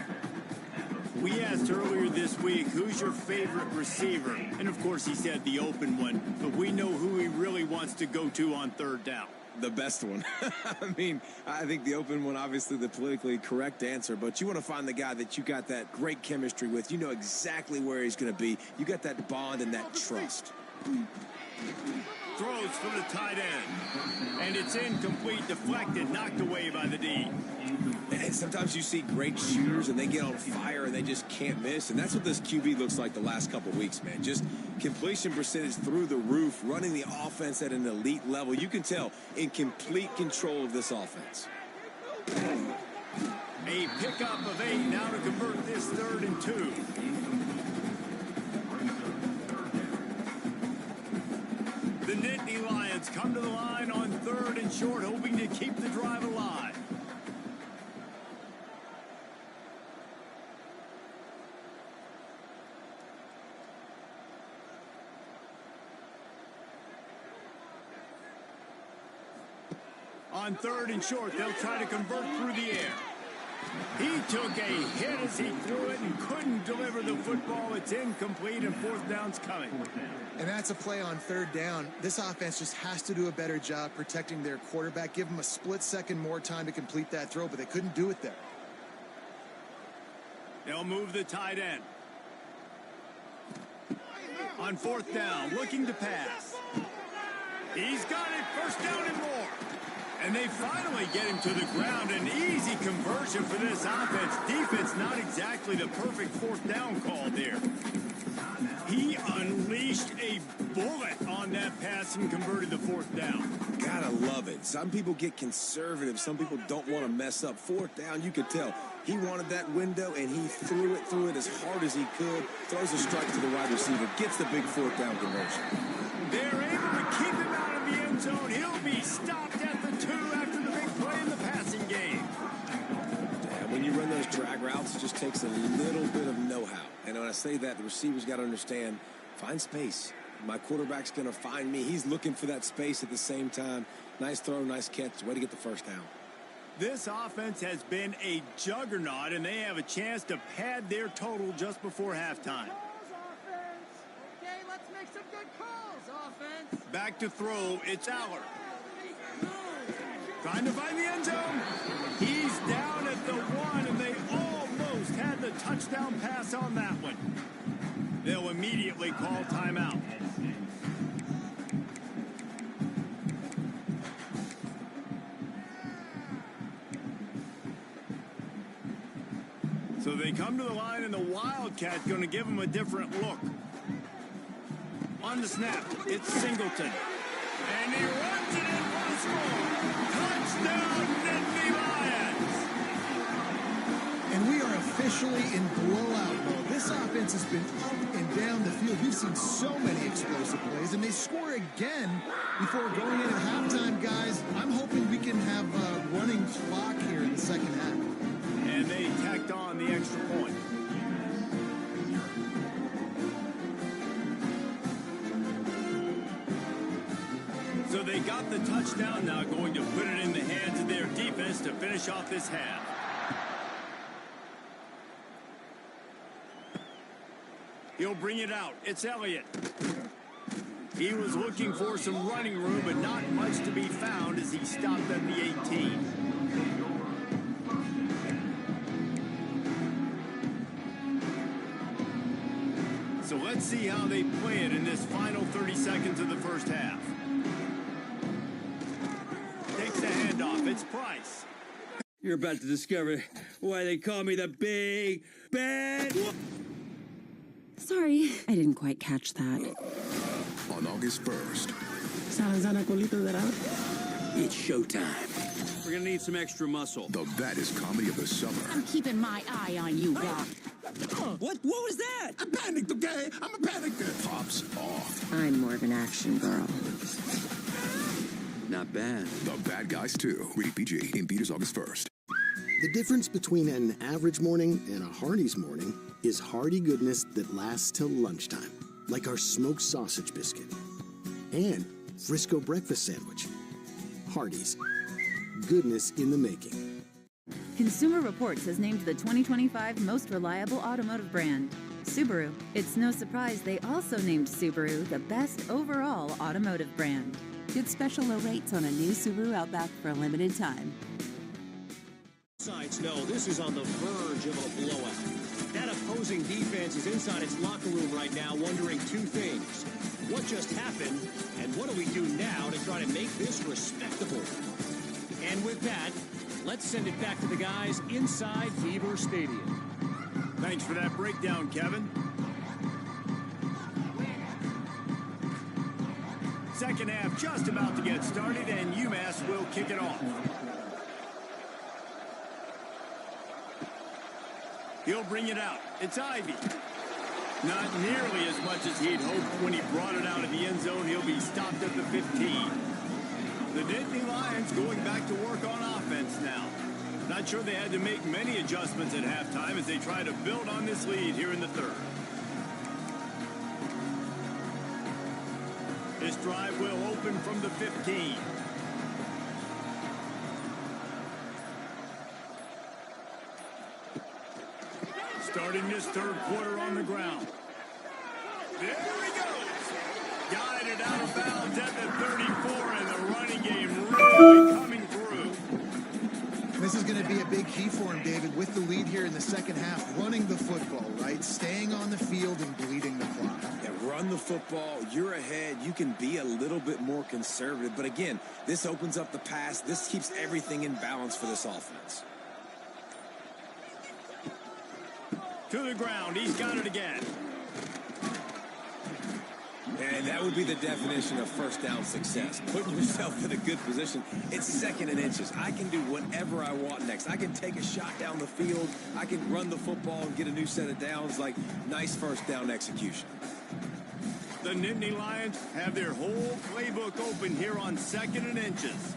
We asked earlier this week, who's your favorite receiver? And of course he said the open one, but we know who he really wants to go to on 3rd down. The best one. I mean, I think the open one, obviously the politically correct answer, but you want to find the guy that you got that great chemistry with. You know exactly where he's going to be. You got that bond and that trust. Throws for the tight end. And it's incomplete, deflected, knocked away by the D. And sometimes you see great shooters and they get on fire and they just can't miss. And that's what this QB looks like the last couple weeks, man. Just completion percentage through the roof, running the offense at an elite level. You can tell in complete control of this offense. A pickup of 8 now to convert this 3rd and 2. The Nittany Lions come to the line on 3rd and short, hoping to keep the drive alive. On 3rd and short, they'll try to convert through the air. He took a hit as he threw it and couldn't deliver the football. It's incomplete and 4th down's coming. And that's a play on 3rd down. This offense just has to do a better job protecting their quarterback. Give them a split second more time to complete that throw, but they couldn't do it there. They'll move the tight end. On 4th down, looking to pass. He's got it, 1st down and more. And they finally get him to the ground. An easy conversion for this offense. Defense not exactly the perfect 4th down call there. He unleashed a bullet on that pass and converted the 4th down. Gotta love it. Some people get conservative. Some people don't want to mess up. 4th down, you could tell. He wanted that window, and he threw it as hard as he could. Throws a strike to the wide receiver. Gets the big 4th down conversion. They're able to keep him out of the end zone. He'll be stopped at the 2 after the big play in the passing game. And when you run those drag routes, it just takes a little bit of know-how. And when I say that, the receivers got to understand, find space. My quarterback's going to find me. He's looking for that space at the same time. Nice throw, nice catch. Way to get the 1st down. This offense has been a juggernaut, and they have a chance to pad their total just before halftime. Okay, let's make some good calls, offense. Back to throw, it's Aller. Trying to find the end zone. He's down at the 1, and they almost had the touchdown pass on that one. They'll immediately call timeout. So they come to the line, and the Wildcat going to give them a different look. On the snap, it's Singleton. And he runs it in once more. Touchdown, Nittany Lions! And we are officially in blowout mode. This offense has been up and down the field. We've seen so many explosive plays, and they score again before going in at halftime, guys. I'm hoping we can have a running clock here in the second half. And they tacked on the extra point. got the touchdown, now going to put it in the hands of their defense to finish off this half. He'll bring it out. It's Elliott. He was looking for some running room, but not much to be found as he stopped at the 18. So let's see how they play it in this final 30 seconds of the first half. Takes the handoff. It's Price. You're about to discover why they call me the Big Bad... Sorry, I didn't quite catch that. On August 1st. It's showtime. We're gonna need some extra muscle. The baddest comedy of the summer. I'm keeping my eye on you, Doc. What was that? I panicked, okay? I'm a panicker. Pops off. I'm more of an action girl. Not bad. The Bad Guys 2. Rated PG. In theaters August 1st. The difference between an average morning and a Hardee's morning is hearty goodness that lasts till lunchtime, like our smoked sausage biscuit and Frisco breakfast sandwich. Hardee's, goodness in the making. Consumer Reports has named the 2025 most reliable automotive brand, Subaru. It's no surprise they also named Subaru the best overall automotive brand. Get special low rates on a new Subaru Outback for a limited time. Sides know this is on the verge of a blowout. That opposing defense is inside its locker room right now wondering two things. What just happened, and what do we do now to try to make this respectable? And with that, let's send it back to the guys inside Beaver Stadium. Thanks for that breakdown, Kevin. Second half just about to get started, and UMass will kick it off. He'll bring it out. It's Ivy. Not nearly as much as he'd hoped when he brought it out of the end zone. He'll be stopped at the 15. The Nittany Lions going back to work on offense now. Not sure they had to make many adjustments at halftime as they try to build on this lead here in the third. This drive will open from the 15. Starting this third quarter on the ground. There he goes. Guided out of bounds at the 34, and the running game really coming through. This is going to be a big key for him, David, with the lead here in the second half, running the football, right? Staying on the field and bleeding the clock. Yeah, run the football. You're ahead. You can be a little bit more conservative. But again, this opens up the pass. This keeps everything in balance for this offense. To the ground. He's got it again. And that would be the definition of first down success. Putting yourself in a good position. It's second and inches. I can do whatever I want next. I can take a shot down the field. I can run the football and get a new set of downs. Like, nice first down execution. The Nittany Lions have their whole playbook open here on second and inches.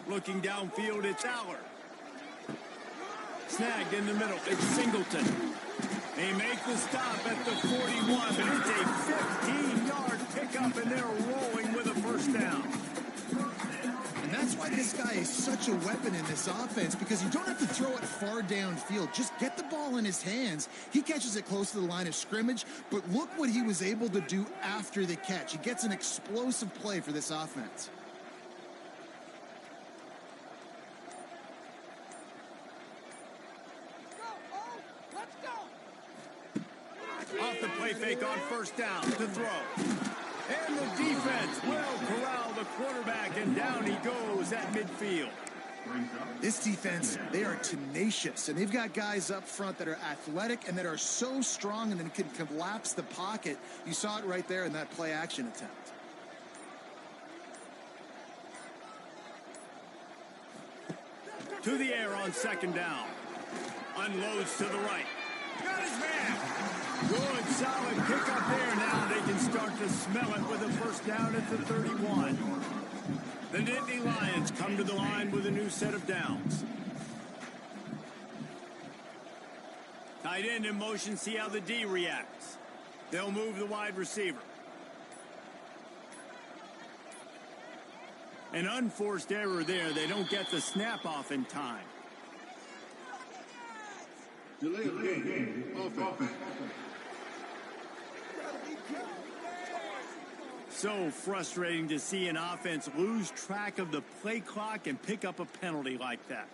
Looking downfield, it's Aller. Snagged in the middle, it's Singleton. They make the stop at the 41, but it's a 15-yard pickup, and they're rolling with a first down. And that's why this guy is such a weapon in this offense, because you don't have to throw it far downfield. Just get the ball in his hands. He catches it close to the line of scrimmage, but look what he was able to do after the catch. He gets an explosive play for this offense. Off the play fake on first down to throw. And the defense will corral the quarterback, and down he goes at midfield. This defense, they are tenacious, and they've got guys up front that are athletic and that are so strong and then can collapse the pocket. You saw it right there in that play action attempt. To the air on second down. Unloads to the right. Got his man. Good, solid pickup there. Now they can start to smell it with a first down at the 31. The Nittany Lions come to the line with a new set of downs. Tight end in motion, see how the D reacts. They'll move the wide receiver. An unforced error there. They don't get the snap off in time. Delay of game. Offense. So frustrating to see an offense lose track of the play clock and pick up a penalty like that.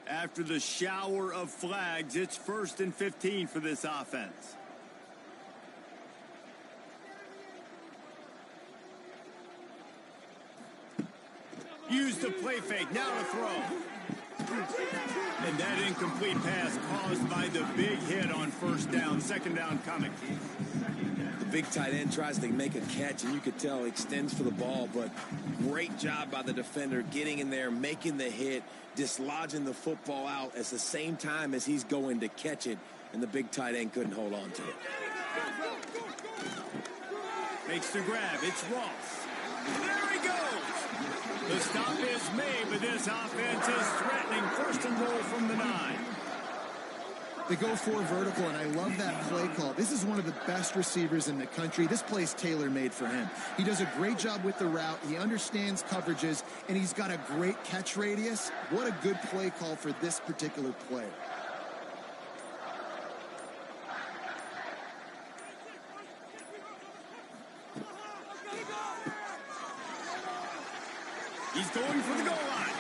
After the shower of flags, it's 1st and 15 for this offense. Use the play fake, now to throw. And that incomplete pass caused by the big hit on 1st down, 2nd down coming. The big tight end tries to make a catch, and you could tell extends for the ball, but great job by the defender getting in there, making the hit, dislodging the football out at the same time as he's going to catch it, and the big tight end couldn't hold on to it. Makes the grab. It's Ross. There he goes. The stop is made, but this offense is threatening. 1st and goal from the 9. They go 4 vertical, and I love that play call. This is one of the best receivers in the country. This play's tailor-made for him. He does a great job with the route. He understands coverages, and he's got a great catch radius. What a good play call for this particular play. He's going for the goal line.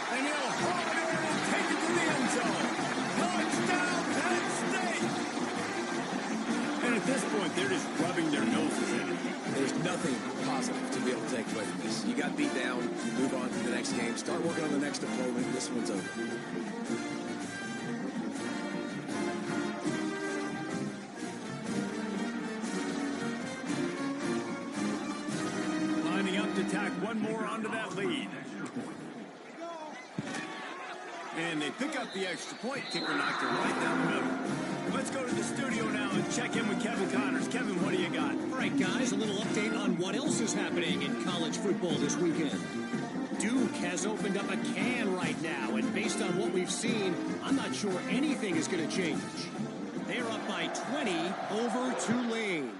And he'll haul it in and take it to the end zone. Touchdown, Penn State! And at this point, they're just rubbing their noses in it. There's nothing positive to be able to take away from this. You got beat down, move on to the next game, start working on the next opponent. This one's over. To tack one more onto that lead. And they pick up the extra point. Kicker knocked it right down the middle. Let's go to the studio now and check in with Kevin Connors. Kevin, what do you got? All right, guys, a little update on what else is happening in college football this weekend. Duke has opened up a can right now, and based on what we've seen, I'm not sure anything is going to change. They're up by 20 over Tulane.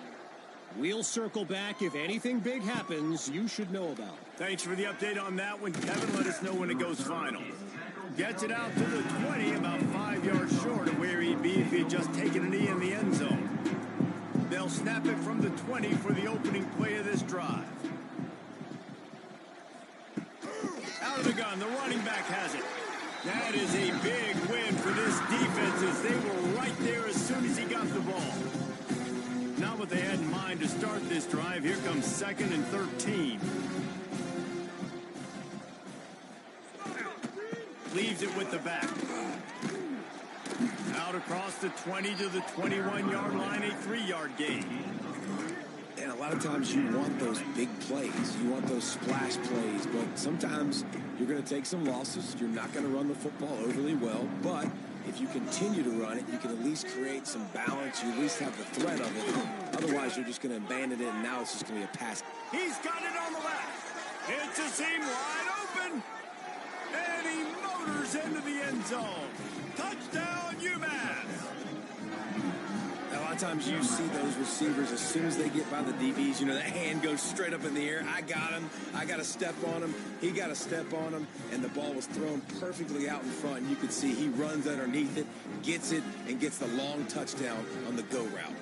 We'll circle back. If anything big happens, you should know about. Thanks for the update on that one, Kevin. Let us know when it goes final. Gets it out to the 20, about 5 yards short of where he'd be if he had just taken a knee in the end zone. They'll snap it from the 20 for the opening play of this drive. Out of the gun, the running back has it. That is a big win for this defense as they were right there as soon as he got the ball. Not what they had in mind to start this drive. Here comes 2nd and 13. Leaves it with the back. Out across the 20 to the 21-yard line, a 3-yard gain. And a lot of times you want those big plays. You want those splash plays. But sometimes you're going to take some losses. You're not going to run the football overly well. But if you continue to run it, you can at least create some balance. You at least have the threat of it. Otherwise, you're just going to abandon it, and now it's just going to be a pass. He's got it on the left. It's a seam wide open. And he motors into the end zone. Touchdown, UMass. A lot of times you see those receivers, as soon as they get by the DBs, you know, that hand goes straight up in the air. I got him. I got to step on him. He got to step on him. And the ball was thrown perfectly out in front. And you could see he runs underneath it, gets it, and gets the long touchdown on the go route.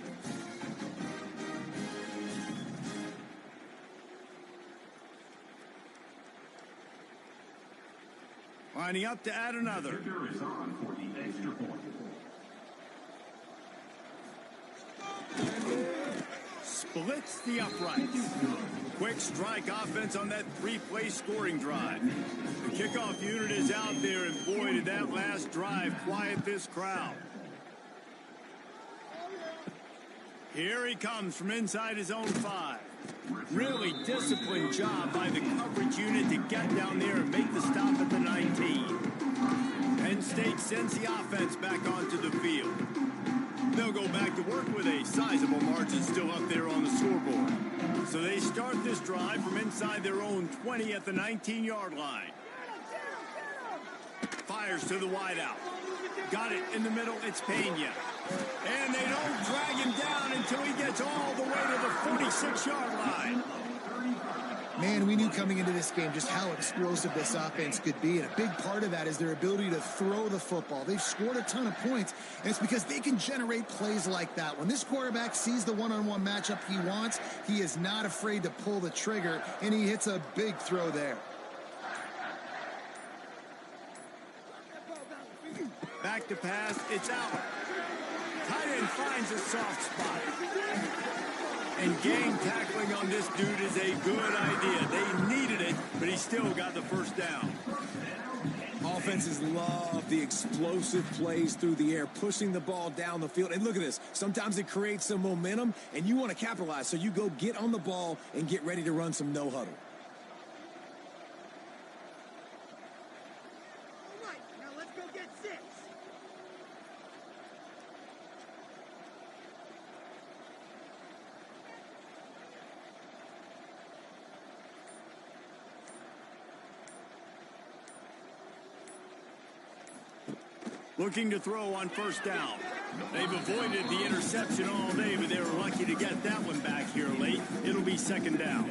Lining up to add another. Splits the uprights. Quick strike offense on that 3-play scoring drive. The kickoff unit is out there, and boy, did that last drive quiet this crowd. Here he comes from inside his own 5. Really disciplined job by the coverage unit to get down there and make the stop at the 19. Penn State sends the offense back onto the field. They'll go back to work with a sizable margin still up there on the scoreboard. So they start this drive from inside their own 20 at the 19-yard line. fires to the wideout. Got it in the middle, it's Pena. And they don't drag him down until he gets all the way to the 46-yard line. Man, we knew coming into this game just how explosive this offense could be, and a big part of that is their ability to throw the football. They've scored a ton of points, and it's because they can generate plays like that. When this quarterback sees the one-on-one matchup he wants, he is not afraid to pull the trigger, and he hits a big throw there. Back to pass, it's out. Tight end finds a soft spot. And gang tackling on this dude is a good idea. They needed it, but he still got the first down. Offenses love the explosive plays through the air, pushing the ball down the field. And look at this. Sometimes it creates some momentum, and you want to capitalize. So you go get on the ball and get ready to run some no huddle. All right, now let's go get 6. Looking to throw on first down. They've avoided the interception all day, but they were lucky to get that one back here late. It'll be second down.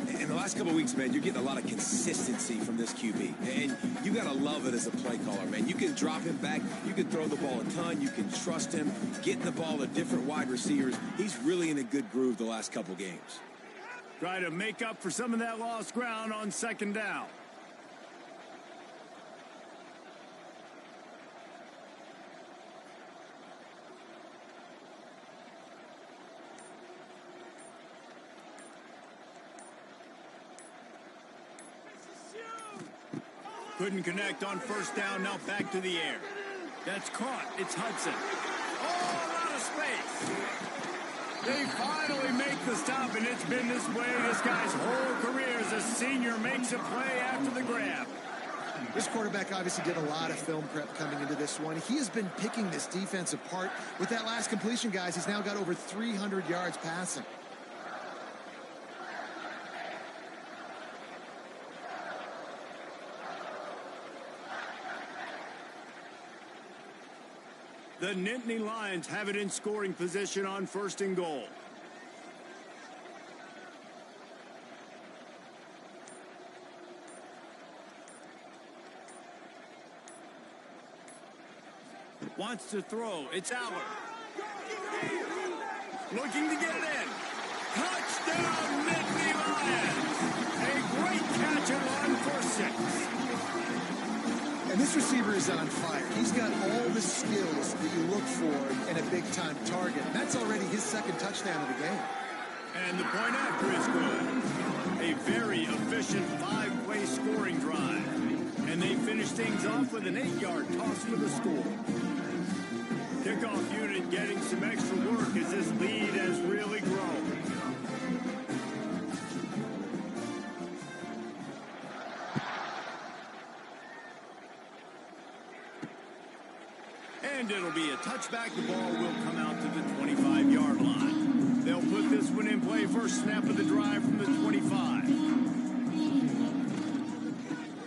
In the last couple of weeks, man, you're getting a lot of consistency from this QB. And you got to love it as a play caller, man. You can drop him back. You can throw the ball a ton. You can trust him, getting the ball to different wide receivers. He's really in a good groove the last couple games. Try to make up for some of that lost ground on second down. Couldn't connect on first down. Now back to the air. That's caught. It's Hudson. Oh, a lot of space. They finally make the stop, and it's been this way. This guy's whole career as a senior makes a play after the grab. This quarterback obviously did a lot of film prep coming into this one. He has been picking this defense apart. With that last completion, guys, he's now got over 300 yards passing. The Nittany Lions have it in scoring position on first and goal. Wants to throw. It's Aller. Looking to get it in. Touchdown, Nittany Lions. A great catch at 1 for 6. And this receiver is on fire. He's got all the skills that you look for in a big-time target. That's already his second touchdown of the game. And the point after is good. A very efficient 5-play scoring drive. And they finish things off with an 8-yard toss for the score. Kickoff unit getting some extra work as this lead has really grown. And it'll be a touchback. The ball will come out to the 25-yard line. They'll put this one in play first snap of the drive from the 25.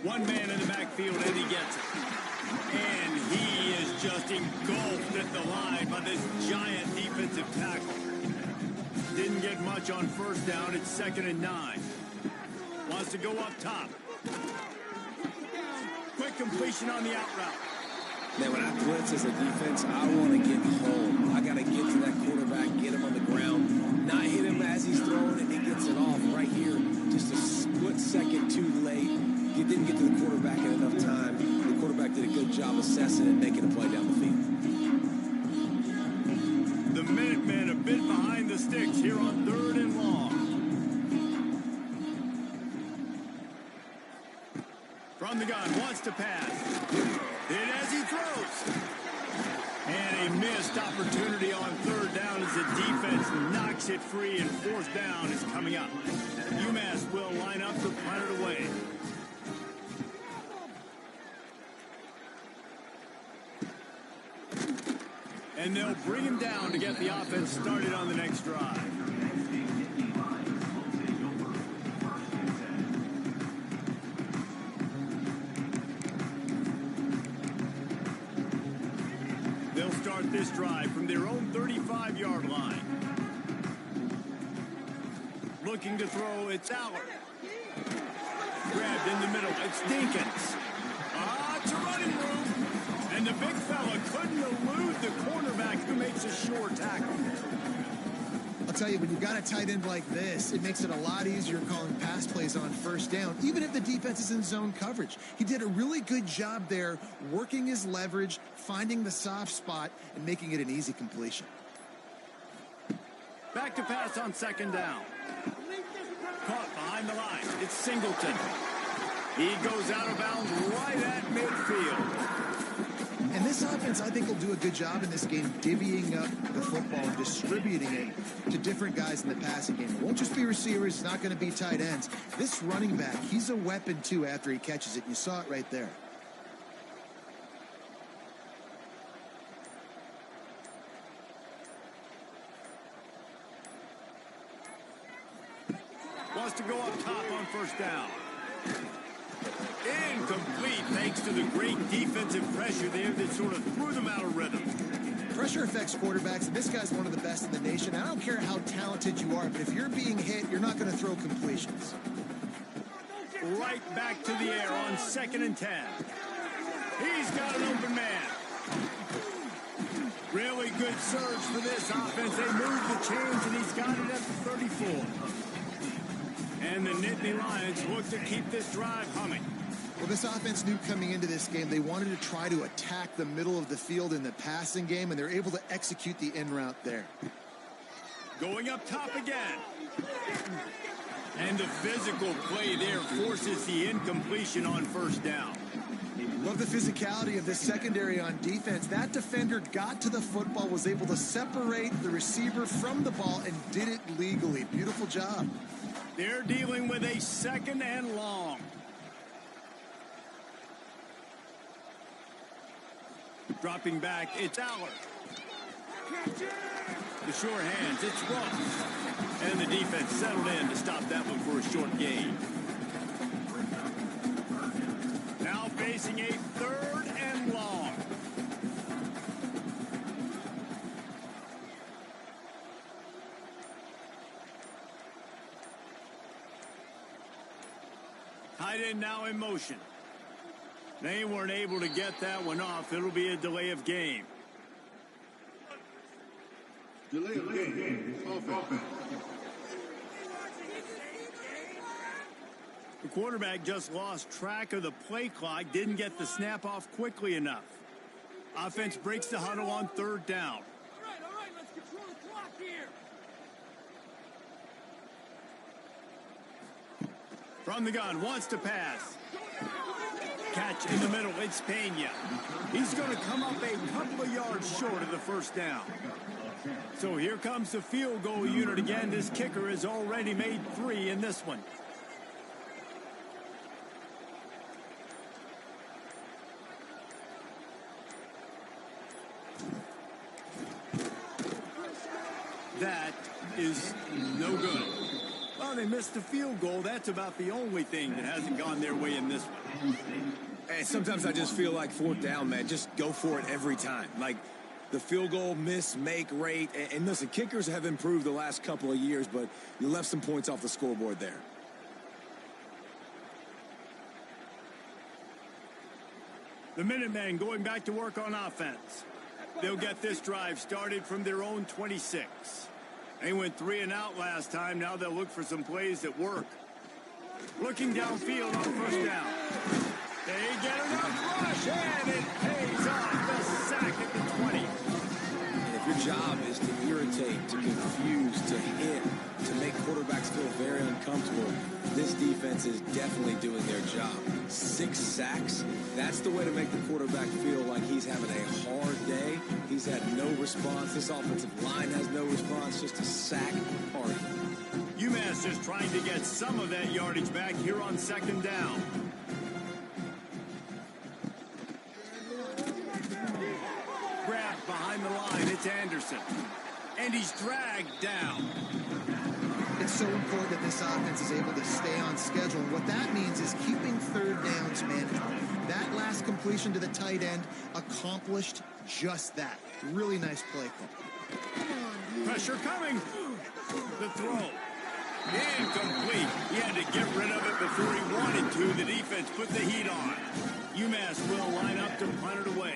One man in the backfield, and he gets it. And he is just engulfed at the line by this giant defensive tackle. Didn't get much on first down. It's 2nd and 9. Wants to go up top. Quick completion on the out route. Man, when I blitz as a defense, I want to get home. I got to get to that quarterback, get him on the ground, not hit him as he's throwing it. He gets it off right here. Just a split second too late. He didn't get to the quarterback in enough time. The quarterback did a good job assessing and making a play down the field. The Minutemen a bit behind the sticks here on 3rd and long. From the gun, wants to pass. And as he throws. And a missed opportunity on 3rd down as the defense knocks it free, and 4th down is coming up. UMass will line up to punt it away. And they'll bring him down to get the offense started on the next drive. start this drive from their own 35-yard line. Looking to throw, it's Allard. Grabbed in the middle, it's Dinkins. It's a running room. And the big fella couldn't elude the cornerback who makes a sure tackle. I'll tell you, when you've got a tight end like this, it makes it a lot easier calling pass plays on first down, even if the defense is in zone coverage. He did a really good job there, working his leverage, finding the soft spot, and making it an easy completion. Back to pass on second down. Caught behind the line. It's Singleton. He goes out of bounds right at midfield. And this offense, I think, will do a good job in this game divvying up the football and distributing it to different guys in the passing game. It won't just be receivers. It's not going to be tight ends. This running back, he's a weapon, too, after he catches it. You saw it right there. Wants to go up top on first down. Incomplete thanks to the great defensive pressure there that sort of threw them out of rhythm. Pressure affects quarterbacks, and this guy's one of the best in the nation. I don't care how talented you are, but if you're being hit, you're not going to throw completions. Right back to the air on 2nd and 10. He's got an open man. Really good surge for this offense. They moved the chains, and he's got it at the 34. And the Nittany Lions look to keep this drive humming. Well, this offense knew coming into this game they wanted to try to attack the middle of the field in the passing game, and they're able to execute the in route there. Going up top again. And the physical play there forces the incompletion on first down. Love the physicality of this secondary on defense. That defender got to the football, was able to separate the receiver from the ball, and did it legally. Beautiful job. They're dealing with a 2nd and long. Dropping back, it's Allard. The short hands, it's Ross. And the defense settled in to stop that one for a short gain. Now facing a 3rd and long. Tight end now in motion. They weren't able to get that one off. It'll be a delay of game. Delay of game. Offense. The quarterback just lost track of the play clock, didn't get the snap off quickly enough. Offense breaks the huddle on 3rd down. All right, let's control the clock here. From the gun, wants to pass. Catch in the middle, it's Pena. He's going to come up a couple of yards short of the first down. So here comes the field goal unit again. This kicker has already made 3 in this one. That is no good. Well, they missed the field goal. That's about the only thing that hasn't gone their way in this one. Hey, sometimes I just feel like 4th down, man. Just go for it every time. Like the field goal miss, make rate. And listen, kickers have improved the last couple of years, but you left some points off the scoreboard there. The Minutemen going back to work on offense. They'll get this drive started from their own 26. They went 3 and out last time. Now they'll look for some plays that work. Looking downfield on first down. They get enough rush, and it pays off. The sack at the 20. And if your job is to irritate, to confuse, to hit, to make quarterbacks feel very uncomfortable, this defense is definitely doing their job. 6 sacks, that's the way to make the quarterback feel like he's having a hard day. He's had no response. This offensive line has no response, just a sack party. UMass just trying to get some of that yardage back here on 2nd down. Grabbed behind the line, it's Anderson. And he's dragged down. It's so important that this offense is able to stay on schedule. And what that means is keeping third downs manageable. That last completion to the tight end accomplished just that. Really nice play call. Pressure coming. The throw. Incomplete. He had to get rid of it before he wanted to. The defense put the heat on. UMass will line up to punt it away.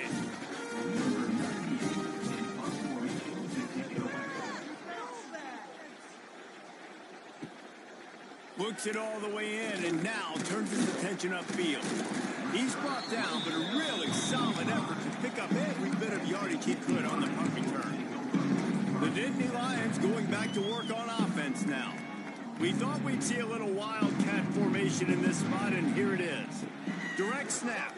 Looks it all the way in and now turns his attention upfield. He's brought down, but a really solid effort to pick up every bit of yardage he could on the punt return. The Nittany Lions going back to work on offense now. We thought we'd see a little wildcat formation in this spot, and here it is. Direct snap.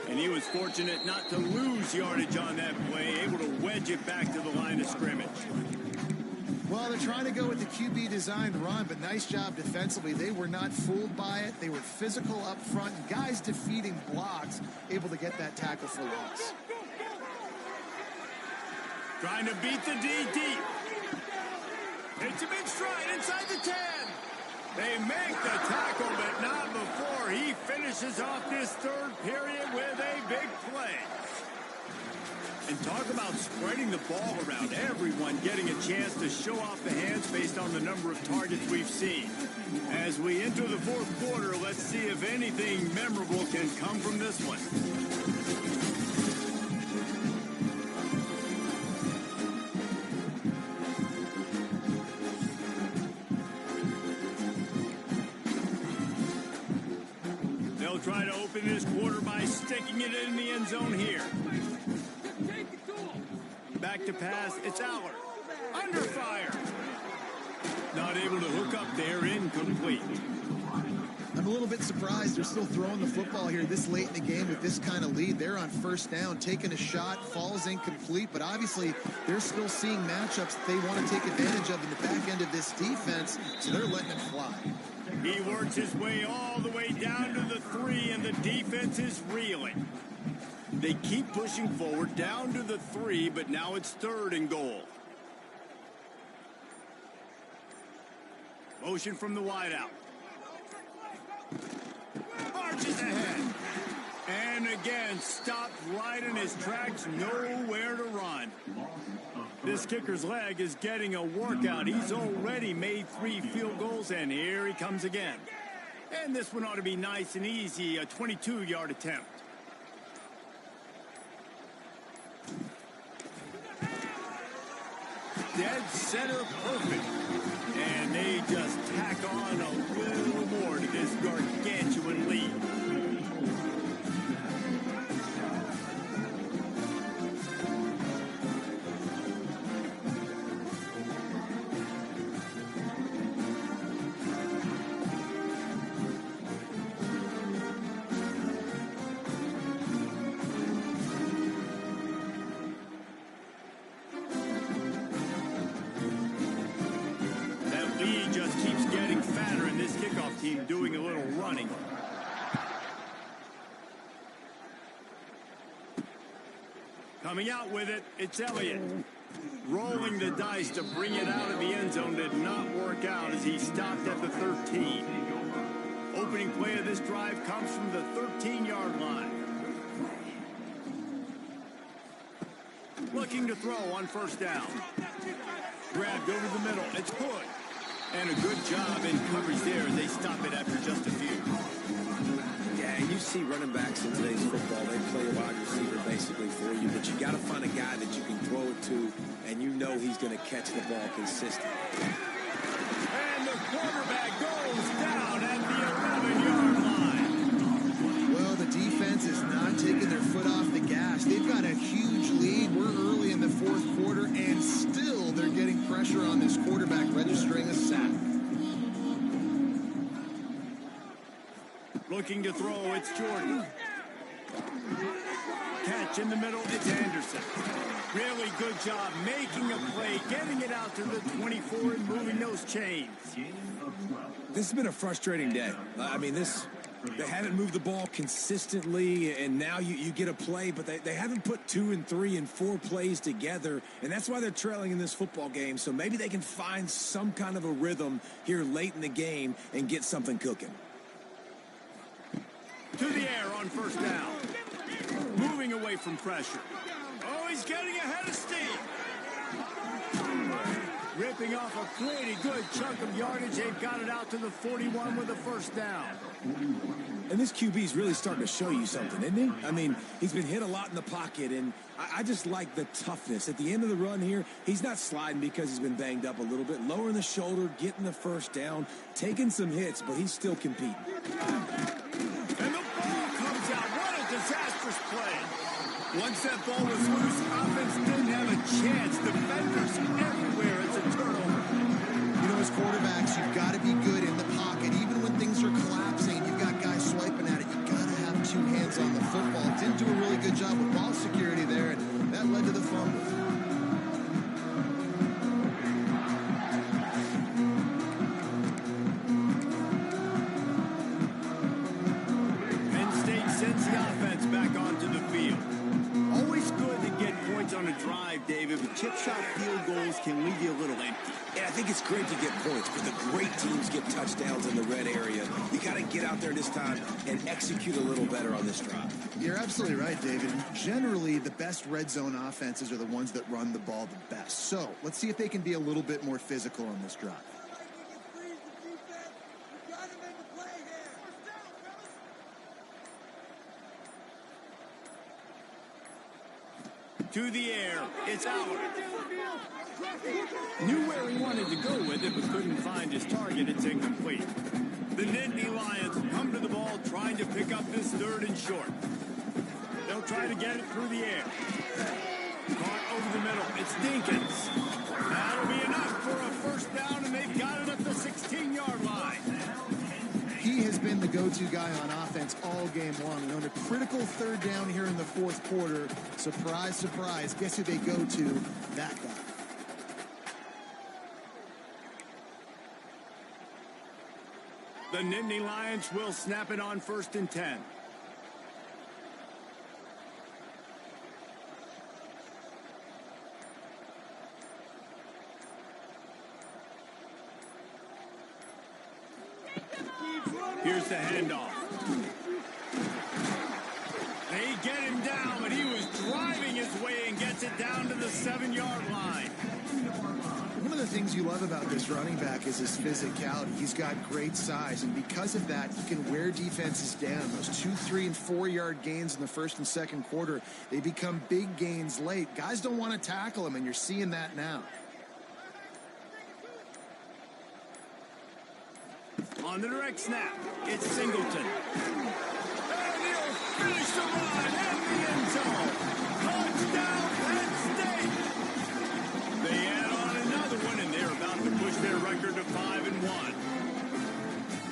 And he was fortunate not to lose yardage on that play, able to wedge it back to the line of scrimmage. Well, they're trying to go with the QB designed run, but nice job defensively. They were not fooled by it. They were physical up front, and guys defeating blocks, able to get that tackle for loss. Trying to beat the D deep. Hits him in stride inside the 10. They make the tackle, but not before he finishes off this third period with a big play. And talk about spreading the ball around. Everyone getting a chance to show off the hands based on the number of targets we've seen. As we enter the fourth quarter, let's see if anything memorable can come from this one. They'll try to open this quarter by sticking it in the end zone here. Back to pass, it's Aller. Under fire. Not able to hook up there, incomplete. I'm a little bit surprised they're still throwing the football here this late in the game with this kind of lead. They're on first down, taking a shot, falls incomplete, but obviously they're still seeing matchups that they want to take advantage of in the back end of this defense, so they're letting it fly. He works his way all the way down to the 3, and the defense is reeling. They keep pushing forward down to the 3, but now it's 3rd and goal. Motion from the wideout. Marches ahead. And again, stopped right in his tracks, nowhere to run. This kicker's leg is getting a workout. He's already made 3 field goals, and here he comes again. And this one ought to be nice and easy, a 22-yard attempt. Dead center perfect. And they just tack on a little more to this gargantuan lead. Team doing a little running. Coming out with it, it's Elliott. Rolling the dice to bring it out of the end zone did not work out as he stopped at the 13. Opening play of this drive comes from the 13-yard line. Looking to throw on first down. Grabbed over the middle, it's Hood. And a good job in coverage there as they stop it after just a few. Yeah, you see running backs in today's football, they play a wide receiver basically for you, but you got to find a guy that you can throw it to, and you know he's going to catch the ball consistently. And the quarterback goes down at the 11-yard line. Well, the defense is not taking their foot off the gas. They've got a huge lead. We're early in the fourth quarter, and still they're getting pressure on this quarterback, registering a sack. Looking to throw, it's Jordan. Catch in the middle, it's Anderson. Really good job making a play, getting it out to the 24 and moving those chains. This has been a frustrating day. I mean, this They haven't moved the ball consistently, and now you get a play, but they haven't put 2 and 3 and 4 plays together, and that's why they're trailing in this football game. So maybe they can find some kind of a rhythm here late in the game and get something cooking. To the air on first down. Moving away from pressure. Oh, he's getting ahead of steam. Ripping off a pretty good chunk of yardage. They've got it out to the 41 with a first down. And this QB's really starting to show you something, isn't he? I mean, he's been hit a lot in the pocket, and I just like the toughness. At the end of the run here, he's not sliding because he's been banged up a little bit. Lowering the shoulder, getting the first down, taking some hits, but he's still competing. And the ball comes out. What a disastrous play. Once that ball was loose, offense didn't have a chance. Defenders everywhere. It's a turnover. You know, as quarterbacks, you've got to be good in the pocket. Even when things are collapsing, you've got guys swiping at it. You've got to have 2 hands on the football. Didn't do a really good job with ball security there, and that led to the fumble. Penn State sends the offense back onto the field. Always good to get points on a drive, David, but chip shot field goals can leave you a little empty. And I think it's great to get points, but the great teams get touchdowns in the red area. You got to get out there this time and execute a little better on this drive. You're absolutely right, David. Generally, the best red zone offenses are the ones that run the ball the best. So let's see if they can be a little bit more physical on this drive. To the air. It's out. Knew where he wanted to go with it, but couldn't find his target. It's incomplete. The Nittany Lions come to the ball, trying to pick up this 3rd and short. They'll try to get it through the air. Caught over the middle. It's Dinkins. That'll be enough for a first down, and they've got it at the 16-yard line. He has been the go-to guy on offense all game long. And on a critical 3rd down here in the 4th quarter, surprise, surprise, guess who they go to? That guy. The Nittany Lions will snap it on 1st and 10. Here's the handoff. They get him down, but he was driving his way and gets it down to the 7-yard line. One of the things you love about this running back is his physicality. He's got great size, and because of that, he can wear defenses down. Those 2, 3, and 4-yard gains in the 1st and 2nd quarter, they become big gains late. Guys don't want to tackle him, and you're seeing that now. On the direct snap, it's Singleton. And he'll finish the line in the end zone. Touchdown, Penn State! They add on another one, and they're about to push their record to 5-1.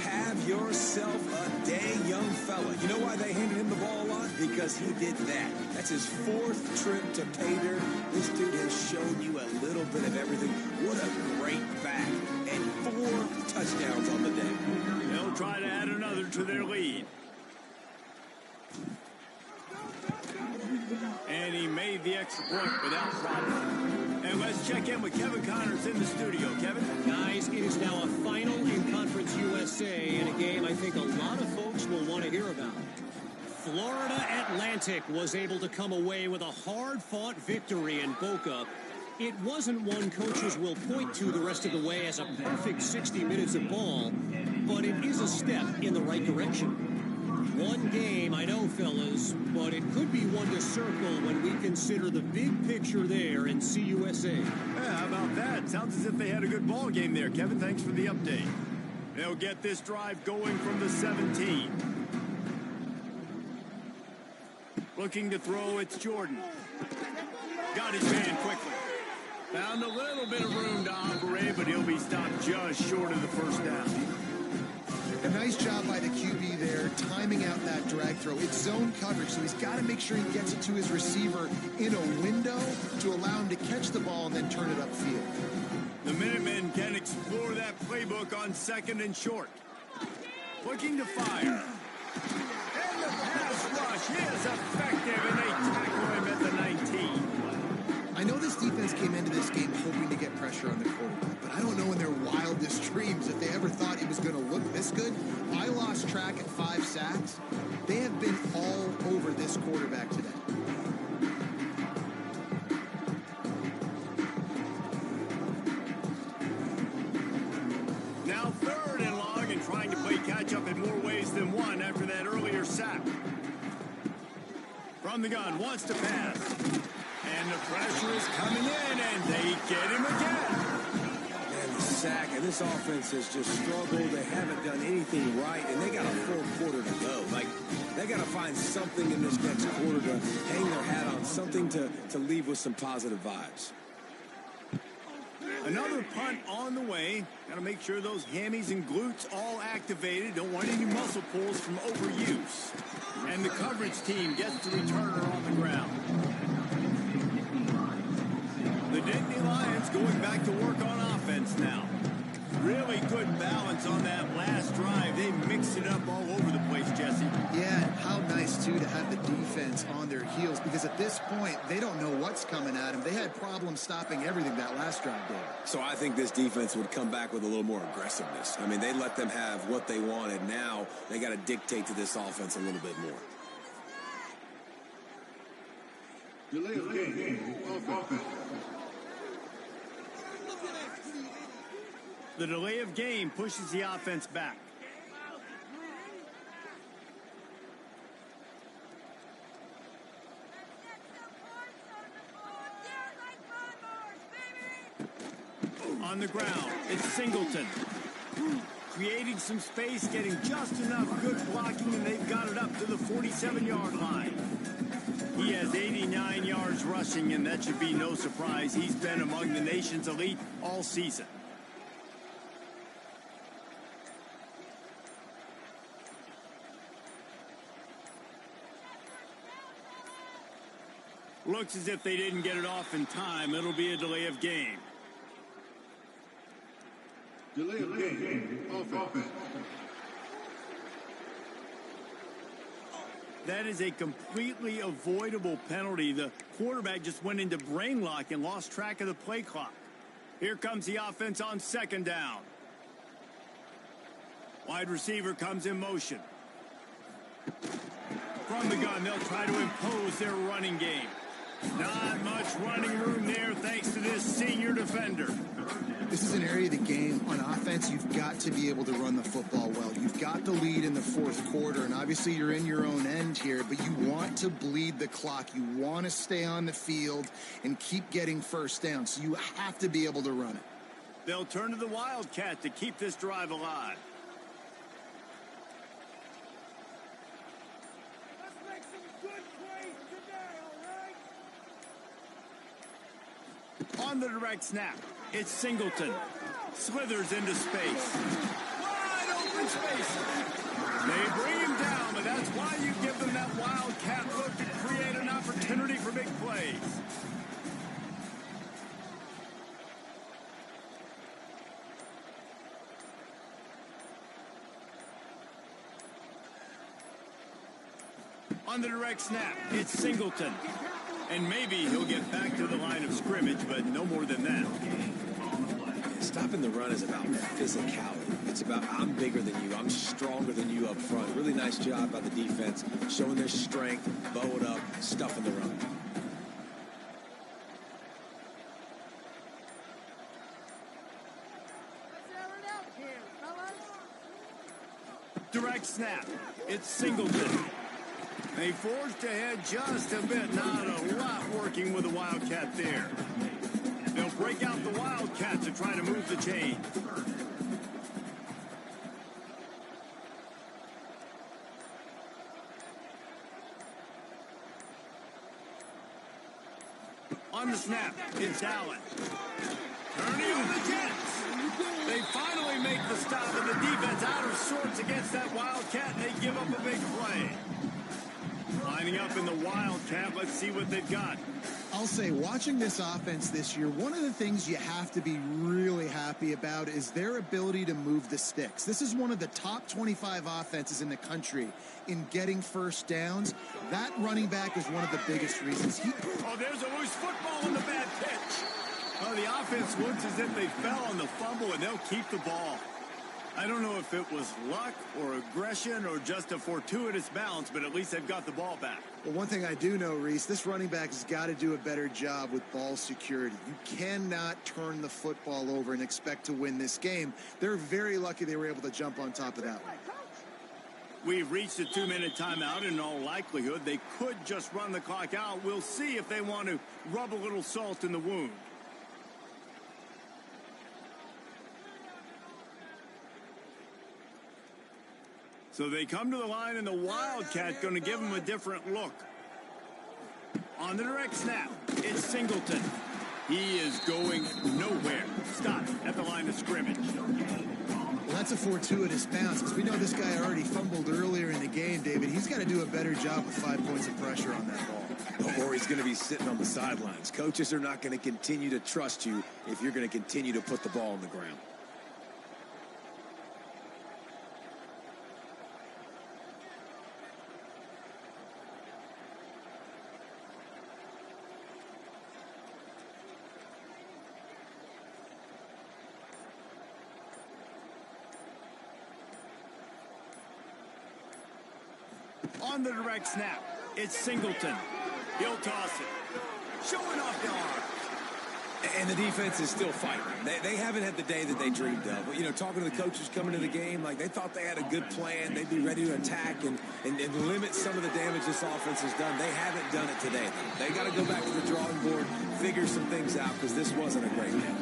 Have yourself a day, young fella. You know why they handed him the ball a lot? Because he did that. That's his 4th trip to pay dirt. This dude has shown you a little bit of everything. What a great back. And 4 touchdowns on the day. They'll try to add another to their lead. And he made the extra point without problem. And let's check in with Kevin Connors in the studio. Kevin? Guys, it is now a final in Conference USA in a game I think a lot of folks will want to hear about. Florida Atlantic was able to come away with a hard-fought victory in Boca. It wasn't one coaches will point to the rest of the way as a perfect 60 minutes of ball, but it is a step in the right direction. One game, I know, fellas, but it could be one to circle when we consider the big picture there in CUSA. Yeah, how about that? Sounds as if they had a good ball game there, Kevin. Thanks for the update. They'll get this drive going from the 17. Looking to throw, it's Jordan. Got his man quickly. Found a little bit of room to operate, but he'll be stopped just short of the first down. A nice job by the QB there, timing out that drag throw. It's zone coverage, so he's got to make sure he gets it to his receiver in a window to allow him to catch the ball and then turn it upfield. The Minutemen can explore that playbook on 2nd and short. Looking to fire. And the pass rush is effective, and they tackle him at the 19. I know this defense came into this game hoping to get pressure on the quarterback, but I don't know in their wildest dreams if they ever thought he was going to look this good. I lost track at 5 sacks. They have been all over this quarterback today. Now 3rd and long, and trying to play catch-up in more ways than one after that earlier sack. From the gun, wants to pass. And the pressure is coming in, and they get him again. Man, the sack, and this offense has just struggled. They haven't done anything right, and they got a full quarter to go. Like, they got to find something in this next quarter to hang their hat on, something to leave with some positive vibes. Another punt on the way. Got to make sure those hammies and glutes all activated. Don't want any muscle pulls from overuse. And the coverage team gets the returner on the ground. The Nittany Lions going back to work on offense now. Really good balance on that last drive. They mixed it up all over the place, Jesse. Yeah, how nice, too, to have the defense on their heels, because at this point, they don't know what's coming at them. They had problems stopping everything that last drive, David. So I think this defense would come back with a little more aggressiveness. I mean, they let them have what they wanted. Now they got to dictate to this offense a little bit more. Delay of game. Offense. The delay of game pushes the offense back. On the ground, it's Singleton. Creating some space, getting just enough good blocking, and they've got it up to the 47-yard line. He has 89 yards rushing, and that should be no surprise. He's been among the nation's elite all season. Looks as if they didn't get it off in time. It'll be a delay of game. Delay of game. Offense. That is a completely avoidable penalty. The quarterback just went into brain lock and lost track of the play clock. Here comes the offense on 2nd down. Wide receiver comes in motion. From the gun, they'll try to impose their running game. Not much running room there thanks to this senior defender. This is an area of the game on offense. You've got to be able to run the football well. You've got the lead in the 4th quarter, and obviously you're in your own end here, but you want to bleed the clock. You want to stay on the field and keep getting first down, so you have to be able to run it. They'll turn to the Wildcat to keep this drive alive. On the direct snap, it's Singleton. Slithers into space. Wide open space. They bring him down, but that's why you give them that wildcat look to create an opportunity for big plays. On the direct snap, it's Singleton. And maybe he'll get back to the line of scrimmage, but no more than that. Stopping the run is about physicality. It's about I'm bigger than you. I'm stronger than you up front. Really nice job by the defense, showing their strength, bow it up, stuffing the run. Direct snap. It's Singleton. They forged ahead just a bit. Not a lot working with the Wildcat there. They'll break out the Wildcat to try to move the chain. On the snap, it's Allen. Turning on the Jets. They finally make the stop, and the defense out of sorts against that Wildcat, and they give up a big play. Lining up in the Wildcat, let's see what they've got. I'll say, watching this offense this year, one of the things you have to be really happy about is their ability to move the sticks. This is one of the top 25 offenses in the country in getting first downs. That running back is one of the biggest reasons. Oh, there's a loose football on the bad pitch. Oh, the offense looks as if they fell on the fumble, and they'll keep the ball. I don't know if it was luck or aggression or just a fortuitous bounce, but at least they've got the ball back. Well, one thing I do know, Reese, this running back has got to do a better job with ball security. You cannot turn the football over and expect to win this game. They're very lucky they were able to jump on top of that one. We've reached a 2-minute timeout. In all likelihood, they could just run the clock out. We'll see if they want to rub a little salt in the wound. So they come to the line, and the Wildcat going to give them a different look. On the direct snap, it's Singleton. He is going nowhere. Stop at the line of scrimmage. Well, that's a fortuitous bounce, because we know this guy already fumbled earlier in the game, David. He's got to do a better job with 5 points of pressure on that ball. Or he's going to be sitting on the sidelines. Coaches are not going to continue to trust you if you're going to continue to put the ball on the ground. On the direct snap, it's Singleton. He'll toss it. Showing off the arm. And the defense is still fighting. They haven't had the day that they dreamed of. But, you know, talking to the coaches coming to the game, like they thought they had a good plan. They'd be ready to attack and limit some of the damage this offense has done. They haven't done it today. They got to go back to the drawing board, figure some things out, because this wasn't a great game.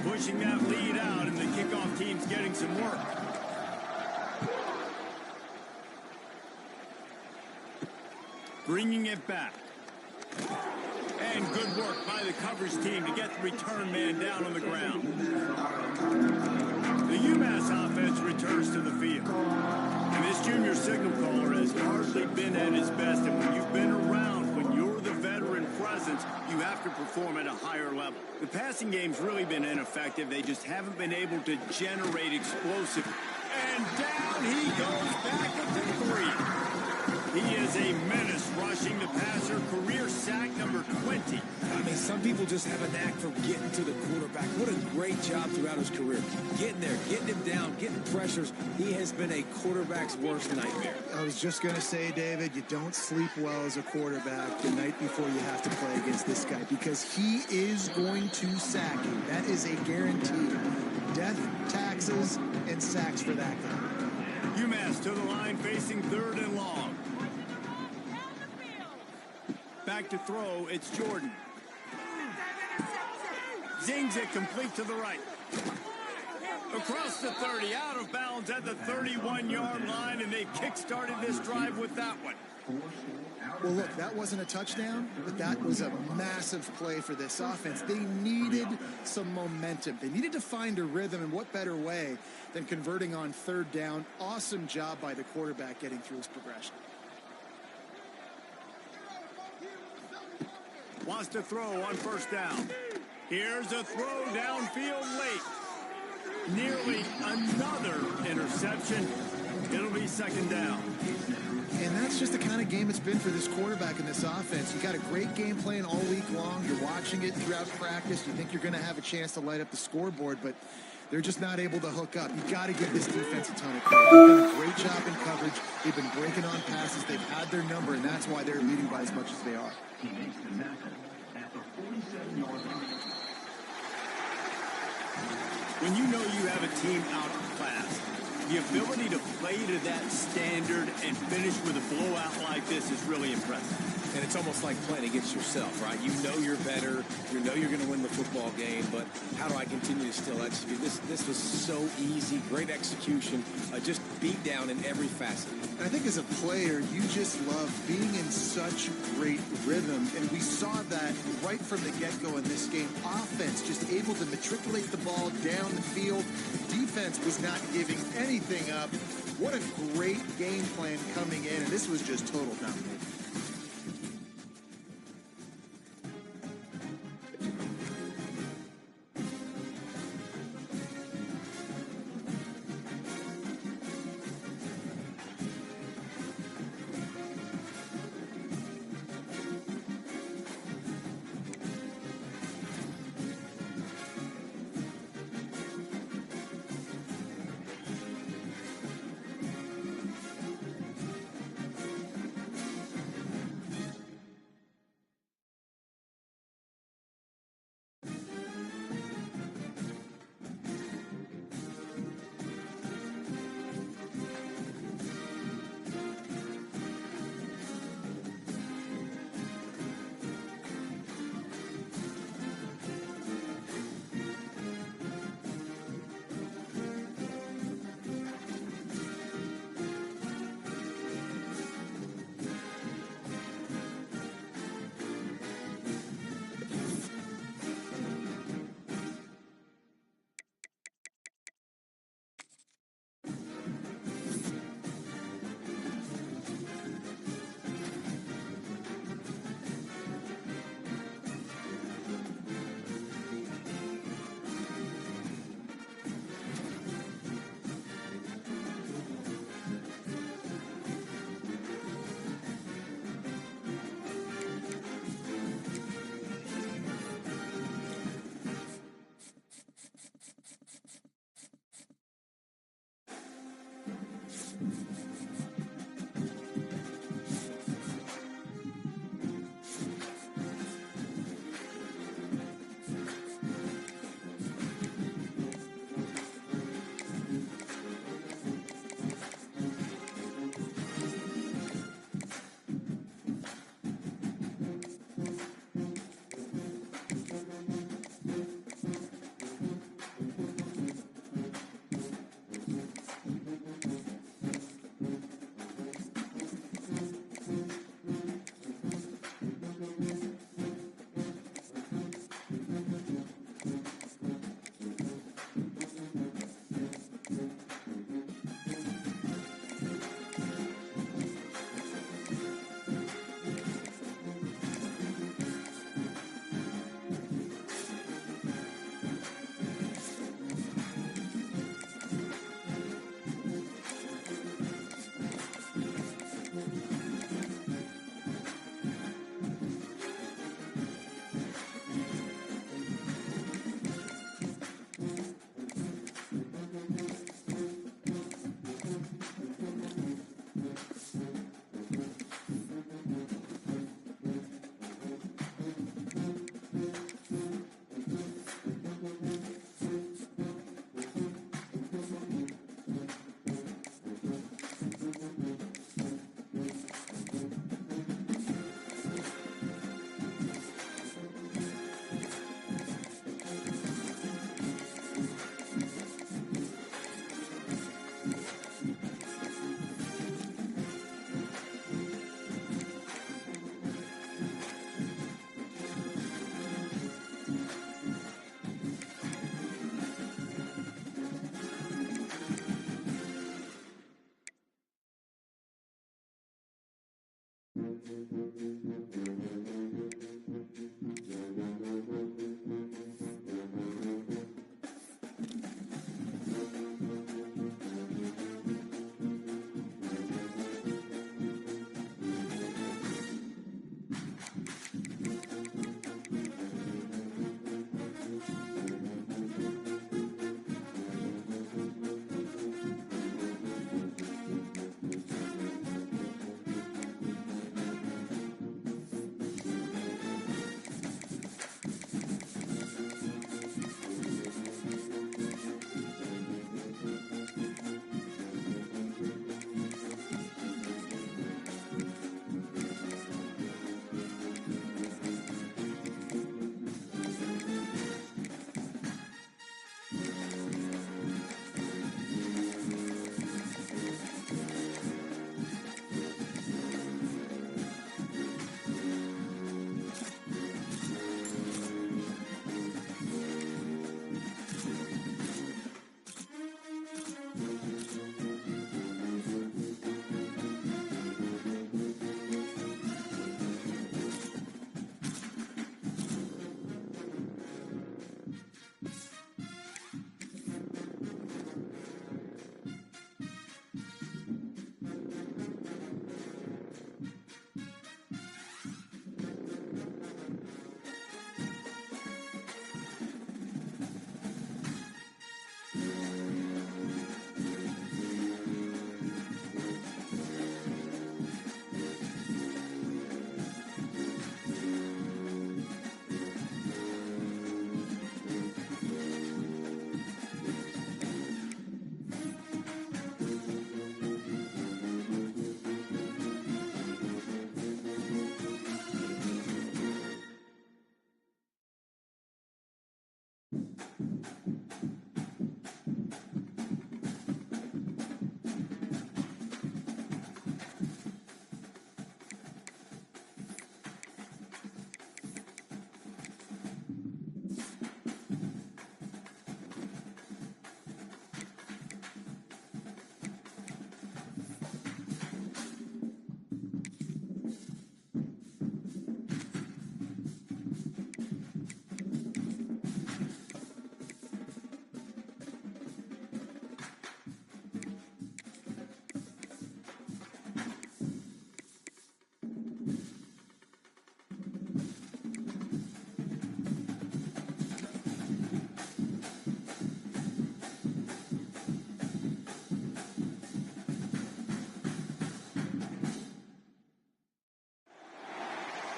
Pushing that lead out, and the kickoff team's getting some work. Bringing it back. And good work by the coverage team to get the return man down on the ground. The UMass offense returns to the field. And this junior signal caller has hardly been at his best, and when you've been around, when you're the veteran presence, you have to perform at a higher level. The passing game's really been ineffective. They just haven't been able to generate explosive. And down he goes back at the 3. He is a menace rushing the passer. Career sack number 20. I mean, some people just have a knack for getting to the quarterback. What a great job throughout his career. Getting there, getting him down, getting pressures. He has been a quarterback's worst nightmare. I was just going to say, David, you don't sleep well as a quarterback the night before you have to play against this guy, because he is going to sack you. That is a guarantee. Death, taxes, and sacks for that guy. UMass to the line, facing 3rd and long. Back to throw, it's Jordan. Zings it complete to the right. Across the 30, out of bounds at the 31-yard line, and they've kick-started this drive with that one. Well, look, that wasn't a touchdown, but that was a massive play for this offense. They needed some momentum. They needed to find a rhythm, and what better way than converting on 3rd down. Awesome job by the quarterback getting through his progression. Wants to throw on 1st down. Here's a throw downfield late. Nearly another interception. It'll be 2nd down. And that's just the kind of game it's been for this quarterback in this offense. You got a great game plan all week long. You're watching it throughout practice. You think you're going to have a chance to light up the scoreboard, but they're just not able to hook up. You got to give this defense a ton of credit. They've done a great job in coverage. They've been breaking on passes. They've had their number, and that's why they're leading by as much as they are. He makes the tackle at the 47-yard line. When you know you have a team outclassed, The ability to play to that standard and finish with a blowout like this is really impressive. And it's almost like playing against yourself, right? You know you're better. You know you're going to win the football game, but how do I continue to still execute? This was so easy. Great execution. Just beat down in every facet. And I think as a player, you just love being in such great rhythm. And we saw that right from the get-go in this game. Offense just able to matriculate the ball down the field. Defense was not giving anything up. What a great game plan coming in. And this was just total domination.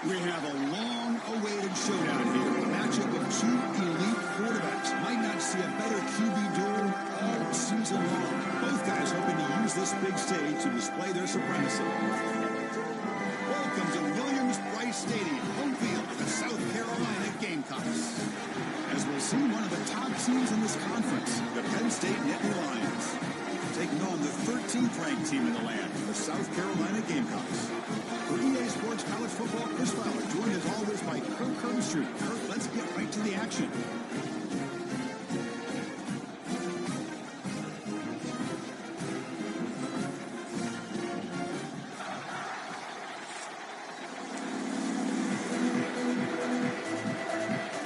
We have a long-awaited showdown here. A matchup of two elite quarterbacks. Might not see a better QB duel all season long. Both guys hoping to use this big stage to display their supremacy. Welcome to Williams-Brice Stadium, home field of the South Carolina Gamecocks. As we'll see, one of the top teams in this conference, the Penn State Nittany Lions, taking on the 13th ranked team in the land, the South Carolina Gamecocks. For EA Sports College Football, Chris Fowler, joined as always by Kirk Herbstreit. Kirk, let's get right to the action.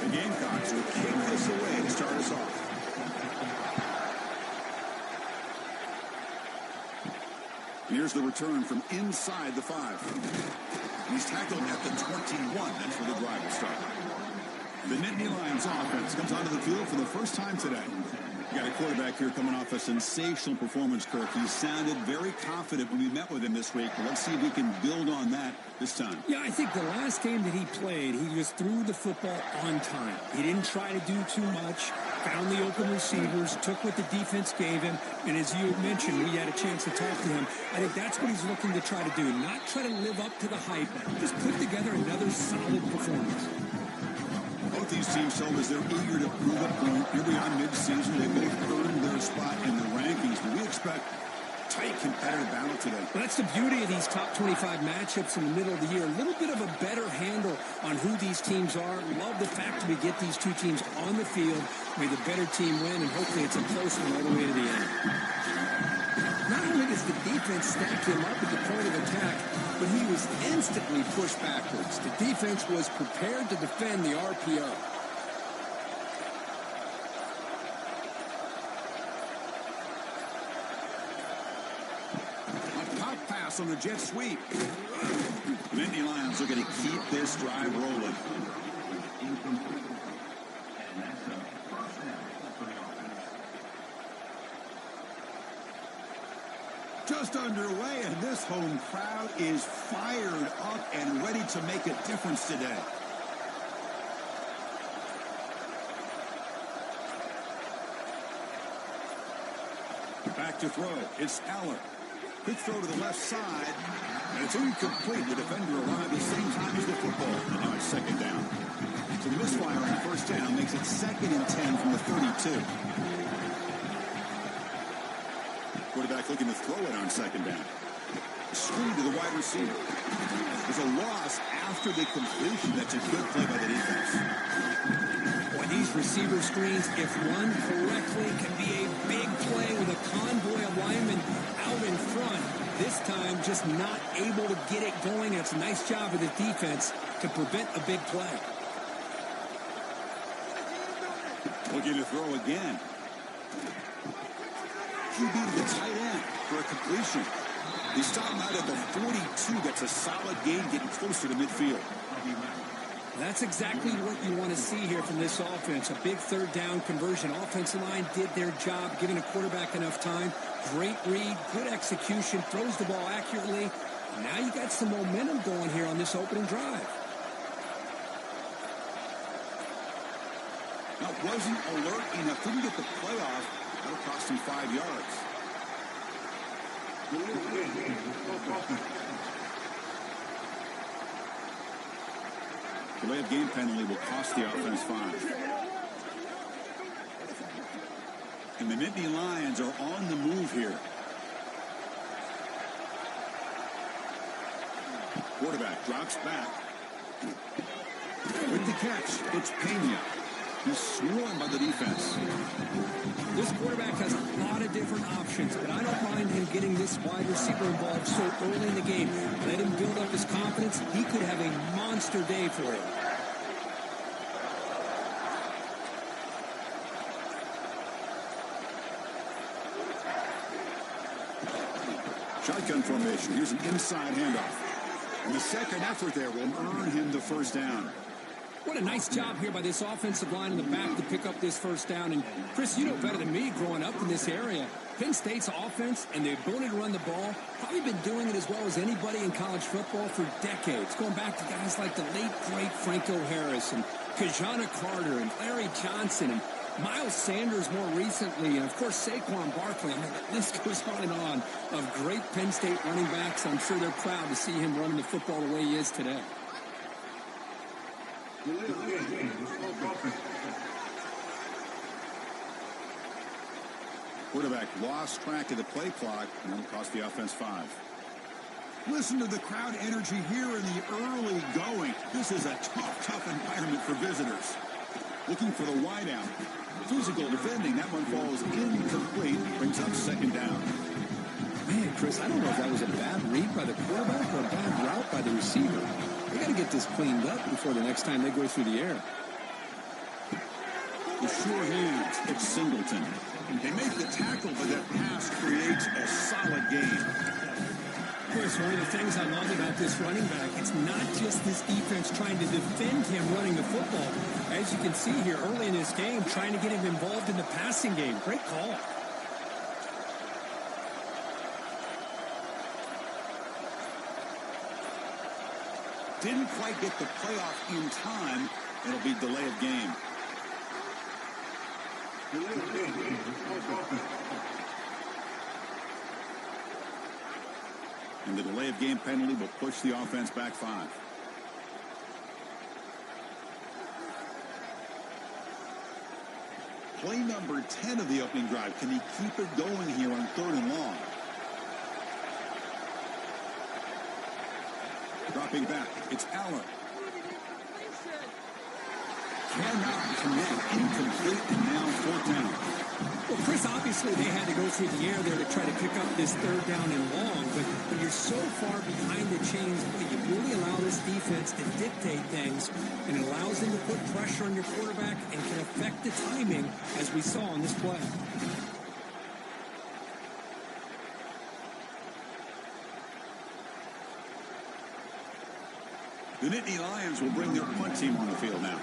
The Gamecocks will kick this away to start us off. Here's the return from inside the 5. He's tackled at the 21. That's where the drive will start. The Nittany Lions offense comes onto the field for the first time today. You got a quarterback here coming off a sensational performance, Kirk. He sounded very confident when we met with him this week. But let's see if he can build on that this time. Yeah, I think the last game that he played, he just threw the football on time. He didn't try to do too much, found the open receivers, took what the defense gave him, and as you mentioned, we had a chance to talk to him. I think that's what he's looking to try to do, not try to live up to the hype, just put together another solid performance. Both these teams show as they're eager to prove a point. Here we are mid-season. They both earned their spot in the rankings, but we expect tight competitive battle today. Well, that's the beauty of these top 25 matchups in the middle of the year. A little bit of a better handle on who these teams are. Love the fact that we get these two teams on the field. May the better team win, and hopefully it's a close one all the way to the end. Not only does the defense stack him up at the point of attack, but he was instantly pushed backwards. The defense was prepared to defend the RPO. A pop pass on the jet sweep. The Nittany Lions looking to keep this drive rolling. Just underway, and this home crowd is fired up and ready to make a difference today. Back to throw. It's Eller. Quick throw to the left side, and it's incomplete. The defender arrived at the same time as the football. And now it's second down. So the misfire on first down makes it 2nd and 10 from the 32. Quarterback looking to throw it on second down. Screen to the wide receiver. There's a loss after the completion. That's a good play by the defense. Boy, these receiver screens, if run correctly, can be a big play with a convoy of linemen out in front. This time, just not able to get it going. It's a nice job of the defense to prevent a big play. Looking to throw again. QB to the tight end for a completion. They stop him out at the 42. That's a solid gain, getting closer to midfield. That's exactly what you want to see here from this offense. A big third down conversion. Offensive line did their job, giving a quarterback enough time. Great read, good execution, throws the ball accurately. Now you got some momentum going here on this opening drive. Now, wasn't alert enough. Couldn't get the play off. That'll cost him 5 yards. The late game penalty will cost the offense 5. And the Nittany Lions are on the move here. Quarterback drops back. With the catch, it's Pena. He's swarmed by the defense. This quarterback has a lot of different options, but I don't mind him getting this wide receiver involved so early in the game. Let him build up his confidence. He could have a monster day for him. Shotgun formation. Here's an inside handoff. And the second effort there will earn him the first down. What a nice job here by this offensive line in the back to pick up this first down. And, Chris, you know better than me growing up in this area. Penn State's offense and the ability to run the ball, probably been doing it as well as anybody in college football for decades. Going back to guys like the late, great Franco Harris and Kajana Carter and Larry Johnson and Miles Sanders more recently, and, of course, Saquon Barkley. I mean, the list goes on and on of great Penn State running backs. I'm sure they're proud to see him running the football the way he is today. Quarterback lost track of the play clock, and that'll cost the offense 5. Listen to the crowd energy here in the early going. This is a tough environment for visitors. Looking for the wideout. Physical defending. That one falls incomplete. Brings up second down. Man, Chris, I don't know if that was a bad read by the quarterback or a bad route by the receiver. They got to get this cleaned up before the next time they go through the air. The sure hands. It's Singleton. They make the tackle, but that pass creates a solid game. Chris, one of the things I love about this running back, it's not just this defense trying to defend him running the football. As you can see here early in this game, trying to get him involved in the passing game. Great call. Didn't quite get the playoff in time. It'll be delay of game. And the delay of game penalty will push the offense back 5. Play number 10 of the opening drive. Can he keep it going here on 3rd and long? Dropping back, it's Allen. Cannot connect, incomplete, and now 4th down. Well, Chris, obviously they had to go through the air there to try to pick up this 3rd down and long, but when you're so far behind the chains, you really allow this defense to dictate things, and it allows them to put pressure on your quarterback and can affect the timing, as we saw on this play. The Nittany Lions will bring their punt team on the field now.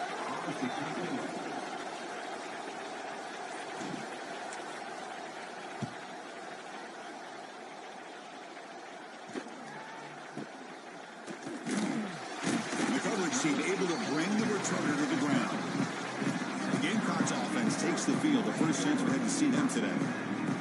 The coverage team able to bring the returner to the ground. The Gamecocks offense takes the field. The first chance we had to see them today.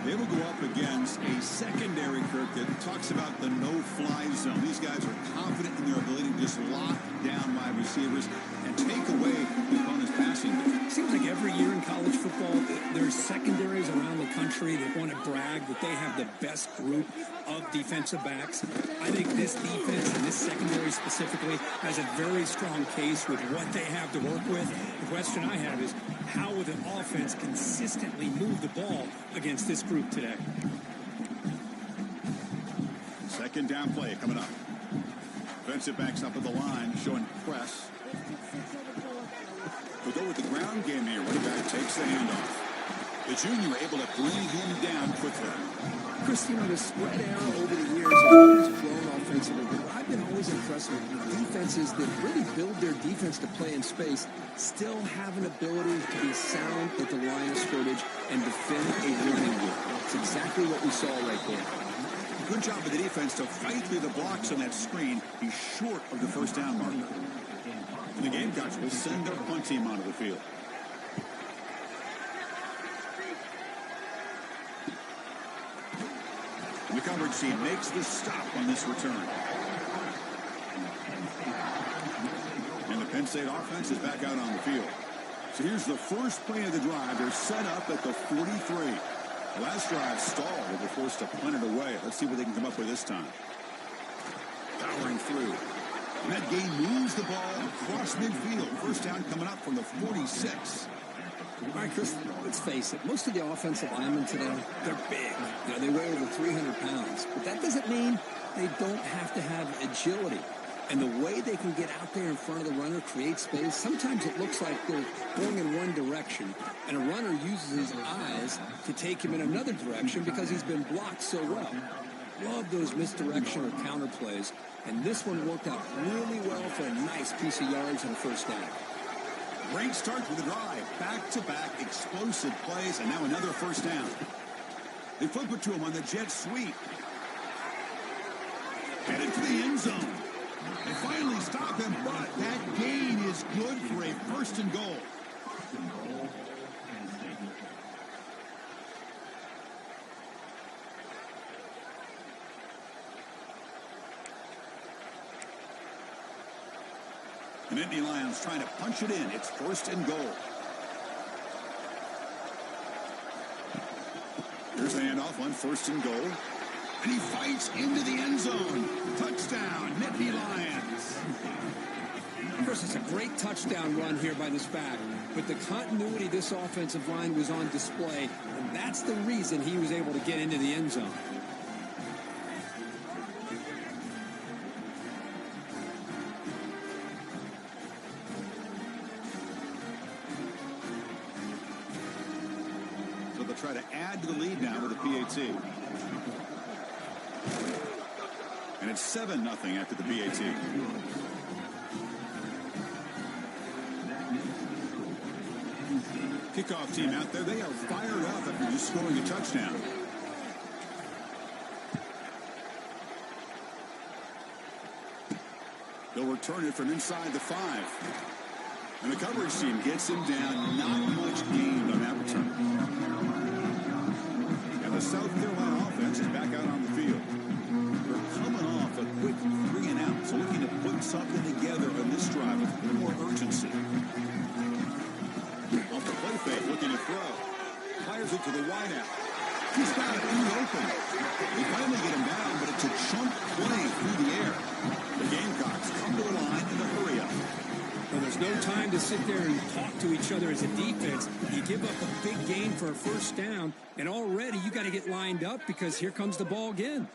They will go up against a secondary, Kirk, that talks about the no-fly zone. These guys are confident in their ability to just lock down wide receivers and take away the opponent's passing. Seems like every year in college football, there's secondaries around the country that want to brag that they have the best group of defensive backs. I think this defense and this secondary specifically has a very strong case with what they have to work with. The question I have is, how will the offense consistently move the ball against this group today? Second down play coming up. Defensive backs up at the line, showing press. We'll go with the ground game here. Running back takes the handoff. The junior able to bring him down quickly. Chris, you know, the spread era over the years has always grown offensively, but I've been always impressed with defenses that really build their defense to play in space, still have an ability to be sound at the line of scrimmage and defend a running game. It's exactly what we saw right there. Good job of the defense to fight through the blocks on that screen. He's short of the first down marker. And the Gamecocks will send their punt team onto the field. The coverage team makes the stop on this return. And the Penn State offense is back out on the field. So here's the first play of the drive. They're set up at the 43. The last drive stalled. They were forced to punt it away. Let's see what they can come up with this time. Powering through. And that gain moves the ball across midfield. First down coming up from the 46. All right, Chris, let's face it. Most of the offensive linemen today, they're big. You know, they weigh over 300 pounds. But that doesn't mean they don't have to have agility. And the way they can get out there in front of the runner, create space, sometimes it looks like they're going in one direction, and a runner uses his eyes to take him in another direction because he's been blocked so well. Love those misdirection or counter plays, and this one worked out really well for a nice piece of yards and a first down. Great start to the drive. Back-to-back explosive plays, and now another first down. They flip it to him on the jet sweep. Headed to the end zone. They finally stop him, but that gain is good for a first and goal. And Indy Lions trying to punch it in. It's first and goal. Here's the handoff on first and goal. And he fights into the end zone. Touchdown, Nittany Lions. Chris, it's a great touchdown run here by this back. But the continuity of this offensive line was on display. And that's the reason he was able to get into the end zone. So they'll try to add to the lead now with a PAT. And it's 7-0 after the BAT. Kickoff team out there. They are fired up after just scoring a touchdown. They'll return it from inside the 5. And the coverage team gets him down. Not much gained on that return. And the South Carolina offense is back out on the field. Coming off a quick 3 and out, so looking to put something together on this drive with a little more urgency. Off the play fake, looking to throw. Fires it to the wideout. He's got it open. They finally get him down, but it's a chunk play through the air. The Gamecocks come to the line in a hurry up. Well, there's no time to sit there and talk to each other as a defense. You give up a big gain for a first down, and already you got to get lined up because here comes the ball again.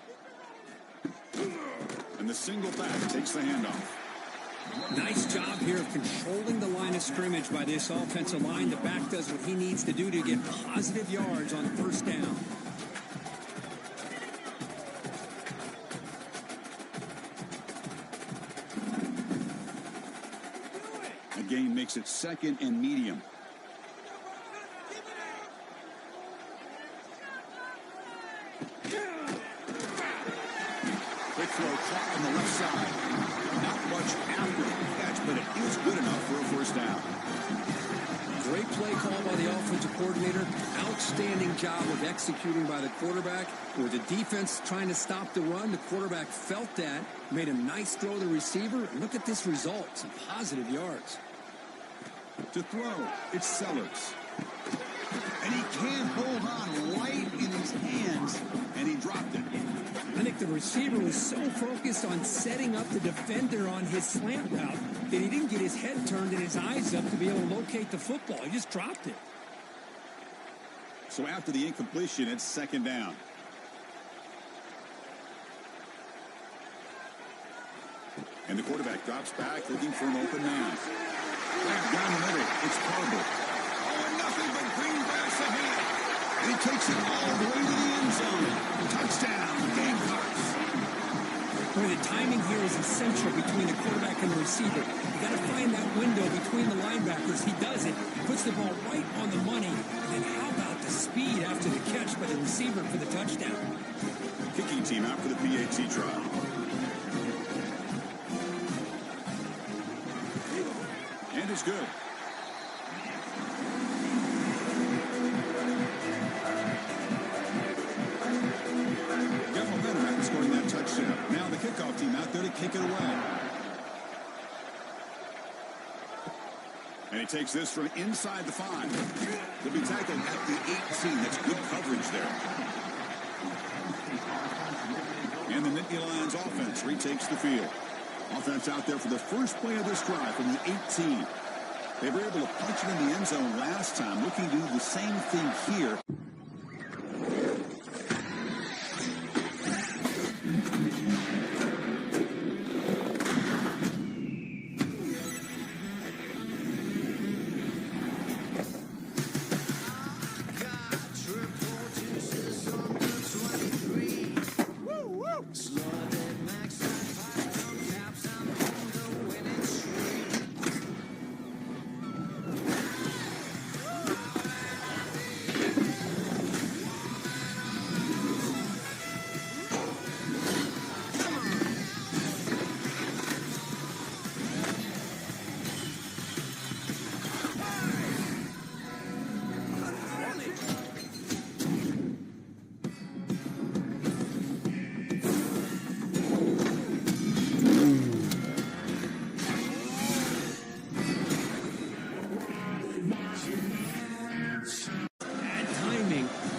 And the single back takes the handoff. Nice job here of controlling the line of scrimmage by this offensive line. The back does what he needs to do to get positive yards on first down. The gain makes it 2nd and medium. Quick throw caught on the left side. Not much after the catch, but it is good enough for a first down. Great play call by the offensive coordinator. Outstanding job of executing by the quarterback. With the defense trying to stop the run, the quarterback felt that, made a nice throw to the receiver. And look at this result, some positive yards. To throw, it's Sellers. And he can't hold on light in his hands, and he dropped it. I think the receiver was so focused on setting up the defender on his slant route that he didn't get his head turned and his eyes up to be able to locate the football. He just dropped it. So after the incompletion, it's 2nd down. And the quarterback drops back, looking for an open man. Down the middle, it's Carter. Oh, and nothing but green grass ahead. And he takes it all the way to the end zone. Touchdown, Gamecocks. Boy, the timing here is essential between the quarterback and the receiver. You got to find that window between the linebackers. He does it, puts the ball right on the money. And then how about the speed after the catch by the receiver for the touchdown? Kicking team out for the PAT trial. And it's good. Got momentum after scoring that touchdown. Now the kickoff team out there to kick it away. And he takes this from inside the 5. He'll be tackled at the 18. That's good coverage there. And the Nittany Lions offense retakes the field. Offense out there for the first play of this drive from the 18. They were able to punch it in the end zone last time. Looking to do the same thing here.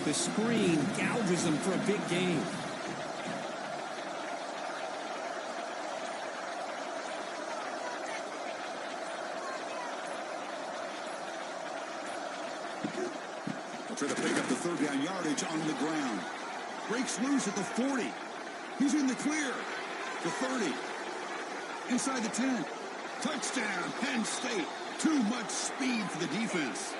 The screen gouges them for a big gain. They'll try to pick up the third down yardage on the ground. Breaks loose at the 40. He's in the clear. The 30. Inside the 10. Touchdown, Penn State. Too much speed for the defense.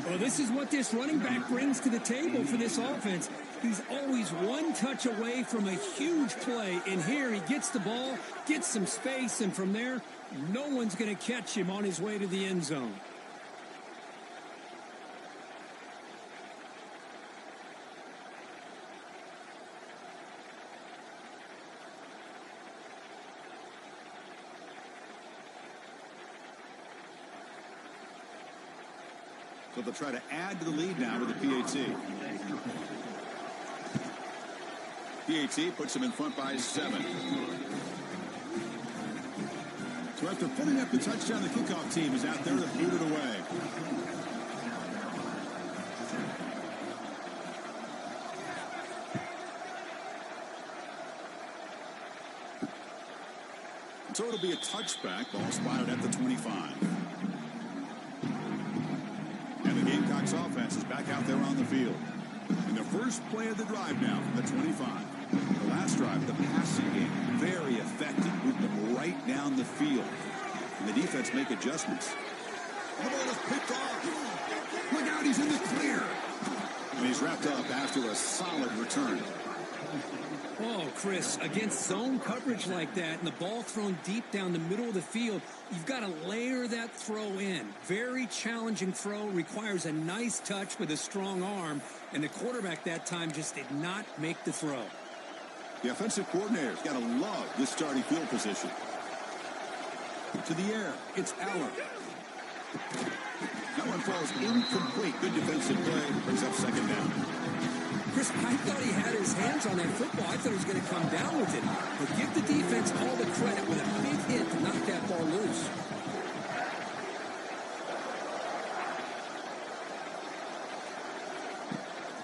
Well, this is what this running back brings to the table for this offense. He's always one touch away from a huge play. And here he gets the ball, gets some space, and from there, no one's going to catch him on his way to the end zone. So they'll try to add to the lead now with the PAT. PAT puts them in front by 7. So after putting up the touchdown, the kickoff team is out there to boot it away. So it'll be a touchback. Ball spotted at the 25. Gamecocks offense is back out there on the field. In the first play of the drive now from the 25. The last drive, the passing game, very effective. Moved them right down the field. And the defense make adjustments. The ball is picked off. Look out, he's in the clear. And he's wrapped up after a solid return. Oh, Chris, against zone coverage like that and the ball thrown deep down the middle of the field, you've got to layer that throw in. Very challenging throw, requires a nice touch with a strong arm, and the quarterback that time just did not make the throw. The offensive coordinator's got to love this starting field position. To the air, it's Aller. That one falls incomplete. Good defensive play, brings up second down. Chris, I thought he had his hands on that football. I thought he was going to come down with it. But give the defense all the credit with a big hit to knock that ball loose.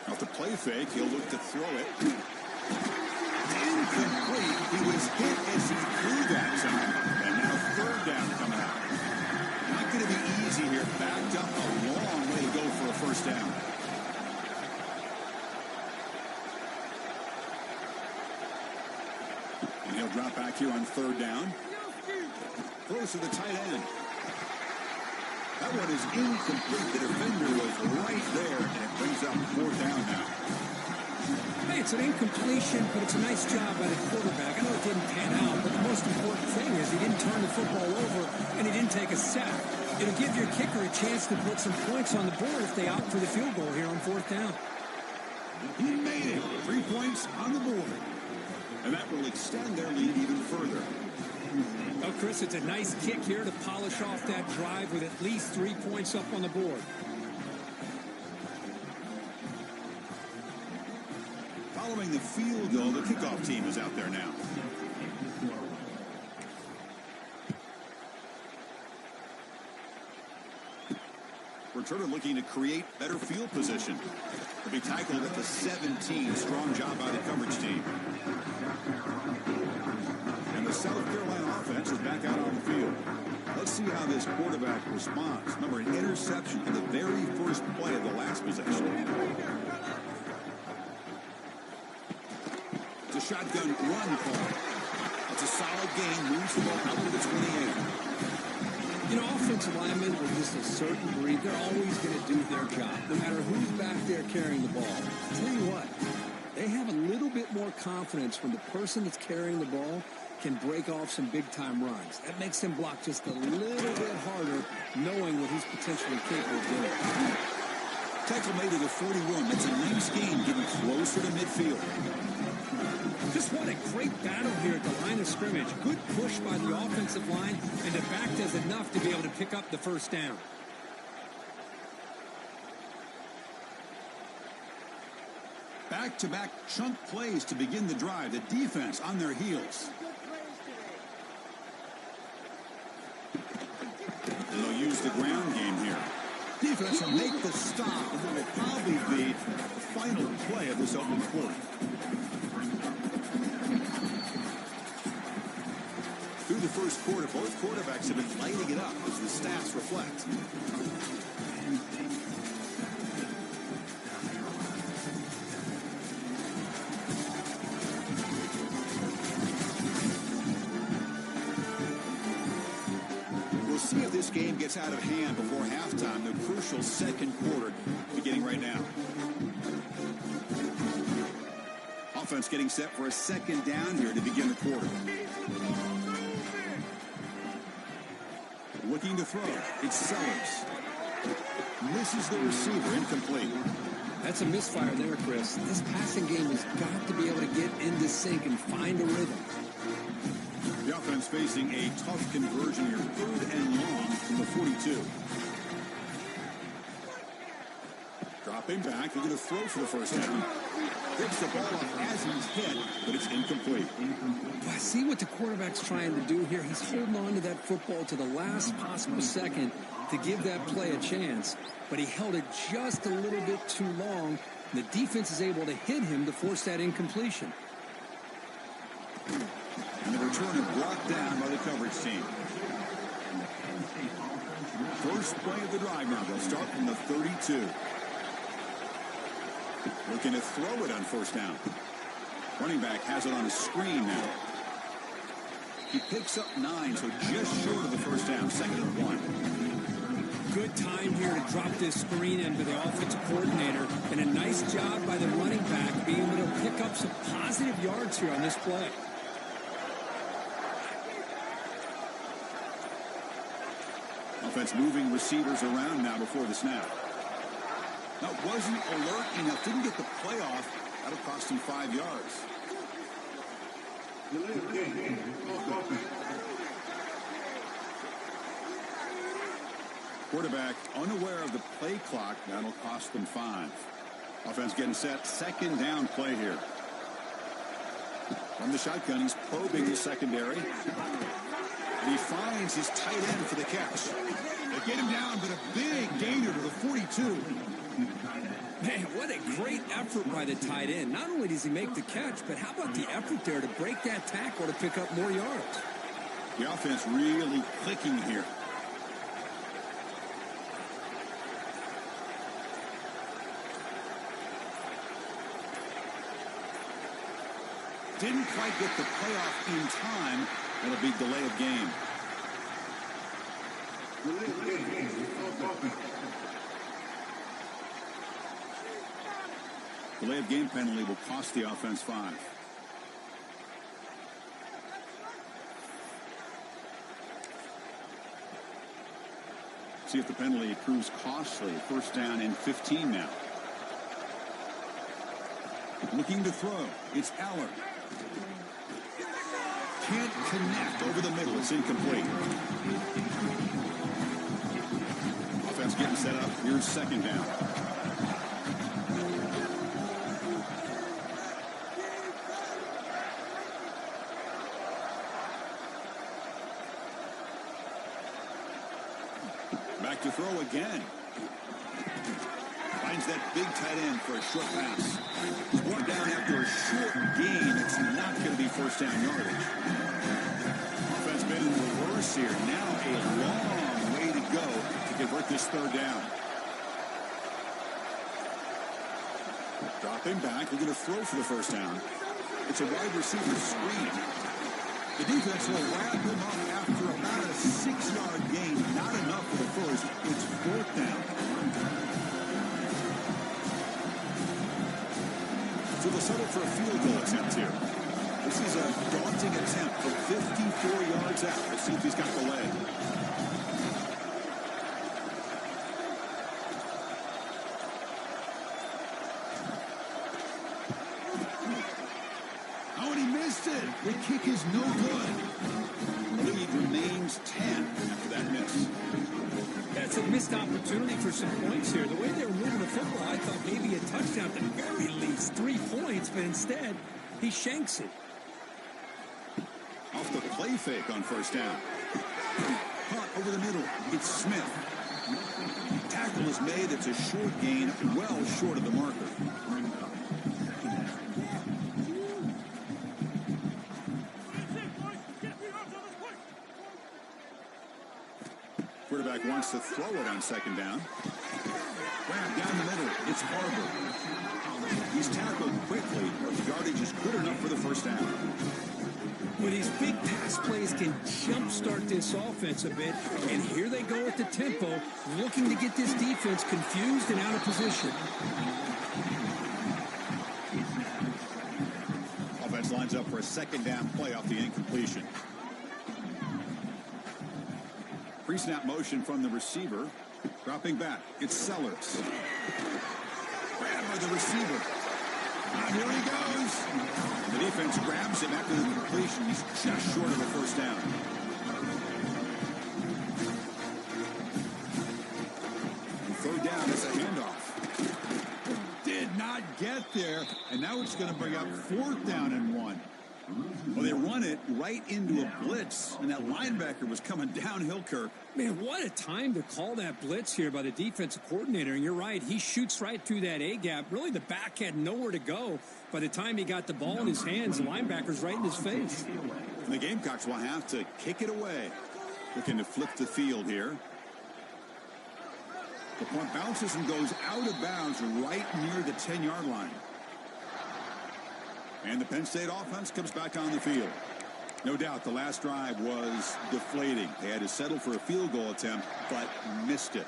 Off the play fake, he'll look to throw it. Incomplete. He was hit as he threw that time. And now third down coming out. Not going to be easy here. Backed up a long way to go for a first down. And he'll drop back here on third down. Throws to the tight end. That one is incomplete. The defender was right there, and it brings up fourth down now. Hey, it's an incompletion, but it's a nice job by the quarterback. I know it didn't pan out, but the most important thing is he didn't turn the football over, and he didn't take a sack. It'll give your kicker a chance to put some points on the board if they opt for the field goal here on fourth down. He made it. 3 points on the board. And that will extend their lead even further. Oh, Chris, it's a nice kick here to polish off that drive with at least 3 points up on the board. Following the field goal, the kickoff team is out there now. returner looking to create better field position. To be tackled at the 17. Strong job by the coverage team. And the South Carolina offense is back out on the field. Let's see how this quarterback responds. Remember, an interception in the very first play of the last possession. It's a shotgun run call. It's a solid gain. Moves the ball out to the 28. You know, offensive linemen are just a certain breed. They're always going to do their job, no matter who's back there carrying the ball. I'll tell you what, they have a little bit more confidence when the person that's carrying the ball can break off some big-time runs. That makes him block just a little bit harder, knowing what he's potentially capable of doing. Tackle made to the 41. That's a nice gain, getting closer to midfield. Just what a great battle here at the line of scrimmage. Good push by the offensive line, and the back does enough to be able to pick up the first down. Back-to-back chunk plays to begin the drive. The defense on their heels. And they'll use the ground game here. Defense will make the stop, and it will probably be the final play of this opening quarter. Through the first quarter, both quarterbacks have been lighting it up, as the stats reflect. We'll see if this game gets out of hand before halftime, the crucial second quarter beginning right now. Offense getting set for a second down here to begin the quarter. Looking to throw. It's Sellers. Misses the receiver. Incomplete. That's a misfire there, Chris. This passing game has got to be able to get into sync and find a rhythm. The offense facing a tough conversion here. 3rd and long from the 42. Dropping back. They're going to throw for the first down. Picks the ball up as he's hit, but it's incomplete. I see what the quarterback's trying to do here. He's holding on to that football to the last possible second to give that play a chance, but he held it just a little bit too long. The defense is able to hit him to force that incompletion. And the returner brought down by the coverage team. First play of the drive now. They'll start from the 32. Looking to throw it on first down. Running back has it on a screen now. He picks up 9, so just short of the first down. 2nd and 1. Good time here to drop this screen into the offensive coordinator, and a nice job by the running back being able to pick up some positive yards here on this play. Offense moving receivers around now before the snap. That wasn't alert enough. Didn't get the play off. That'll cost him 5 yards. Quarterback unaware of the play clock. That'll cost them 5. Offense getting set. 2nd down play here. From the shotgun, he's probing the secondary. And he finds his tight end for the catch. They get him down, but a big gainer to the 42. Man, what a great effort by the tight end. Not only does he make the catch, but how about the effort there to break that tackle to pick up more yards? The offense really clicking here. Didn't quite get the playoff in time. That'll be delay of game. Delay of game penalty will cost the offense 5. See if the penalty proves costly. First down and 15 now. Looking to throw. It's Aller. Can't connect over the middle. It's incomplete. Offense getting set up. Here's 2nd down. Back to throw again. Finds that big tight end for a short pass. He's brought down after a short gain. It's not going to be first down yardage. Offense been in reverse here. Now a long way to go to convert this third down. Dropping back, looking to throw for the first down. It's a wide receiver screen. The defense will wrap him up after about a 6-yard gain. Not enough for the first. It's fourth down. So they'll settle for a field goal attempt here. This is a daunting attempt from 54 yards out. Let's see if he's got the leg. Oh, and he missed it. The kick is no good. Lead remains 10 after that miss. That's a missed opportunity for some points here. The way they were moving the football, I thought maybe a touchdown at the very least, 3 points, but instead, he shanks it. Off the play fake on first down. Caught over the middle. It's Smith. Tackle is made. It's a short gain, well short of the marker. Quarterback wants to throw it on second down. Grab down the middle. It's Harbor. He's tackled quickly, but the yardage is good enough for the first down. Well, these big pass plays can jumpstart this offense a bit, and here they go at the tempo, looking to get this defense confused and out of position. Offense lines up for a second down play off the incompletion. Pre-snap motion from the receiver. Dropping back. It's Sellers. Grabbed by the receiver. And here he goes. The defense grabs him after the completion. He's just short of the first down. And third down is a handoff. Did not get there. And now it's going to bring up fourth down and 1. Well, they run it right into a blitz, and that linebacker was coming downhill, Kirk. Man, what a time to call that blitz here by the defensive coordinator. And you're right, he shoots right through that A-gap. Really, the back had nowhere to go. By the time he got the ball in his hands, the linebacker's right in his face. And the Gamecocks will have to kick it away. Looking to flip the field here. The punt bounces and goes out of bounds right near the 10-yard line. And the Penn State offense comes back on the field. No doubt the last drive was deflating. They had to settle for a field goal attempt, but missed it.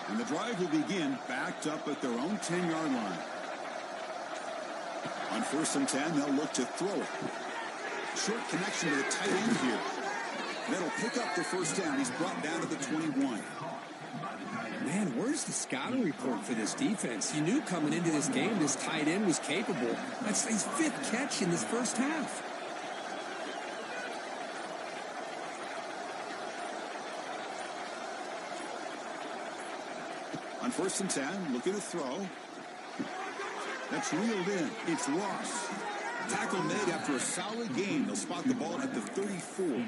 And the drive will begin backed up at their own 10-yard line. On 1st and 10, they'll look to throw it. Short connection to the tight end here. That'll pick up the first down. He's brought down to the 21. Man, where's the scouting report for this defense? You knew coming into this game this tight end was capable. That's his 5th catch in this first half. On 1st and 10, looking to throw. That's reeled in. It's Ross. Tackle made after a solid gain. They'll spot the ball at the 34.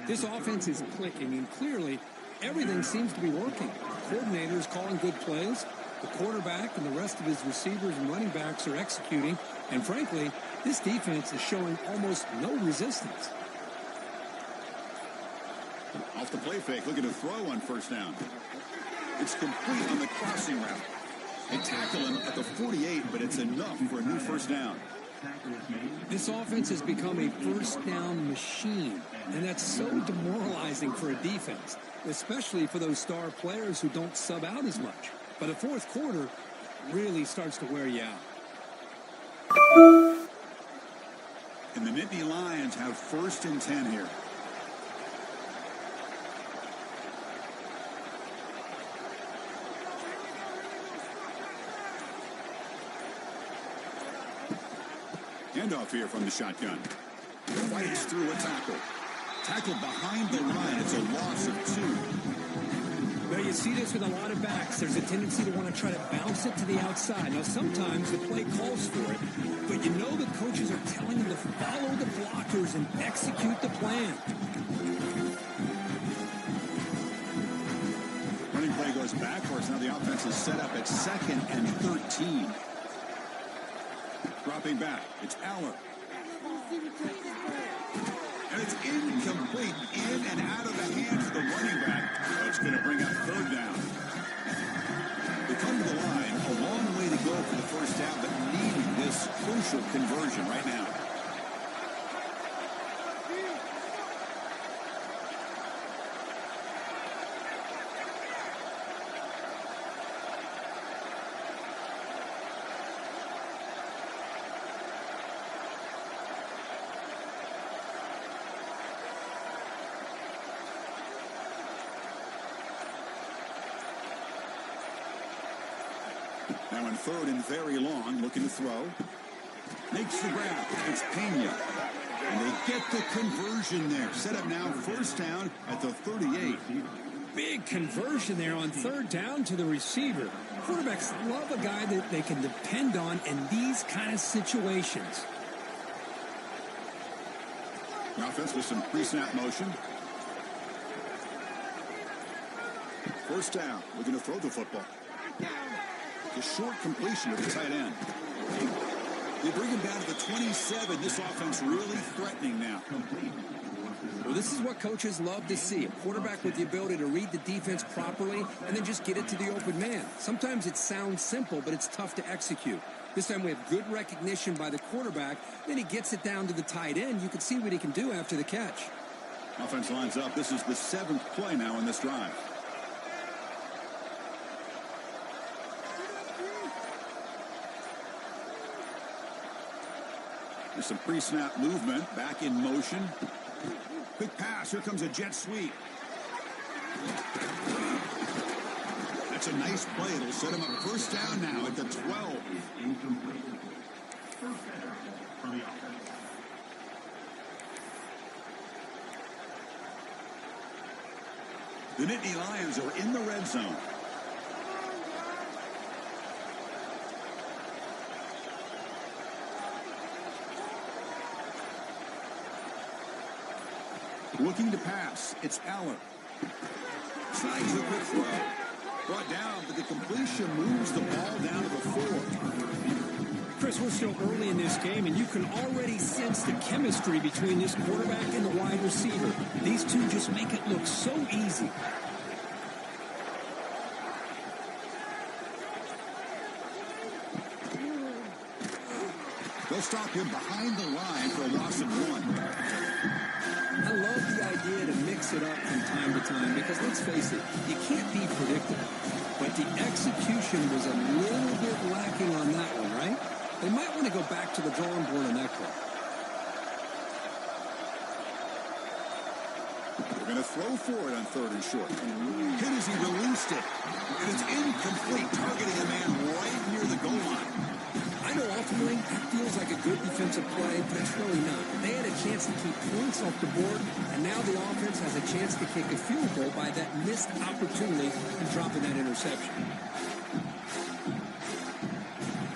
This offense is clicking, and clearly everything seems to be working. The coordinator is calling good plays. The quarterback and the rest of his receivers and running backs are executing. And frankly, this defense is showing almost no resistance. Off the play fake, looking to throw on first down. It's complete on the crossing route. They tackle him at the 48, but it's enough for a new first down. This offense has become a first down machine, and that's so demoralizing for a defense, especially for those star players who don't sub out as much. But the fourth quarter really starts to wear you out. And the Nittany Lions have 1st and 10 here. Handoff here from the shotgun. Fights through a tackle. Tackle behind the line. It's a loss of 2. Well, you see this with a lot of backs. There's a tendency to want to try to bounce it to the outside. Now, sometimes the play calls for it, but you know the coaches are telling them to follow the blockers and execute the plan. goes backwards. Now the offense is set up at 2nd and 13. Dropping back. It's Aller. And it's incomplete. In and out of the hands of the running back. That's going to bring up 3rd down. They come to the line. A long way to go for the first down, but needing this crucial conversion right now. Now in 3rd and very long, looking to throw. Makes the grab. It's Pena. And they get the conversion there. Set up now 1st down at the 38. Big conversion there on 3rd down to the receiver. Quarterbacks love a guy that they can depend on in these kind of situations. The offense with some pre-snap motion. 1st down. Looking to throw the football. The short completion to the tight end. They bring him down to the 27. This offense really threatening now. Well, this is what coaches love to see. A quarterback with the ability to read the defense properly and then just get it to the open man. Sometimes it sounds simple, but it's tough to execute. This time we have good recognition by the quarterback. Then he gets it down to the tight end. You can see what he can do after the catch. Offense lines up. This is the 7th play now in this drive. There's some pre-snap movement. Back in motion. Quick pass. Here comes a jet sweep. That's a nice play. It'll set him up 1st down now at the 12. The Nittany Lions are in the red zone. Looking to pass. It's Aller. Slides a quick throw. Brought down, but the completion moves the ball down to the 4. Chris, we're still early in this game, and you can already sense the chemistry between this quarterback and the wide receiver. These two just make it look so easy. They'll stop him behind the line for a loss of 1. I love the idea to mix it up from time to time because, let's face it, you can't be predictable. But the execution was a little bit lacking on that one, right? They might want to go back to the drawing board on that call. They're going to throw for it on 3rd and short. Hit as he released it. And it's incomplete, targeting a man right near the goal line. I know ultimately that feels like a good defensive play, but it's really not. They had a chance to keep points off the board, and now the offense has a chance to kick a field goal by that missed opportunity and dropping that interception.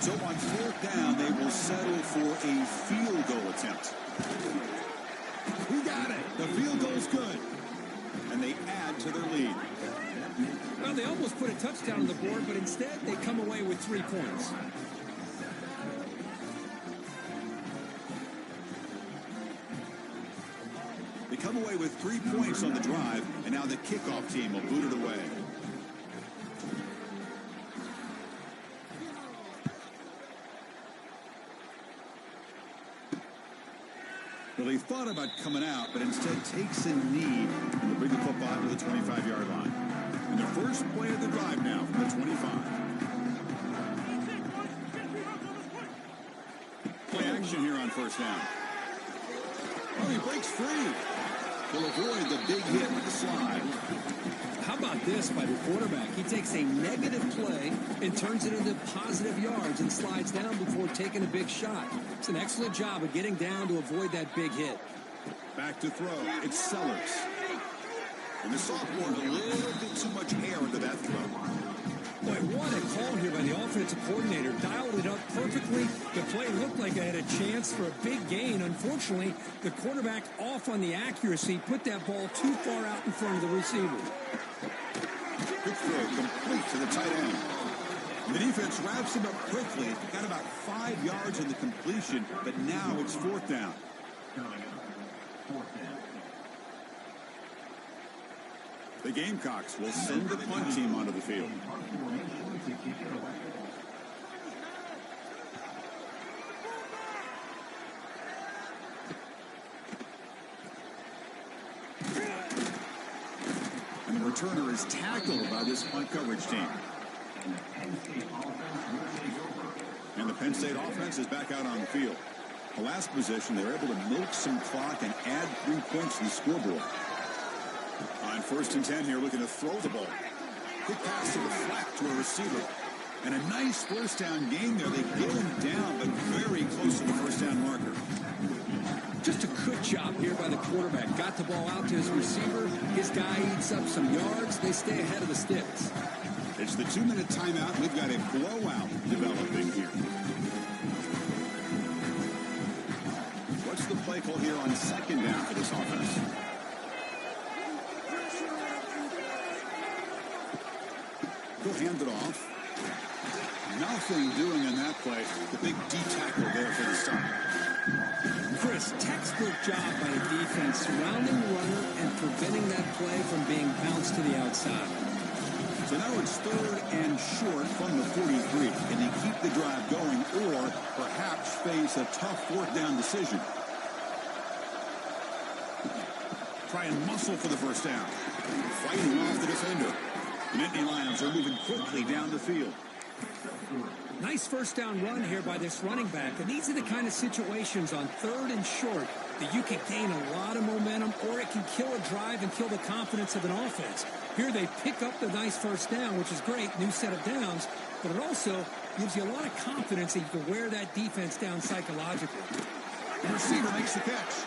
So on 4th down, they will settle for a field goal attempt. We got it. The field goal's good. And they add to their lead. Well, they almost put a touchdown on the board, but instead they come away with 3 points. They come away with 3 points on the drive, and now the kickoff team will boot it away. Well, they thought about coming out, but instead takes a knee and bring the football to the 25-yard line. And the first play of the drive now from the 25. Play action here on 1st down. Oh, he breaks free. He'll avoid the big hit with the slide. How about this by the quarterback? He takes a negative play and turns it into positive yards and slides down before taking a big shot. It's an excellent job of getting down to avoid that big hit. Back to throw. It's Sellers. And the sophomore, a little bit too much air into that throw. Boy, what a call here by the offensive coordinator. Dialed it up perfectly. The play looked like it had a chance for a big gain. Unfortunately, the quarterback off on the accuracy, put that ball too far out in front of the receiver. Quick throw complete to the tight end. And the defense wraps him up quickly. Got about 5 yards in the completion, but now it's 4th down. The Gamecocks will send the punt team onto the field. And the returner is tackled by this punt coverage team. And the Penn State offense is back out on the field. The last possession, they were able to milk some clock and add 3 points to the scoreboard. On 1st and 10 here, looking to throw the ball. Quick pass to the flat to a receiver. And a nice 1st down gain there. They get him down, but very close to the 1st down marker. Just a good job here by the quarterback. Got the ball out to his receiver. His guy eats up some yards. They stay ahead of the sticks. It's the 2-minute timeout. We've got a blowout developing here. What's the play call here on 2nd down for this offense? They'll hand it off. Nothing doing in that play. The big D tackle there for the stop. Chris, textbook job by the defense surrounding the runner and preventing that play from being bounced to the outside. So now it's 3rd and short from the 43. Can they keep the drive going or perhaps face a tough 4th down decision? Try and muscle for the 1st down. Fighting off the defender. The Nittany Lions are moving quickly down the field. Nice 1st down run here by this running back. And these are the kind of situations on 3rd and short that you can gain a lot of momentum, or it can kill a drive and kill the confidence of an offense. Here they pick up the nice 1st down, which is great, new set of downs, but it also gives you a lot of confidence that you can wear that defense down psychologically. The receiver makes the catch.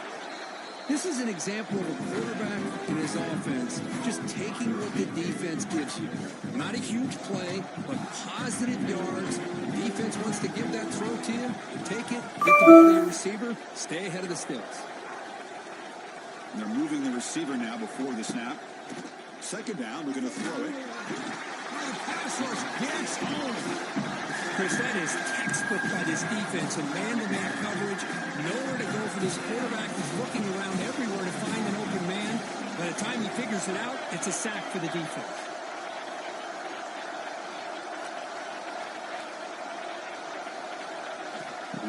This is an example of a quarterback and his offense just taking what the defense gives you. Not a huge play, but positive yards. The defense wants to give that throw to you. Take it, get the ball to your receiver, stay ahead of the sticks. And they're moving the receiver now before the snap. 2nd down, they're going to throw it. The pass rush gets home. Chris, that is textbook by this defense in man-to-man coverage. Nowhere to go for this quarterback. He's looking around everywhere to find an open man. By the time he figures it out, it's a sack for the defense.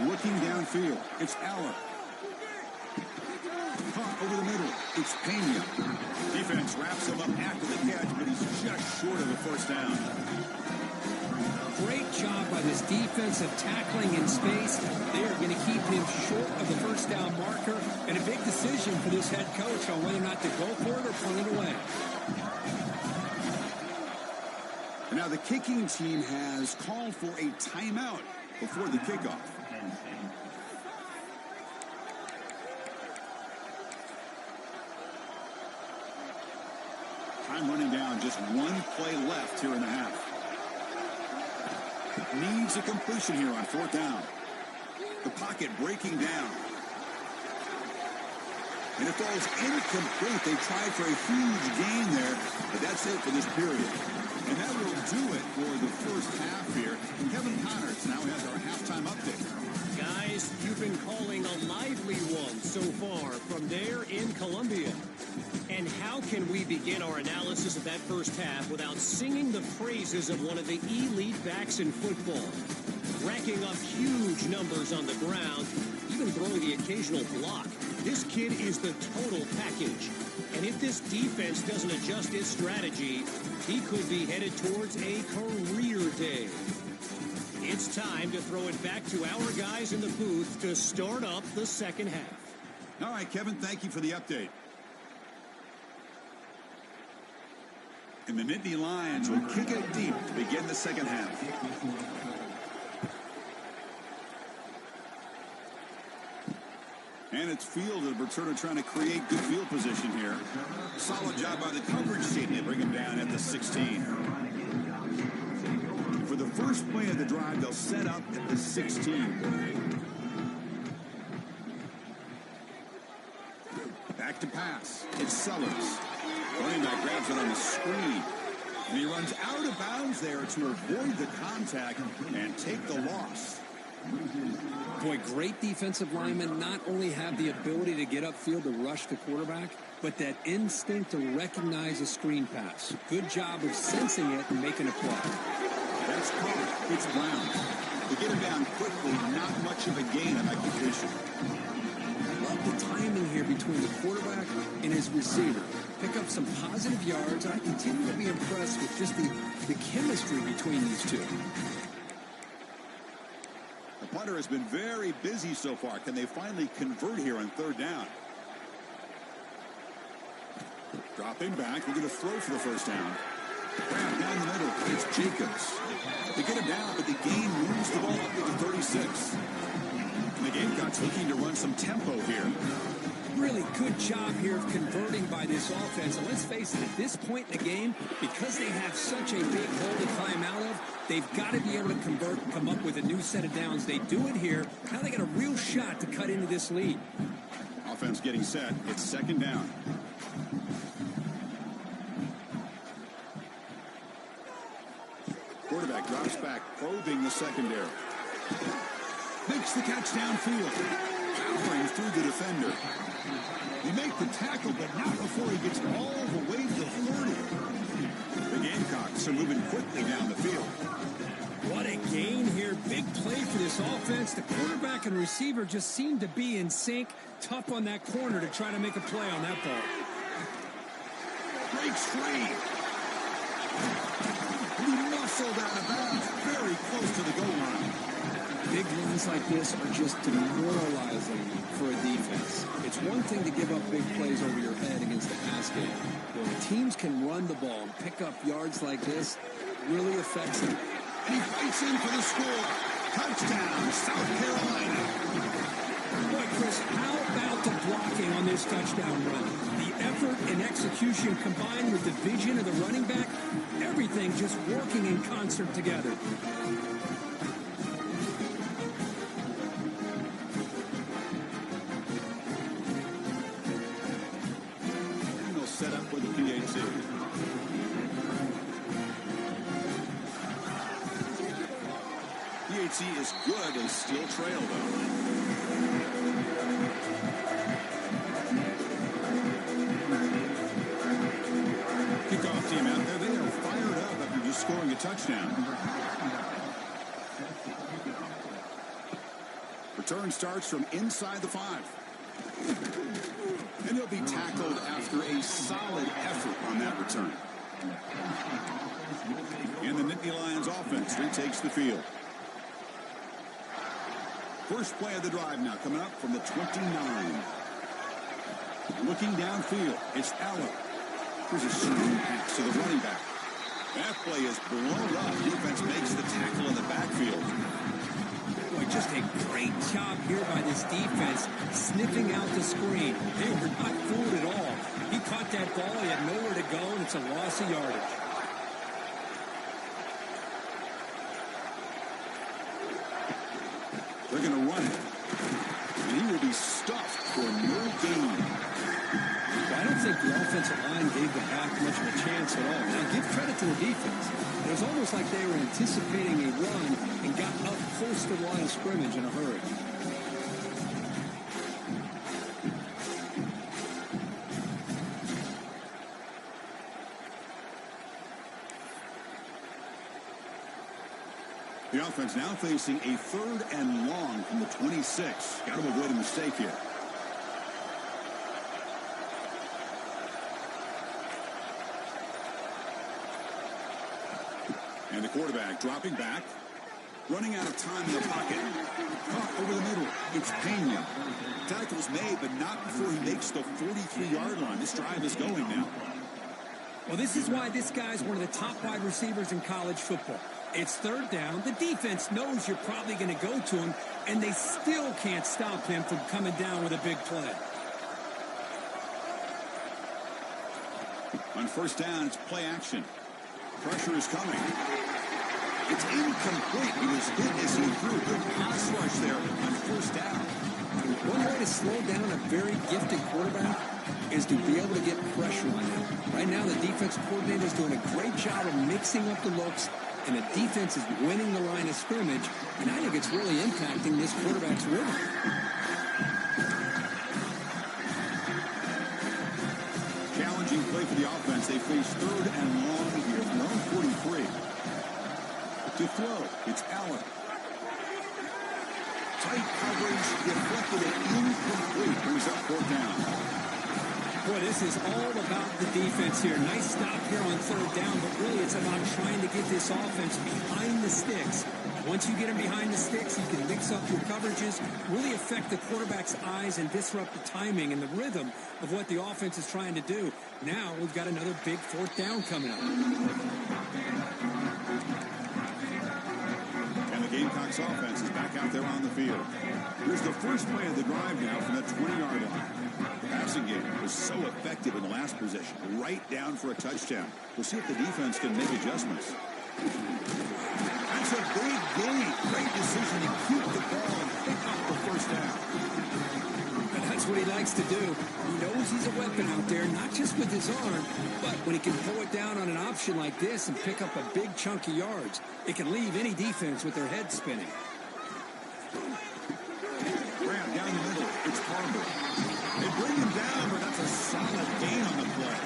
Looking downfield, it's Aller. Caught over the middle, it's Pena. Defense wraps him up after the catch, but he's just short of the 1st down. Great job by this defense of tackling in space. They are going to keep him short of the 1st down marker, and a big decision for this head coach on whether or not to go for it or punt it away. And now the kicking team has called for a timeout before the kickoff. Time running down, just 1 play left here in the half. Needs a completion here on 4th down. The pocket breaking down. And it falls incomplete. They tried for a huge gain there, but that's it for this period. And that will do it for the 1st half here. And Kevin Connors now has our halftime update. Guys, you've been calling a lively one so far from there in Columbia. And how can we begin our analysis of that 1st half without singing the praises of one of the elite backs in football? Racking up huge numbers on the ground, even throwing the occasional block. This kid is the total package. And if this defense doesn't adjust its strategy, he could be headed towards a career day. It's time to throw it back to our guys in the booth to start up the 2nd half. All right, Kevin, thank you for the update. And the Nittany Lions will kick it deep to begin the 2nd half. And it's fielded. Returner trying to create good field position here. Solid job by the coverage team. They bring him down at the 16. For the first play of the drive, they'll set up at the 16. Back to pass. It's Sellers. Running back grabs it on the screen. And he runs out of bounds there to avoid the contact and take the loss. Boy, great defensive linemen not only have the ability to get upfield to rush the quarterback, but that instinct to recognize a screen pass. Good job of sensing it and making a play. That's caught. It's Brown. They get him down quickly, not much of a gain on that completion. I love the timing here between the quarterback and his receiver. Pick up some positive yards, and I continue to be impressed with just the chemistry between these two. The punter has been very busy so far. Can they finally convert here on third down? Dropping back. They're going to throw for the first down. Grab down the middle. It's Jacobs. They get him down, but the gain moves the ball up to the 36. And the Gamecocks looking to run some tempo here. Really good job here of converting by this offense. And let's face it, at this point in the game, because they have such a big hole to climb out of, they've got to be able to convert and come up with a new set of downs. They do it here. Now they got a real shot to cut into this lead. Offense getting set. It's second down. Quarterback drops back, probing the secondary. Makes the catch downfield. Powering through the defender. He makes the tackle, but not before he gets all the way to the 30. The Gamecocks are moving quickly down the field. What a gain here. Big play for this offense. The quarterback and receiver just seem to be in sync. Tough on that corner to try to make a play on that ball. Breaks free. He muscled out of bounds very close to the goal line. Big runs like this are just demoralizing for a defense. It's one thing to give up big plays over your head against the pass game. When teams can run the ball and pick up yards like this, it really affects them. And he fights in for the score. Touchdown, South Carolina. Boy, Chris, how about the blocking on this touchdown run? The effort and execution combined with the vision of the running back, everything just working in concert together. And they'll set up with the BYTE. BYTE is good. They still trail, though. Kickoff team out there. They are fired up after just scoring a touchdown. Return starts from inside the 5. And he'll be tackled after a solid effort on that return. And the Nittany Lions offense retakes the field. First play of the drive now coming up from the 29. Looking downfield, it's Allen. Here's a screen pass to the running back. That play is blown up. Defense makes the tackle in the backfield. Boy, just a great job here by this defense, sniffing out the screen. They were not fooled at all. He caught that ball, he had nowhere to go, and it's a loss of yardage. They're going to run it. And he will be stuffed for no gain. Well, I don't think the offensive line gave the back much of a chance at all. Now, give credit to the defense. It was almost like they were anticipating a run and got up close to the line of scrimmage in a hurry. The offense now facing a 3rd and long from the 26. Got to avoid a mistake here. And the quarterback dropping back. Running out of time in the pocket. Caught over the middle. It's Pena. Tackle's made, but not before he makes the 43-yard line. This drive is going now. Well, this is why this guy's one of the top wide receivers in college football. It's 3rd down. The defense knows you're probably going to go to him, and they still can't stop him from coming down with a big play. On 1st down, it's play action. Pressure is coming. It's incomplete. He was good as he threw. Good pass rush there on 1st down. One way to slow down a very gifted quarterback is to be able to get pressure on him. Right now, the defensive coordinator is doing a great job of mixing up the looks, and the defense is winning the line of scrimmage, and I think it's really impacting this quarterback's rhythm. Challenging play for the offense. They face 3rd and long here from their own 43. To throw, it's Allen. Tight coverage, deflected and incomplete. Brings up 4th down. Boy, this is all about the defense here. Nice stop here on 3rd down, but really it's about trying to get this offense behind the sticks. Once you get them behind the sticks, you can mix up your coverages, really affect the quarterback's eyes and disrupt the timing and the rhythm of what the offense is trying to do. Now we've got another big 4th down coming up. And the Gamecocks offense is back out there on the field. Here's the first play of the drive now from the 20-yard line. The passing game was so effective in the last possession, right down for a touchdown. We'll see if the defense can make adjustments. That's a big gain. Great decision to keep the ball and pick up the 1st down. And that's what he likes to do. He knows he's a weapon out there, not just with his arm, but when he can pull it down on an option like this and pick up a big chunk of yards, it can leave any defense with their head spinning. Grab down the middle. It's Barber. They bring him down, but that's a solid gain on the play.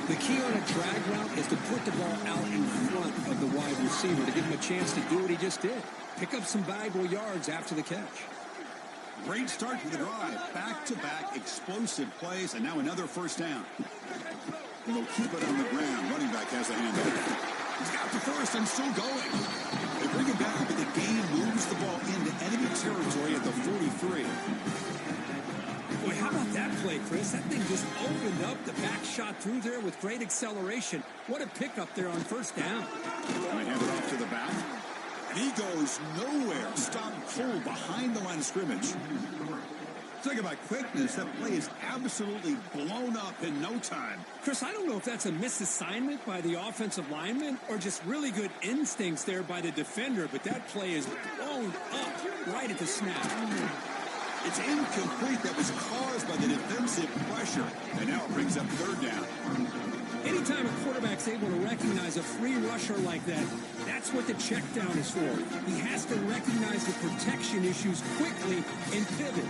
The key on a drag route is to put the ball out in front of the wide receiver to give him a chance to do what he just did. Pick up some valuable yards after the catch. Great start to the drive. Back-to-back explosive plays, and now another 1st down. And they'll keep it on the ground. Running back has a handoff. He's got the 1st and still going. They bring him down, but the game moves the ball into enemy territory at the 43. Boy, how about that play, Chris? That thing just opened up the back shot through there with great acceleration. What a pickup there on 1st down. And they hand it off to the back. And he goes nowhere. Stop cold behind the line of scrimmage. Talk about quickness. That play is absolutely blown up in no time. Chris, I don't know if that's a misassignment by the offensive lineman or just really good instincts there by the defender, but that play is blown up right at the snap. It's incomplete. That was caused by the defensive pressure. And now it brings up 3rd down. Anytime a quarterback's able to recognize a free rusher like that, that's what the check down is for. He has to recognize the protection issues quickly and pivot.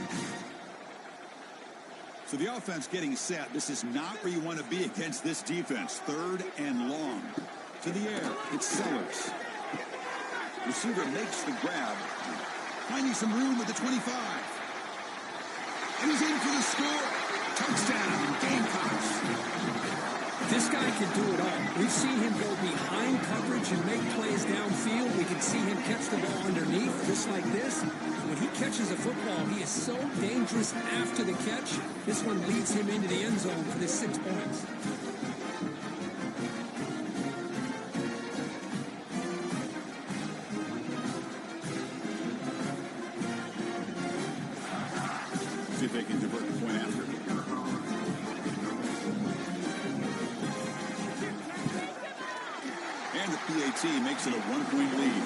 So the offense getting set. This is not where you want to be against this defense. 3rd and long. To the air. It's Sellers. Receiver makes the grab. Finding some room with the 25. And he's in for the score. Touchdown, Gamecocks. This guy can do it all. We've seen him go behind coverage and make plays downfield. We can see him catch the ball underneath, just like this. When he catches a football, he is so dangerous after the catch. This one leads him into the end zone for the 6 points. See if they can divert the point after. And the PAT makes it a 1-point lead.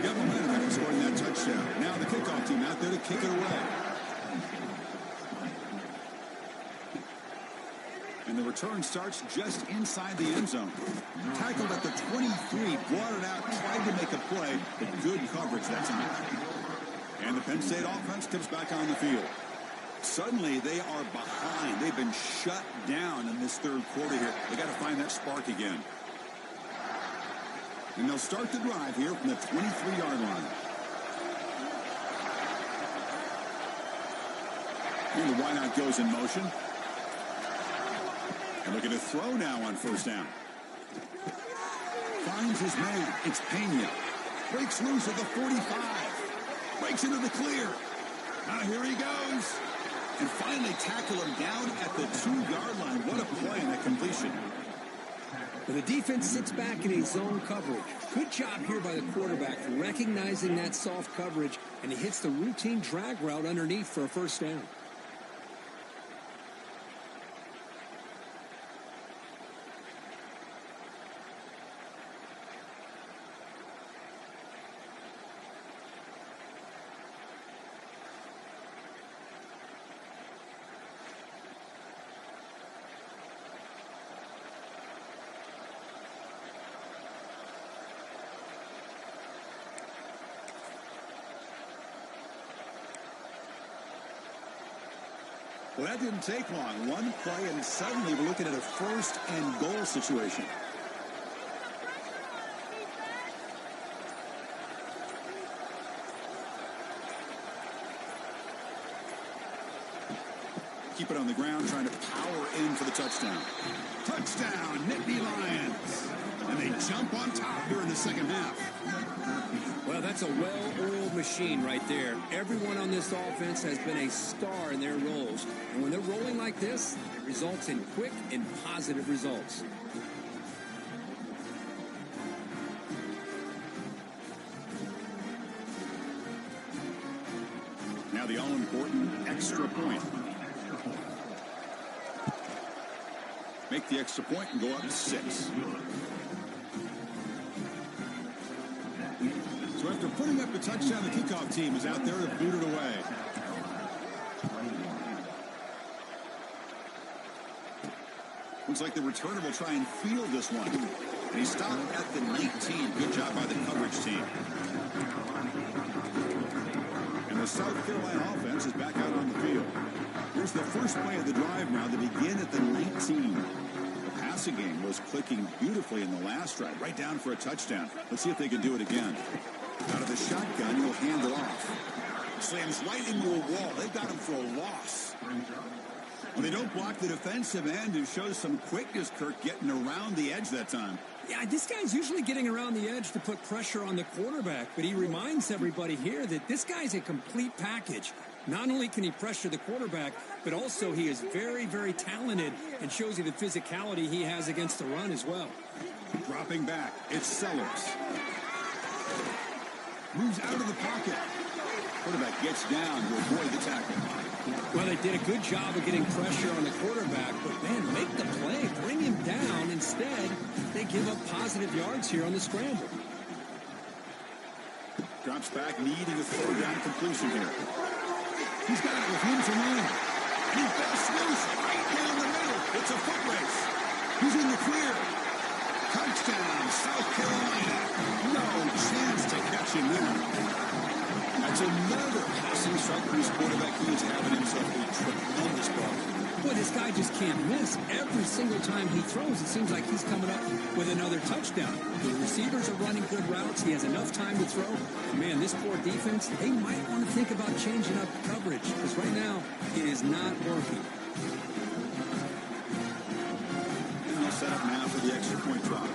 Got momentum after scoring that touchdown. Now the kickoff team out there to kick it away. And the return starts just inside the end zone. Tackled at the 23, brought it out, tried to make a play, but good coverage, that's enough. And the Penn State offense comes back on the field. Suddenly, they are behind. They've been shut down in this 3rd quarter here. They got to find that spark again. And they'll start the drive here from the 23-yard line. And the wideout goes in motion. And look at a throw now on 1st down. Finds his man. It's Pena. Breaks loose at the 45. Breaks into the clear. Now here he goes. And finally tackle him down at the 2-yard line. What a play in that completion. But the defense sits back in a zone coverage. Good job here by the quarterback recognizing that soft coverage, and he hits the routine drag route underneath for a 1st down. Well, that didn't take long. One play, and suddenly we're looking at a first and goal situation. Keep it on the ground, trying to power in for the touchdown. Touchdown, Nittany Lions. And they jump on top here in the second half. Well, that's a well-oiled machine right there. Everyone on this offense has been a star in their roles. And when they're rolling like this, it results in quick and positive results. Now the all-important extra point. Make the extra point and go up to 6. So after putting up the touchdown, the kickoff team is out there to boot it away. Looks like the returner will try and field this one. And he stopped at the 19. Good job by the coverage team. And the South Carolina offense is back out on the field. Here's the first play of the drive now. They begin at the 19. The passing game was clicking beautifully in the last drive, right down for a touchdown. Let's see if they can do it again. Out of the shotgun, he'll hand it off. Slams right into a wall. They've got him for a loss. Well, they don't block the defensive end, who shows some quickness, Kirk, getting around the edge that time. Yeah, this guy's usually getting around the edge to put pressure on the quarterback, but he reminds everybody here that this guy's a complete package. Not only can he pressure the quarterback, but also he is very, very talented and shows you the physicality he has against the run as well. Dropping back, it's Sellers. Moves out of the pocket. Quarterback gets down to avoid the tackle. Well, they did a good job of getting pressure on the quarterback, but man, make the play, bring him down. Instead, they give up positive yards here on the scramble. Drops back, needing a throw down completion here. He's got it with room to run. He busts loose right down the middle. It's a foot race. He's in the clear. Touchdown, South Carolina. No chance to catch him there. That's another passing strike for his quarterback. He is having himself a tremendous problem. Boy, this guy just can't miss. Every single time he throws, it seems like he's coming up with another touchdown. The receivers are running good routes. He has enough time to throw. Man, this poor defense, they might want to think about changing up coverage, because right now, it is not working. And they'll set up now for the extra point drop.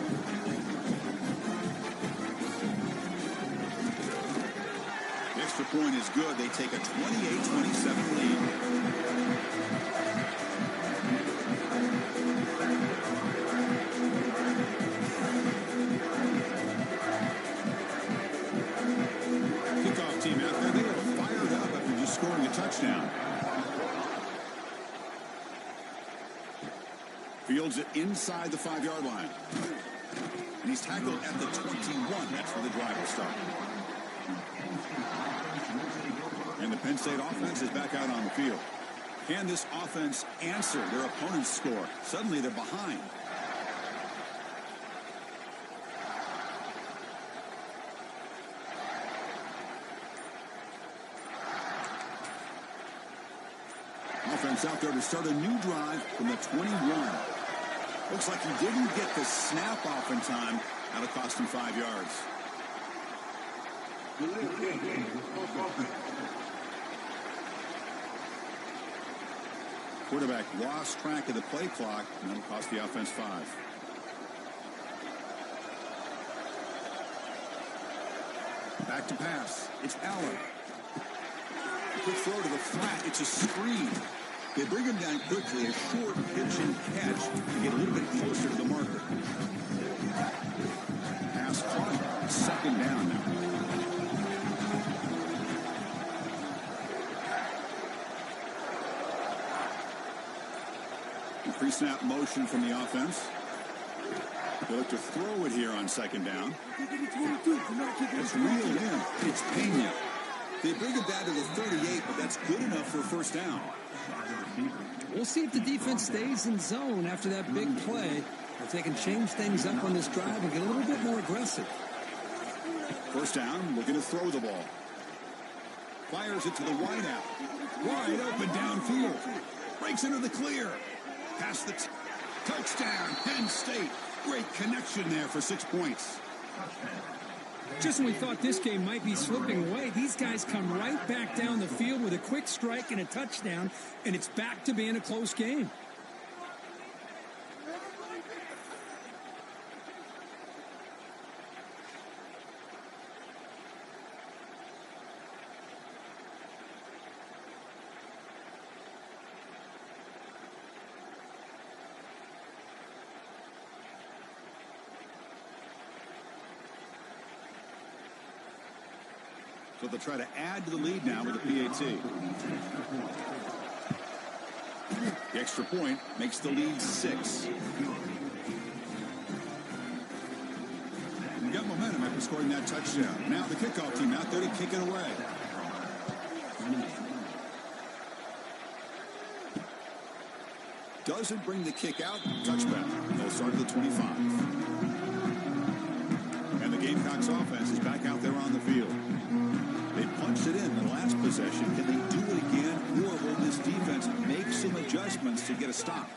The extra point is good. They take a 28-27 lead. Team out there, they are fired up after just scoring a touchdown. Fields it inside the 5-yard line. And he's tackled at the 21. That's where the drive will start. And the Penn State offense is back out on the field. Can this offense answer their opponent's score? Suddenly they're behind. Offense out there to start a new drive from the 21. Looks like he didn't get the snap off in time. That'll cost him 5 yards. Quarterback lost track of the play clock, and that'll cost the offense 5. Back to pass. It's Allen. Quick throw to the flat. It's a screen. They bring him down quickly. A short pitch and catch to get a little bit closer to the marker. Pass caught. Second down now. Pre-snap motion from the offense. They look to throw it here on second down. It's reeled in. It's Pena. They bring it down to the 38, but that's good enough for a first down. We'll see if the defense stays in zone after that big play, if they can change things up on this drive and get a little bit more aggressive. First down, looking to throw the ball. Fires it to the wide out. Wide open downfield. Breaks into the clear. Past the touchdown, Penn State. Great connection there for 6 points. Just when we thought this game might be slipping away, these guys come right back down the field with a quick strike and a touchdown, and it's back to being a close game. So they'll try to add to the lead now with the PAT. The extra point makes the lead 6. We got momentum after scoring that touchdown. Now the kickoff team out there to kick it away. Doesn't bring the kick out. Touchback. They'll start at the 25. And the Gamecocks offense is back out there on the field. They punched it in the last possession. Can they do it again, or will this defense make some adjustments to get a stop?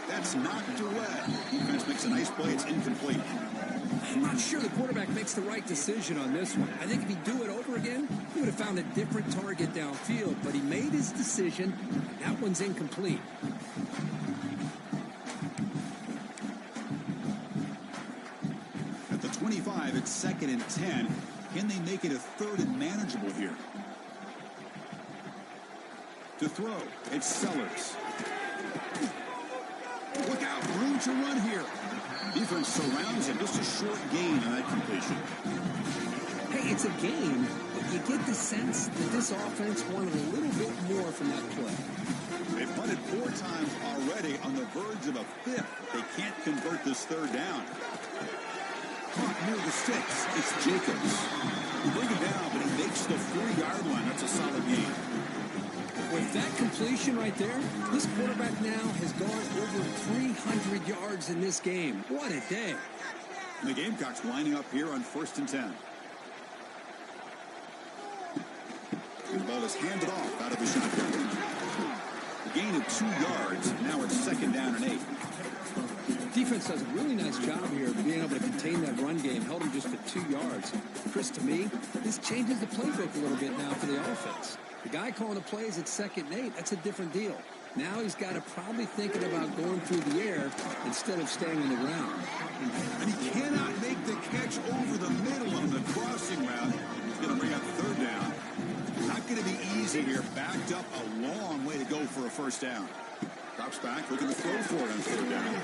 That's knocked away. Defense makes a nice play. It's incomplete. I'm not sure the quarterback makes the right decision on this one. I think if he'd do it over again, he would have found a different target downfield, but he made his decision. That one's incomplete. At the 25, it's 2nd and 10. Can they make it a 3rd and manageable here? To throw, it's Sellers. Look out, room to run here. Defense surrounds him. Just a short gain on that completion. Hey, it's a game, but you get the sense that this offense wanted a little bit more from that play. They've punted 4 times already, on the verge of a 5th. They can't convert this 3rd down. Caught near the sticks. It's Jacobs. You bring it down, but he makes the 4-yard line. That's a solid gain. With that completion right there, this quarterback now has gone over 300 yards in this game. What a day. And the Gamecocks lining up here on 1st and 10. And the ball is handed off out of the shotgun. A gain of 2 yards. Now it's 2nd down and 8. Defense does a really nice job here of being able to contain that run game. Held him just to 2 yards. Chris, to me, this changes the playbook a little bit now for the offense. The guy calling the plays at 2nd and 8, that's a different deal. Now he's got to probably thinking about going through the air instead of staying on the ground. And he cannot make the catch over the middle on the crossing route. He's going to bring up 3rd down. Not going to be easy here. Backed up a long way to go for a 1st down. Drops back, looking to throw for it on 3rd down.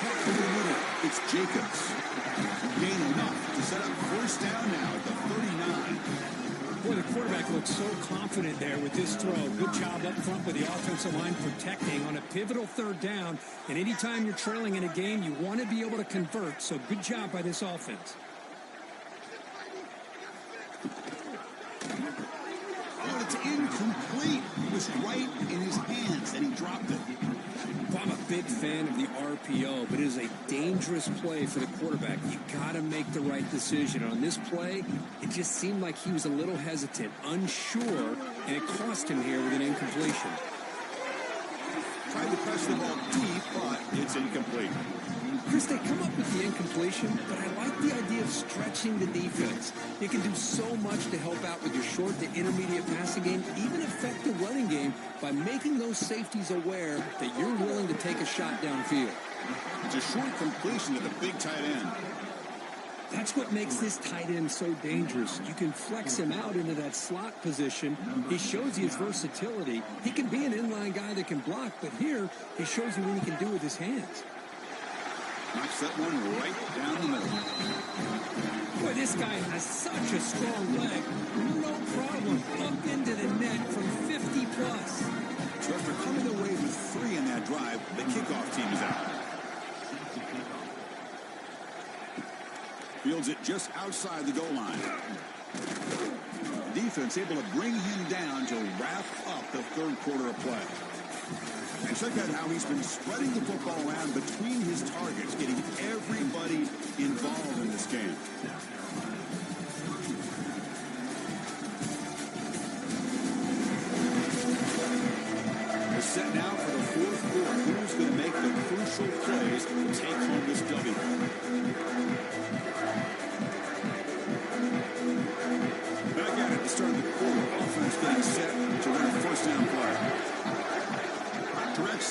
Over the middle, it's Jacobs. Gain enough to set up 1st down now at the 39. Boy, the quarterback looks so confident there with this throw. Good job up front with the offensive line protecting on a pivotal 3rd down. And anytime you're trailing in a game, you want to be able to convert. So good job by this offense. Oh, it's incomplete. It was right in his hands, and he dropped it. Well, I'm a big fan of the RPO, but it is a dangerous play for the quarterback. You got to make the right decision. On this play, it just seemed like he was a little hesitant, unsure, and it cost him here with an incompletion. Tried to press the ball deep, but it's incomplete. Chris, they come up with the incompletion, but I like the idea of stretching the defense. You can do so much to help out with your short to intermediate passing game, even affect the running game by making those safeties aware that you're willing to take a shot downfield. It's a short completion to the big tight end. That's what makes this tight end so dangerous. You can flex him out into that slot position. He shows you his versatility. He can be an inline guy that can block, but here he shows you what he can do with his hands. Knocks that one right down the middle. Boy, this guy has such a strong leg. No problem. Up into the net from 50 plus. So after coming away with 3 in that drive, the kickoff team is out. Fields it just outside the goal line. Defense able to bring him down to wrap up the 3rd quarter of play. And check out how he's been spreading the football around between his targets, getting everybody involved in this game.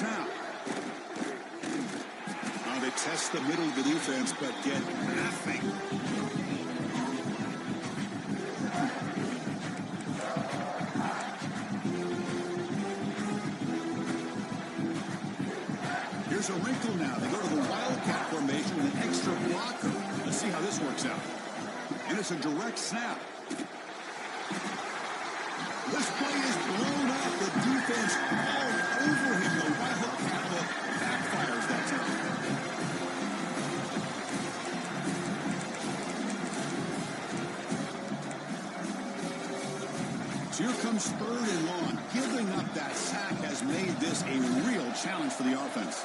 snap. They test the middle of the defense, but get nothing. Here's a wrinkle now. They go to the Wildcat formation with an extra blocker. Let's see how this works out. And it's a direct snap. This play is blown up. The defense all over him. The Wildcat backfires that time. Here comes 3rd and long. Giving up that sack has made this a real challenge for the offense.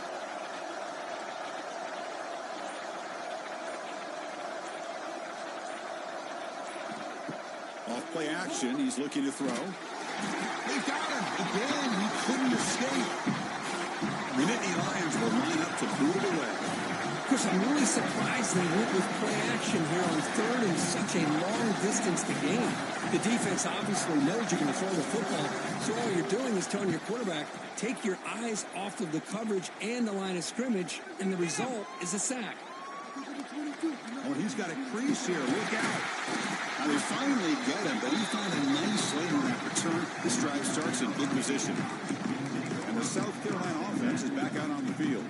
Off play action. He's looking to throw. They got him. Again, he couldn't escape. The Nittany Lions will line up to boot it away. Chris, I'm really surprised they went with play action here on 3rd and such a long distance to gain. The defense obviously knows you're going to throw the football, so all you're doing is telling your quarterback, take your eyes off of the coverage and the line of scrimmage, and the result is a sack. Oh, he's got a crease here. Look out. Now they finally get him, but he found a nice lane on that return. This drive starts in good position. And the South Carolina offense is back out on the field.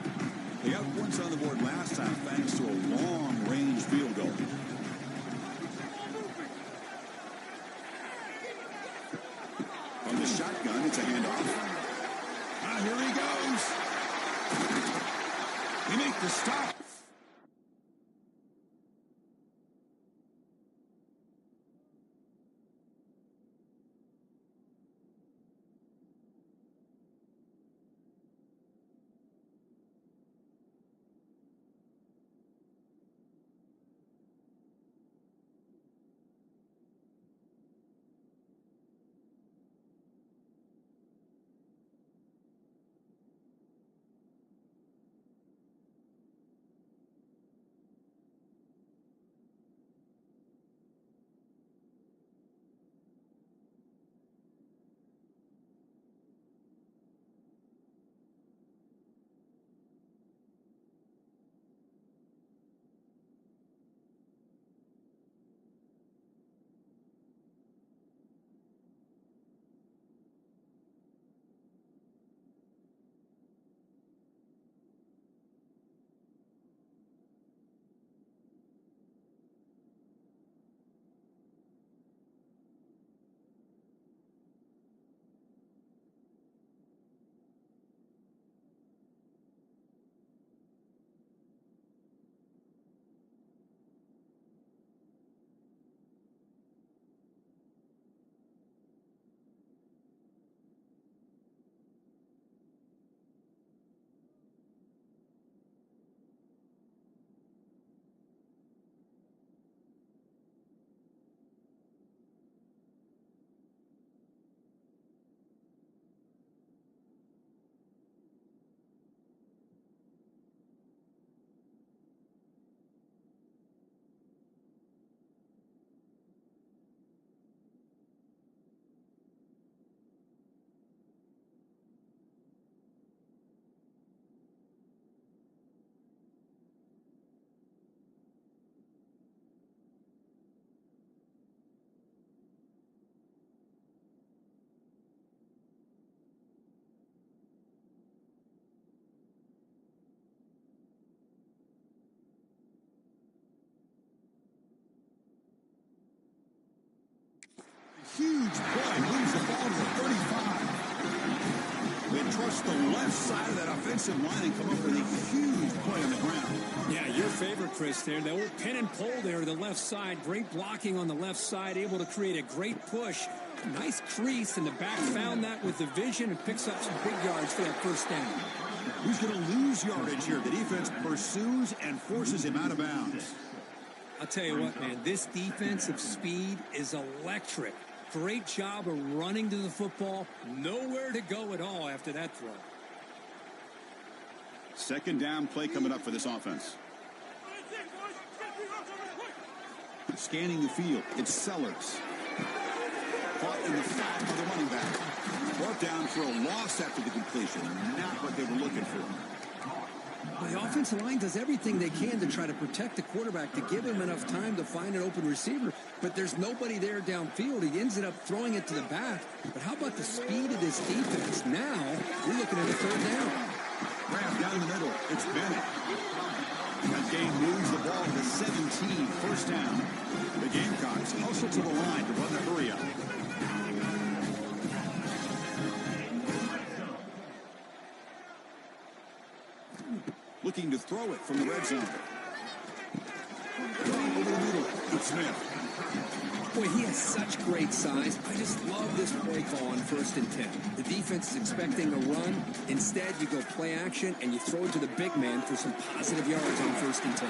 They got points on the board last time thanks to a long-range field goal. From the shotgun, it's a handoff. Ah, here he goes. He makes the stop. Huge play, moves the ball to the 35. They trust the left side of that offensive line and come up with a huge play on the ground. Yeah, your favorite, Chris, there. The old pin and pull there to the left side. Great blocking on the left side, able to create a great push. Nice crease, and the back found that with the vision and picks up some big yards for that first down. Who's going to lose yardage here? The defense pursues and forces him out of bounds. I'll tell you what, man, this defensive speed is electric. Great job of running to the football. Nowhere to go at all after that throw. Second down play coming up for this offense. Scanning the field, it's Sellers. Caught in the flat of the running back. Brought down for a loss after the completion. Not what they were looking for. The offensive line does everything they can to try to protect the quarterback, to give him enough time to find an open receiver, but there's nobody there downfield. He ends up throwing it to the back. But how about the speed of this defense? Now, we're looking at a third down. Grab down the middle. It's Bennett. That game moves the ball to 17, first down. The Gamecocks hustle to the line to run the hurry up. Looking to throw it from the red zone. Over the middle, it's Smith. Boy, he has such great size. I just love this play call on 1st and 10. The defense is expecting a run. Instead, you go play action, and you throw it to the big man for some positive yards on 1st and 10.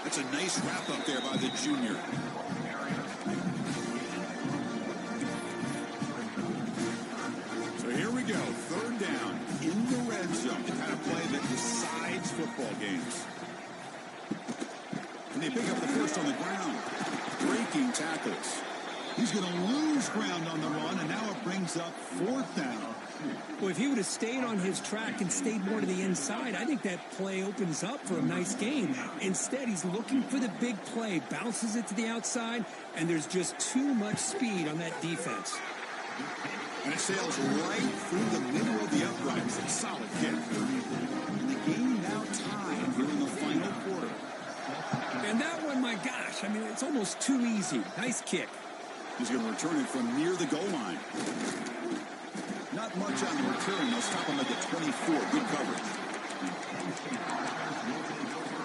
That's a nice wrap up there by the junior. So here we go, third down in the red zone. The kind of play that decides football games. And they pick up the first on the ground. Breaking tackles. He's going to lose ground on the run, and now it brings up 4th down. Well, if he would have stayed on his track and stayed more to the inside, I think that play opens up for a nice gain. Instead, he's looking for the big play, bounces it to the outside, and there's just too much speed on that defense. And it sails right through the middle of the uprights. A solid kick. And the game now tied here in the final quarter. And that one, my gosh, I mean, it's almost too easy. Nice kick. He's going to return it from near the goal line. Not much on the return. They'll stop him at the 24. Good coverage.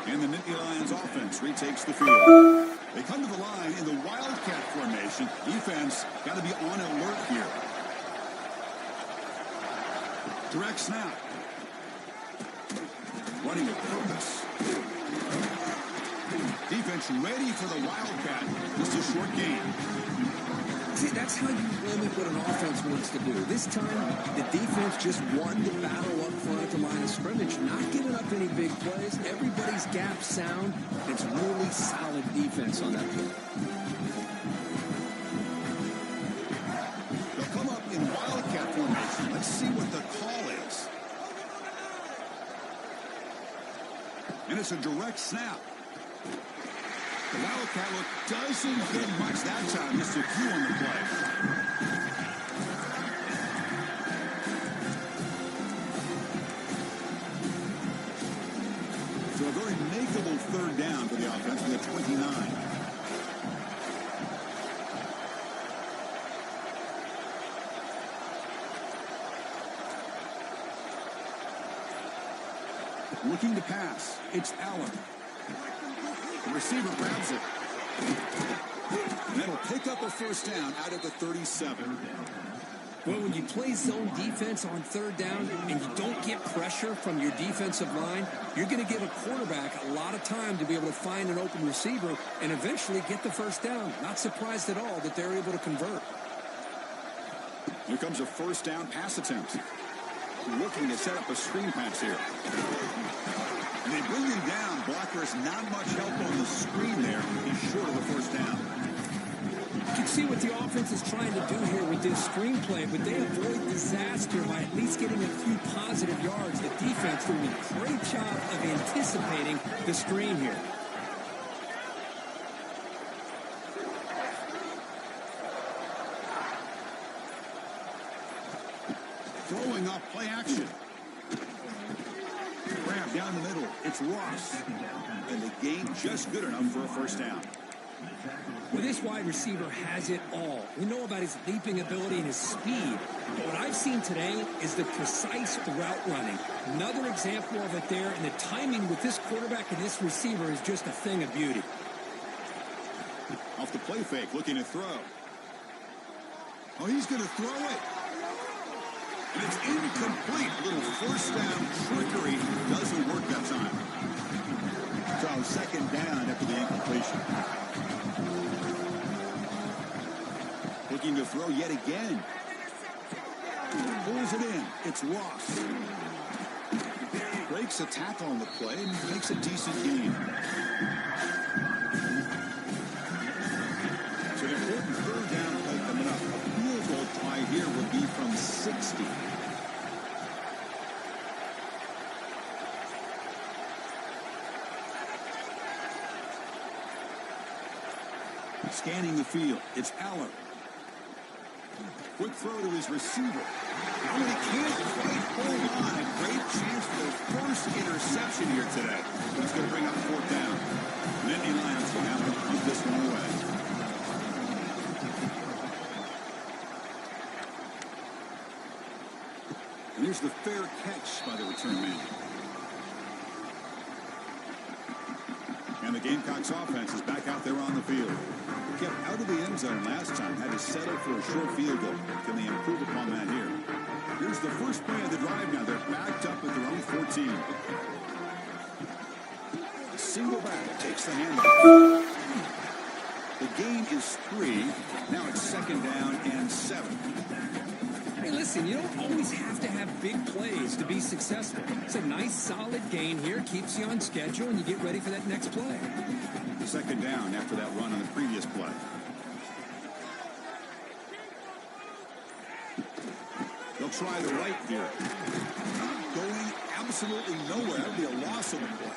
And the Nittany Lions offense retakes the field. They come to the line in the Wildcat formation. Defense got to be on alert here. Direct snap. Running with purpose. Defense ready for the Wildcat. Just a short game. See, that's how you limit what an offense wants to do. This time, the defense just won the battle up front at the line of scrimmage, not giving up any big plays. Everybody's gap sound. It's really solid defense on that play. They'll come up in Wildcat formation. Let's see what the call is. And it's a direct snap. The Wildcat look doesn't get much that time. Just a few on the play. So a very makeable third down for the offense with a 29. Looking to pass. It's Allen. The receiver grabs it. And that'll pick up a first down out of the 37. Well, when you play zone defense on third down and you don't get pressure from your defensive line, you're going to give a quarterback a lot of time to be able to find an open receiver and eventually get the first down. Not surprised at all that they're able to convert. Here comes a first down pass attempt. Looking to set up a screen pass here. And they bring him down. Blockers not much help on the screen there. He's short of the first down. You can see what the offense is trying to do here with this screenplay, but they avoid disaster by at least getting a few positive yards. The defense doing a great job of anticipating the screen here. Throwing up play action. Grab down the middle. It's Ross. And the game just good enough for a first down. Well, this wide receiver has it all. We know about his leaping ability and his speed. But what I've seen today is the precise route running. Another example of it there, and the timing with this quarterback and this receiver is just a thing of beauty. Off the play fake, looking to throw. Oh, he's going to throw it. And it's incomplete. Little first down trickery doesn't work that time. So second down after the incompletion. Looking to throw yet again. Pulls it in. It's Ross. Breaks a tackle on the play and makes a decent gain. So the important third down play coming up. play here would be from 60. Scanning the field, it's Aller. Quick throw to his receiver. Oh, and he can't quite hold on. A great chance for their first interception here today. That's going to bring up 4th down. Nittany Lions will have to punt this one away. And here's the fair catch by the return man. And the Gamecocks offense is back out there on the field. Kept out of the end zone last time, had to settle for a short field goal. Can they improve upon that here? Here's the first play of the drive now. They're backed up at their own 14. A single back takes the handoff. The gain is 3. Now it's 2nd down and 7. Hey, listen, you don't always have to have big plays to be successful. It's a nice, solid gain here. Keeps you on schedule, and you get ready for that next play. 2nd down after that run on the previous play. They'll try the right here. Going absolutely nowhere. That would be a loss of the play.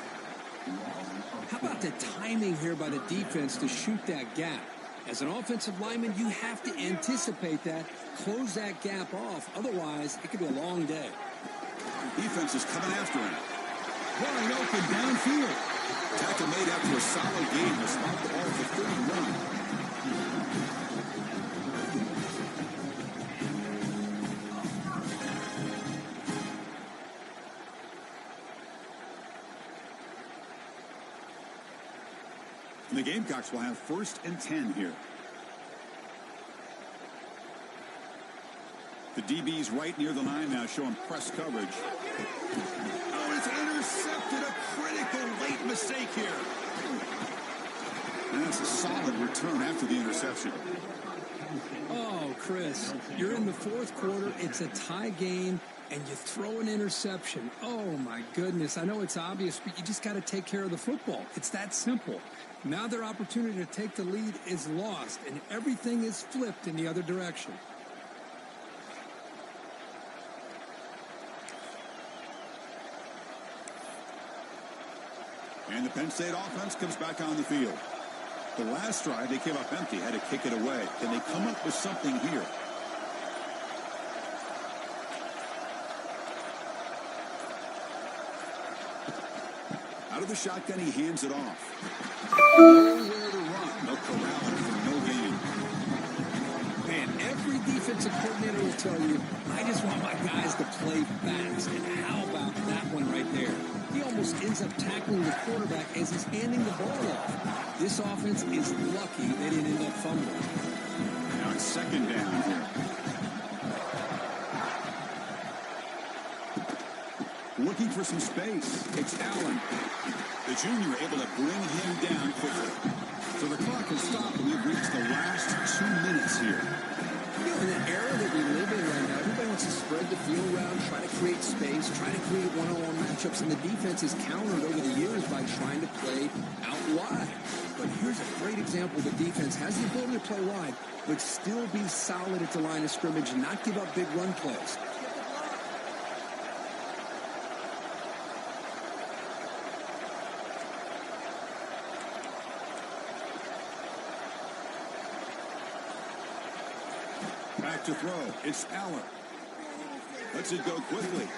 How about the timing here by the defense to shoot that gap? As an offensive lineman, you have to anticipate that, close that gap off. Otherwise, it could be a long day. Defense is coming after him. Wide open downfield. Tackle made after a solid gain. Will spot the ball for 31. The Gamecocks will have 1st and 10 here. The DB's right near the line now, showing press coverage. Oh, it's intercepted. A critical late mistake here. And that's a solid return after the interception. Oh, Chris, you're in the 4th quarter. It's a tie game, and you throw an interception. Oh, my goodness. I know it's obvious, but you just got to take care of the football. It's that simple. Now their opportunity to take the lead is lost, and everything is flipped in the other direction. And the Penn State offense comes back on the field. The last drive, they came up empty, had to kick it away. Can they come up with something here? Out of the shotgun, he hands it off. Nowhere to run. No corral for no gain. Man, every defensive coordinator will tell you, I just want my guys to play fast. And how about that one right there? He almost ends up tackling the quarterback as he's handing the ball off. This offense is lucky they didn't end up fumbling. Now it's 2nd down here. Looking for some space. It's Allen. The junior able to bring him down quickly. So the clock has stopped, and we've reached the last 2 minutes here. You know, in the era that we live in right now, everybody wants to spread the field around, try to create space, try to create one-on-one matchups, and the defense is countered over the years by trying to play out wide. But here's a great example. The defense has the ability to play wide, but still be solid at the line of scrimmage and not give up big run plays. Back to throw. It's Aller. Lets it go quickly.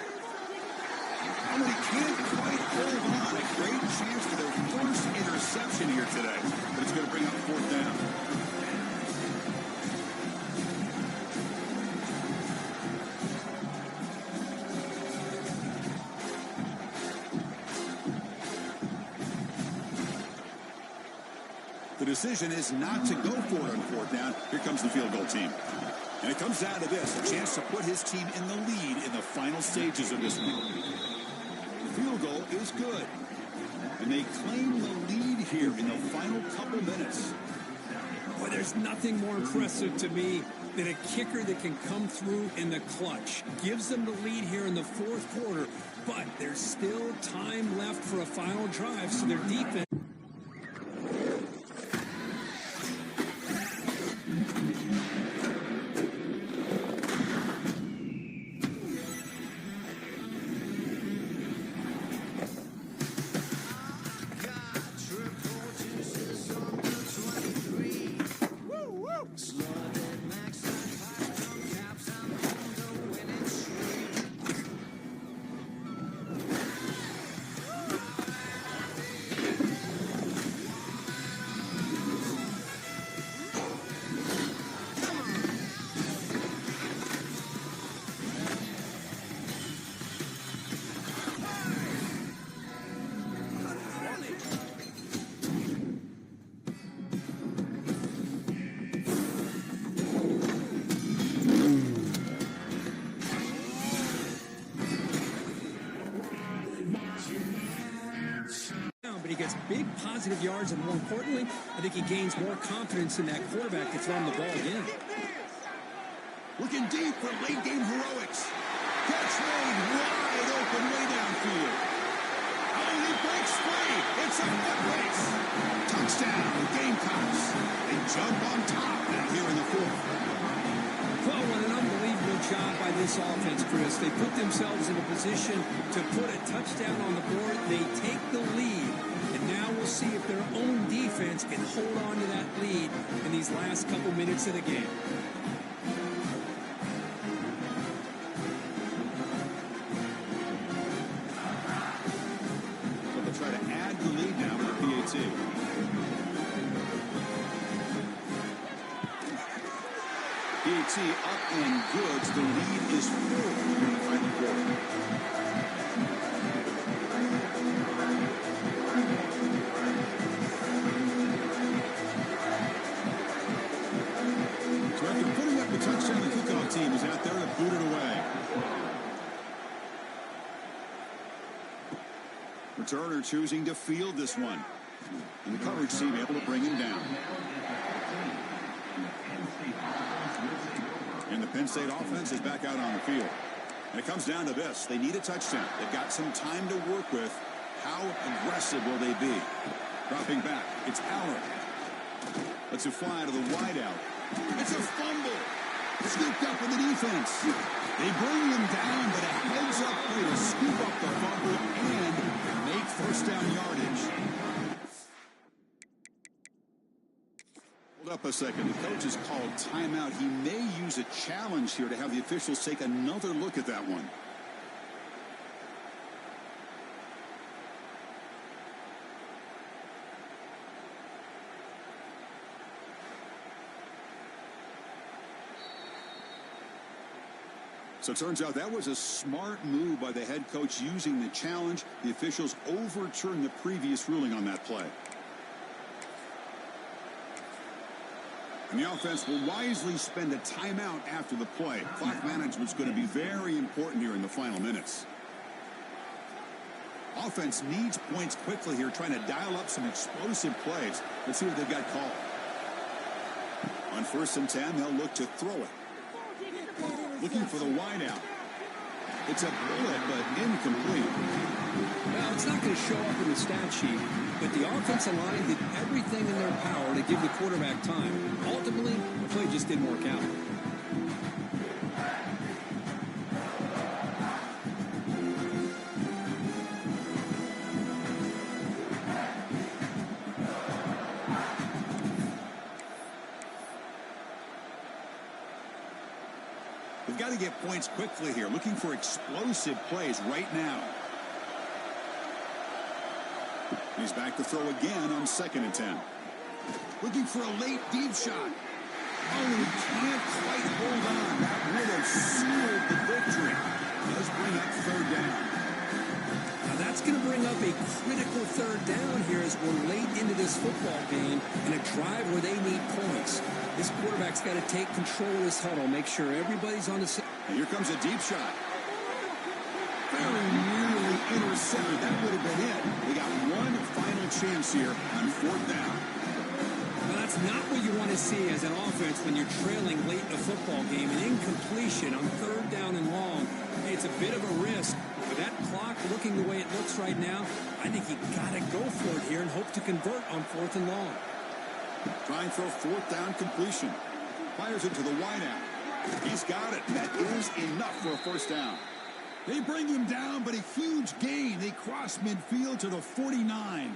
Oh, he can't quite hold on. A great chance for their first interception here today. But it's going to bring up 4th down. The decision is not to go for it on 4th down. Here comes the field goal team. And it comes down to this, a chance to put his team in the lead in the final stages of this one. The field goal is good. And they claim the lead here in the final couple minutes. Boy, there's nothing more impressive to me than a kicker that can come through in the clutch. Gives them the lead here in the 4th quarter, but there's still time left for a final drive, so their defense... He gets big positive yards, and more importantly, I think he gains more confidence in that quarterback to throw him the ball again. Looking deep for late-game heroics. Catch made wide open way downfield. Oh, he breaks free. It's a foot race. Touchdown, Gamecocks. They jump on top now here in the fourth. Well, what an unbelievable job by this offense, Chris. They put themselves in a position to put a touchdown on the board. They take the lead. And now we'll see if their own defense can hold on to that lead in these last couple minutes of the game. Try to add the lead now to the BYTE. BYTE up and good. The lead is 4 in the final quarter. So after putting up the touchdown, the kickoff team is out there to boot it away. Returner choosing to field this one. And the coverage team able to bring him down. And the Penn State offense is back out on the field. And it comes down to this. They need a touchdown. They've got some time to work with. How aggressive will they be? Dropping back. It's Allen. Lets it fly to the wideout. It's a fumble. Scooped up with the defense. They bring him down, but a heads-up play to scoop up the fumble and make first down yardage. Hold up a second. The coach has called timeout. He may use a challenge here to have the officials take another look at that one. So it turns out that was a smart move by the head coach using the challenge. The officials overturned the previous ruling on that play. And the offense will wisely spend a timeout after the play. Clock management is going to be very important here in the final minutes. Offense needs points quickly here, trying to dial up some explosive plays. Let's see what they've got called. On 1st and 10, they'll look to throw it. Looking for the wideout. It's a bullet, but incomplete. Well, it's not going to show up in the stat sheet, but the offensive line did everything in their power to give the quarterback time. Ultimately, the play just didn't work out. They've got to get points quickly here, looking for explosive plays right now. He's back to throw again on 2nd and 10. Looking for a late deep shot. Oh, he can't quite hold on. That would have sealed the victory. Does bring up 3rd down. Now that's going to bring up a critical 3rd down here as we're late into this football game in a drive where they need points. This quarterback's got to take control of this huddle, make sure everybody's on the same. Here comes a deep shot. Very nearly intercepted. That would have been it. They got one final chance here on 4th down. Well, that's not what you want to see as an offense when you're trailing late in a football game. An incompletion on 3rd down and long. It's a bit of a risk. With that clock looking the way it looks right now, I think you got to go for it here and hope to convert on 4th and long. Trying for a 4th down completion. Fires it to the wideout. He's got it. That is enough for a 1st down. They bring him down, but a huge gain. They cross midfield to the 49.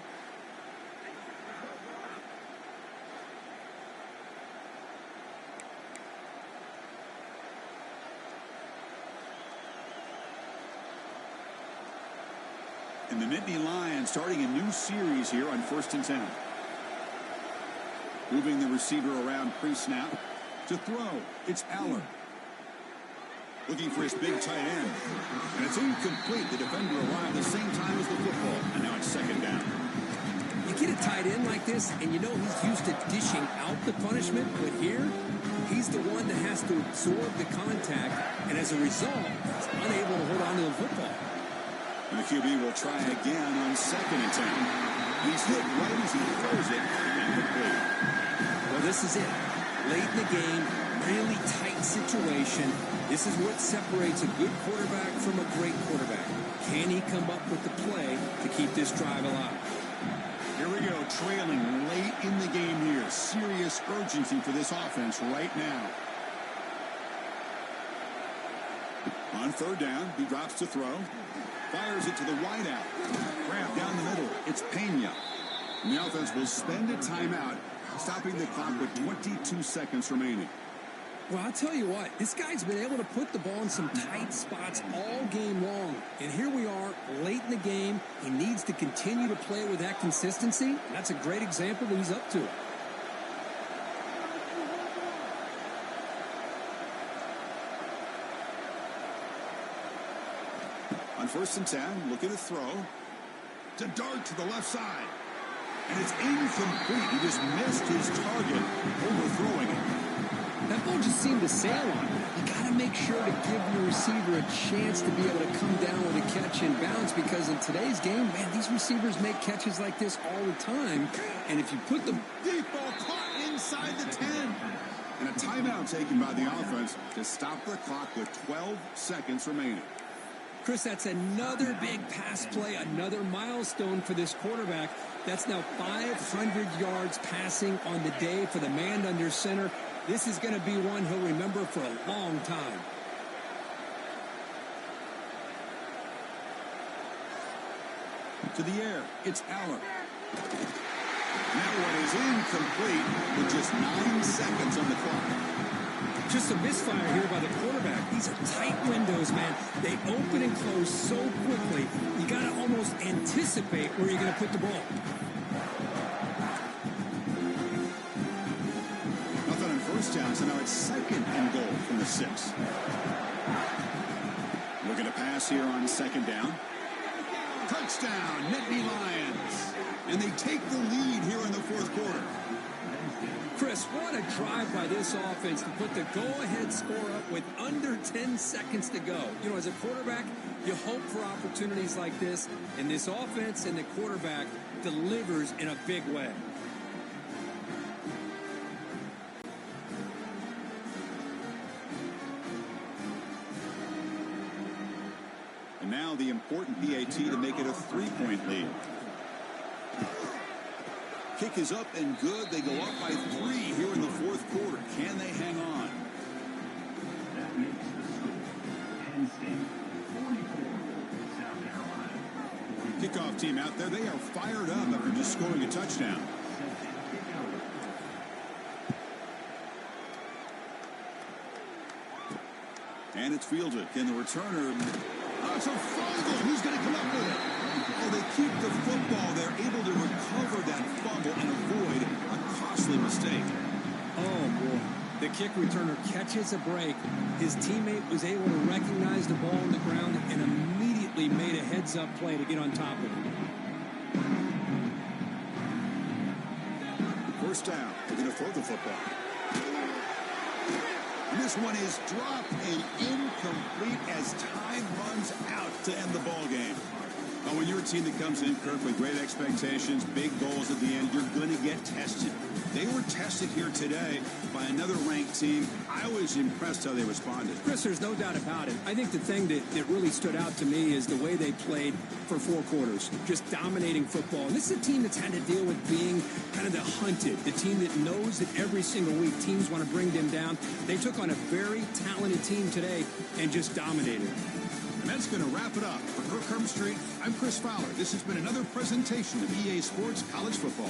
And the Nittany Lions starting a new series here on 1st and 10. Moving the receiver around pre-snap. To throw, it's Aller. Looking for his big tight end. And it's incomplete. The defender arrived the same time as the football. And now it's 2nd down. You get a tight end like this, and you know he's used to dishing out the punishment. But here, he's the one that has to absorb the contact. And as a result, he's unable to hold on to the football. And the QB will try again on 2nd and 10. He's hit right as he throws it. Incomplete. Well, this is it. Late in the game, really tight situation. This is what separates a good quarterback from a great quarterback. Can he come up with the play to keep this drive alive? Here we go, trailing late in the game here. Serious urgency for this offense right now. On third down, he drops to throw. Fires it to the wide out. Grab down the middle. It's Pena. And the offense will spend a timeout, stopping the clock with 22 seconds remaining. Well, I'll tell you what, this guy's been able to put the ball in some tight spots all game long. And here we are, late in the game. He needs to continue to play with that consistency. That's a great example that he's up to it. On 1st and 10, looking to throw. To dart to the left side. And it's incomplete. He just missed his target, overthrowing it. That ball just seemed to sail on him. You got to make sure to give your receiver a chance to be able to come down with a catch and bounce, because in today's game, man, these receivers make catches like this all the time. And if you put the deep ball caught inside the 10. And a timeout taken by the offense to stop the clock with 12 seconds remaining. Chris, that's another big pass play, another milestone for this quarterback. That's now 500 yards passing on the day for the man under center. This is going to be one he'll remember for a long time. To the air, it's Aller. That one is incomplete with just 9 seconds on the clock. Just a misfire here by the quarterback. These are tight windows, man. They open and close so quickly. You got to almost anticipate where you're going to put the ball. Nothing on 1st down, so now it's 2nd and goal from the 6. Looking to pass here on 2nd down. Touchdown, Nittany Lions. And they take the lead here in the 4th quarter. Chris, what a drive by this offense to put the go-ahead score up with under 10 seconds to go. You know, as a quarterback, you hope for opportunities like this, and this offense and the quarterback delivers in a big way. And now the important BAT to make it a 3-point lead. Kick is up and good. They go up by 3 here in the 4th quarter. Can they hang on? That makes the score Penn State 44, South Carolina. Kickoff team out there. They are fired up after just scoring a touchdown. And it's fielded. Can the returner... Oh, it's a fumble. Who's going to come up with it? Oh, they keep the football. They're able to recover that fumble and avoid a costly mistake. Oh, boy. The kick returner catches a break. His teammate was able to recognize the ball on the ground and immediately made a heads-up play to get on top of it. 1st down. They're going to throw the football. And this one is dropped and incomplete as time runs out to end the ball game. Now, when you're a team that comes in, Kirk, with great expectations, big goals at the end, you're going to get tested. They were tested here today by another ranked team. I was impressed how they responded. Chris, there's no doubt about it. I think the thing that really stood out to me is the way they played for 4 quarters, just dominating football. And this is a team that's had to deal with being kind of the hunted, the team that knows that every single week teams want to bring them down. They took on a very talented team today and just dominated. And that's going to wrap it up. For Kirk Herbstreit, I'm Chris Fowler. This has been another presentation of EA Sports College Football.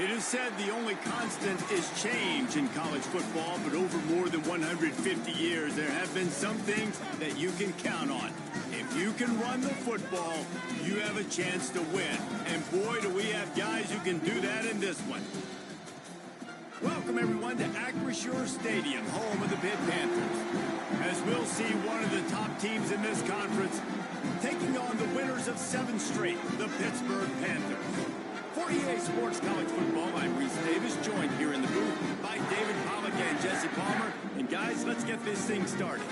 It is said the only constant is change in college football, but over more than 150 years, there have been some things that you can count on. If you can run the football, you have a chance to win. And boy, do we have guys who can do that in this one. Welcome, everyone, to Acrisure Stadium, home of the Pitt Panthers. As we'll see one of the top teams in this conference taking on the winners of 7 straight, the Pittsburgh Panthers. For EA Sports College Football, I'm Reese Davis, joined here in the booth by David Pollack and Jesse Palmer. And guys, let's get this thing started.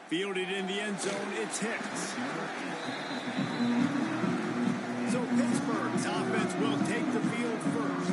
Fielded in the end zone, it's Hicks. So Pittsburgh's offense will take the field first.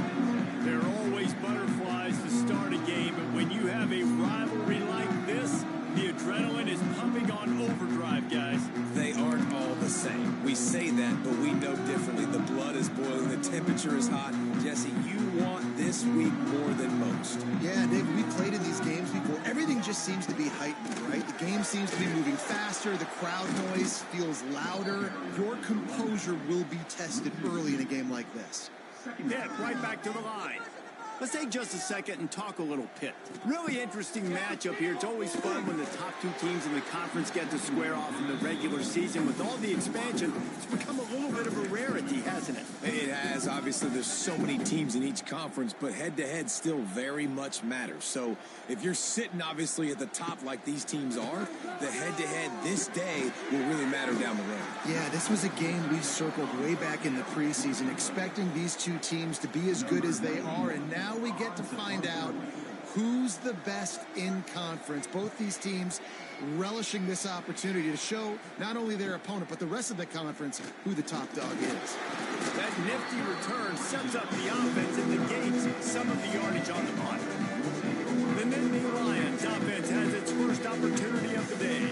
There are always butterflies to start a game, but when you have a rivalry like this, the adrenaline is pumping on overdrive, guys. They aren't all the same. We say that, but we know differently. The blood is boiling, the temperature is hot. Jesse, you want this week more than most. Yeah, Dave, we played in these games before. Everything just seems to be heightened, right? The game seems to be moving faster. The crowd noise feels louder. Your composure will be tested early in a game like this. Pitt right back to the line. Let's take just a second and talk a little Pitt. Really interesting matchup here. It's always fun when the top 2 teams in the conference get to square off in the regular season. With all the expansion, it's become a little bit of a rarity, hasn't it? It has. Obviously, there's so many teams in each conference, but head-to-head still very much matters. So if you're sitting, obviously, at the top like these teams are, the head-to-head this day will really matter down the road. Yeah, this was a game we circled way back in the preseason, expecting these 2 teams to be as good as they are, and now we get to find out who's the best in conference. Both these teams relishing this opportunity to show not only their opponent, but the rest of the conference who the top dog is. That nifty return sets up the offense and negates some of the yardage on the punt. The Nittany Lions offense has its first opportunity of the day,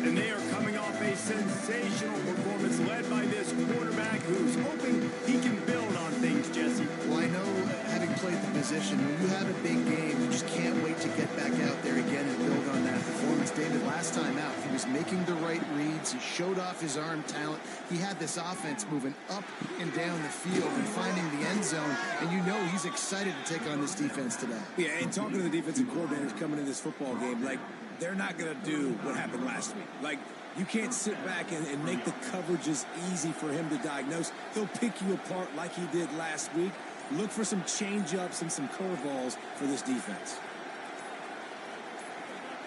and they are coming off a sensational performance led by this quarterback who's hoping he can build on things, Jesse. Well, I know, having played the position, when you have a big game, you just can't wait to get back out there again and build on that performance. David, last time out, he was making the right reads. He showed off his arm talent. He had this offense moving up and down the field and finding the end zone, and you know he's excited to take on this defense today. Yeah, and talking to the defensive coordinators coming in this football game, like, they're not going to do what happened last week. Like, you can't sit back and make the coverages easy for him to diagnose. He'll pick you apart like he did last week. Look for some change-ups and some curveballs for this defense.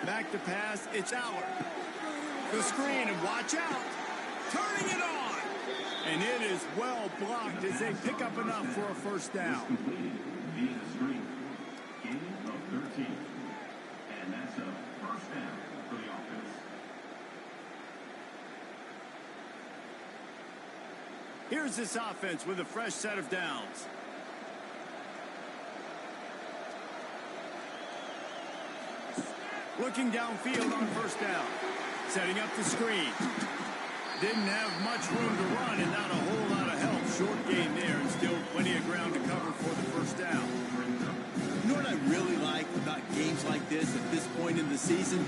Back to pass, it's Allard. The screen, and watch out. Turning it on. And it is well blocked as they pick up enough for a first down. Via the screen. Gain of 13. And that's a first down for the offense. Here's this offense with a fresh set of downs. Looking downfield on first down. Setting up the screen. Didn't have much room to run and not a whole lot of help. Short game there and still plenty of ground to cover for the first down. You know what I really like about games like this at this point in the season?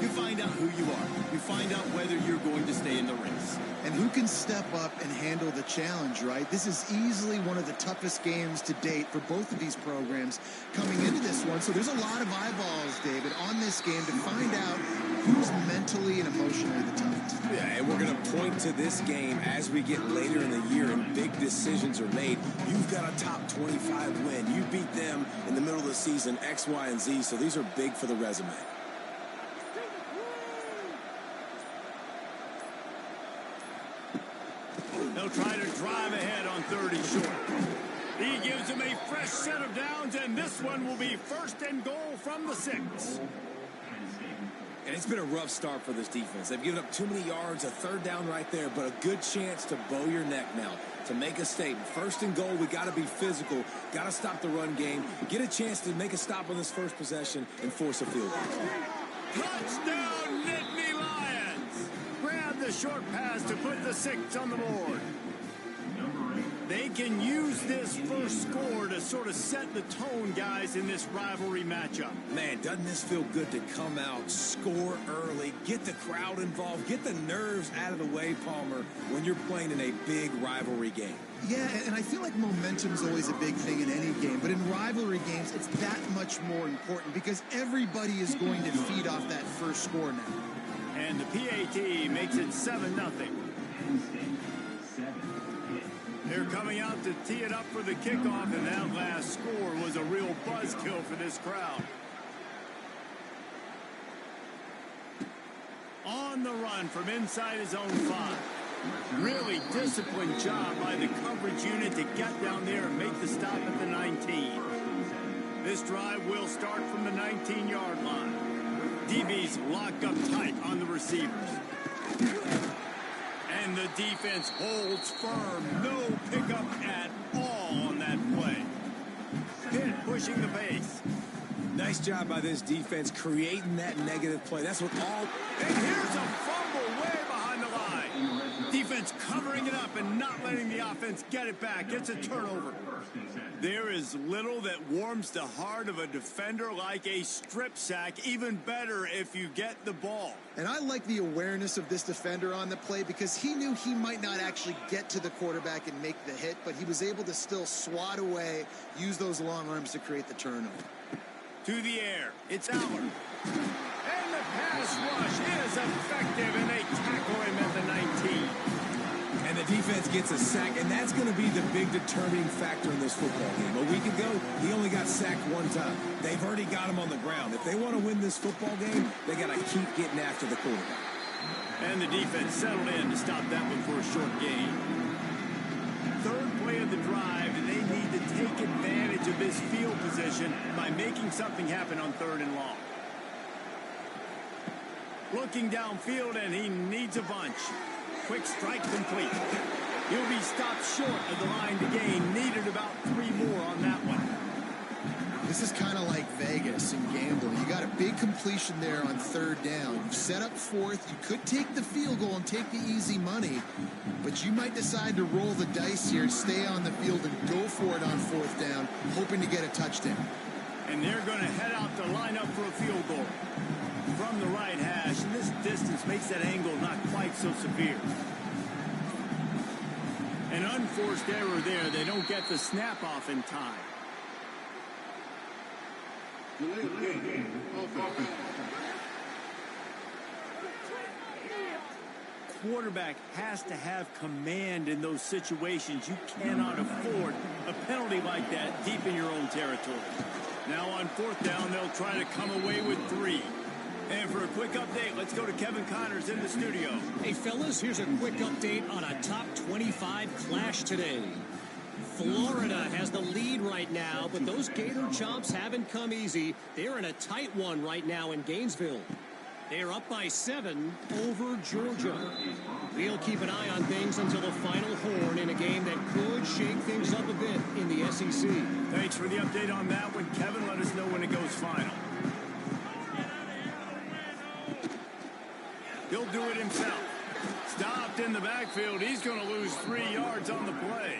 You find out who you are. You find out whether you're going to stay in the race. And who can step up and handle the challenge, right? This is easily one of the toughest games to date for both of these programs coming into this one. So there's a lot of eyeballs, David, on this game to find out who's mentally and emotionally the toughest. Yeah, and we're going to point to this game as we get later in the year and big decisions are made. You've got a top 25 win. You beat them in the middle of the season, X, Y, and Z. So these are big for the resume. They'll try to drive ahead on 30 short. He gives them a fresh set of downs, and this one will be first and goal from the 6. And it's been a rough start for this defense. They've given up too many yards, a third down right there, but a good chance to bow your neck now, to make a statement. First and goal, we got to be physical, got to stop the run game, get a chance to make a stop on this first possession and force a field goal. Touchdown, Nittany Lions! Grab the short pass to put the 6 on the board. They can use this first score to sort of set the tone, guys, in this rivalry matchup. Man, doesn't this feel good to come out, score early, get the crowd involved, get the nerves out of the way, Palmer, when you're playing in a big rivalry game? Yeah, and I feel like momentum's always a big thing in any game, but in rivalry games, it's that much more important because everybody is going to feed off that first score now. And the PAT makes it 7-0. They're coming out to tee it up for the kickoff, and that last score was a real buzzkill for this crowd. On the run from inside his own 5. Really disciplined job by the coverage unit to get down there and make the stop at the 19. This drive will start from the 19-yard line. DBs lock up tight on the receivers. And the defense holds firm. No pickup at all on that play. Pitt pushing the pace. Nice job by this defense creating that negative play. That's what all... And here's a fumble way behind the line. Defense covering it up and not letting the offense get it back. It's a turnover. There is little that warms the heart of a defender like a strip sack. Even better if you get the ball. And I like the awareness of this defender on the play because he knew he might not actually get to the quarterback and make the hit, but he was able to still swat away, use those long arms to create the turnover. To the air, it's Aller. And the pass rush is effective, and they tackle him at the 19. And the defense gets a sack, and that's going to be the big determining factor in this football game. A week ago, he only got sacked 1 time. They've already got him on the ground. If they want to win this football game, they got to keep getting after the quarterback. And the defense settled in to stop that one for a short gain. Third play of the drive, and they need to take advantage of this field position by making something happen on 3rd and long. Looking downfield, and he needs a bunch. Quick strike complete. He'll be stopped short of the line to gain. Needed about 3 more on that one. This is kind of like Vegas in gambling. You got a big completion there on 3rd down. You set up 4th. You could take the field goal and take the easy money, but you might decide to roll the dice here, stay on the field, and go for it on 4th down, hoping to get a touchdown. And they're going to head out to line up for a field goal. From the right hash, and this distance makes that angle not quite so severe. An unforced error there. They don't get the snap off in time. Quarterback has to have command in those situations. You cannot afford a penalty like that deep in your own territory. Now on 4th down, they'll try to come away with 3. And for a quick update, let's go to Kevin Connors in the studio. Hey, fellas, here's a quick update on a top 25 clash today. Florida has the lead right now, but those Gator Chomps haven't come easy. They're in a tight one right now in Gainesville. They're up by 7 over Georgia. We'll keep an eye on things until the final horn in a game that could shake things up a bit in the SEC. Thanks for the update on that one, Kevin. Let us know when it goes final. He'll do it himself. Stopped in the backfield. He's going to lose 3 yards on the play.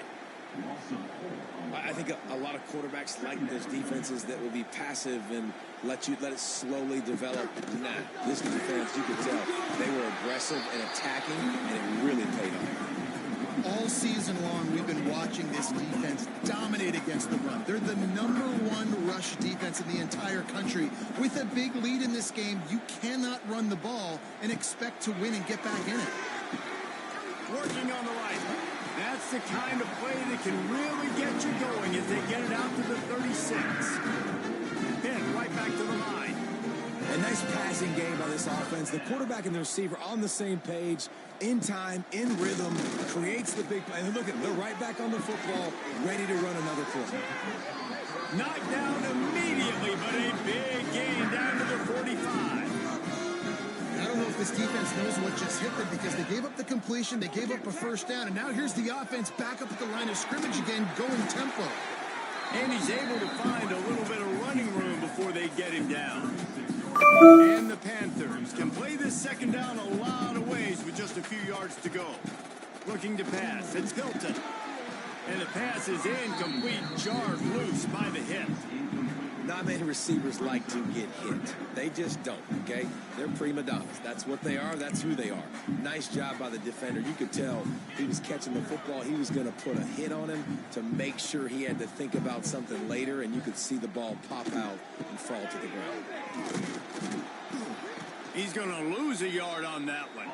I think a lot of quarterbacks like those defenses that will be passive and let it slowly develop. Nah, this defense, you could tell, they were aggressive and attacking, and it really paid off. All season long, we've been watching this defense dominate against the run. They're the #1 rush defense in the entire country. With a big lead in this game, you cannot run the ball and expect to win and get back in it. Working on the right. That's the kind of play that can really get you going as they get it out to the 36. Then right back to the line. A nice passing game by this offense. The quarterback and the receiver on the same page, in time, in rhythm, creates the big play. And look at, they're right back on the football, ready to run another play. Knocked down immediately, but a big gain down to the 45. don't know if this defense knows what just hit them because they gave up the completion, they gave up a first down, and now here's the offense back up at the line of scrimmage again, going tempo. And he's able to find a little bit of running room before they get him down. And the Panthers can play this second down a lot of ways with just a few yards to go. Looking to pass, it's Hilton. And the pass is incomplete, jarred loose by the hit. Not many receivers like to get hit. They just don't, okay? They're prima donnas. That's what they are. That's who they are. Nice job by the defender. You could tell he was catching the football. He was going to put a hit on him to make sure he had to think about something later, and you could see the ball pop out and fall to the ground. He's going to lose a yard on that one.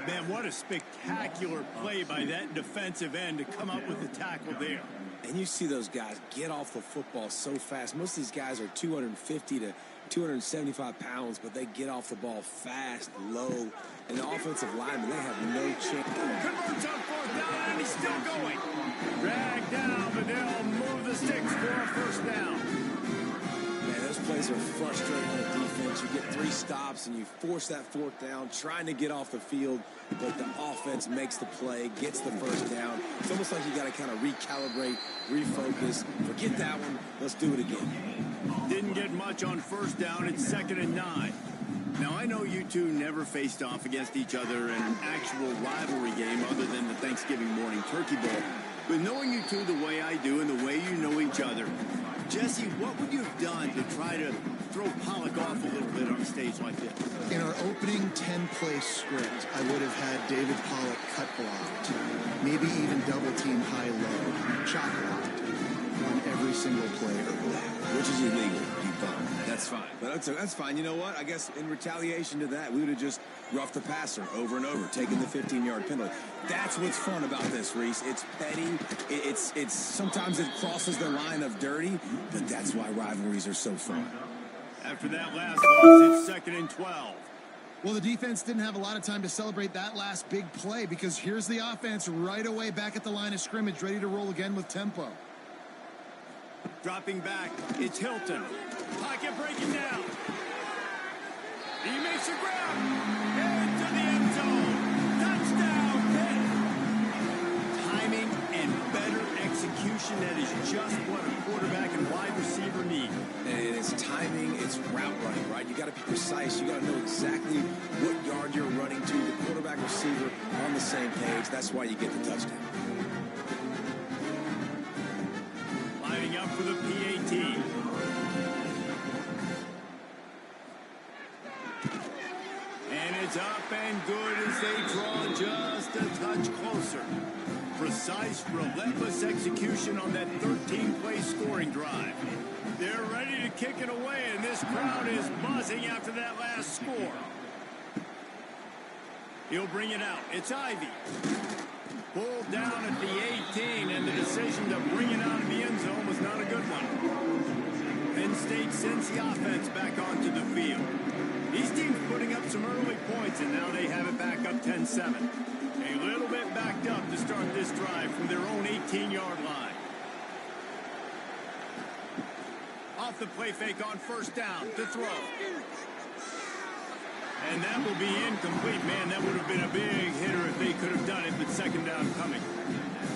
Man, what a spectacular play by that defensive end to come up with the tackle there. And you see those guys get off the football so fast. Most of these guys are 250 to 275 pounds, but they get off the ball fast, low. And the offensive linemen, they have no chance. Converts on fourth down, and he's still going. Dragged down, but they'll move the sticks for a first down. Man, those plays are frustrating on the defense. You get 3 stops, and you force that fourth down, trying to get off the field, but the offense makes the play, gets the first down. It's almost like you got to kind of recalibrate, refocus. Forget that one. Let's do it again. Didn't get much on first down. It's 2nd and 9. Now, I know you two never faced off against each other in an actual rivalry game other than the Thanksgiving morning turkey bowl. But knowing you two the way I do and the way you know each other, Jesse, what would you have done to try to throw Pollock off a little bit on a stage like this? In our opening 10-play script, I would have had David Pollock cut blocked, maybe even double-team high-low, chop blocked on every single play early. Which is illegal, deep down. That's fine. But that's fine. You know what? I guess in retaliation to that, we would have just roughed the passer over and over, taking the 15-yard penalty. That's what's fun about this, Reese. It's petty. It's sometimes it crosses the line of dirty, but that's why rivalries are so fun. After that last loss, it's 2nd and 12. Well, the defense didn't have a lot of time to celebrate that last big play because here's the offense right away back at the line of scrimmage, ready to roll again with tempo. Dropping back, it's Hilton. Pocket breaking down. He makes the grab. Into the end zone. Touchdown, Pitt. Timing and better execution, that is just what a quarterback and wide receiver need. And it's timing, it's route running, right? You got to be precise. You got to know exactly what yard you're running to. The quarterback receiver on the same page. That's why you get the touchdown. Lining up for the PAT. And it's up and good as they draw just a touch closer. Precise, relentless execution on that 13-play scoring drive. They're ready to kick it away, and this crowd is buzzing after that last score. He'll bring it out. It's Ivy. Pulled down at the 18, and the decision to bring it out of the end zone was not a good one. Penn State sends the offense back onto the field. These teams putting up some early points, and now they have it back up 10-7. A little bit backed up to start this drive from their own 18-yard line. Off the play fake on first down to throw. And that will be incomplete. Man, that would have been a big hitter if they could have done it, but 2nd down coming.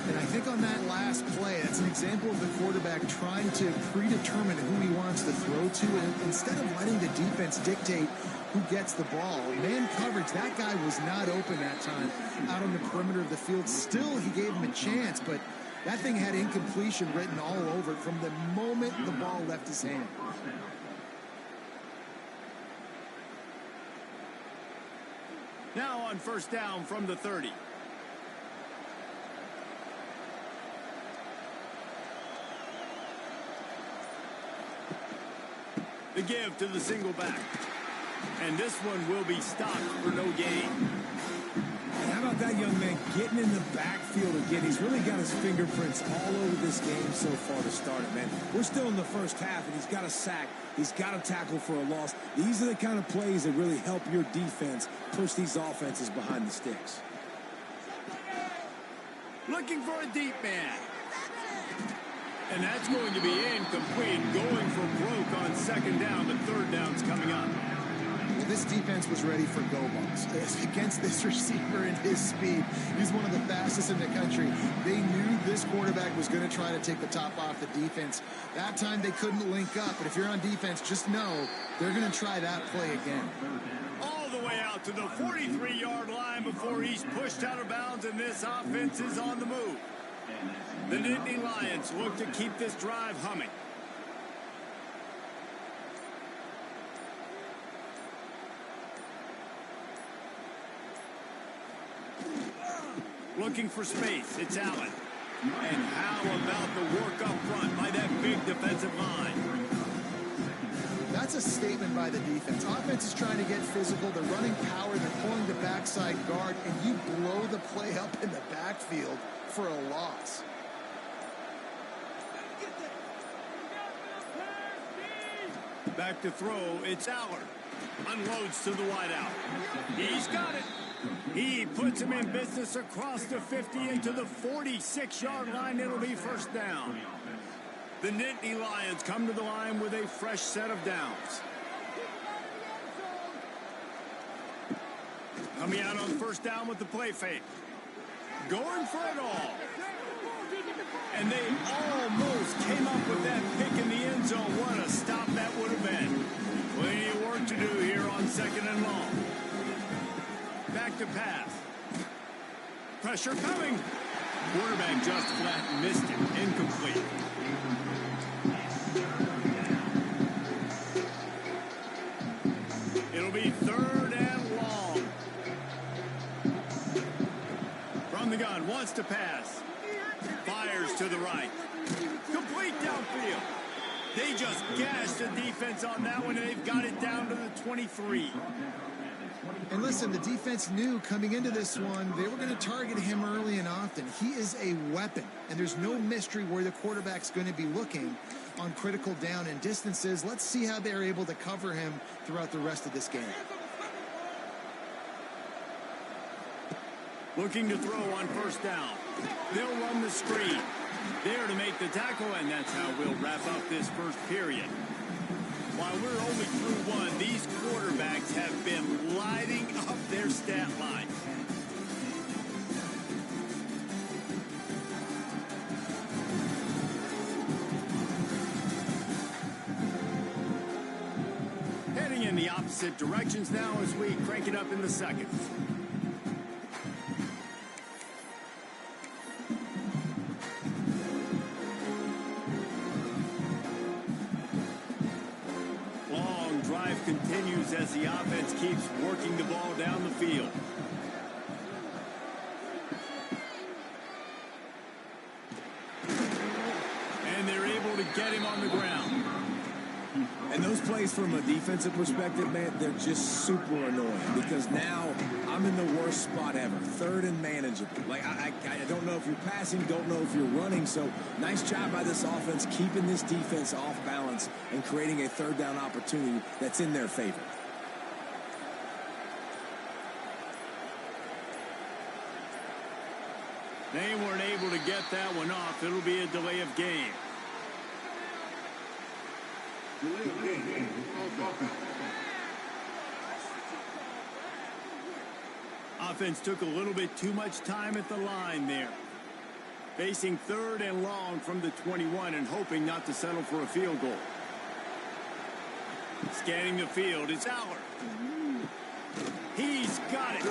And I think on that last play, that's an example of the quarterback trying to predetermine who he wants to throw to, and instead of letting the defense dictate who gets the ball. Man coverage, that guy was not open that time out on the perimeter of the field. Still, he gave him a chance, but that thing had incompletion written all over it from the moment the ball left his hand. Now on first down from the 30. The give to the single back. And this one will be stopped for no gain. And how about that young man getting in the backfield again? He's really got his fingerprints all over this game so far to start it, man. We're still in the first half, and he's got a sack. He's got a tackle for a loss. These are the kind of plays that really help your defense push these offenses behind the sticks. Looking for a deep man. And that's going to be incomplete. Going for broke on 2nd down, but 3rd down's coming up. Well, this defense was ready for go balls. Against this receiver and his speed, he's one of the fastest in the country. They knew this quarterback was going to try to take the top off the defense. That time they couldn't link up, but if you're on defense, just know they're going to try that play again. All the way out to the 43-yard line before he's pushed out of bounds, and this offense is on the move. The Nittany Lions look to keep this drive humming. Looking for space, it's Allen. And how about the work up front by that big defensive line? That's a statement by the defense. Offense is trying to get physical. They're running power. They're pulling the backside guard, and you blow the play up in the backfield for a loss. Back to throw, it's Allard. Unloads to the wideout. He's got it. He puts him in business across the 50 into the 46-yard line. It'll be first down. The Nittany Lions come to the line with a fresh set of downs. Coming out on first down with the play fake. Going for it all. And they almost came up with that pick in the end zone. What a stop that would have been. Plenty of work to do here on second and long. Back to pass. Pressure coming. Quarterback just flat missed it. Incomplete. It'll be third and long. From the gun, wants to pass. Fires to the right. Complete downfield. They just gashed the defense on that one, and they've got it down to the 23. And listen, the defense knew coming into this one, they were going to target him early and often. He is a weapon, and there's no mystery where the quarterback's going to be looking on critical down and distances. Let's see how they're able to cover him throughout the rest of this game. Looking to throw on first down. They'll run the screen. There to make the tackle, and that's how we'll wrap up this first period. While we're only through one, these quarterbacks have been lighting up their stat line. Heading in the opposite directions now as we crank it up in the second. Continues as the offense keeps working the ball down the field. And they're able to get him on the ground. And those plays from a defensive perspective, man, they're just super annoying because now I'm in the worst spot ever. Third and manageable. Like, I don't know if you're passing, don't know if you're running. So nice job by this offense keeping this defense off balance and creating a third down opportunity that's in their favor. They weren't able to get that one off. It'll be a delay of game. Offense took a little bit too much time at the line there. Facing third and long from the 21 and hoping not to settle for a field goal. Scanning the field, it's Allard. He's got it.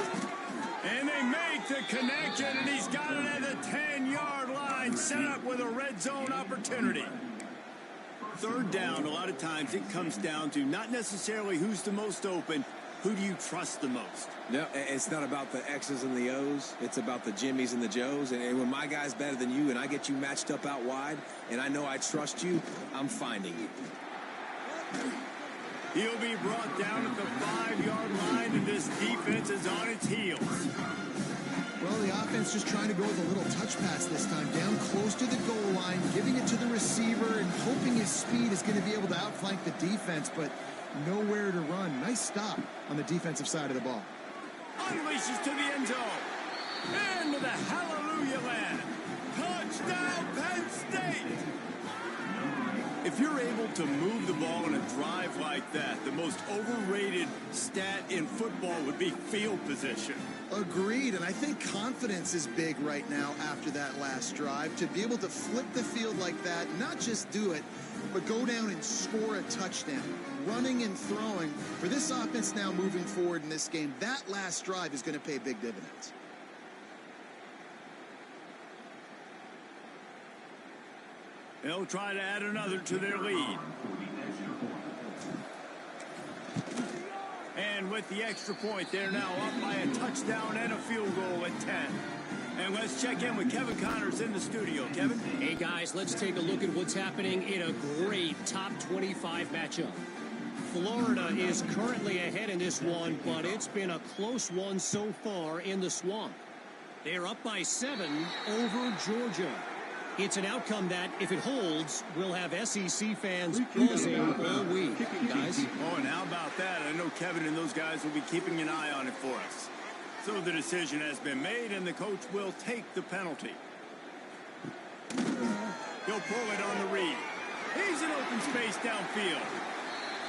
And they make the connection, and he's got it at the 10-yard line, set up with a red zone opportunity. Third down, a lot of times it comes down to not necessarily who's the most open, who do you trust the most? No, it's not about the X's and the O's. It's about the Jimmies and the Joes. And when my guy's better than you and I get you matched up out wide and I know I trust you, I'm finding you. He'll be brought down at the 5-yard line, and this defense is on its heels. Well, the offense just trying to go with a little touch pass this time, down close to the goal line, giving it to the receiver and hoping his speed is going to be able to outflank the defense, but nowhere to run. Nice stop on the defensive side of the ball. Unleashes to the end zone. Into the hallelujah land. Touchdown, Penn State. If you're able to to move the ball in a drive like that. The most overrated stat in football would be field position. Agreed, and I think confidence is big right now after that last drive. To be able to flip the field like that, not just do it, but go down and score a touchdown. Running and throwing, for this offense now moving forward in this game, that last drive is going to pay big dividends. They'll try to add another to their lead. And with the extra point, they're now up by a touchdown and a field goal at 10. And let's check in with Kevin Connors in the studio. Kevin? Hey, guys, let's take a look at what's happening in a great top 25 matchup. Florida is currently ahead in this one, but it's been a close one so far in the Swamp. They're up by 7 over Georgia. It's an outcome that, if it holds, will have SEC fans buzzing all week. Guys? Oh, and how about that? I know Kevin and those guys will be keeping an eye on it for us. So the decision has been made, and the coach will take the penalty. He'll pull it on the read. He's in open space downfield.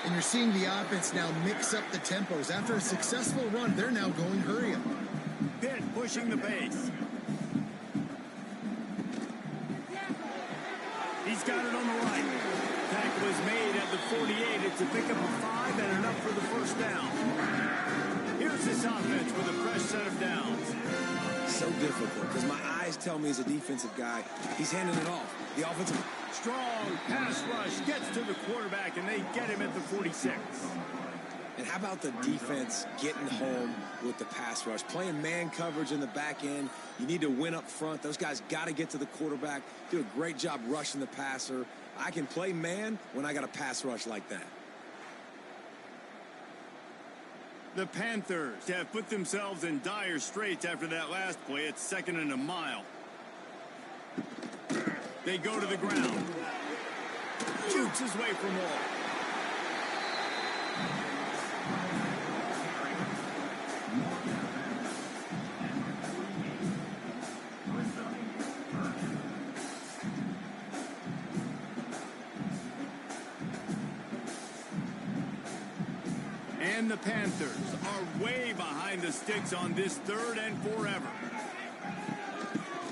And you're seeing the offense now mix up the tempos. After a successful run, they're now going hurry up. Pitt pushing the pace. He's got it on the right. Tackle is made at the 48. It's a pickup of 5 and enough for the first down. Here's this offense with a fresh set of downs. So difficult because my eyes tell me as a defensive guy, he's handing it off. The offensive... Strong pass rush gets to the quarterback, and they get him at the 46. And how about the defense getting home with the pass rush? Playing man coverage in the back end. You need to win up front. Those guys got to get to the quarterback, do a great job rushing the passer. I can play man when I got a pass rush like that. The Panthers have put themselves in dire straits after that last play. It's 2nd and a mile. They go to the ground. Shoots his way for more. And the Panthers are way behind the sticks on this 3rd and forever.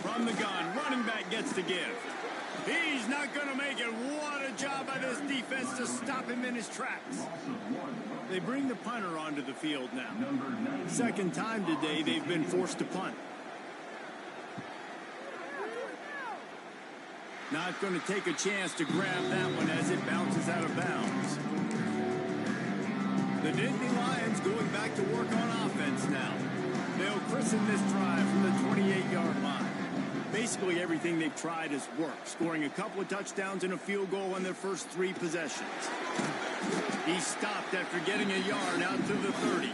From the gun, running back gets to give. He's not going to make it. What a job by this defense to stop him in his tracks. They bring the punter onto the field now. 2nd time today they've been forced to punt. Not going to take a chance to grab that one as it bounces out of bounds. The Nittany Lions going back to work on offense now. They'll christen this drive from the 28-yard line. Basically everything they've tried has worked, scoring a couple of touchdowns and a field goal on their first 3 possessions. He stopped after getting a yard out to the 30.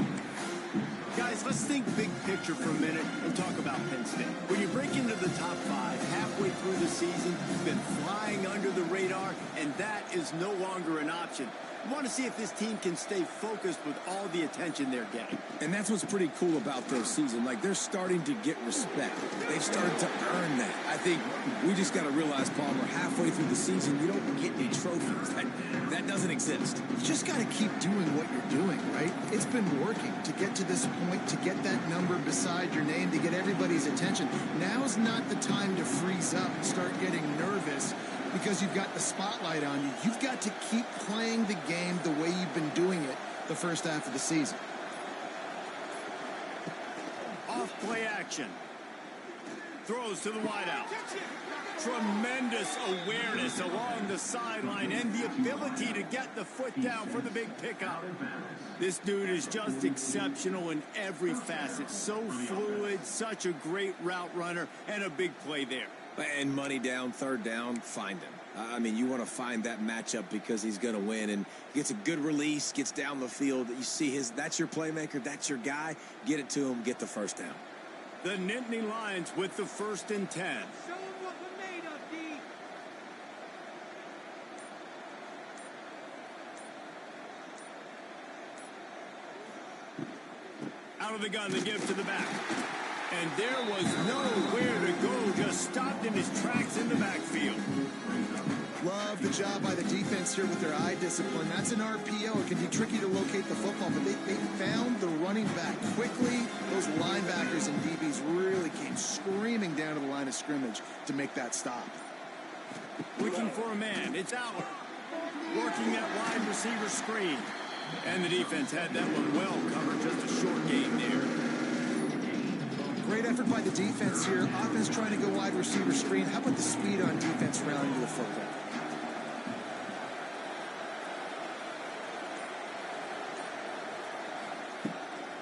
Guys, let's think big picture for a minute and talk about Penn State. When you break into the top 5 halfway through the season, you've been flying under the radar, and that is no longer an option. You want to see if this team can stay focused with all the attention they're getting. And that's what's pretty cool about their season. Like, they're starting to get respect. They've started to earn that. I think we just got to realize, Palmer, halfway through the season, you don't get any trophies. That doesn't exist. You just got to keep doing what you're doing, right? It's been working to get to this point, to get that number beside your name, to get everybody's attention. Now's not the time to freeze up and start getting nervous because you've got the spotlight on you. You've got to keep playing the game the way you've been doing it the first half of the season. Off play action. Throws to the wideout. Tremendous awareness along the sideline and the ability to get the foot down for the big pickup. This dude is just exceptional in every facet. So fluid, such a great route runner, and a big play there. And money down, 3rd down, find him. I mean, you want to find that matchup because he's going to win, and gets a good release, gets down the field. You see that's your playmaker, that's your guy. Get it to him, get the first down. The Nittany Lions with the 1st and 10. Show them what we're made of, D. Out of the gun, they give to the back. And there was nowhere to go, just stopped in his tracks in the backfield. Love the job by the defense here with their eye discipline. That's an RPO. It can be tricky to locate the football, but they found the running back quickly. Those linebackers and DBs really came screaming down to the line of scrimmage to make that stop. Looking for a man. It's Aller. Working that wide receiver screen. And the defense had that one well covered. Just a short game there. Great effort by the defense here. Offense trying to go wide receiver screen. How about the speed on defense rallying to the football?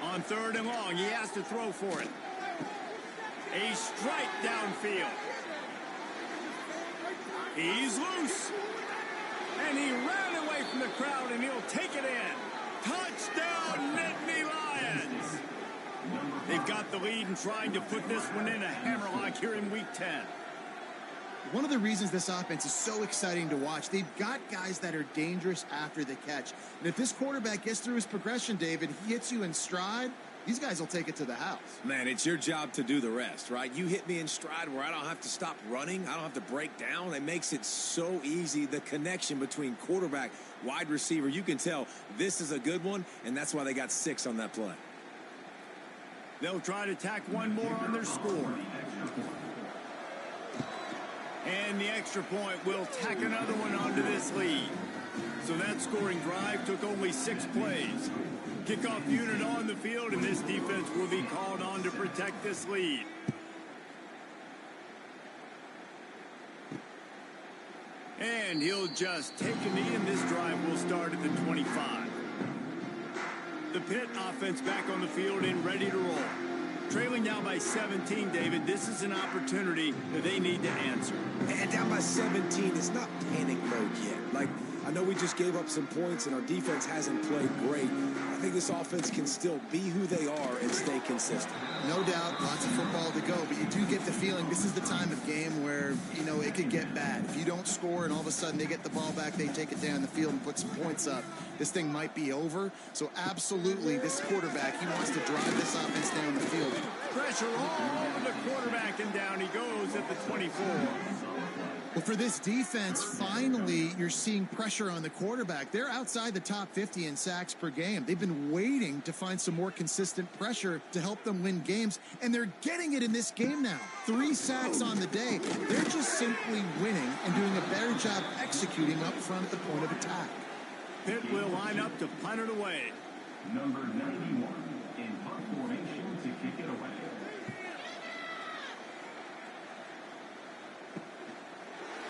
On 3rd and long, he has to throw for it. A strike downfield. He's loose. And he ran away from the crowd, and he'll take it in. Touchdown, Nittany Lions. They've got the lead and trying to put this one in a hammerlock here in Week 10. One of the reasons this offense is so exciting to watch, they've got guys that are dangerous after the catch. And if this quarterback gets through his progression, David, he hits you in stride, these guys will take it to the house. Man, it's your job to do the rest, right? You hit me in stride where I don't have to stop running. I don't have to break down. It makes it so easy. The connection between quarterback, wide receiver, you can tell this is a good one, and that's why they got 6 on that play. They'll try to tack one more on their score. And the extra point will tack another one onto this lead. So that scoring drive took only 6 plays. Kickoff unit on the field, and this defense will be called on to protect this lead. And he'll just take a knee, and this drive will start at the 25. The Pitt offense back on the field and ready to roll. Trailing down by 17, David, this is an opportunity that they need to answer. And down by 17, it's not panic mode yet. Like, I know we just gave up some points and our defense hasn't played great. I think this offense can still be who they are and stay consistent. No doubt, lots of football to go, but you do get the feeling this is the time of game where, you know, it could get bad. If you don't score and all of a sudden they get the ball back, they take it down the field and put some points up, this thing might be over. So absolutely, this quarterback, he wants to drive this offense down the field. Pressure all over the quarterback, and down he goes at the 24. Well, for this defense, finally, you're seeing pressure on the quarterback. They're outside the top 50 in sacks per game. They've been waiting to find some more consistent pressure to help them win games, and they're getting it in this game now. 3 sacks on the day. They're just simply winning and doing a better job executing up front at the point of attack. Pitt will line up to punt it away. Number 91 in punt formation to kick it away.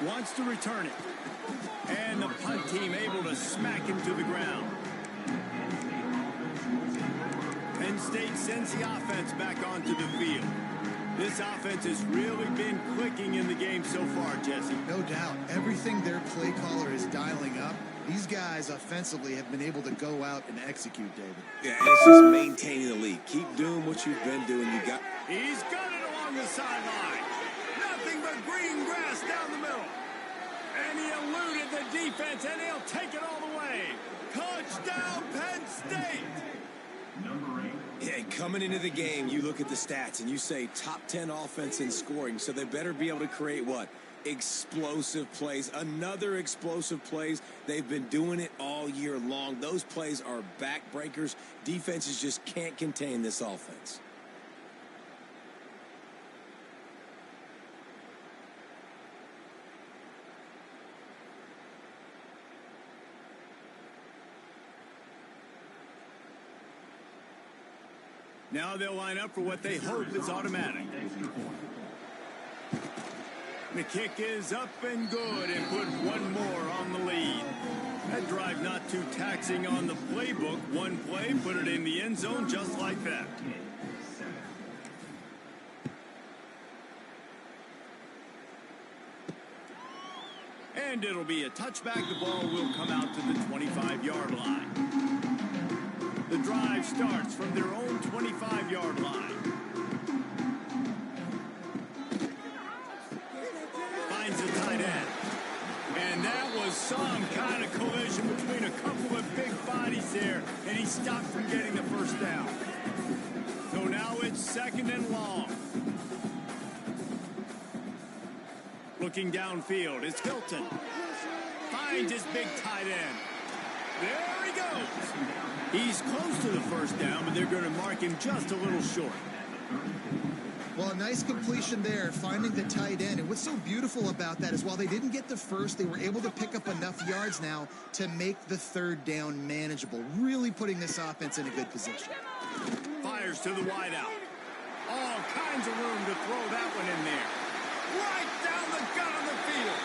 Wants to return it. And the punt team able to smack him to the ground. Penn State sends the offense back onto the field. This offense has really been clicking in the game so far, Jesse. No doubt. Everything their play caller is dialing up, these guys offensively have been able to go out and execute, David. Yeah, and it's just maintaining the lead. Keep doing what you've been doing. He's got it along the sideline. Nothing but green grass down the middle. And he eluded the defense, and he'll take it all the way. Touchdown, Penn State! Yeah, coming into the game, you look at the stats, and you say top 10 offense in scoring, so they better be able to create what? Explosive plays. Another explosive plays. They've been doing it all year long. Those plays are backbreakers. Defenses just can't contain this offense. Now they'll line up for what they hope is automatic. The kick is up and good, and put one more on the lead. That drive not too taxing on the playbook. One play, put it in the end zone just like that. And it'll be a touchback. The ball will come out to the 25-yard line. The drive starts from their own 25-yard line. Finds the tight end. And that was some kind of collision between a couple of big bodies there, and he stopped from getting the first down. So now it's 2nd and long. Looking downfield, it's Hilton. Finds his big tight end. There he goes. He's close to the first down, but they're going to mark him just a little short. Well, a nice completion there, finding the tight end. And what's so beautiful about that is while they didn't get the first, they were able to pick up enough yards now to make the 3rd down manageable, really putting this offense in a good position. Fires to the wideout. All kinds of room to throw that one in there. Right down the gut on the field.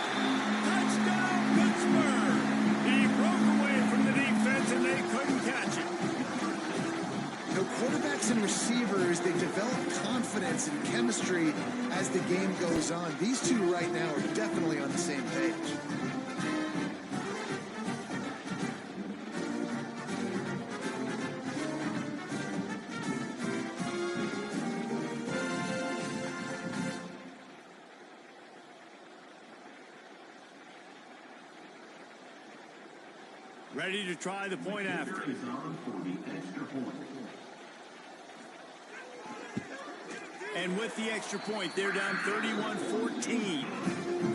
Touchdown, Pittsburgh. He broke away from the defense and they couldn't catch it. You know, quarterbacks and receivers, they develop confidence and chemistry as the game goes on. These two right now are definitely on the same page. Ready to try the point after. And with the extra point, they're down 31-14.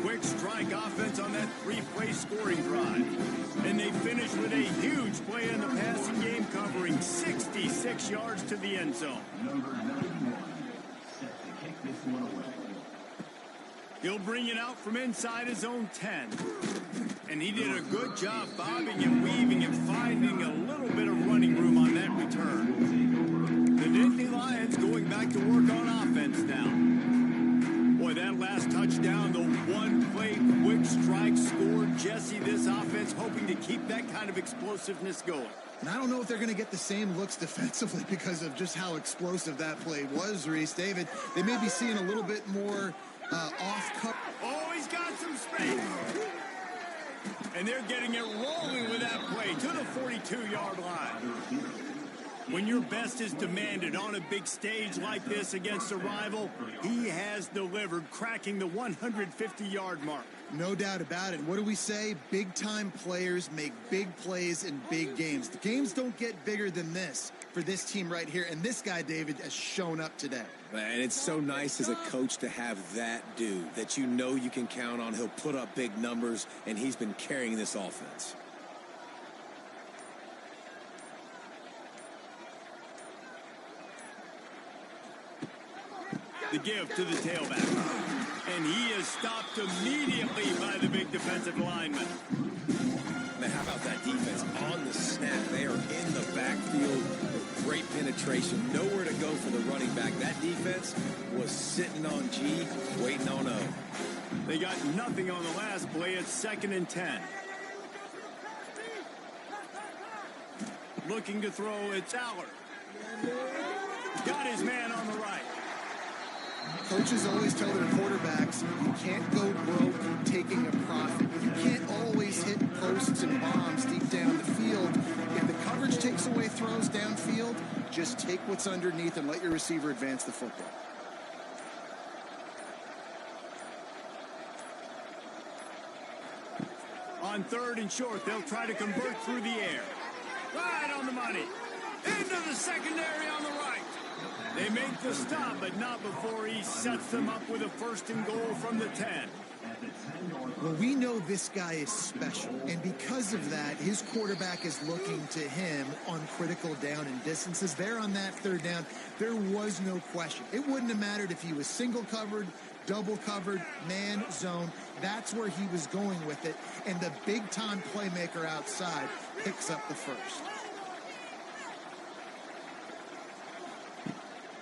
Quick strike offense on that 3-play scoring drive. And they finish with a huge play in the passing game, covering 66 yards to the end zone. Number 91, set to kick this one away. He'll bring it out from inside his own 10. And he did a good job bobbing and weaving and finding a little bit of running room on that return. The Nittany Lions going back to work on offense now. Boy, that last touchdown, the one-play quick strike scored. Jesse, this offense hoping to keep that kind of explosiveness going. And I don't know if they're going to get the same looks defensively because of just how explosive that play was, Reese. David, they may be seeing a little bit more off-cut. Oh, he's got some space. And they're getting it rolling with that play to the 42-yard line. When your best is demanded on a big stage like this against a rival, he has delivered, cracking the 150-yard mark. No doubt about it. What do we say? Big-time players make big plays in big games. The games don't get bigger than this for this team right here. And this guy, David, has shown up today. And it's so nice as a coach to have that dude that you know you can count on. He'll put up big numbers, and he's been carrying this offense. The give to the tailback. And he is stopped immediately by the big defensive lineman. Man, how about that defense on the snap? They are in the backfield with great penetration. Nowhere to go for the running back. That defense was sitting on G, waiting on O. They got nothing on the last play. It's 2nd and 10. Looking to throw, it's Allard. Got his man on the right. Coaches always tell their quarterbacks, you can't go broke taking a profit. You can't always hit posts and bombs deep down the field. If the coverage takes away throws downfield, just take what's underneath and let your receiver advance the football. On 3rd and short, they'll try to convert through the air. Right on the money. Into the secondary on the right. They make the stop, but not before he sets them up with a 1st and goal from the 10. Well, we know this guy is special, and because of that, his quarterback is looking to him on critical down and distances. There on that 3rd down, there was no question. It wouldn't have mattered if he was single covered, double covered, man, zone. That's where he was going with it, and the big-time playmaker outside picks up the first.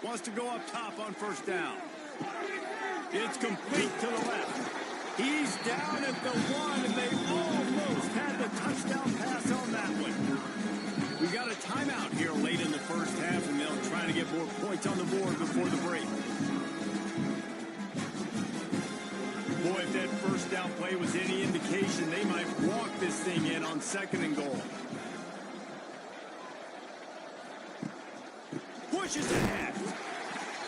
Wants to go up top on 1st down. It's complete to the left. He's down at the 1, and they almost had the touchdown pass on that one. We got a timeout here late in the 1st half, and they'll try to get more points on the board before the break. Boy, if that 1st down play was any indication, they might walk this thing in on 2nd and goal. Pushes ahead.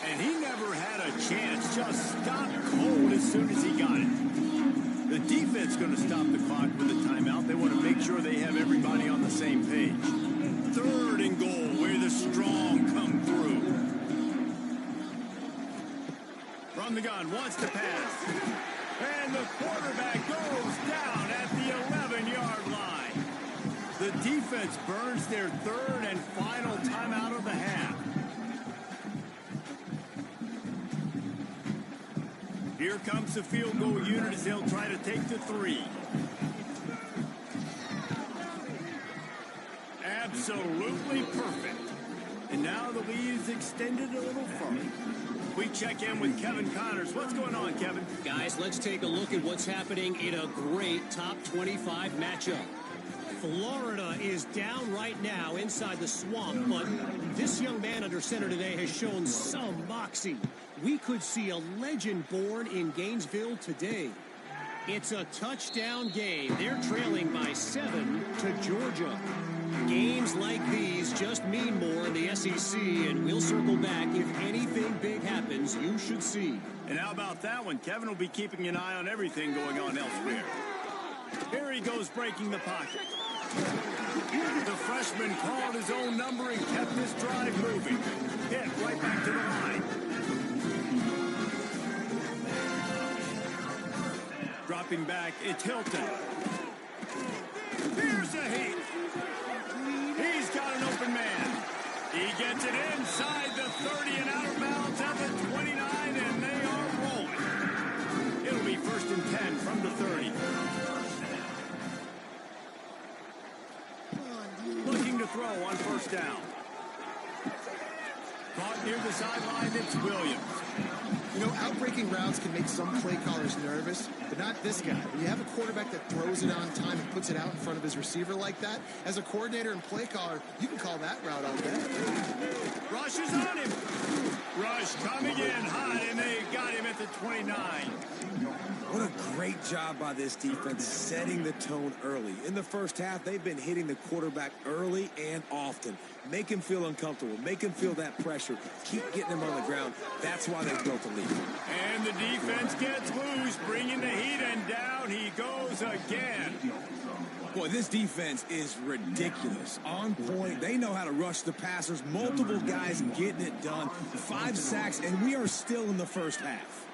And he never had a chance. Just stopped cold as soon as he got it. The defense going to stop the clock with a timeout. They want to make sure they have everybody on the same page. 3rd and goal, where the strong come through. From the gun, wants to pass. And the quarterback goes down at the 11-yard line. The defense burns their third and final timeout of the half. Here comes the field goal unit as they'll try to take the 3. Absolutely perfect. And now the lead is extended a little further. We check in with Kevin Connors. What's going on, Kevin? Guys, let's take a look at what's happening in a great top 25 matchup. Florida is down right now inside the swamp, but this young man under center today has shown some moxie. We could see a legend born in Gainesville today. It's a touchdown game. They're trailing by 7 to Georgia. Games like these just mean more in the SEC, and we'll circle back. If anything big happens, you should see. And how about that one? Kevin will be keeping an eye on everything going on elsewhere. Here he goes breaking the pocket. The freshman called his own number and kept this drive moving. Hit right back to the line. Dropping back, it's Hilton. Here's a heat. He's got an open man. He gets it inside the 30 and out of bounds at the 29, and they are rolling. It'll be 1st and 10 from the 30. Looking to throw on 1st down. Caught near the sideline, it's Williams. You know, outbreaking routes can make some play callers nervous, but not this guy. When you have a quarterback that throws it on time and puts it out in front of his receiver like that, as a coordinator and play caller, you can call that route all day. Rush is on him. Rush coming in hot, and they got him at the 29. What a great job by this defense setting the tone early. In the first half, they've been hitting the quarterback early and often. Make him feel uncomfortable. Make him feel that pressure. Keep getting him on the ground. That's why they built the lead. And the defense gets loose, bringing the heat, and down he goes again. Boy, this defense is ridiculous. On point. They know how to rush the passers. Multiple guys getting it done. 5 sacks, and we are still in the first half.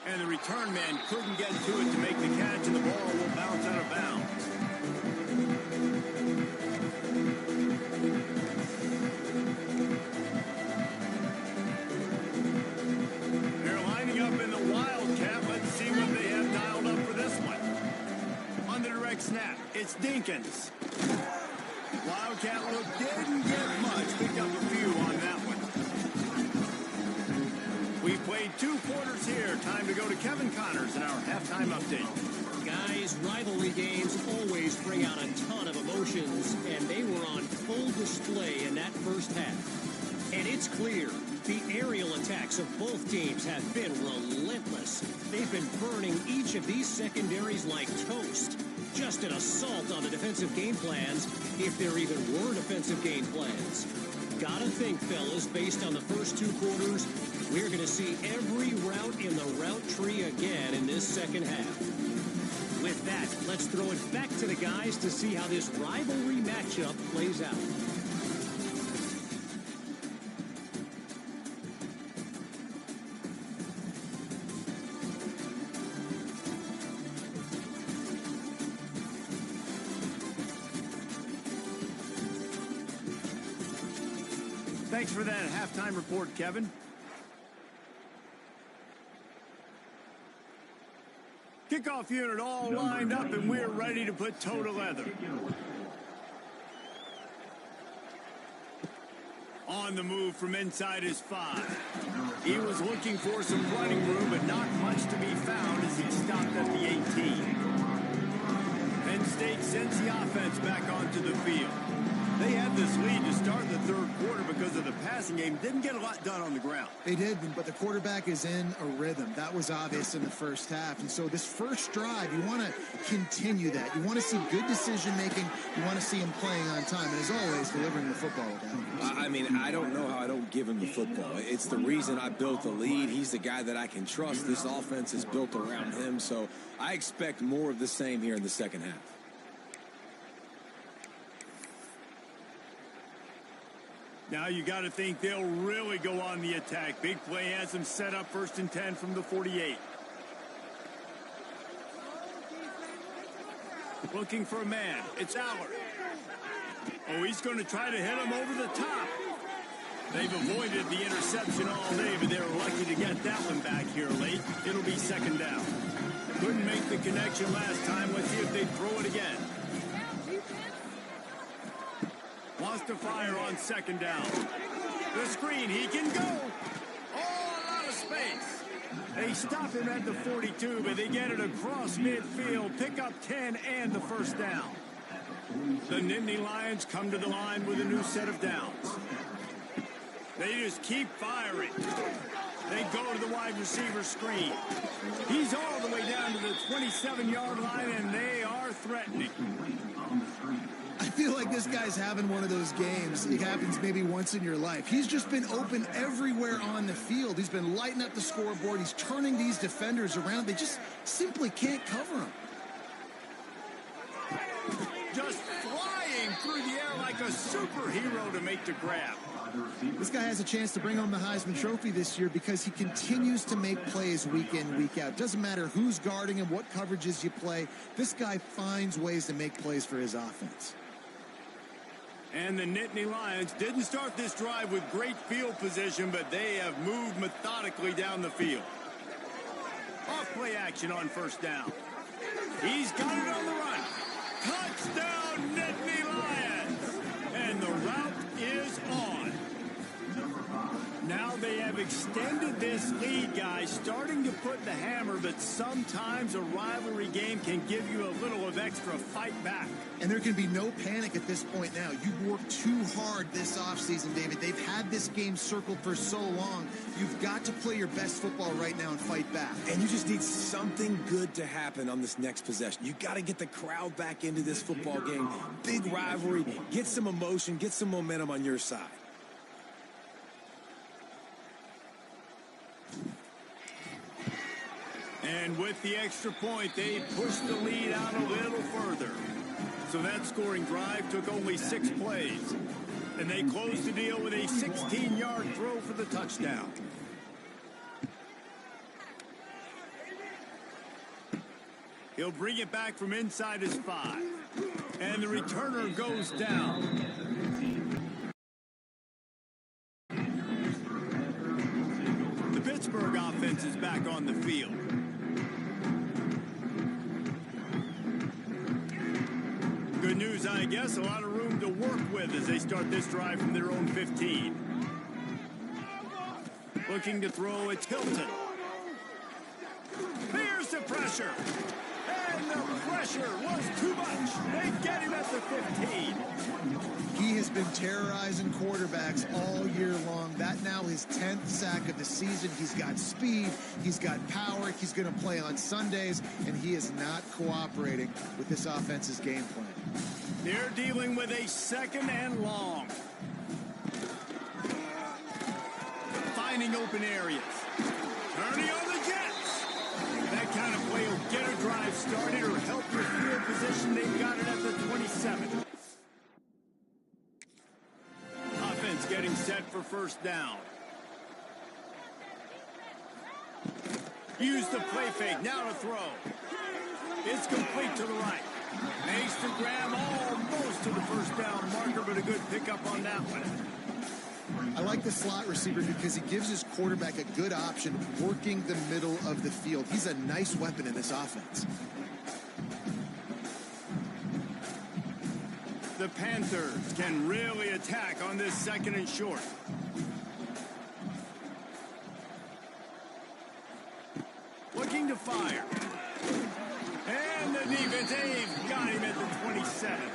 And the return man couldn't get to it to make the catch, and the ball will bounce out of bounds. They're lining up in the Wildcat. Let's see what they have dialed up for this one. On the direct snap, it's Dinkins. Wildcat look didn't get much. Picked up a few on that one. We've played 2 quarters here. Time to go to Kevin Connors in our halftime update. Guys, rivalry games always bring out a ton of emotions, and they were on full display in that first half. And it's clear, the aerial attacks of both teams have been relentless. They've been burning each of these secondaries like toast. Just an assault on the defensive game plans, if there even were defensive game plans. Gotta think, fellas, based on the first 2 quarters, we're going to see every route in the route tree again in this second half. With that, let's throw it back to the guys to see how this rivalry matchup plays out. Thanks for that halftime report, Kevin. Kickoff unit all lined up, and we're ready to put toe to leather. On the move from inside his 5. He was looking for some running room, but not much to be found as he stopped at the 18. Penn State sends the offense back onto the field. They had this lead to start the 3rd quarter because of the passing game. Didn't get a lot done on the ground. They did, but the quarterback is in a rhythm. That was obvious in the first half. And so this first drive, you want to continue that. You want to see good decision-making. You want to see him playing on time. And as always, delivering the football with that. I mean, I don't know how I don't give him the football. It's the reason I built the lead. He's the guy that I can trust. This offense is built around him. So I expect more of the same here in the second half. Now you got to think they'll really go on the attack. Big play has them set up 1st and 10 from the 48. Looking for a man. It's Allard. Oh, he's going to try to hit him over the top. They've avoided the interception all day, but they're lucky to get that one back here late. It'll be 2nd down. Couldn't make the connection last time. Let's see if they throw it again. Wants to fire on 2nd down. The screen, he can go. Oh, a lot of space. They stop him at the 42, but they get it across midfield, pick up 10 and the 1st down. The Nittany Lions come to the line with a new set of downs. They just keep firing. They go to the wide receiver screen. He's all the way down to the 27-yard line, and they are threatening. I feel like this guy's having one of those games. It happens maybe once in your life. He's just been open everywhere on the field. He's been lighting up the scoreboard. He's turning these defenders around. They just simply can't cover him. Just flying through the air like a superhero to make the grab. This guy has a chance to bring home the Heisman Trophy this year because he continues to make plays week in, week out. Doesn't matter who's guarding him, what coverages you play. This guy finds ways to make plays for his offense. And the Nittany Lions didn't start this drive with great field position, but they have moved methodically down the field. Off play action on 1st down. He's got it on the run. Touchdown, Nittany Lions! And the route is on. Now they have extended this lead, guys, starting to put the hammer, but sometimes a rivalry game can give you a little of extra fight back. And there can be no panic at this point now. You've worked too hard this offseason, David. They've had this game circled for so long. You've got to play your best football right now and fight back. And you just need something good to happen on this next possession. You got to get the crowd back into this football game. Big rivalry. Get some emotion. Get some momentum on your side. And with the extra point, they pushed the lead out a little further. So that scoring drive took only 6 plays. And they closed the deal with a 16-yard throw for the touchdown. He'll bring it back from inside his 5. And the returner goes down. The Pittsburgh offense is back on the field. Good news, I guess. A lot of room to work with as they start this drive from their own 15. Looking to throw, it's Hilton. Here's the pressure. And the pressure was too much. They get him at the 15. He has been terrorizing quarterbacks all year long. That now his 10th sack of the season. He's got speed. He's got power. He's going to play on Sundays, and he is not cooperating with this offense's game plan. They're dealing with a 2nd and long. Finding open areas. Turning on the Jets. That kind of play will get a drive started or help your field position. They've got it at the 27. Offense getting set for 1st down. Use the play fake. Now to throw. It's complete to the right. Makes the grab almost to the 1st down marker, but a good pickup on that one. I like the slot receiver because he gives his quarterback a good option working the middle of the field. He's a nice weapon in this offense. The Panthers can really attack on this 2nd and short. Looking to fire. And the defense, they've got him at the 27.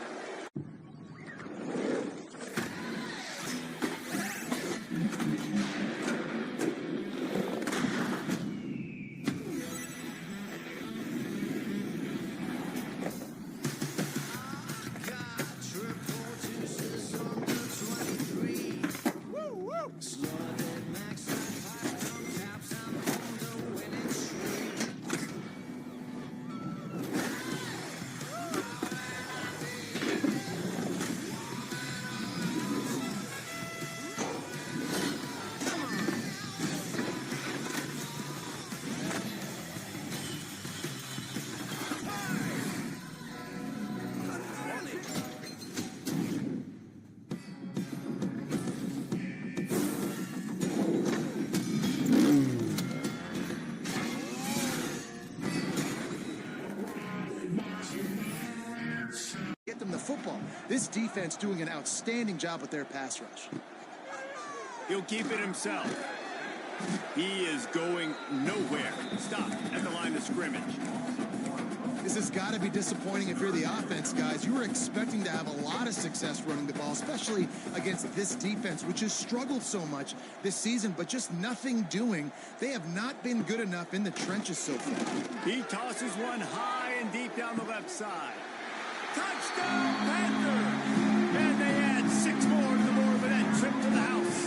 This defense doing an outstanding job with their pass rush. He'll keep it himself. He is going nowhere. Stop at the line of scrimmage. This has got to be disappointing if you're the offense, guys. You were expecting to have a lot of success running the ball, especially against this defense, which has struggled so much this season, but just nothing doing. They have not been good enough in the trenches so far. He tosses one high and deep down the left side. Touchdown, Panther! And they add 6 more to the board with that trip to the house.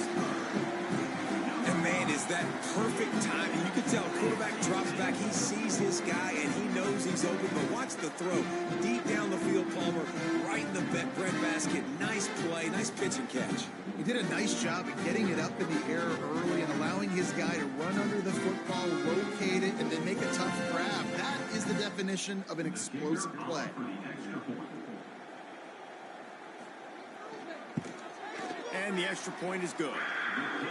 And man, is that perfect timing. You can tell quarterback drops back. He sees his guy, and he knows he's open. But watch the throw. Deep down the field, Palmer, right in the breadbasket. Nice play, nice pitch and catch. He did a nice job of getting it up in the air early and allowing his guy to run under the football, locate it, and then make a tough grab. That is the definition of an explosive play. And the extra point is good.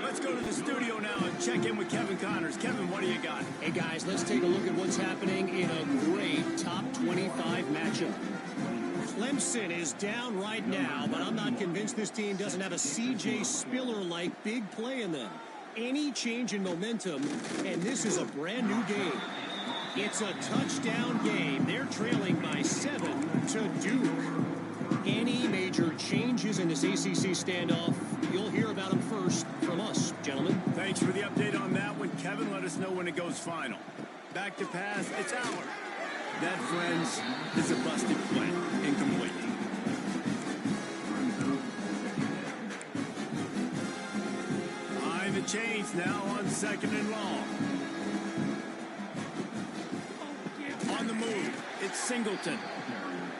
Let's go to the studio now and check in with Kevin Connors. Kevin, what do you got? Hey, guys, let's take a look at what's happening in a great top 25 matchup. Clemson is down right now, but I'm not convinced this team doesn't have a C.J. Spiller-like big play in them. Any change in momentum, and this is a brand new game. It's a touchdown game. They're trailing by 7 to Duke. Any major changes in this ACC standoff, you'll hear about them first from us, gentlemen. Thanks for the update on that one, Kevin. Let us know when it goes final. Back to pass, it's Allard. That, friends, is a busted play. Incomplete. Behind the chains now on 2nd and long. On the move, it's Singleton.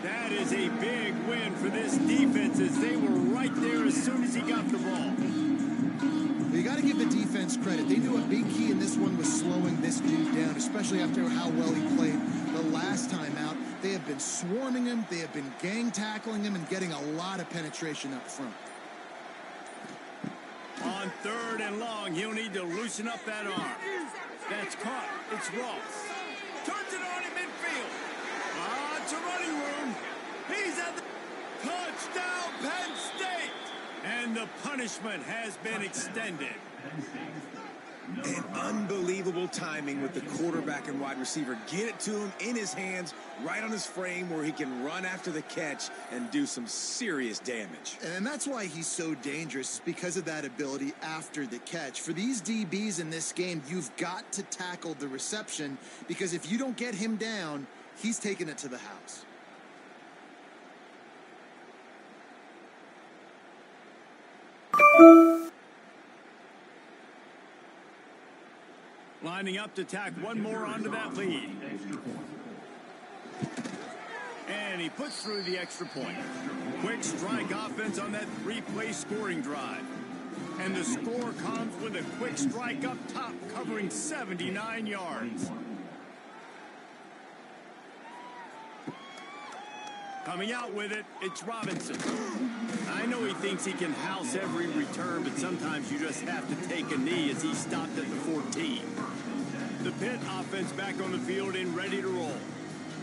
That is a big win for this defense as they were right there as soon as he got the ball. You got to give the defense credit. They knew a big key in this one was slowing this dude down, especially after how well he played the last time out. They have been swarming him. They have been gang tackling him and getting a lot of penetration up front. On 3rd and long, he'll need to loosen up that arm. That's caught. It's Ross. Turns it on in midfield. It's a running room. He's at the touchdown, Penn State. And the punishment has been extended. And unbelievable timing with the quarterback and wide receiver. Get it to him in his hands, right on his frame where he can run after the catch and do some serious damage. And that's why he's so dangerous, because of that ability after the catch. For these DBs in this game, you've got to tackle the reception, because if you don't get him down, he's taking it to the house. Lining up to tack one more onto that lead. And he puts through the extra point. Quick strike offense on that 3-play scoring drive. And the score comes with a quick strike up top covering 79 yards. Coming out with it, it's Robinson. I know he thinks he can house every return, but sometimes you just have to take a knee as he stopped at the 14. The Pitt offense back on the field and ready to roll.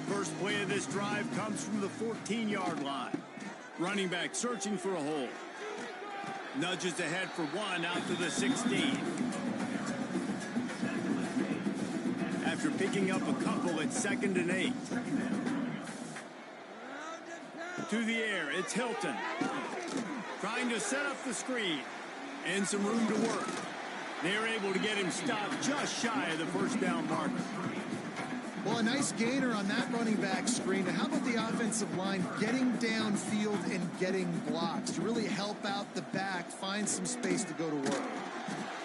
First play of this drive comes from the 14-yard line. Running back searching for a hole. Nudges ahead for one out to the 16. After picking up a couple at 2nd and 8. To the air, it's Hilton. Trying to set up the screen. And some room to work. They're able to get him stopped just shy of the first down marker. Well, a nice gainer on that running back screen. And how about the offensive line getting downfield and getting blocks to really help out the back, find some space to go to work.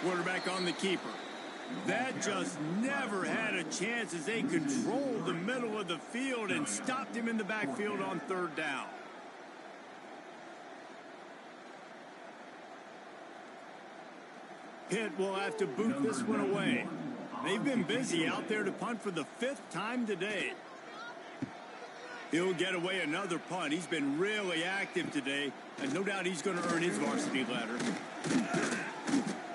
Quarterback on the keeper. That just never had a chance as they controlled the middle of the field and stopped him in the backfield on 3rd down. Pitt will have to boot this one away. They've been busy out there to punt for the 5th time today. He'll get away another punt. He's been really active today, and no doubt he's going to earn his varsity ladder.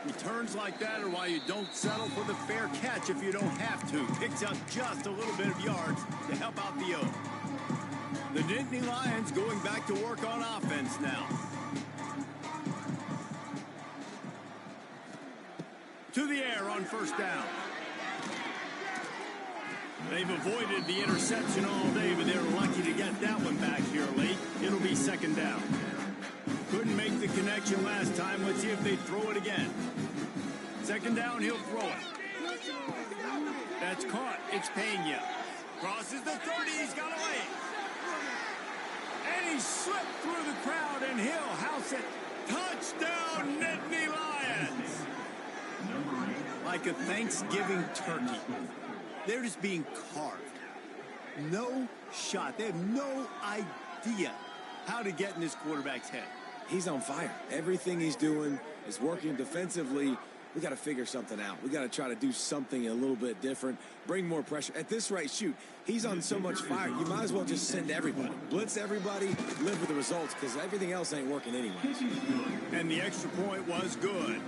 Returns like that are why you don't settle for the fair catch if you don't have to. Picks up just a little bit of yards to help out the O. The Nittany Lions going back to work on offense now. To the air on first down. They've avoided the interception all day, but they're lucky to get that one back here late. It'll be second down. Couldn't make the connection last time. Let's see if they throw it again. Second down, he'll throw it. That's caught. It's Pena. Crosses the 30. He's got away. And he slipped through the crowd, and he'll house it. Touchdown, Nittany Lions. Like a Thanksgiving turkey. They're just being carved. No shot. They have no idea how to get in this quarterback's head. He's on fire. Everything he's doing is working defensively. We got to figure something out. We got to try to do something a little bit different. Bring more pressure. At this rate, shoot, he's on so much fire. You might as well just send everybody. Blitz everybody, live with the results, because everything else ain't working anyway. And the extra point was good.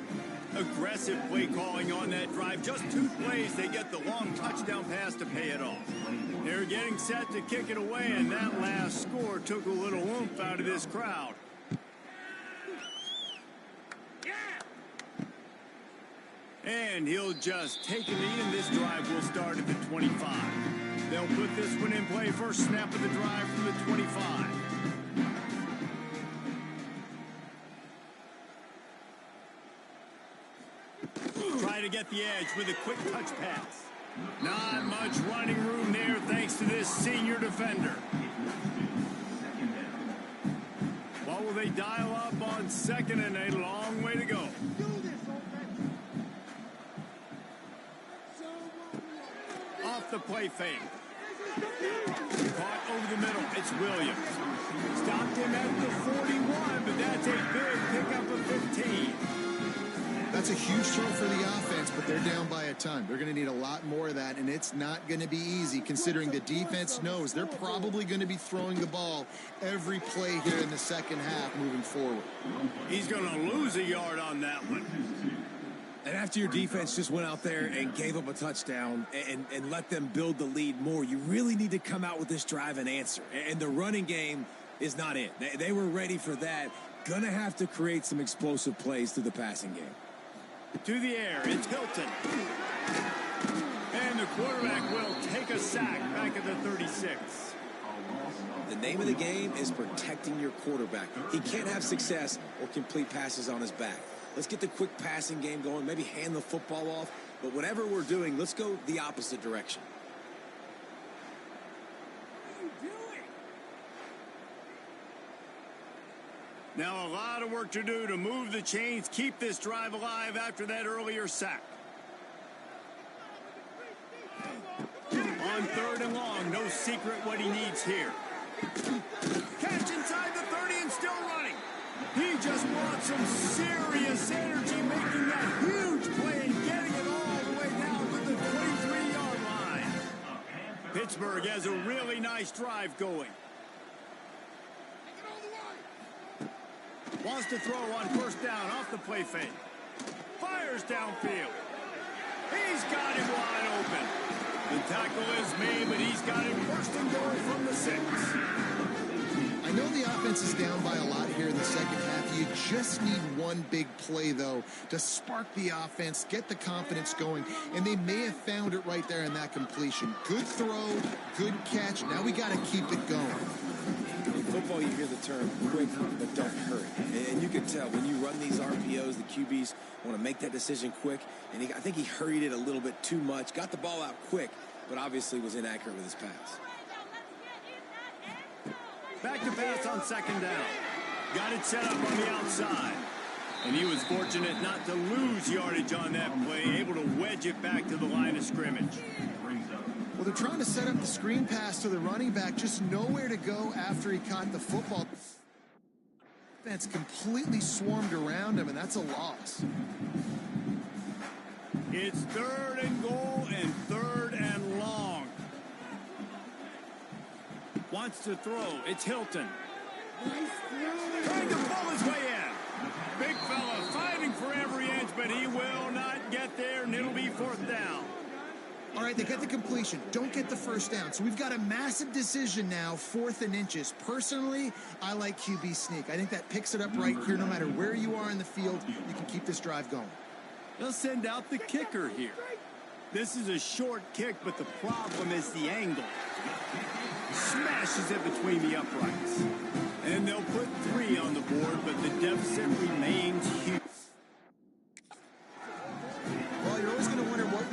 Aggressive play calling on that drive. Just 2 plays, they get the long touchdown pass to pay it off. They're getting set to kick it away, and that last score took a little oomph out of this crowd. And he'll just take a knee, and this drive will start at the 25. They'll put this one in play. First snap of the drive from the 25. Try to get the edge with a quick touch pass. Not much running room there thanks to this senior defender. What will they dial up on second, and a long way to go? Off the play fake. Caught over the middle. It's Williams. Stopped him at the 41, but that's a good pickup of 15. That's a huge throw for the offense, but they're down by a ton. They're going to need a lot more of that, and it's not going to be easy considering the defense knows they're probably going to be throwing the ball every play here in the second half moving forward. He's going to lose a yard on that one. And after your defense just went out there and gave up a touchdown and let them build the lead more, you really need to come out with this drive and answer. And the running game is not it. They were ready for that. Going to have to create some explosive plays through the passing game. To the air, it's Hilton. And the quarterback will take a sack back at the 36. The name of the game is protecting your quarterback. He can't have success or complete passes on his back. Let's get the quick passing game going, maybe hand the football off. But whatever we're doing, let's go the opposite direction. Now a lot of work to do to move the chains, keep this drive alive after that earlier sack. On third and long, no secret what he needs here. Catch inside the 30 and still running. He just wants some serious energy, making that huge play and getting it all the way down to the 23-yard line. Pittsburgh has a really nice drive going. Wants to throw on first down off the play fake. Fires downfield. He's got him wide open. The tackle is made, but he's got him first and goal from the 6. I know the offense is down by a lot here in the second half. You just need one big play, though, to spark the offense, get the confidence going, and they may have found it right there in that completion. Good throw, good catch. Now we got to keep it going. In football, you hear the term quick, but don't hurry. And you can tell when you run these RPOs, the QBs want to make that decision quick. And I think he hurried it a little bit too much, got the ball out quick, but obviously was inaccurate with his pass. Back to pass on second down. Got it set up on the outside. And he was fortunate not to lose yardage on that play, able to wedge it back to the line of scrimmage. Well, they're trying to set up the screen pass to the running back, just nowhere to go after he caught the football. That's completely swarmed around him, and that's a loss. It's third and goal and third and long. Wants to throw. It's Hilton. Trying to pull his way in. Big fella fighting for every inch, but he will not get there, and it'll be fourth down. All right, right? They get the completion, don't get the first down. So we've got a massive decision now, 4th and inches. Personally, I like QB sneak. I think that picks it up right here. No matter where you are in the field, you can keep this drive going. They'll send out the kicker here. This is a short kick, but the problem is the angle. Smashes it between the uprights. And they'll put 3 on the board, but the deficit remains huge. Well, you're always going to wonder what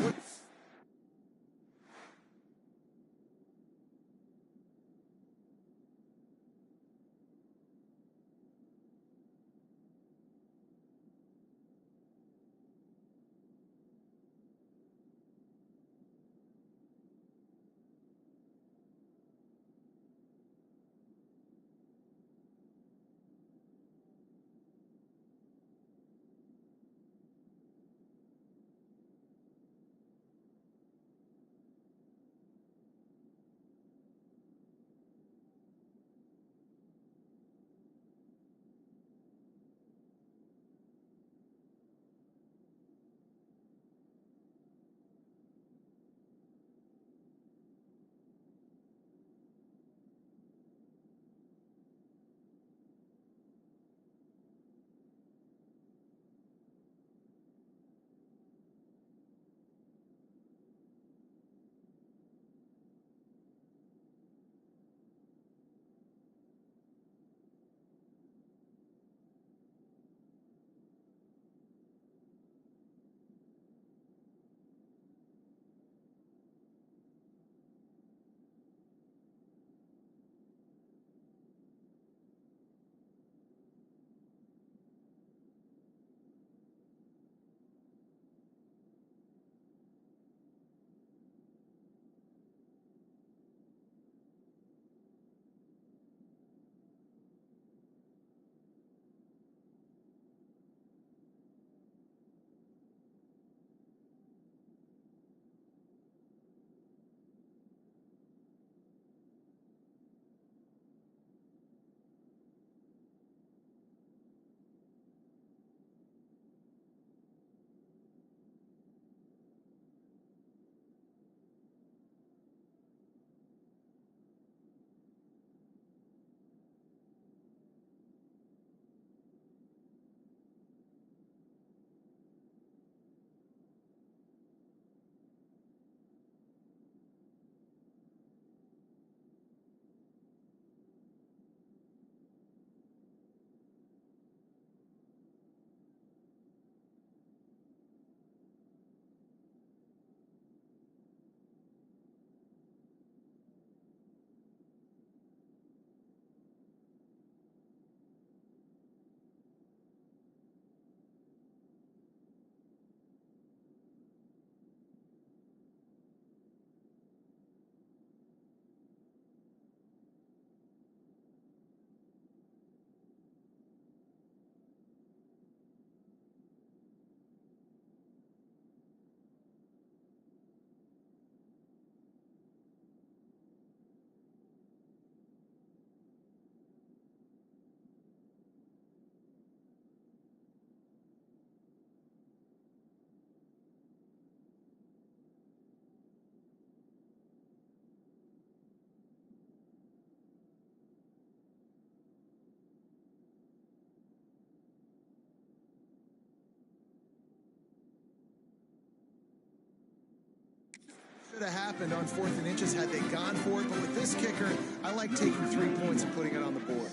should have happened on 4th and inches had they gone for it. But with this kicker, I like taking 3 points and putting it on the board.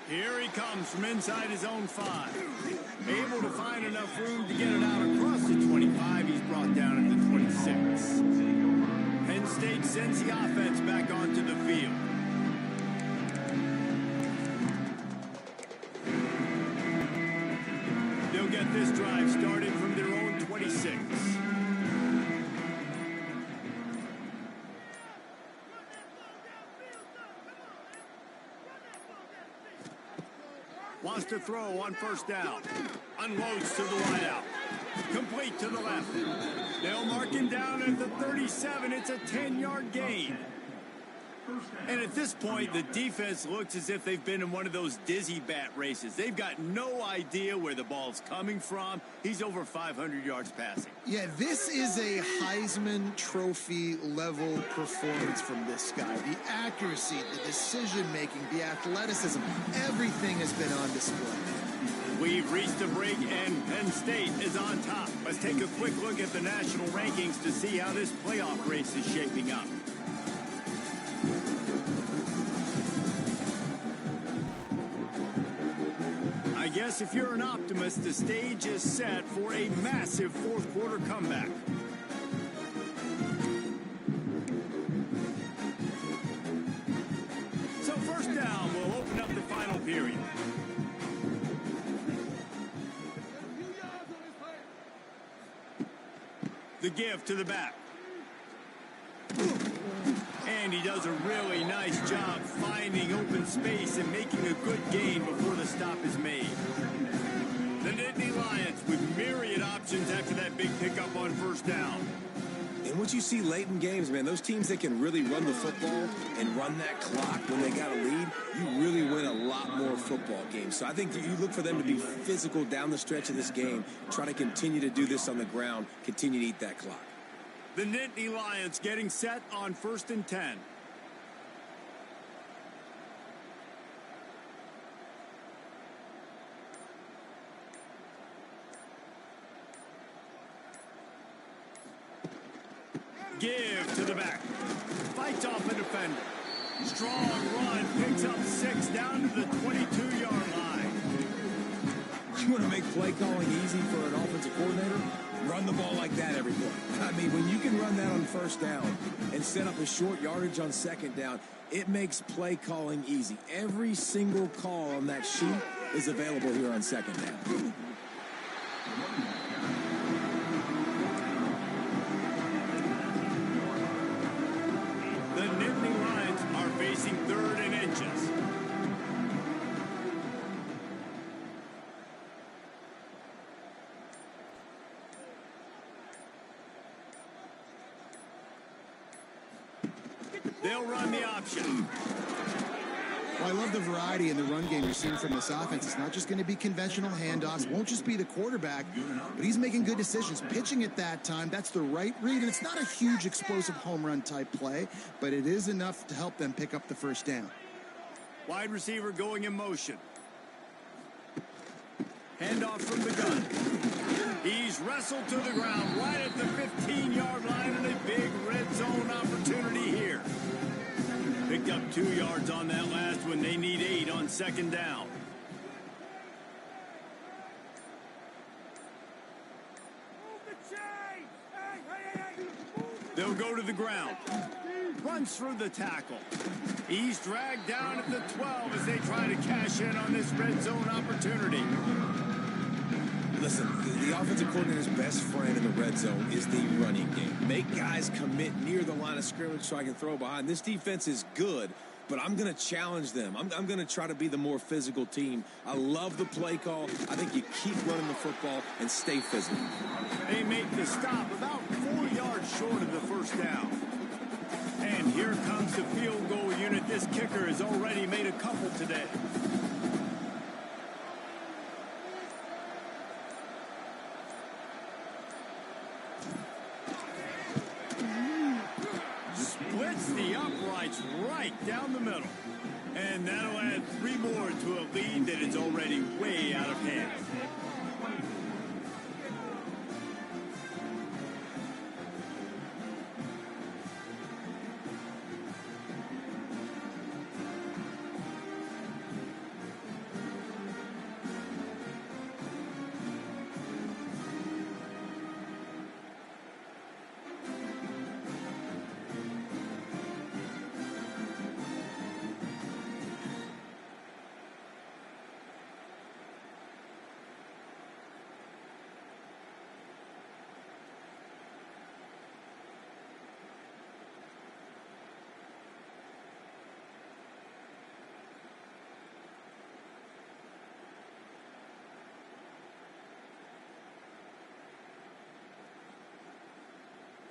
Here he comes from inside his own 5. Able to find enough room to get it out across the 25. He's brought down at the 26. Penn State sends the offense back onto the field. They'll get this drive started from their own 26. Wants to throw on 1st down. Unloads to the wideout. Complete to the left. They'll mark him down at the 37. It's a 10-yard gain. And at this point, the defense looks as if they've been in one of those dizzy bat races. They've got no idea where the ball's coming from. He's over 500 yards passing. Yeah, this is a Heisman Trophy level performance from this guy. The accuracy, the decision-making, the athleticism, everything has been on display. We've reached a break, and Penn State is on top. Let's take a quick look at the national rankings to see how this playoff race is shaping up. I guess if you're an optimist, the stage is set for a massive fourth quarter comeback. So first down, we'll open up the final period. The give to the back. And he does a really nice job finding open space and making a good gain before the stop is made. The Nittany Lions with myriad options after that big pickup on first down. And what you see late in games, man, those teams that can really run the football and run that clock when they got a lead, you really win a lot more football games. So I think you look for them to be physical down the stretch of this game, try to continue to do this on the ground, continue to eat that clock. The Nittany Lions getting set on 1st and 10. Give to the back. Fights off a defender. Strong run. Picks up 6 down to the 22-yard line. You want to make play calling easy for an offensive coordinator? Run the ball like that every play. I mean, when you can run that on first down and set up a short yardage on second down, it makes play calling easy. Every single call on that sheet is available here on second down. The Nittany Lions are facing 3rd and inches. They'll run the option. Well, I love the variety in the run game you're seeing from this offense. It's not just going to be conventional handoffs. Won't just be the quarterback, but he's making good decisions. Pitching at that time, that's the right read. And it's not a huge explosive home run type play, but it is enough to help them pick up the first down. Wide receiver going in motion. Handoff from the gun. He's wrestled to the ground right at the 15-yard line, and a big red zone opportunity here. Picked up 2 yards on that last one. They need 8 on second down. They'll go to the ground. Runs through the tackle. He's dragged down at the 12 as they try to cash in on this red zone opportunity. Listen, the offensive coordinator's best friend in the red zone is the running game. Make guys commit near the line of scrimmage so I can throw behind. This defense is good, but I'm going to challenge them. I'm going to try to be the more physical team. I love the play call. I think you keep running the football and stay physical. They make the stop about 4 yards short of the first down. And here comes the field goal unit. This kicker has already made a couple today. Splits the uprights right down the middle. And that'll add 3 more to a lead that is already way out of hand.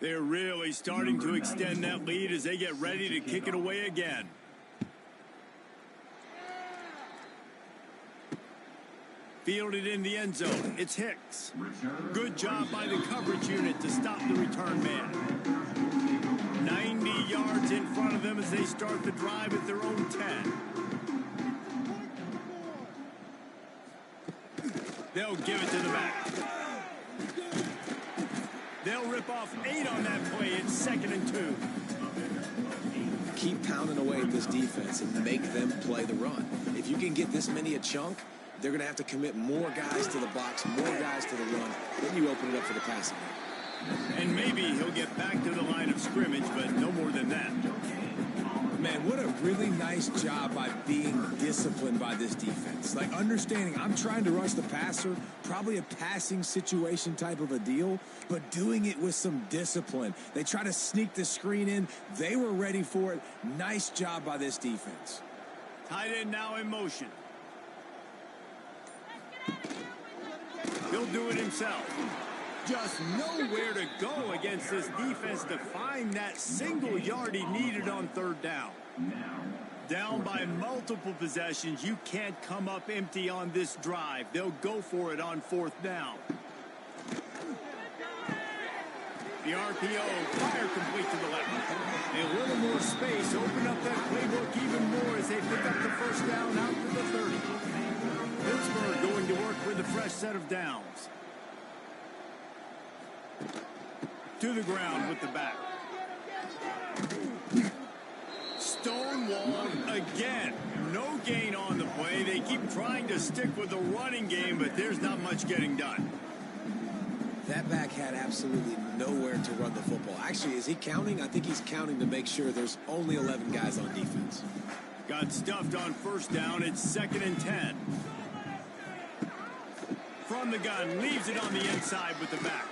They're really starting to extend that lead as they get ready to kick it away again. Fielded in the end zone. It's Hicks. Good job by the coverage unit to stop the return man. 90 yards in front of them as they start the drive at their own 10. They'll give it to the back. They'll rip off 8 on that play. It's 2nd and 2. Keep pounding away at this defense and make them play the run. If you can get this many a chunk, they're going to have to commit more guys to the box, more guys to the run. Then you open it up for the passing. And maybe he'll get back to the line of scrimmage, but no more than that. Man, what a really nice job by being disciplined by this defense. Like, understanding I'm trying to rush the passer, probably a passing situation type of a deal, but doing it with some discipline. They try to sneak the screen in. They were ready for it. Nice job by this defense. Tight end now in motion. He'll do it himself. Just nowhere to go against this defense to find that single yard he needed on 3rd down. Down by multiple possessions, you can't come up empty on this drive. They'll go for it on 4th down. The RPO, fire complete to the left. A little more space, open up that playbook even more as they pick up the 1st down out to the 30. Pittsburgh going to work with a fresh set of downs. To the ground with the back. Stonewalled again. No gain on the play. They keep trying to stick with the running game, but there's not much getting done. That back had absolutely nowhere to run the football. Actually, is he counting? I think he's counting to make sure there's only 11 guys on defense. Got stuffed on 1st down. It's 2nd and 10. From the gun, leaves it on the inside with the back.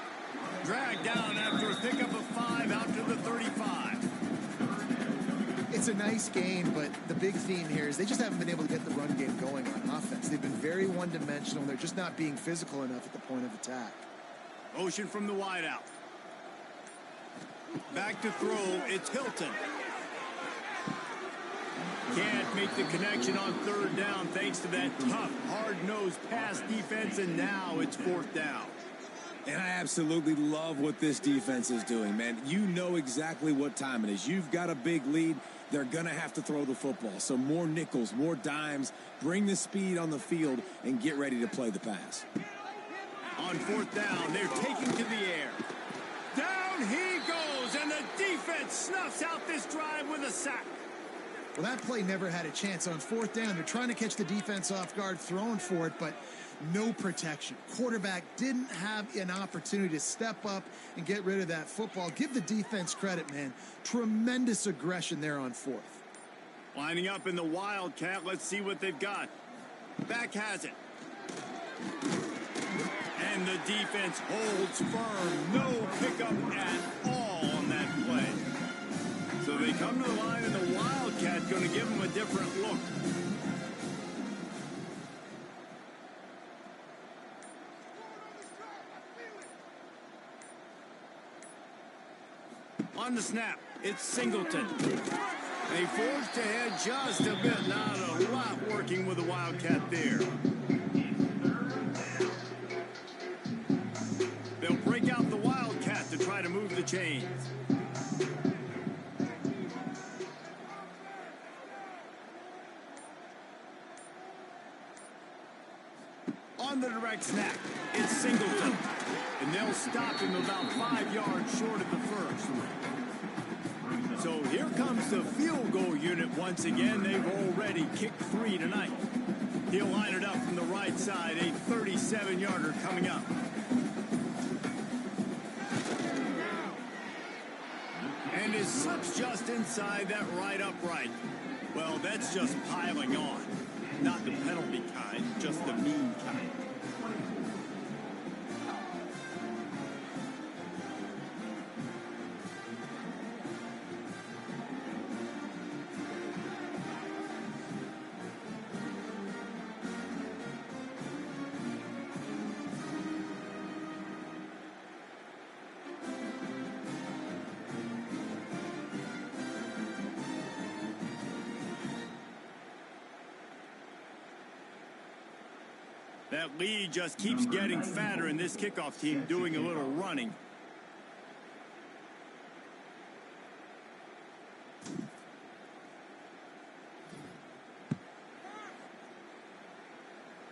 Dragged down after a pickup of 5 out to the 35. It's a nice game, but the big theme here is they just haven't been able to get the run game going on offense. They've been very one-dimensional. They're just not being physical enough at the point of attack. Motion from the wideout. Back to throw. It's Hilton. Can't make the connection on 3rd down thanks to that tough, hard-nosed pass defense, and now it's 4th down. And I absolutely love what this defense is doing, man. You know exactly what time it is. You've got a big lead. They're going to have to throw the football. So more nickels, more dimes, bring the speed on the field, and get ready to play the pass. On 4th down, they're taking to the air. Down he goes, and the defense snuffs out this drive with a sack. Well, that play never had a chance. On 4th down, they're trying to catch the defense off guard, throwing for it, but no protection. Quarterback didn't have an opportunity to step up and get rid of that football. Give the defense credit, man. Tremendous aggression there on 4th. Lining up in the Wildcat. Let's see what they've got. Back has it. And the defense holds firm. No pickup at all on that play. So they come to the line, and the Wildcat going to give them a different look. On the snap, it's Singleton. They forced ahead just a bit. Not a lot working with the Wildcat there. They'll break out the Wildcat to try to move the chains. On the direct snap, it's Singleton. And they'll stop him about 5 yards short of the 1st. So here comes the field goal unit once again. They've already kicked 3 tonight. He'll line it up from the right side. A 37-yarder coming up. And is slips just inside that right upright. Well, that's just piling on. Not the penalty kind, just the mean kind. That lead just keeps getting fatter, and this kickoff team doing a little running.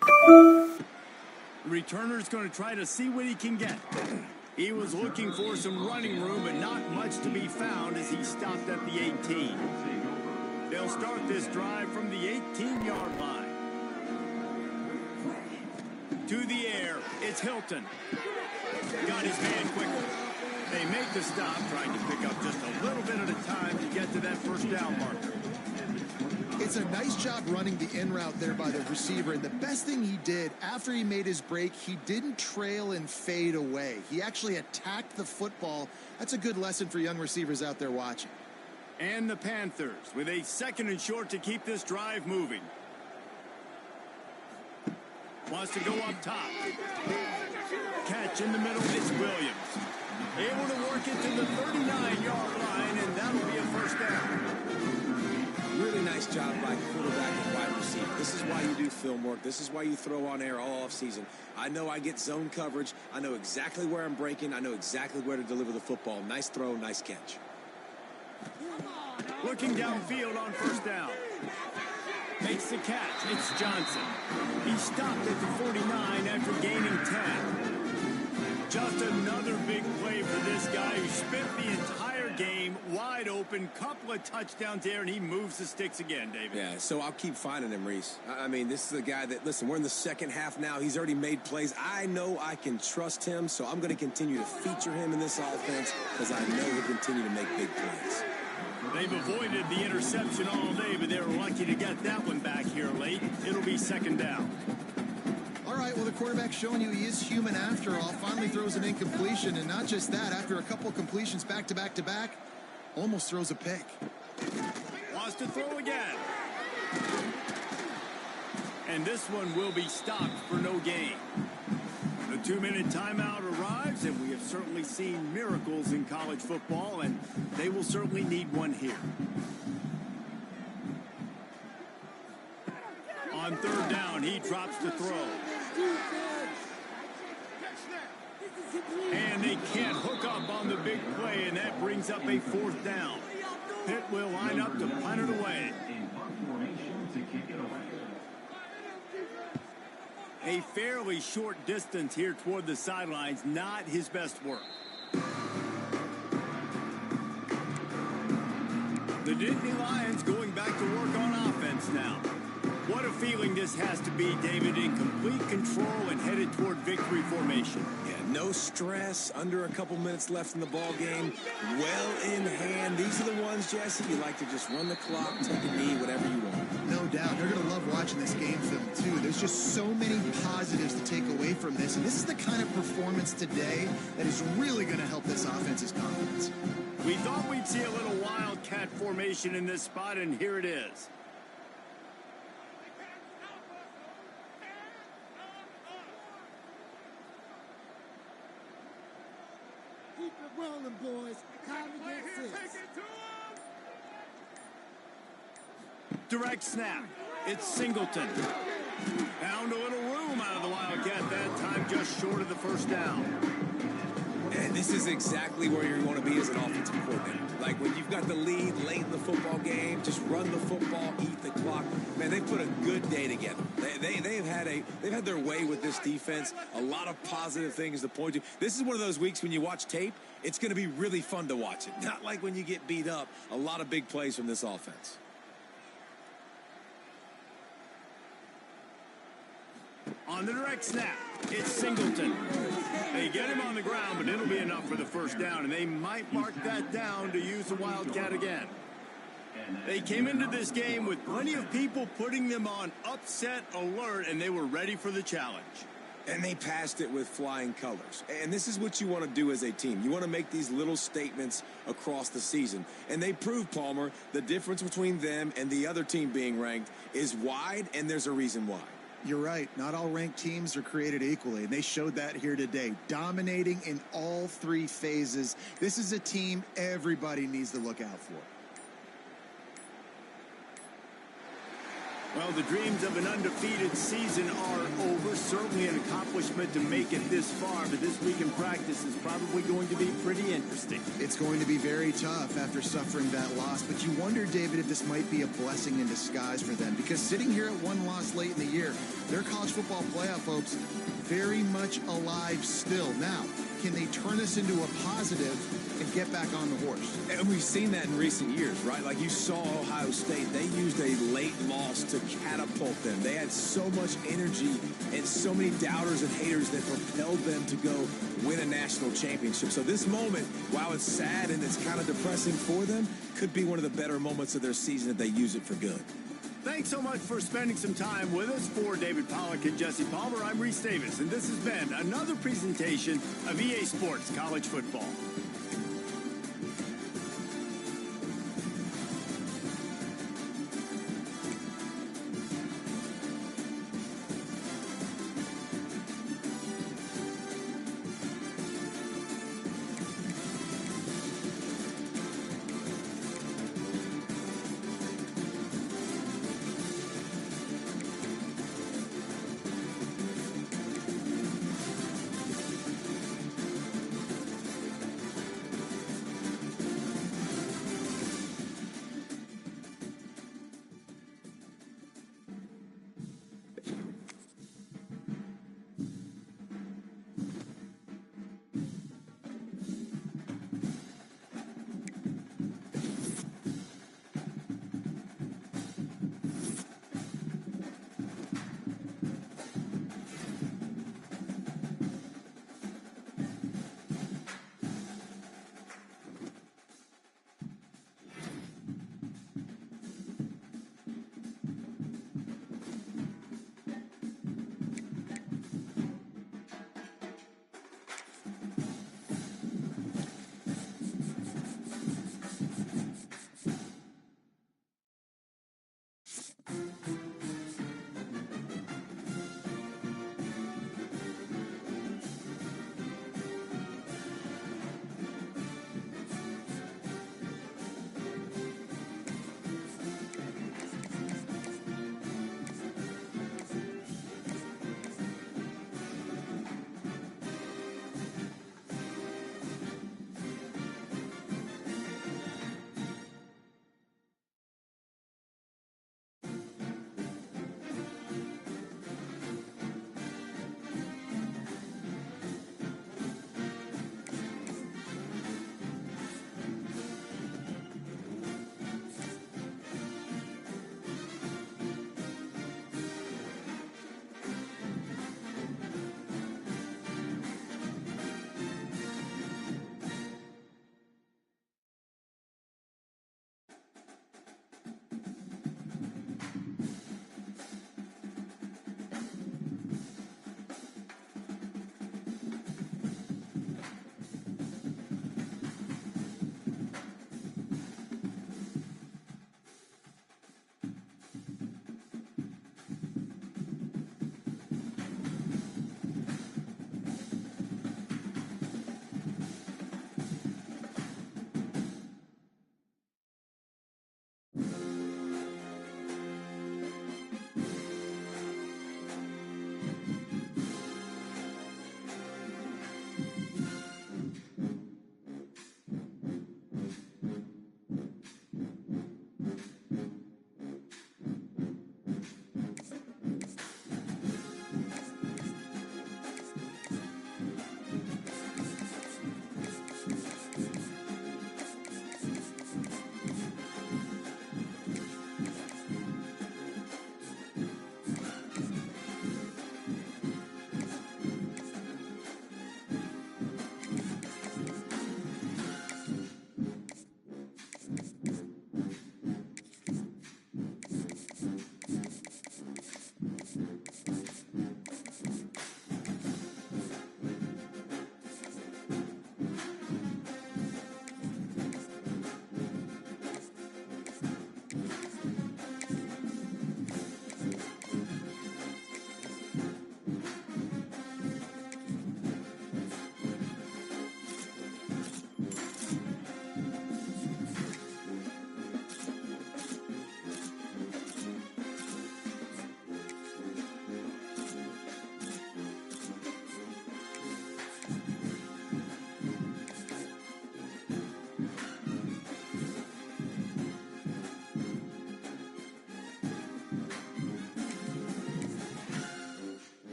The returner's going to try to see what he can get. He was looking for some running room, but not much to be found as he stopped at the 18. They'll start this drive from the 18-yard line. To the air, it's Hilton. Got his man quickly. They make the stop, trying to pick up just a little bit at a time to get to that first down marker. It's a nice job running the in route there by the receiver, and the best thing he did after he made his break, he didn't trail and fade away. He actually attacked the football. That's a good lesson for young receivers out there watching. And the Panthers with a 2nd and short to keep this drive moving. Wants to go up top. Catch in the middle, it's Williams. Able to work it to the 39-yard line, and that'll be a first down. Really nice job by quarterback and wide receiver. This is why you do film work. This is why you throw on air all offseason. I know I get zone coverage. I know exactly where I'm breaking. I know exactly where to deliver the football. Nice throw, nice catch. Looking downfield on first down. Makes the catch. It's Johnson. He stopped at the 49 after gaining 10. Just another big play for this guy who spent the entire game wide open. Couple of touchdowns there, and he moves the sticks again, David. Yeah, so I'll keep finding him, Reese. I mean, this is a guy that, listen, we're in the second half now. He's already made plays. I know I can trust him, so I'm going to continue to feature him in this offense because I know he'll continue to make big plays. They've avoided the interception all day, but they're lucky to get that one back here late. It'll be 2nd down. All right, well, the quarterback's showing you he is human after all. Finally throws an incompletion, and not just that, after a couple completions back to back to back, almost throws a pick. Wants to throw again. And this one will be stopped for no gain. The 2-minute timeout arrives, and we have certainly seen miracles in college football, and they will certainly need one here. On 3rd down, he drops the throw. And they can't hook up on the big play, and that brings up a 4th down. Pitt will line up to punt it away. A fairly short distance here toward the sidelines, not his best work. The Nittany Lions going back to work on offense now. What a feeling this has to be, David, in complete control and headed toward victory formation. Yeah, no stress, under a couple minutes left in the ball game, well in hand. These are the ones, Jesse, you like to just run the clock, take a knee, whatever you want. No doubt. They're going to love watching this game film, too. There's just so many positives to take away from this, and this is the kind of performance today that is really going to help this offense's confidence. We thought we'd see a little wildcat formation in this spot, and here it is. Keep it rolling, boys. Time to get 6. Direct snap. It's Singleton. Found a little room out of the Wildcat that time, just short of the first down. And this is exactly where you want to be as an offensive coordinator. Like when you've got the lead late in the football game, just run the football, eat the clock. Man, they put a good day together. They've had their way with this defense. A lot of positive things to point to. This is one of those weeks when you watch tape, it's going to be really fun to watch it. Not like when you get beat up. A lot of big plays from this offense. On the direct snap, it's Singleton. They get him on the ground, but it'll be enough for the first down, and they might mark that down to use the Wildcat again. They came into this game with plenty of people putting them on upset alert, and they were ready for the challenge. And they passed it with flying colors. And this is what you want to do as a team. You want to make these little statements across the season. And they proved, Palmer, the difference between them and the other team being ranked is wide, and there's a reason why. You're right. Not all ranked teams are created equally, and they showed that here today, dominating in all 3 phases. This is a team everybody needs to look out for. Well, the dreams of an undefeated season are over. Certainly an accomplishment to make it this far, but this week in practice is probably going to be pretty interesting. It's going to be very tough after suffering that loss, but you wonder, David, if this might be a blessing in disguise for them, because sitting here at one loss late in the year, their college football playoff hopes very much alive still. Now, can they turn this into a positive and get back on the horse? And we've seen that in recent years, right? Like you saw Ohio State, they used a late loss to catapult them. They had so much energy and so many doubters and haters that propelled them to go win a national championship. So this moment, while it's sad and it's kind of depressing for them, could be one of the better moments of their season if they use it for good. Thanks so much for spending some time with us. For David Pollack and Jesse Palmer, I'm Reese Davis, and this has been another presentation of EA Sports College Football.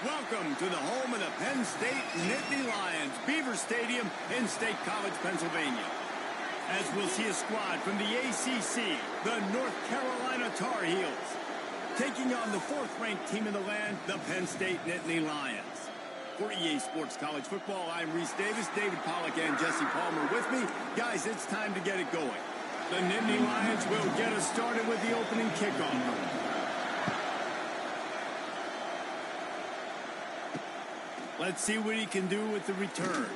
Welcome to the home of the Penn State Nittany Lions, Beaver Stadium in State College, Pennsylvania. As we'll see a squad from the ACC, the North Carolina Tar Heels, taking on the fourth-ranked team in the land, the Penn State Nittany Lions. For EA Sports College Football, I'm Reese Davis, David Pollack, and Jesse Palmer with me. Guys, it's time to get it going. The Nittany Lions will get us started with the opening kickoff. Let's see what he can do with the return.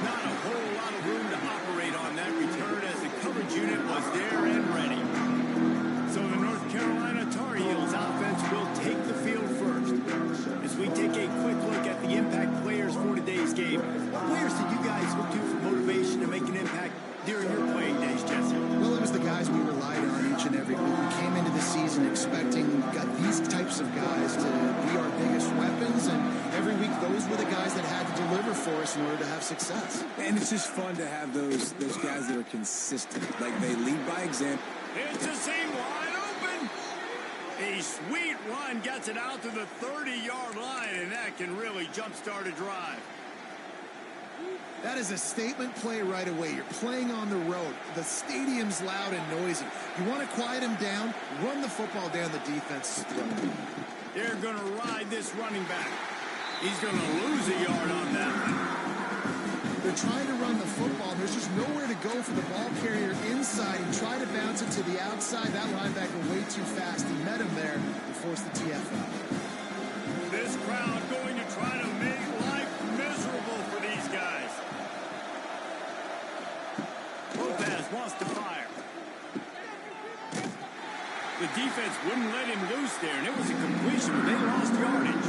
Not a whole lot of room to operate on that return as the coverage unit was there and ready. So the North Carolina Tar Heels offense will take the field first. As we take a quick look at the impact players for today's game, what players did you guys look to for motivation to make an impact during your playing days, Jesse? Well, it was the guys we relied on each and every week. We came into the season expecting got these types of guys to be our biggest weapons, and every week those were the guys that had to deliver for us in order to have success. And it's just fun to have those guys that are consistent. Like, they lead by example. It's a seam wide open. A sweet run gets it out to the 30-yard line, and that can really jumpstart a drive. That is a statement play right away. You're playing on the road. The stadium's loud and noisy. You want to quiet him down, run the football down the defense's throat. They're going to ride this running back. He's going to lose a yard on that one. They're trying to run the football. There's just nowhere to go for the ball carrier inside. He tried to bounce it to the outside. That linebacker way too fast. He met him there and forced the TFL. This crowd going to try to make life miserable for these guys. Lopez wants to fire. The defense wouldn't let him loose there, and it was a completion, but they lost yardage.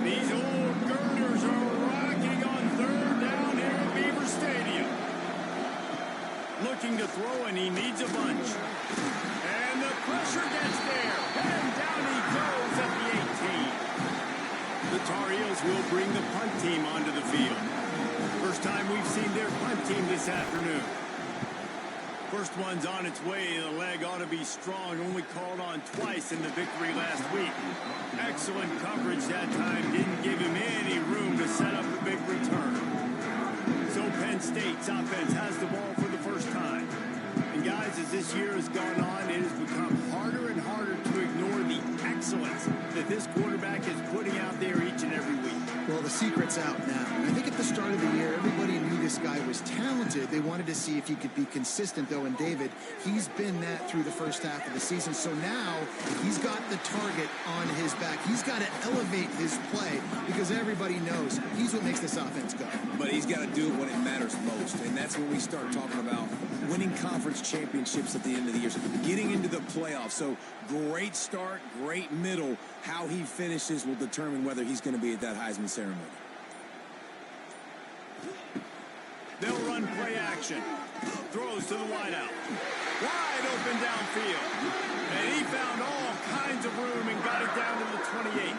These old girders are rocking on third down here at Beaver Stadium. Looking to throw, and he needs a bunch. And the pressure gets there. And down he goes at the 18. The Tar Heels will bring the punt team onto the field. First time we've seen their punt team this afternoon. First one's on its way. The leg ought to be strong. Only called on twice in the victory last week. Excellent coverage that time. Didn't give him any room to set up the big return. So Penn State's offense has the ball for the first time. And guys, as this year has gone on, it has become harder and harder to ignore the excellence that this quarterback is putting out there each and every week. Well, the secret's out now. I think at the start of the year, everybody knew this guy was talented. They wanted to see if he could be consistent, though, and David, he's been that through the first half of the season. So now he's got the target on his back. He's got to elevate his play because everybody knows he's what makes this offense go. But he's got to do it when it matters most, and that's when we start talking about winning conference championships at the end of the year, getting into the playoffs. So great start, great middle. How he finishes will determine whether he's going to be at that Heisman ceremony. They'll run play action. Throws to the wideout. Wide open downfield. And he found all kinds of room and got it down to the 28.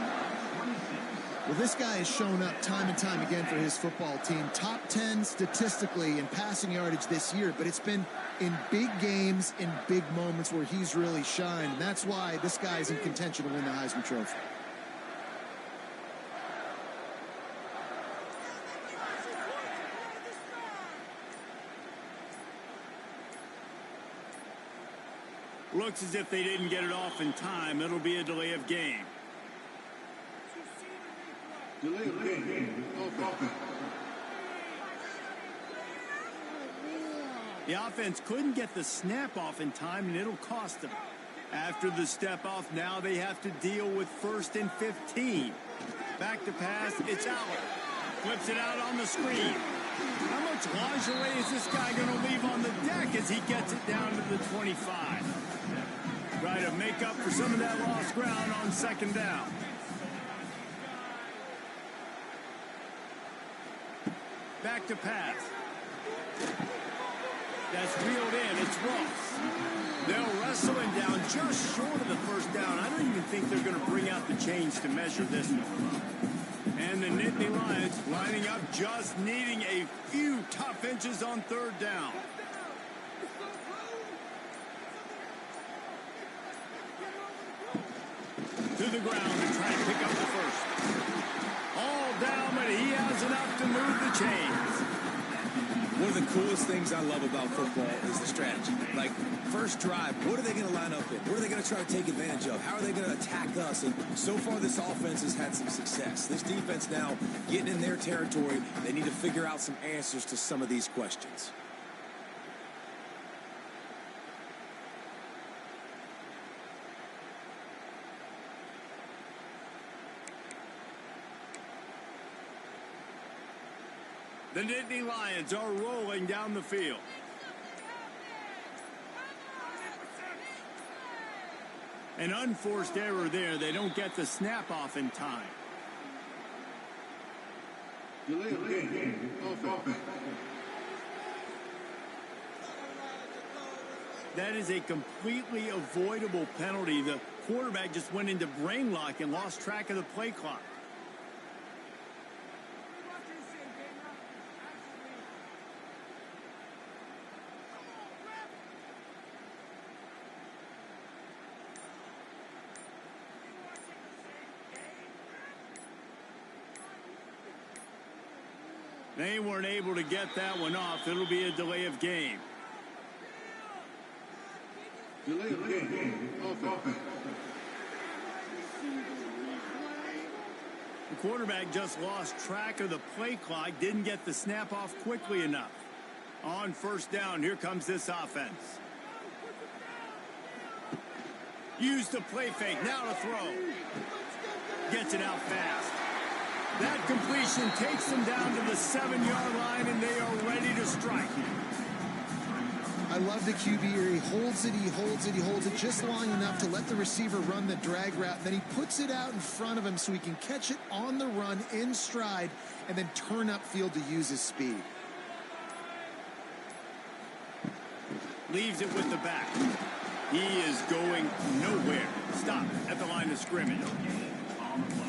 Well, this guy has shown up time and time again for his football team. Top 10 statistically in passing yardage this year, but it's been in big games, in big moments where he's really shined. And that's why this guy's in contention to win the Heisman Trophy. Looks as if they didn't get it off in time. It'll be a delay of game. Delay of game. Okay. The offense couldn't get the snap off in time, and it'll cost them. After the step off, now they have to deal with 1st and 15. Back to pass, it's Aller. Flips it out on the screen. How much lingerie is this guy going to leave on the deck as he gets it down to the 25? Try to make up for some of that lost ground on 2nd down. Back to pass. That's reeled in. It's Ross. They'll wrestle him down just short of the 1st down. I don't even think they're going to bring out the chains to measure this one. And the Nittany Lions lining up, just needing a few tough inches on 3rd down. To the ground and try to pick up the 1st. All down, but he has enough to move the chains. One of the coolest things I love about football is the strategy. Like, first drive, what are they going to line up in? What are they going to try to take advantage of? How are they going to attack us? And so far, this offense has had some success. This defense now getting in their territory. They need to figure out some answers to some of these questions. The Nittany Lions are rolling down the field. An unforced error there. They don't get the snap off in time. That is a completely avoidable penalty. The quarterback just went into brain lock and lost track of the play clock. They weren't able to get that one off. It'll be a delay of game. Delay of game. Offense. The quarterback just lost track of the play clock, didn't get the snap off quickly enough. On first down, here comes this offense. Use the play fake, now to throw. Gets it out fast. That completion takes them down to the 7-yard line, and they are ready to strike. I love the QB here. He holds it, he holds it, he holds it just long enough to let the receiver run the drag route. Then he puts it out in front of him so he can catch it on the run in stride and then turn upfield to use his speed. Leaves it with the back. He is going nowhere. Stop at the line of scrimmage.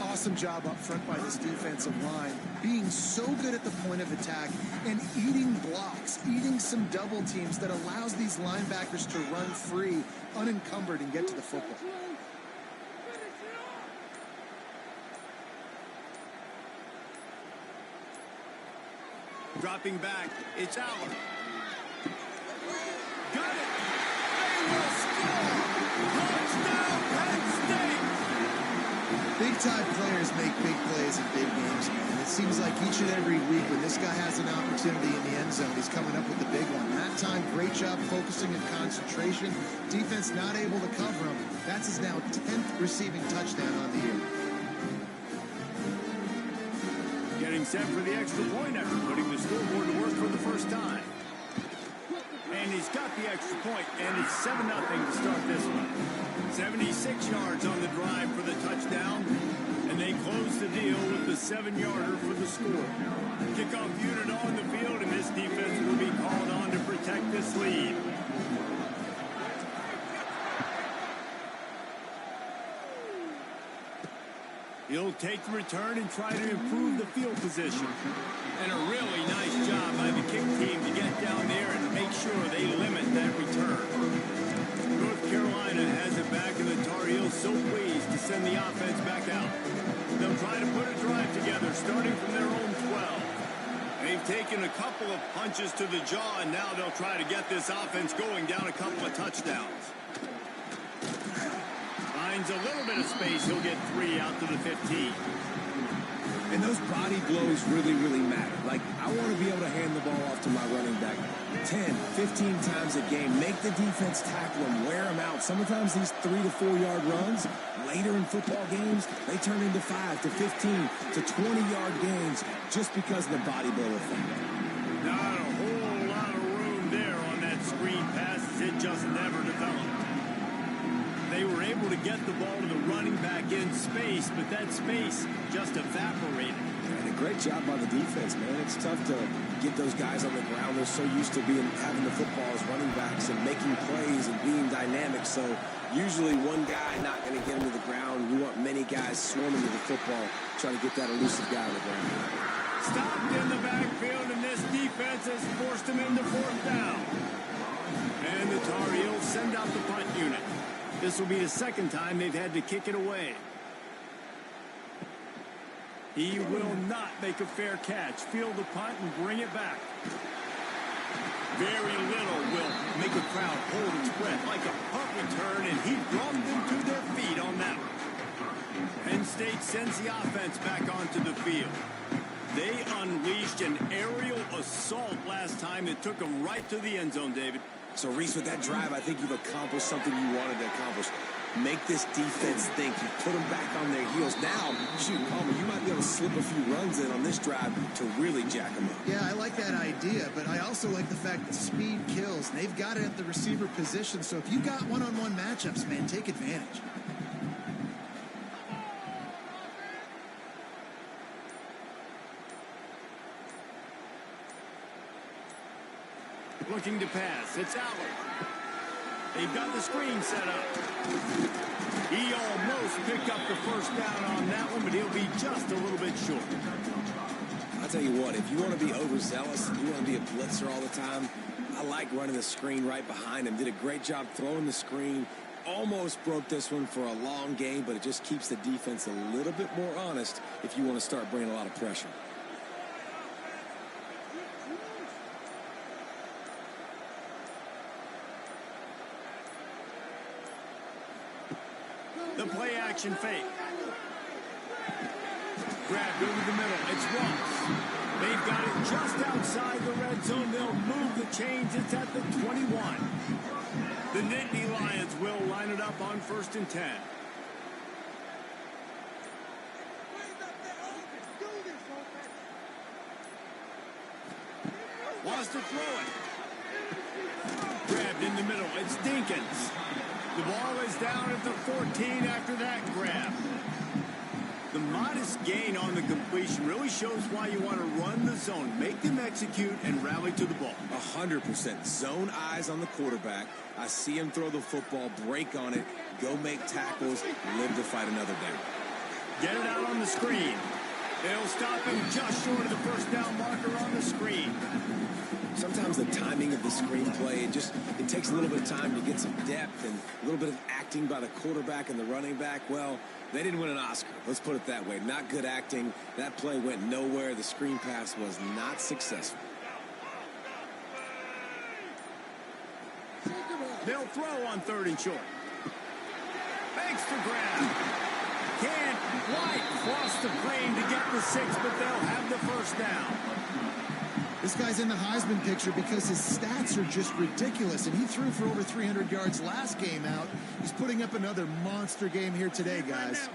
Awesome job up front by this defensive line, being so good at the point of attack and eating blocks, eating some double teams that allows these linebackers to run free, unencumbered, and get to the football. Dropping back, it's Allen. Got it! They will score! Touchdown, Penn State! Big-time players make big plays in big games, man. It seems like each and every week when this guy has an opportunity in the end zone, he's coming up with the big one. That time, great job focusing and concentration. Defense not able to cover him. That's his now 10th receiving touchdown on the year. Getting set for the extra point after putting the scoreboard to work for the first time. And he's got the extra point, and it's 7-0 to start this one. 76 yards on the drive for the touchdown, and they close the deal with the 7-yarder for the score. Kickoff unit on the field, and this defense will be called on to protect this lead. He'll take the return and try to improve the field position. And a really nice job by the kick team to get down there and make sure they limit that return. North Carolina has it back, and the Tar Heels so pleased to send the offense back out. They'll try to put a drive together, starting from their own 12. They've taken a couple of punches to the jaw, and now they'll try to get this offense going down a couple of touchdowns. Finds a little bit of space. He'll get 3 out to the 15. And those body blows really, really matter. Like, I want to be able to hand the ball off to my running back 10, 15 times a game. Make the defense tackle him, wear him out. Sometimes these 3 to 4 yard runs, later in football games, they turn into 5 to 15 to 20-yard gains just because of the body blow effect. Not a whole lot of room there on that screen pass, as it just never developed. They were able to get the ball to the running back in space, but that space just evaporated. And a great job by the defense, man. It's tough to get those guys on the ground. They're so used to having the football as running backs and making plays and being dynamic. So usually one guy not going to get him to the ground. You want many guys swarming to the football, trying to get that elusive guy on the ground. Stopped in the backfield, and this defense has forced him into 4th down. And the Tar Heels send out the punt unit. This will be the second time they've had to kick it away. He will not make a fair catch. Field the punt and bring it back. Very little will make a crowd hold its breath like a punt return, and he brought them to their feet on that one. Penn State sends the offense back onto the field. They unleashed an aerial assault last time that took them right to the end zone, David. So, Reese, with that drive, I think you've accomplished something you wanted to accomplish. Make this defense think. You put them back on their heels. Now, shoot, Palmer, you might be able to slip a few runs in on this drive to really jack them up. Yeah, I like that idea, but I also like the fact that speed kills. They've got it at the receiver position, so if you got one-on-one matchups, man, take advantage. Looking to pass. It's Allen. They've got the screen set up. He almost picked up the first down on that one, but he'll be just a little bit short. I'll tell you what, if you want to be overzealous, if you want to be a blitzer all the time, I like running the screen right behind him. Did a great job throwing the screen. Almost broke this one for a long game, but it just keeps the defense a little bit more honest if you want to start bringing a lot of pressure. The play action fake. Grabbed over the middle. It's Ross. They've got it just outside the red zone. They'll move the chains. It's at the 21. The Nittany Lions will line it up on 1st and 10. Wants to throw it. Grabbed in the middle. It's Dinkins. The ball is down at the 14 after that grab. The modest gain on the completion really shows why you want to run the zone. Make them execute and rally to the ball. 100%. Zone eyes on the quarterback. I see him throw the football, break on it, go make tackles, live to fight another down. Get it out on the screen. They'll stop him just short of the first down marker on the screen. Sometimes the timing of the screenplay, it takes a little bit of time to get some depth and a little bit of acting by the quarterback and the running back. Well, they didn't win an Oscar. Let's put it that way. Not good acting. That play went nowhere. The screen pass was not successful. They'll throw on 3rd and short. Thanks to grab. Can't quite cross the plane to get the 6, but they'll have the first down. This guy's in the Heisman picture because his stats are just ridiculous, and he threw for over 300 yards last game out. He's putting up another monster game here today, guys.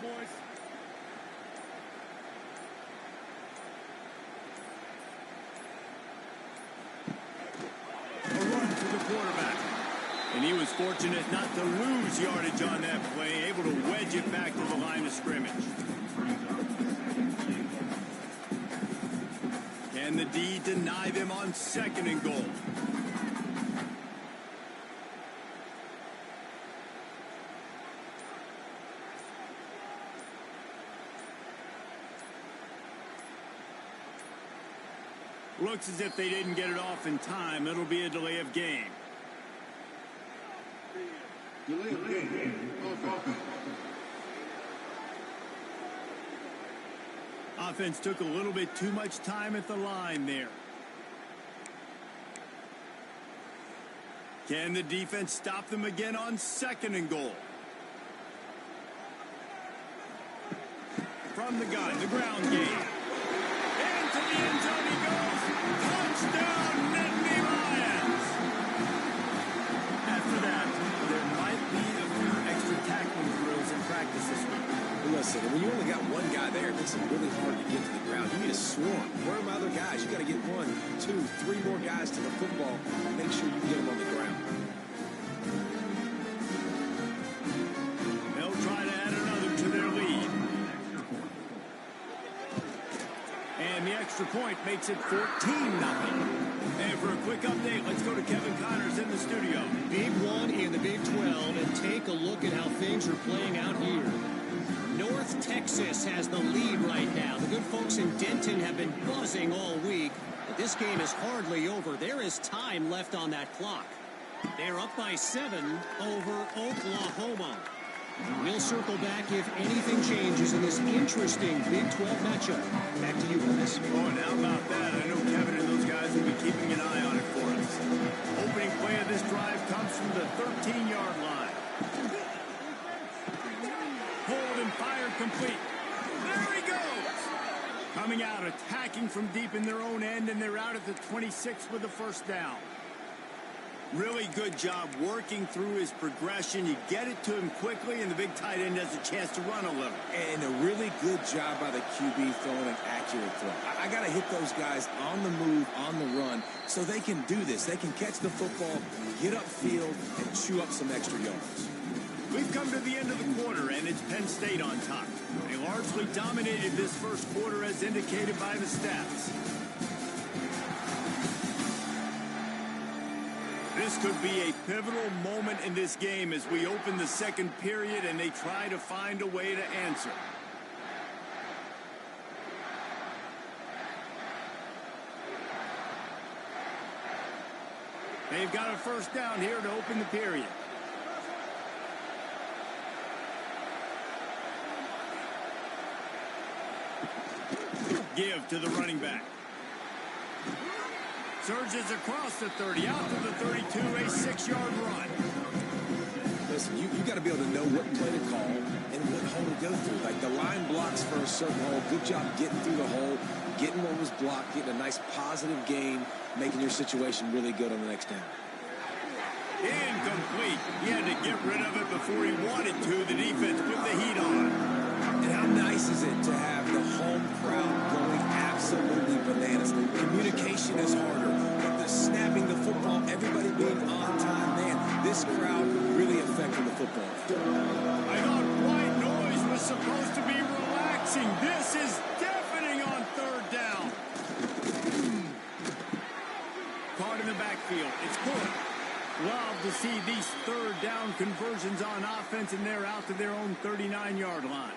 A run to the quarterback. And he was fortunate not to lose yardage on that play, able to wedge it back to the line of scrimmage. Can the D deny them on 2nd and goal? Looks as if they didn't get it off in time. It'll be a delay of game. Delay of game. Offense took a little bit too much time at the line there. Can the defense stop them again on 2nd and goal? From the gun, the ground game. Into the end zone he goes. Touchdown, Nittany Lions. After that, there might be a few extra tackling drills in practice this week. Listen, when you only got one guy there, it makes it really hard to get to the ground. You need a swarm. Where are my other guys? You got to get 1, 2, 3 more guys to the football and make sure you get them on the ground. They'll try to add another to their lead. And the extra point makes it 14-0. And for a quick update, let's go to Kevin Connors in the studio. Big one in the Big 12, and take a look at how things are playing out here. North Texas has the lead right now. The good folks in Denton have been buzzing all week. But this game is hardly over. There is time left on that clock. They're up by 7 over Oklahoma. We'll circle back if anything changes in this interesting Big 12 matchup. Back to you, guys. Oh, and how about that? I know Kevin and those guys will be keeping an eye on it for us. Opening play of this drive comes from the 13-yard line. Hold and fire complete. There he goes. Coming out, attacking from deep in their own end, and they're out at the 26 with the first down. Really good job working through his progression. You get it to him quickly, and the big tight end has a chance to run a little. And a really good job by the QB throwing an accurate throw. I got to hit those guys on the move, on the run, so they can do this. They can catch the football, get upfield, and chew up some extra yards. We've come to the end of the quarter, and it's Penn State on top. They largely dominated this first quarter as indicated by the stats. This could be a pivotal moment in this game as we open the second period and they try to find a way to answer. They've got a first down here to open the period. Give to the running back. Surges across the 30, out to the 32, a 6-yard run. Listen, you got to be able to know what play to call and what hole to go through. Like the line blocks for a certain hole. Good job getting through the hole, getting what was blocked, getting a nice positive gain, making your situation really good on the next down. Incomplete. He had to get rid of it before he wanted to. The defense put the heat on. And how nice is it to have the home crowd going absolutely bananas? Communication is harder, but the snapping the football, everybody being on time, man, this crowd really affecting the football. I thought white noise was supposed to be relaxing. This is deafening on third down. Caught in the backfield. It's good. Love to see these third down conversions on offense, and they're out to their own 39-yard line.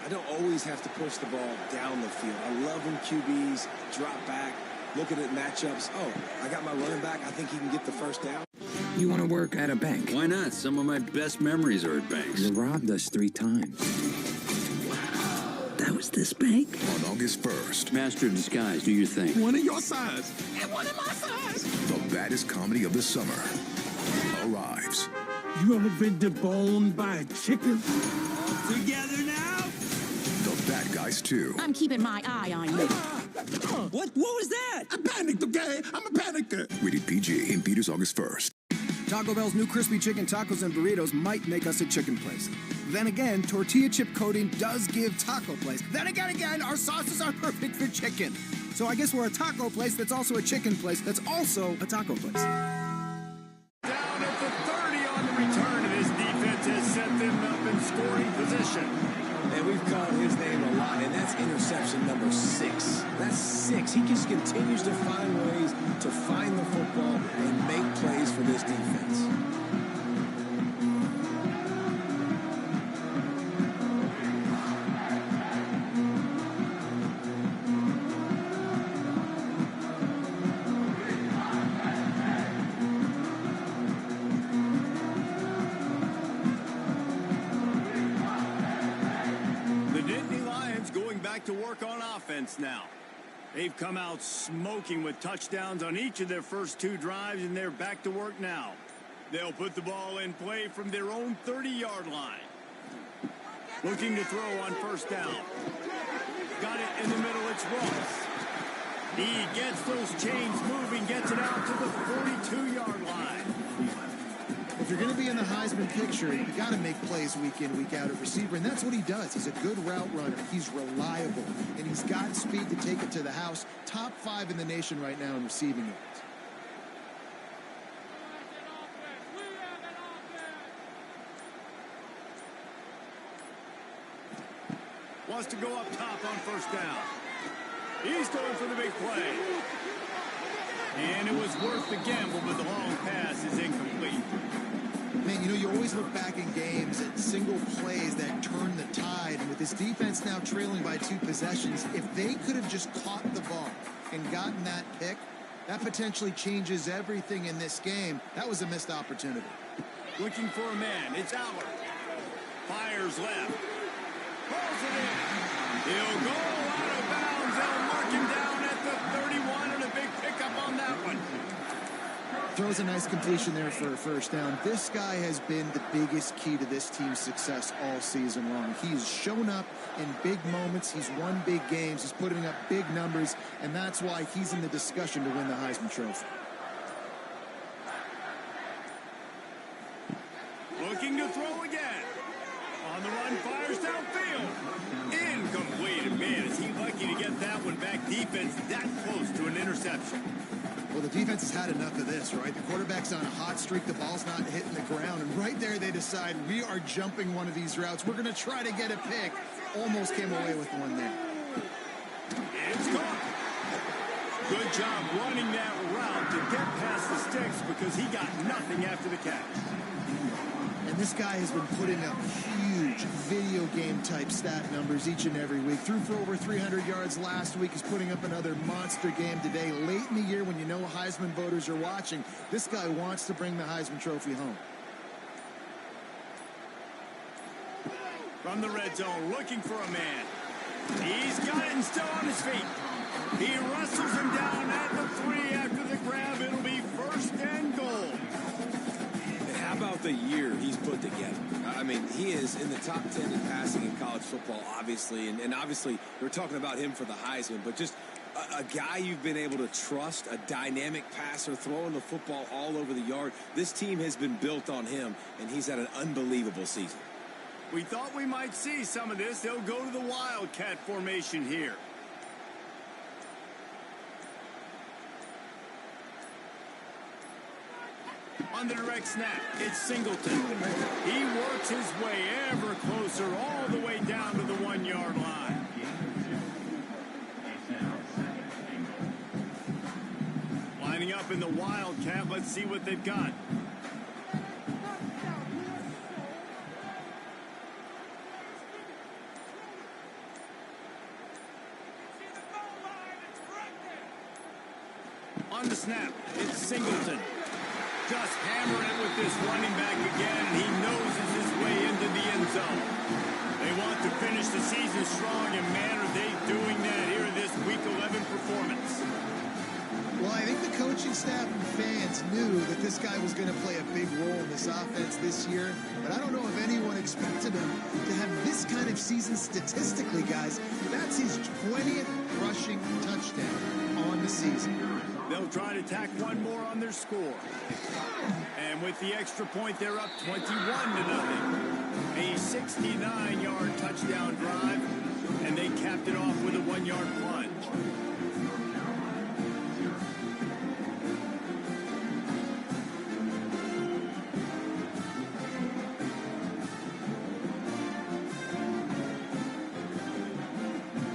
I don't always have to push the ball down the field. I love when QBs drop back, looking at matchups. Oh, I got my running back. I think he can get the first down. You want to work at a bank? Why not? Some of my best memories are at banks. You robbed us 3 times. That was this bank? On August 1st. Master of disguise, do your thing. One of your size and one of my size. The baddest comedy of the summer arrives. You ever been deboned by a chicken? Together now? The Bad Guys 2. I'm keeping my eye on you. What was that? I panicked, okay? I'm a panicker. Rated PG in theaters August 1st. Taco Bell's new crispy chicken tacos and burritos might make us a chicken place. Then again, tortilla chip coating does give taco place. Then again, our sauces are perfect for chicken. So I guess we're a taco place that's also a chicken place that's also a taco place. Down at the 30 on the return, and his defense has set them up in scoring position. And we've called his name a lot, and that's interception number 6. That's 6. He just continues to find ways to find the football and make plays for this defense. To work on offense now. They've come out smoking with touchdowns on each of their first 2 drives, and they're back to work now. They'll put the ball in play from their own 30-yard line. Looking to throw on first down. Got it in the middle. It's Ross. He gets those chains moving, gets it out to the 42-yard line. If you're going to be in the Heisman picture, you got to make plays week in, week out at receiver, and that's what he does. He's a good route runner. He's reliable, and he's got speed to take it to the house. Top 5 in the nation right now in receiving yards. Wants to go up top on first down. He's going for the big play. And it was worth the gamble, but the long pass is incomplete. Man, you know, you always look back in games at single plays that turn the tide. And with this defense now trailing by 2 possessions, if they could have just caught the ball and gotten that pick, that potentially changes everything in this game. That was a missed opportunity. Looking for a man. It's Allard. Fires left. Pulls it in. He'll go out of bounds. They'll mark him down at the 31, and a big pickup on that Throws a nice completion there for a first down. This guy has been the biggest key to this team's success all season long. He's shown up in big moments. He's won big games. He's putting up big numbers, and that's why he's in the discussion to win the Heisman Trophy. Looking to throw again. On the run, fires downfield. Incomplete. And man, is he lucky to get that one back. Defense that close to an interception. Well, the defense has had enough of this, right? The quarterback's on a hot streak. The ball's not hitting the ground. And right there, they decide, we are jumping one of these routes. We're going to try to get a pick. Almost came away with one there. It's gone. Good job running that route to get past the sticks because he got nothing after the catch. And this guy has been putting up huge video game type stat numbers each and every week. Threw for over 300 yards last week. He's putting up another monster game today. Late in the year when you know Heisman voters are watching, this guy wants to bring the Heisman Trophy home. From the red zone, looking for a man. He's got it and still on his feet. He wrestles him down at the 3 after the grab. It'll be first and goal. How about the year he's put together? I mean, he is in the top 10 in passing in college football, obviously. And obviously, we're talking about him for the Heisman. But just a guy you've been able to trust, a dynamic passer, throwing the football all over the yard. This team has been built on him, and he's had an unbelievable season. We thought we might see some of this. They'll go to the Wildcat formation here. On the direct snap, it's Singleton. He works his way ever closer all the way down to the 1-yard line. Lining up in the Wildcat, let's see what they've got. On the snap, it's Singleton. Just hammering it with this running back again, and he noses his way into the end zone. They want to finish the season strong, and man, are they doing that here in this Week 11 performance. Well, I think the coaching staff and fans knew that this guy was going to play a big role in this offense this year, but I don't know if anyone expected him to have this kind of season statistically, guys. That's his 20th rushing touchdown on the season. They'll try to tack one more on their score. And with the extra point, they're up 21-0. A 69-yard touchdown drive, and they capped it off with a 1-yard plunge.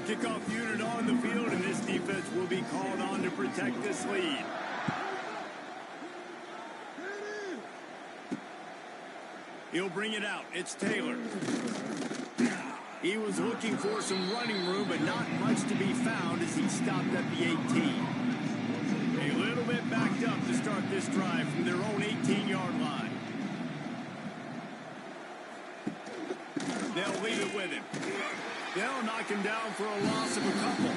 Kickoff unit on the field, and this defense will be called on to protect this lead. He'll bring it out. It's Taylor. He was looking for some running room, but not much to be found as he stopped at the 18. A little bit backed up to start this drive from their own 18-yard line. They'll leave it with him. They'll knock him down for a loss of a couple.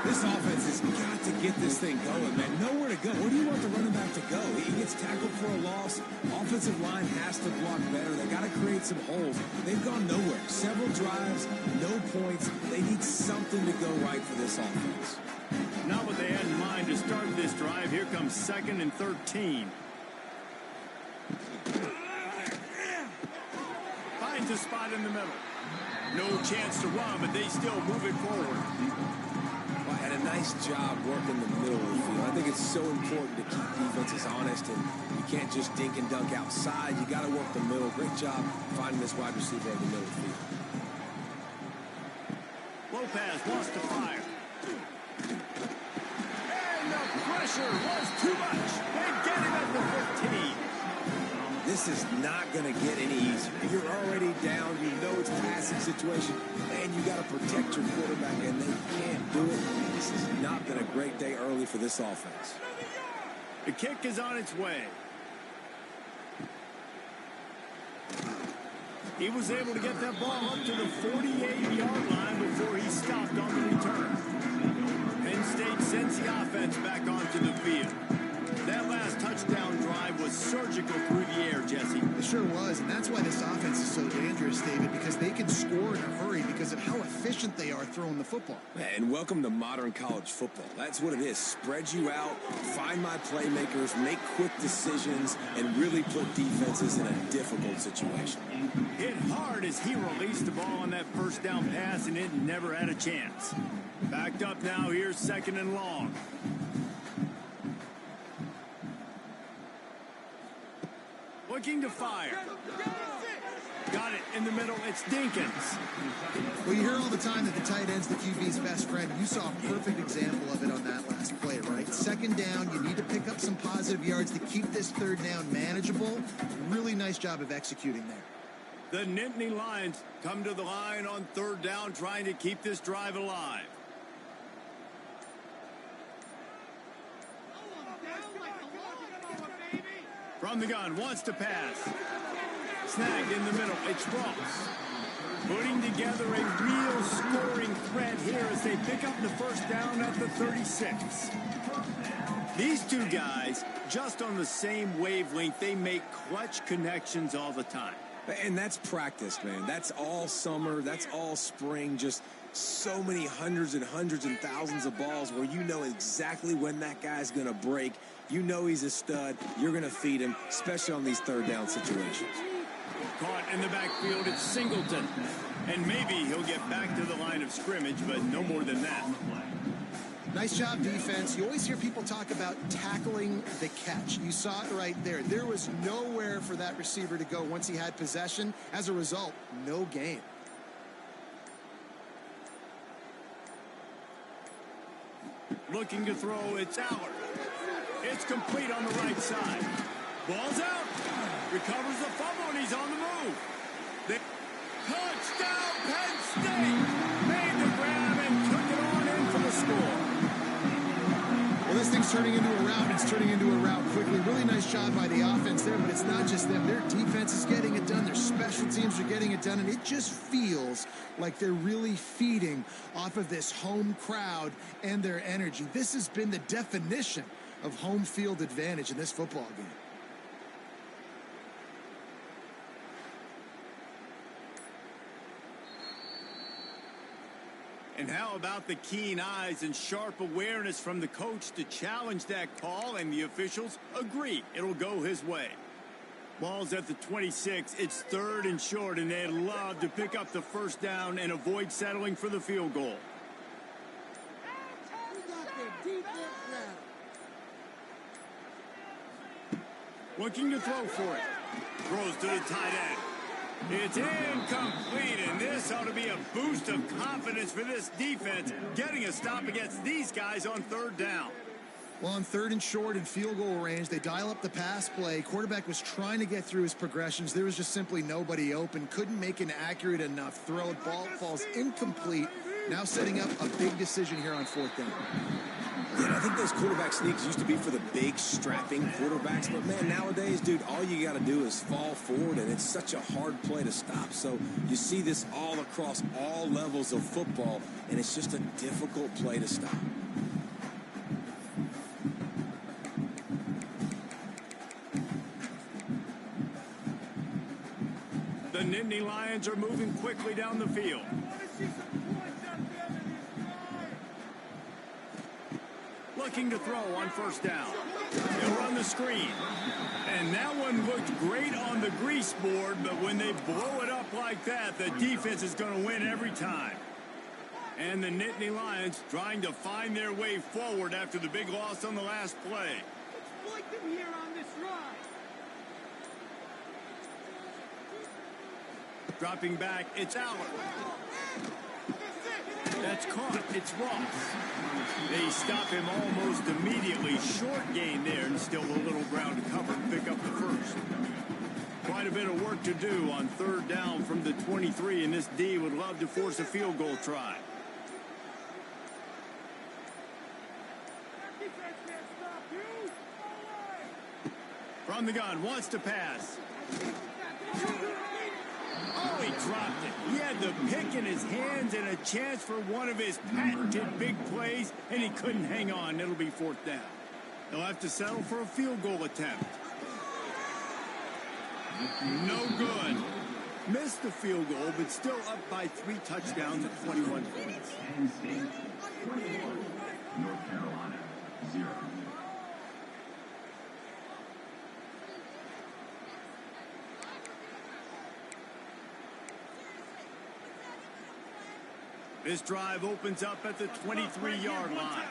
This offense has got to get this thing going, man. Nowhere to go. Where do you want the running back to go? He gets tackled for a loss. Offensive line has to block better. They got to create some holes. They've gone nowhere. Several drives, no points. They need something to go right for this offense. Not what they had in mind to start this drive. Here comes 2nd and 13. Finds a spot in the middle. No chance to run, but they still move it forward. Well, had a nice job working the middle of the field. I think it's so important to keep defenses honest, and you can't just dink and dunk outside. You got to work the middle. Great job finding this wide receiver in the middle of the field. Lopez wants to fire. And the pressure was too much. They get him at the 15. This is not going to get any easier. You're already down. You know it's a passing situation, and you got to protect your quarterback, and they can't do it. This has not been a great day early for this offense. The kick is on its way. He was able to get that ball up to the 48-yard line before he stopped on the return. Penn State sends the offense back onto the field. That last touchdown drive was surgical through the air, Jesse. It sure was, and that's why this offense is so dangerous, David, because they can score in a hurry because of how efficient they are throwing the football. And welcome to modern college football. That's what it is. Spread you out, find my playmakers, make quick decisions, and really put defenses in a difficult situation. Hit hard as he released the ball on that first down pass, and it never had a chance. Backed up now, here's 2nd and long. Looking to fire. Got it in the middle. It's Dinkins. Well, you hear all the time that the tight end's the QB's best friend. You saw a perfect example of it on that last play, right? 2nd down, you need to pick up some positive yards to keep this 3rd down manageable. Really nice job of executing there. The Nittany Lions come to the line on 3rd down, trying to keep this drive alive. From the gun, wants to pass. Snagged in the middle, it's Ross. Putting together a real scoring threat here as they pick up the 1st down at the 36. These two guys, just on the same wavelength, they make clutch connections all the time. And that's practice, man. That's all summer. That's all spring. Just so many hundreds and thousands of balls where you know exactly when that guy's going to break. You know he's a stud. You're going to feed him, especially on these 3rd down situations. Caught in the backfield, it's Singleton. And maybe he'll get back to the line of scrimmage, but no more than that. Nice job, defense. You always hear people talk about tackling the catch. You saw it right there. There was nowhere for that receiver to go once he had possession. As a result, no gain. Looking to throw, it's Allard. It's complete on the right side. Ball's out. Recovers the fumble, and he's on the move. Touchdown, Penn State! Made the grab and took it on in for the score. Well, this thing's turning into a rout. It's turning into a rout quickly. Really nice job by the offense there, but it's not just them. Their defense is getting it done. Their special teams are getting it done, and it just feels like they're really feeding off of this home crowd and their energy. This has been the definition of home field advantage in this football game. And how about the keen eyes and sharp awareness from the coach to challenge that call, and the officials agree it'll go his way. Ball's at the 26. It's 3rd and short, and they'd love to pick up the 1st down and avoid settling for the field goal. Looking to throw for it. Throws to the tight end. It's incomplete, and this ought to be a boost of confidence for this defense, getting a stop against these guys on 3rd down. Well, on 3rd and short and field goal range, they dial up the pass play. Quarterback was trying to get through his progressions. There was just simply nobody open. Couldn't make an accurate enough throw. Ball falls incomplete. Now setting up a big decision here on 4th down. Yeah, I think those quarterback sneaks used to be for the big, strapping quarterbacks. But, man, nowadays, dude, all you got to do is fall forward, and it's such a hard play to stop. So you see this all across all levels of football, and it's just a difficult play to stop. The Nittany Lions are moving quickly down the field. Looking to throw on 1st down. They'll run the screen. And that one looked great on the grease board, but when they blow it up like that, the defense is going to win every time. And the Nittany Lions trying to find their way forward after the big loss on the last play. Exploit them here on this ride. Dropping back, it's Allard. That's caught. It's Ross. They stop him almost immediately. Short gain there, and still a little ground to cover and pick up the 1st. Quite a bit of work to do on 3rd down from the 23, and this D would love to force a field goal try. From the gun, wants to pass. Oh, he dropped it. He had the pick in his hands and a chance for one of his patented big plays, and he couldn't hang on. It'll be 4th down. They'll have to settle for a field goal attempt. No good. Missed the field goal, but still up by 3 touchdowns at 21 points. Penn State 21, North Carolina 0. This drive opens up at the 23-yard line.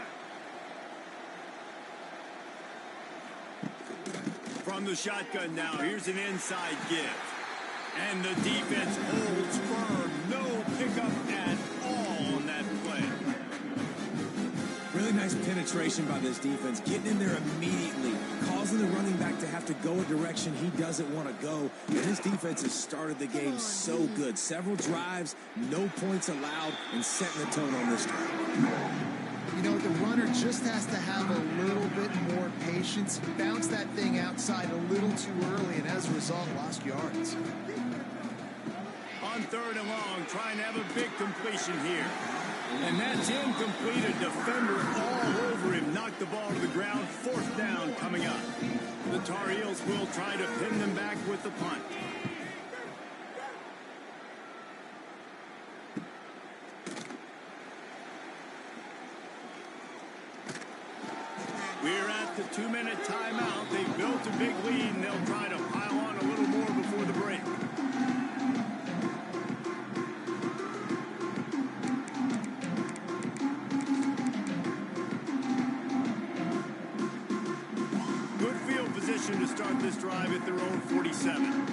From the shotgun now, here's an inside give. And the defense holds firm. No pickup at all on that play. Really nice penetration by this defense, getting in there immediately, causing the running back to have to go a direction he doesn't want to go. And this defense has started the game so good. Several drives, no points allowed, and setting the tone on this drive. You know, the runner just has to have a little bit more patience. He bounced that thing outside a little too early, and as a result, lost yards. On 3rd and long, trying to have a big completion here. And that's incomplete. A defender all over him. Knocked the ball to the ground. 4th down coming up. The Tar Heels will try to pin them back with the punt. We're at the 2-minute timeout. They built a big lead, and they'll try to pile on a little more before the break. Good field position to start this drive at their own 47.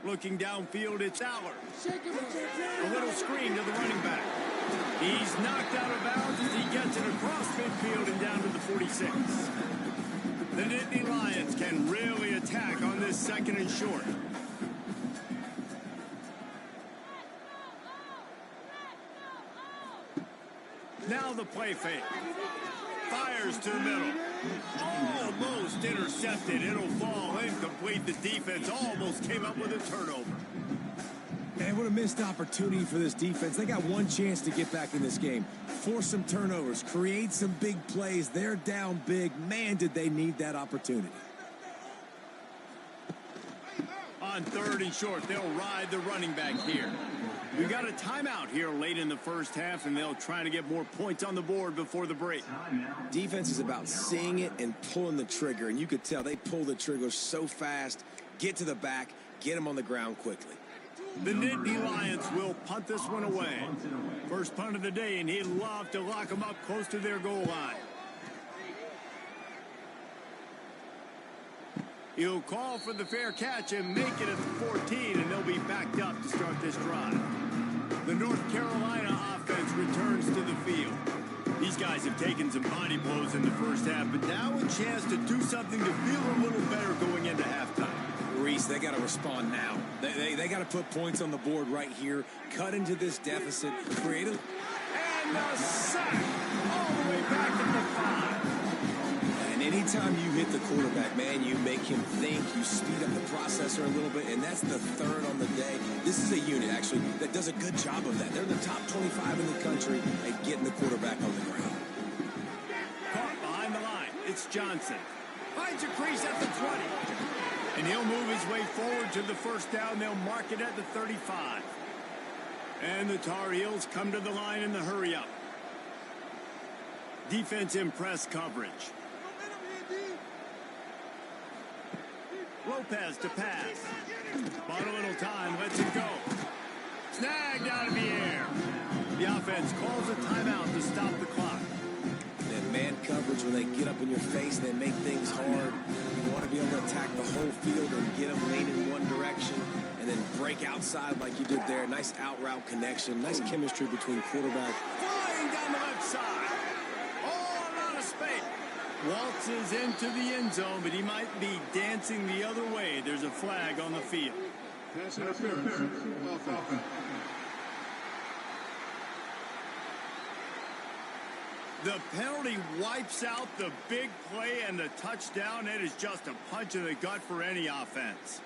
Looking downfield, it's Aller. A little screen to the running back. He's knocked out of bounds as he gets it across midfield and down to the 46. The Nittany Lions can really attack on this 2nd and short. Now the play fake. Fires to the middle. Almost intercepted. It'll fall incomplete. The defense almost came up with a turnover. Man, what a missed opportunity for this defense. They got one chance to get back in this game. Force some turnovers, create some big plays. They're down big. Man, did they need that opportunity. On 3rd and short, they'll ride the running back here. We got a timeout here late in the first half, and they'll try to get more points on the board before the break. Defense is about seeing it and pulling the trigger, and you could tell they pull the trigger so fast, get to the back, get them on the ground quickly. The Nittany Lions will punt this one away. First punt of the day, and he'd love to lock them up close to their goal line. He'll call for the fair catch and make it at the 14, and they'll be backed up to start this drive. The North Carolina offense returns to the field. These guys have taken some body blows in the first half, but now a chance to do something to feel a little better going into halftime. Reese, they got to respond now. They got to put points on the board right here, cut into this deficit, create a... And a sack all the way back to the 5. And anytime you hit the quarterback, man, you make him think, you speed up the processor a little bit, and that's the 3rd on the day. This is a unit, actually, that does a good job of that. They're the top 25 in the country at getting the quarterback on the ground. Caught behind the line. It's Johnson. Finds a crease at the 20. And he'll move his way forward to the 1st down. They'll mark it at the 35. And the Tar Heels come to the line in the hurry-up. Defense in press coverage. Lopez to pass. Bought a little time, lets it go. Snagged out of the air. The offense calls a timeout to stop the clock. And man coverage, when they get up in your face, they make things hard. You want to be able to attack the whole field and get them leaning one direction and then break outside like you did there. Nice out route connection. Nice chemistry between quarterback. Flying down the left side. All out of space. Waltzes into the end zone, but he might be dancing the other way. There's a flag on the field. Pass interference. Offense. The penalty wipes out the big play and the touchdown. It is just a punch in the gut for any offense.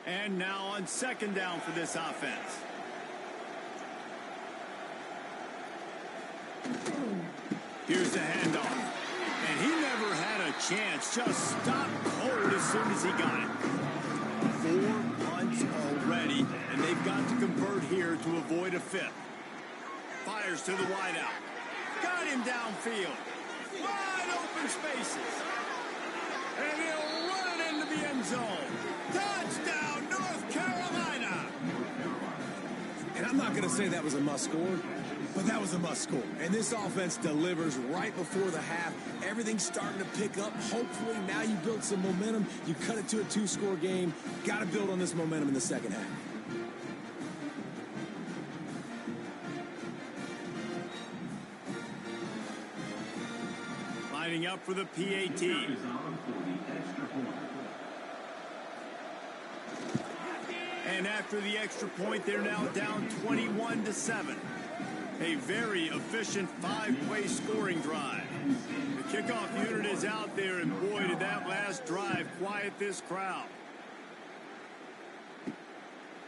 And now on 2nd down for this offense. Here's the handoff. And he never had a chance. Just stopped cold as soon as he got it. 4 punts already, and they've got to convert here to avoid a fifth. Fires to the wideout. Got him downfield. Wide open spaces. And he'll run it into the end zone. Touchdown, North Carolina. And I'm not going to say that was a must score, but that was a must score. And this offense delivers right before the half. Everything's starting to pick up. Hopefully now you build some momentum. You cut it to a 2-score game. Got to build on this momentum in the second half. Lining up for the PAT. And after the extra point, they're now down 21-7. A very efficient 5-play scoring drive. The kickoff unit is out there, and boy, did that last drive quiet this crowd.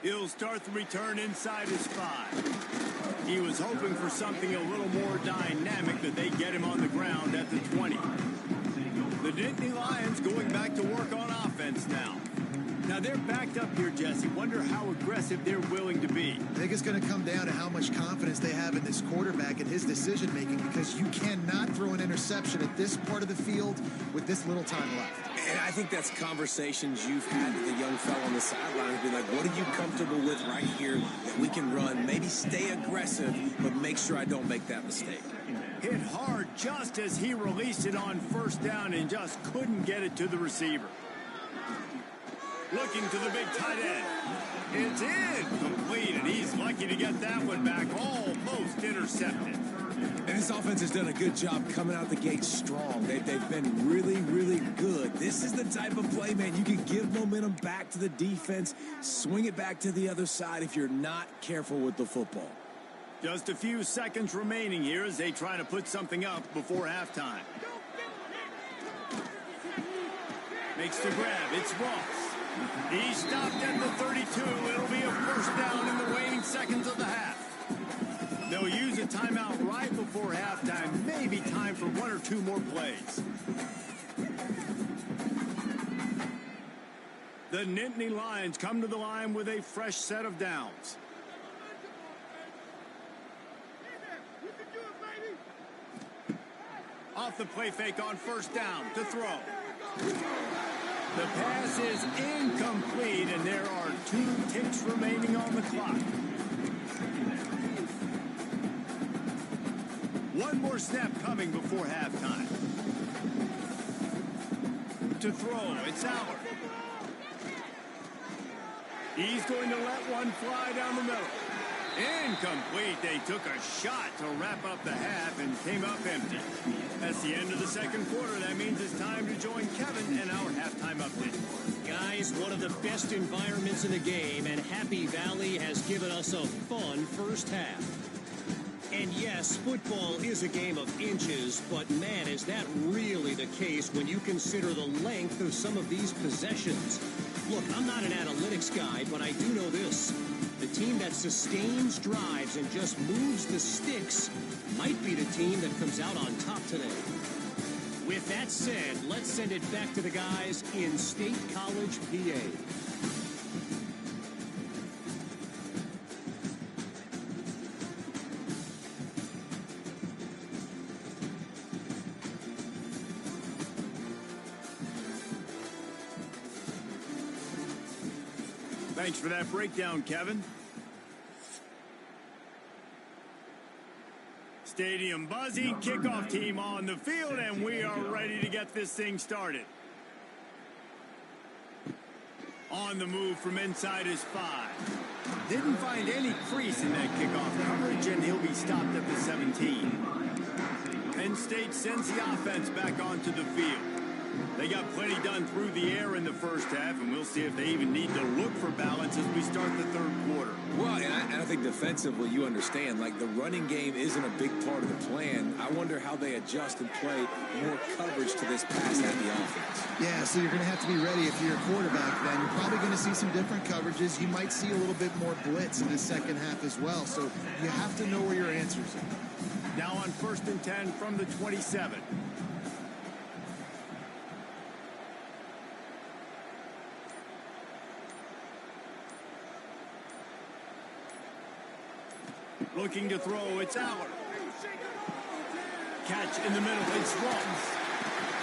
He'll start the return inside his 5. He was hoping for something a little more dynamic, that they get him on the ground at the 20. The Nittany Lions going back to work on offense now. Now they're backed up here, Jesse. Wonder how aggressive they're willing to be. I think it's going to come down to how much confidence they have in this quarterback and his decision-making, because you cannot throw an interception at this part of the field with this little time left. And I think that's conversations you've had with the young fellow on the sidelines. Be like, what are you comfortable with right here that we can run? Maybe stay aggressive, but make sure I don't make that mistake. Hit hard just as he released it on first down and just couldn't get it to the receiver. Looking to the big tight end. It's incomplete, and he's lucky to get that one back, almost intercepted. And this offense has done a good job coming out the gate strong. They've been really, really good. This is the type of play, man, you can give momentum back to the defense, swing it back to the other side if you're not careful with the football. Just a few seconds remaining here as they try to put something up before halftime. Makes the grab. It's Ross. He stopped at the 32. It'll be a first down in the waning seconds of the half. They'll use a timeout right before halftime. Maybe time for 1 or 2 more plays. The Nittany Lions come to the line with a fresh set of downs. Off the play fake on first down to throw. The pass is incomplete, and there are 2 ticks remaining on the clock. 1 more snap coming before halftime. To throw, it's Howard. He's going to let one fly down the middle. Incomplete. They took a shot to wrap up the half and came up empty. That's the end of the second quarter. That means it's time to join Kevin and our halftime update. Guys, one of the best environments in the game, and Happy Valley has given us a fun first half. And yes, football is a game of inches, but man, is that really the case when you consider the length of some of these possessions. Look, I'm not an analytics guy, but I do know this. The team that sustains drives and just moves the sticks might be the team that comes out on top today. With that said, let's send it back to the guys in State College, PA. Thanks for that breakdown, Kevin. Stadium buzzing, kickoff team on the field, and we are ready to get this thing started. On the move from inside his 5. Didn't find any crease in that kickoff coverage, and he'll be stopped at the 17. Penn State sends the offense back onto the field. They got plenty done through the air in the first half, and we'll see if they even need to look for balance as we start the third quarter. Well, and I think defensively, you understand, like the running game isn't a big part of the plan. I wonder how they adjust and play more coverage to this pass-heavy offense. Yeah, so you're going to have to be ready if you're a quarterback then. You're probably going to see some different coverages. You might see a little bit more blitz in the second half as well, so you have to know where your answers are. Now on first and 10 from the 27. Looking to throw, it's Aller. Catch in the middle, it's Ross.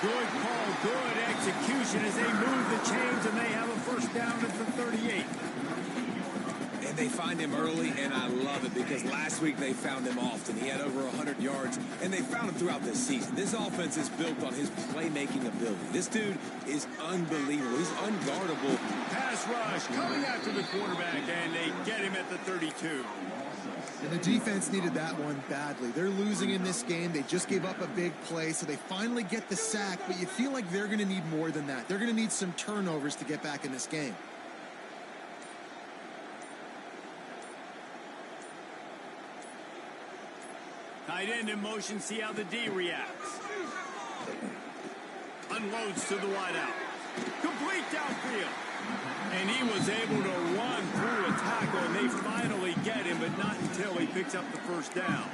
Good call, good execution as they move the chains, and they have a first down at the 38. And they find him early, and I love it because last week they found him often. He had over 100 yards, and they found him throughout this season. This offense is built on his playmaking ability. This dude is unbelievable. He's unguardable. Pass rush coming after the quarterback, and they get him at the 32. And the defense needed that one badly. They're losing in this game. They just gave up a big play, so they finally get the sack, but you feel like they're going to need more than that. They're going to need some turnovers to get back in this game. Tight end in motion, see how the D reacts. Unloads to the wideout. Complete downfield. And he was able to run through a tackle, and they finally get him, but not until he picks up the first down.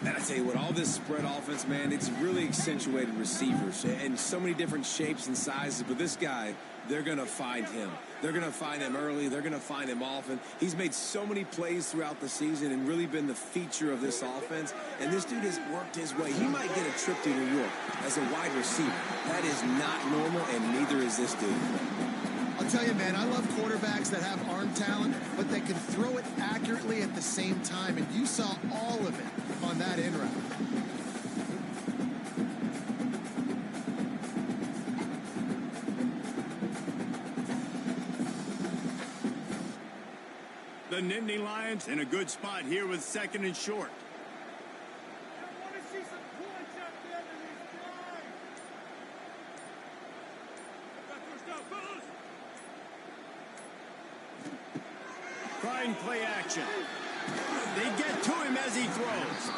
And I tell you what, all this spread offense, man, it's really accentuated receivers and so many different shapes and sizes. But this guy, they're going to find him. They're going to find him early. They're going to find him often. He's made so many plays throughout the season and really been the feature of this offense. And this dude has worked his way. He might get a trip to New York as a wide receiver. That is not normal, and neither is this dude. I'll tell you, man, I love quarterbacks that have arm talent, but that can throw it accurately at the same time. And you saw all of it on that in route. The Nittany Lions in a good spot here with second and short. Trying play action. They get to him as he throws.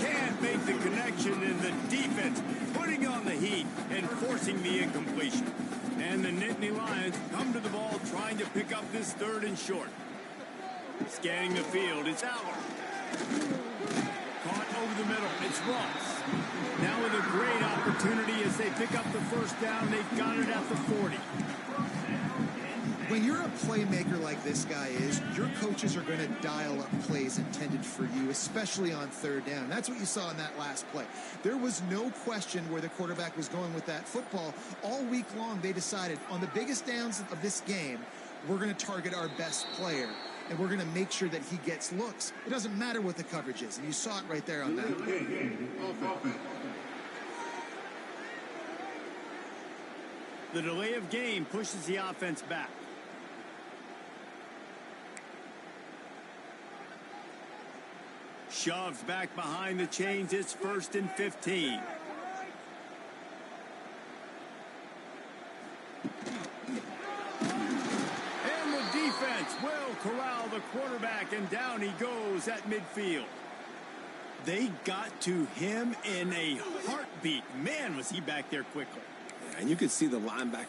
Can't make the connection, and the defense putting on the heat and forcing the incompletion. And the Nittany Lions come to the ball trying to pick up this third and short. Scanning the field, it's Aller. Caught over the middle, it's Ross. Now with a great opportunity as they pick up the first down, they've got it at the 40. When you're a playmaker like this guy is, your coaches are going to dial up plays intended for you, especially on third down. That's what you saw in that last play. There was no question where the quarterback was going with that football. All week long, they decided on the biggest downs of this game, we're going to target our best player, and we're going to make sure that he gets looks. It doesn't matter what the coverage is, and you saw it right there on that play. The delay of game pushes the offense back. Shoves back behind the chains. It's first and 15. And the defense will corral the quarterback, and down he goes at midfield. They got to him in a heartbeat. Man, was he back there quickly. And you could see the linebacker